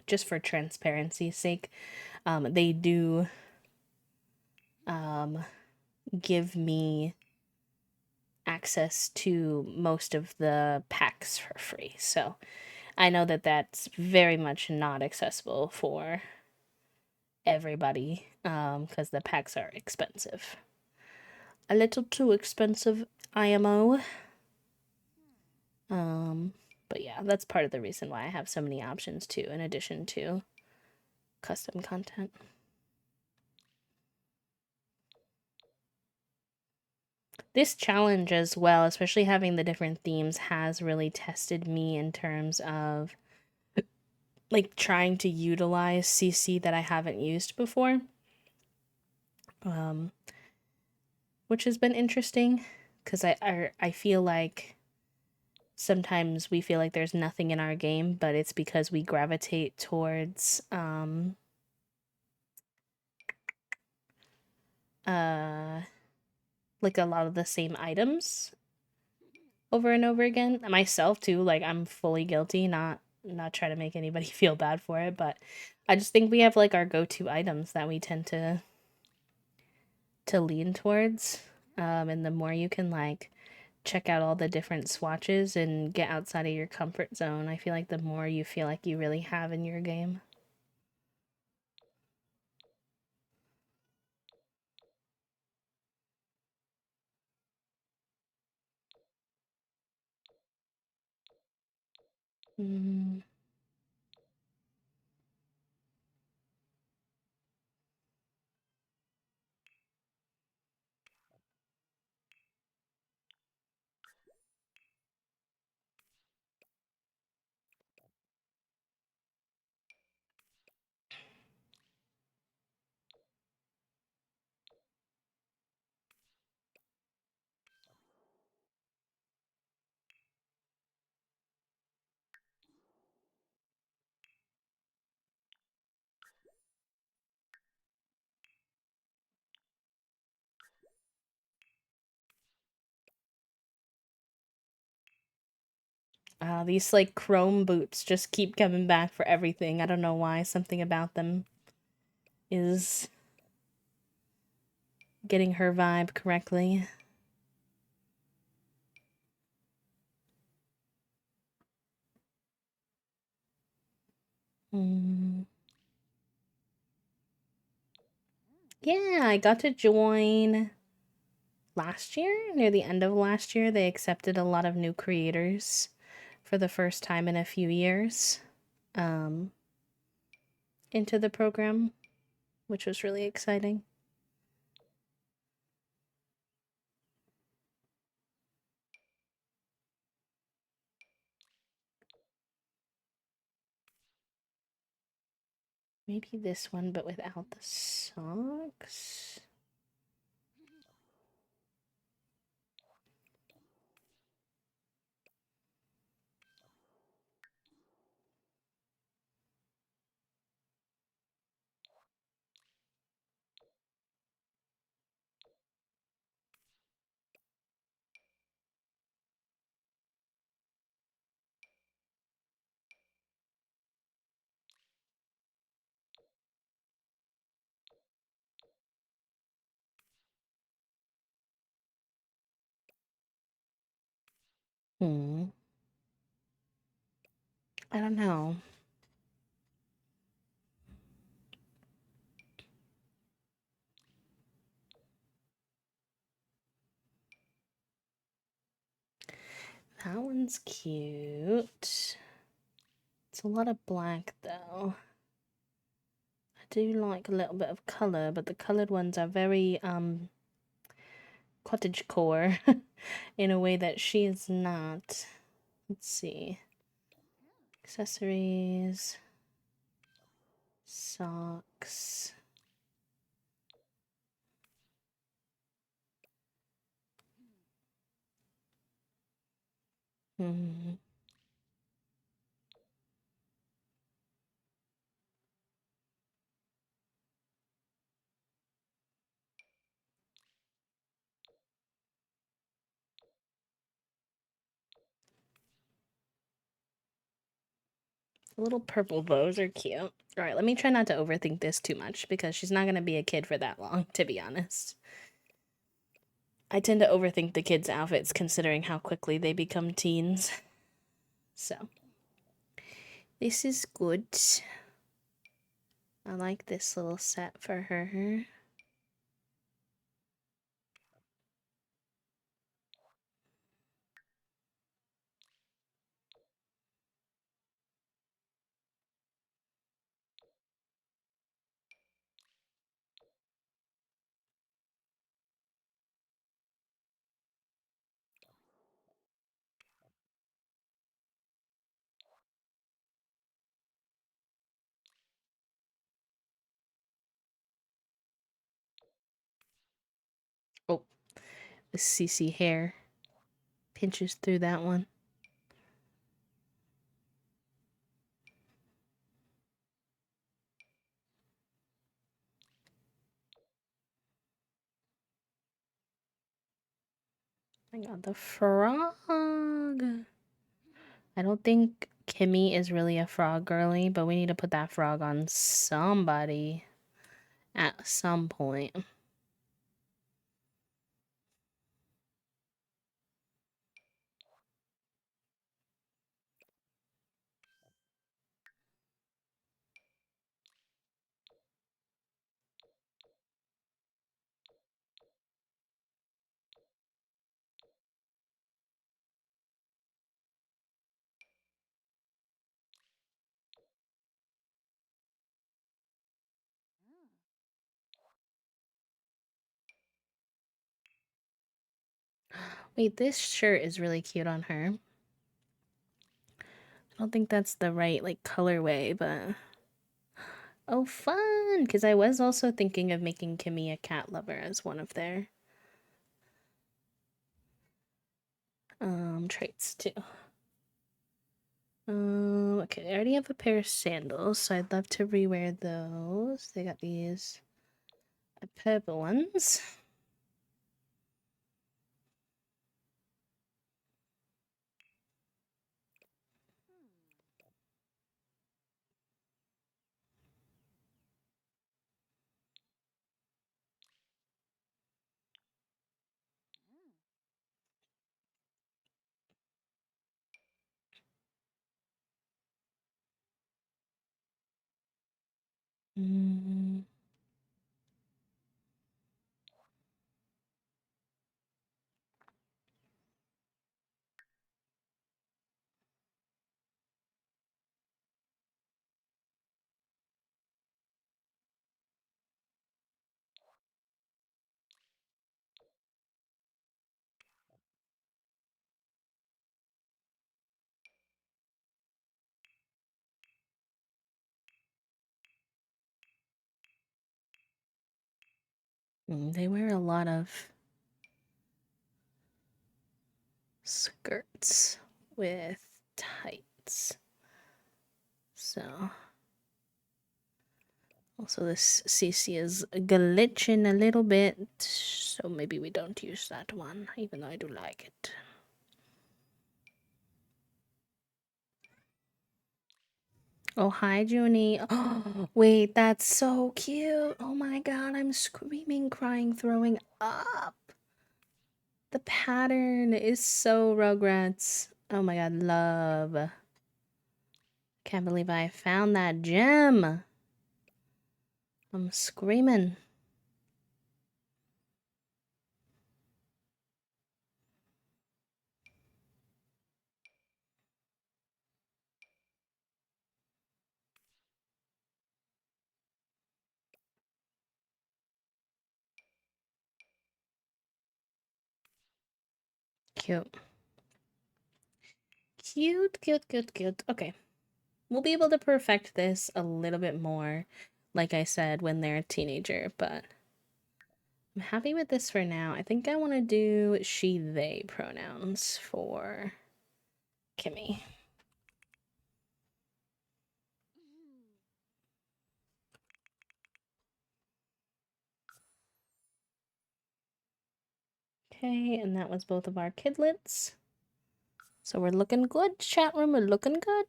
just for transparency's sake, they do give me access to most of the packs for free. So I know that that's very much not accessible for everybody because the packs are expensive. A little too expensive, IMO. But yeah, that's part of the reason why I have so many options too, in addition to custom content. This challenge as well, especially having the different themes, has really tested me in terms of like trying to utilize CC that I haven't used before. Which has been interesting because I feel like sometimes we feel like there's nothing in our game, but it's because we gravitate towards like a lot of the same items over and over again. Myself too, like I'm fully guilty, not trying to make anybody feel bad for it, but I just think we have like our go-to items that we tend to lean towards. And the more you can like check out all the different swatches and get outside of your comfort zone, I feel like the more you feel like you really have in your game. These like chrome boots just keep coming back for everything. I don't know why. Something about them is getting her vibe correctly. Yeah, I got to join last year, near the end of last year. They accepted a lot of new creators for the first time in a few years into the program, which was really exciting. Maybe this one, but without the socks. I don't know. That one's cute. It's a lot of black though. I do like a little bit of color, but the colored ones are very cottagecore in a way that she is not. Let's see. Accessories. Socks. Hmm. The little purple bows are cute. All right, let me try not to overthink this too much because she's not going to be a kid for that long, to be honest. I tend to overthink the kids' outfits considering how quickly they become teens. So, this is good. I like this little set for her. Oh, the CC hair pinches through that one. I got the frog. I don't think Kimmy is really a frog girly, but we need to put that frog on somebody at some point. Wait, this shirt is really cute on her. I don't think that's the right, like, colorway, but... Oh, fun! Because I was also thinking of making Kimmy a cat lover as one of their... traits, too. Okay, I already have a pair of sandals, so I'd love to rewear those. They got these purple ones. Mm. They wear a lot of skirts with tights. So, also this CC is glitching a little bit, so maybe we don't use that one, even though I do like it. Oh, hi, Junie. Oh, wait, that's so cute. Oh my god, I'm screaming, crying, throwing up. The pattern is so Rugrats. Oh my god, love. Can't believe I found that gem. I'm screaming. Cute. Cute, cute, cute, cute. Okay. We'll be able to perfect this a little bit more, like I said, when they're a teenager, but I'm happy with this for now. I think I want to do she, they pronouns for Kimmy. Okay, and that was both of our kidlets. So we're looking good, chat room, we're looking good.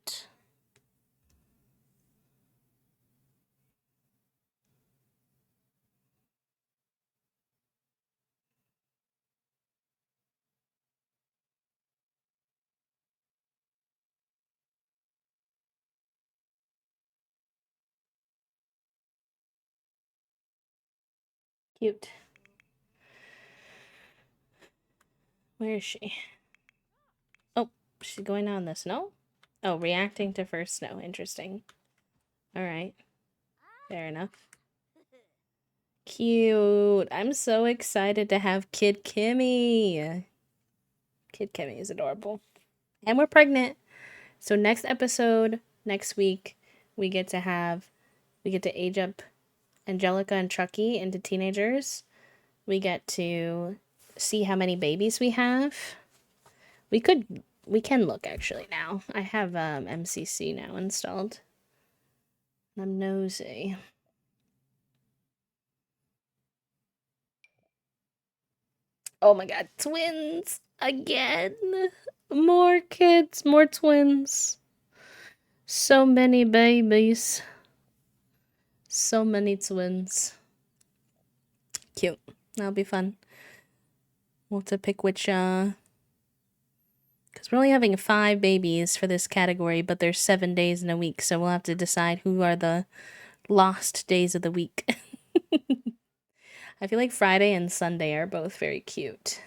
Cute. Where is she? Oh, she's going on the snow? Oh, reacting to first snow. Interesting. Alright. Fair enough. Cute. I'm so excited to have Kid Kimmy. Kid Kimmy is adorable. And we're pregnant. So next episode, next week, we get to age up Angelica and Chucky into teenagers. We get to see how many babies we have. We can look actually now. I have MCC now installed. I'm nosy. Oh my god, twins again. More kids, more twins. So many babies. So many twins. Cute. That'll be fun. We'll have to pick which because we're only having 5 babies for this category, but there's 7 days in a week, so we'll have to decide who are the lost days of the week. I feel like Friday and Sunday are both very cute.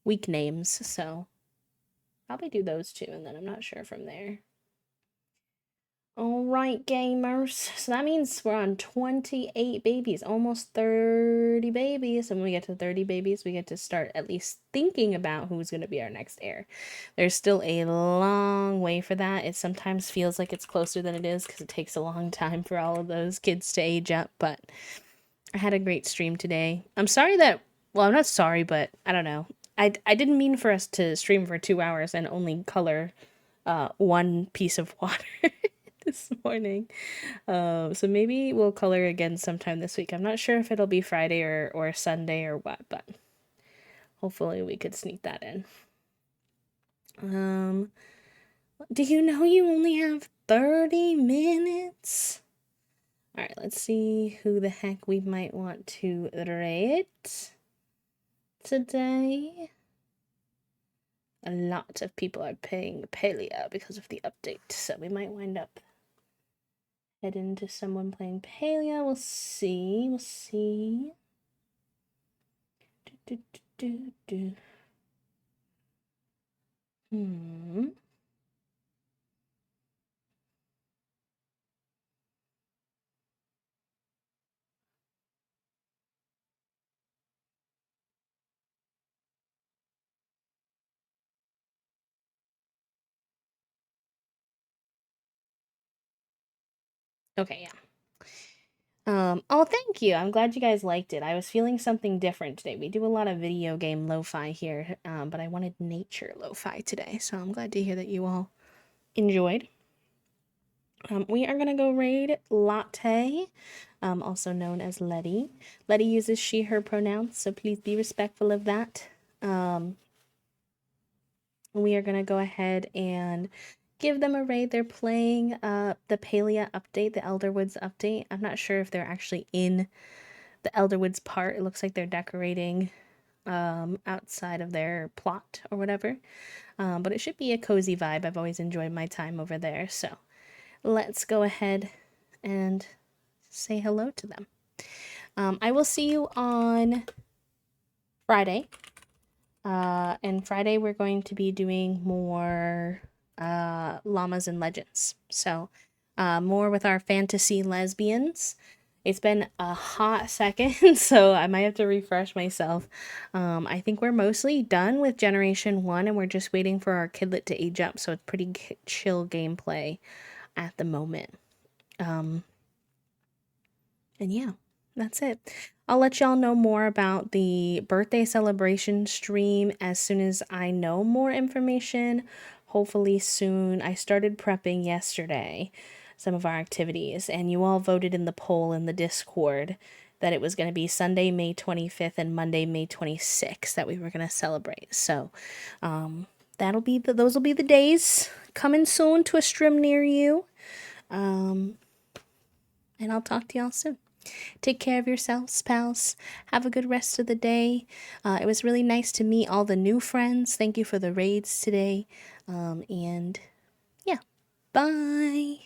Week names, so probably do those 2, and then I'm not sure from there. Alright, gamers. So that means we're on 28 babies, almost 30 babies. And when we get to 30 babies, we get to start at least thinking about who's going to be our next heir. There's still a long way for that. It sometimes feels like it's closer than it is because it takes a long time for all of those kids to age up. But I had a great stream today. I'm sorry that, well, I'm not sorry, but I don't know. I didn't mean for us to stream for 2 hours and only color 1 piece of water. This morning. So maybe we'll color again sometime this week. I'm not sure if it'll be Friday or Sunday or what, but hopefully we could sneak that in. Do you know you only have 30 minutes? Alright, let's see who the heck we might want to rate today. A lot of people are paying Palia because of the update, so we might wind up head into someone playing Palia. We'll see. We'll see. Okay, yeah. Oh, thank you. I'm glad you guys liked it. I was feeling something different today. We do a lot of video game lo-fi here, but I wanted nature lo-fi today, so I'm glad to hear that you all enjoyed. We are gonna go raid Latte, also known as Letty. Letty uses she, her pronouns, so please be respectful of that. We are gonna go ahead and give them a raid. They're playing the Palia update, the Elderwoods update. I'm not sure if they're actually in the Elderwoods part. It looks like they're decorating outside of their plot or whatever. But it should be a cozy vibe. I've always enjoyed my time over there. So let's go ahead and say hello to them. I will see you on Friday. And Friday we're going to be doing more llamas and legends. So more with our fantasy lesbians. It's been a hot second, so I might have to refresh myself. I think we're mostly done with Generation 1, and we're just waiting for our kidlet to age up, so it's pretty chill gameplay at the moment. And yeah, that's it. I'll let y'all know more about the birthday celebration stream as soon as I know more information. Hopefully soon. I started prepping yesterday some of our activities, and you all voted in the poll in the Discord that it was going to be Sunday, May 25th and Monday, May 26th that we were going to celebrate. So, those will be the days coming soon to a stream near you. And I'll talk to y'all soon. Take care of yourselves, pals. Have a good rest of the day. It was really nice to meet all the new friends. Thank you for the raids today. And yeah, bye.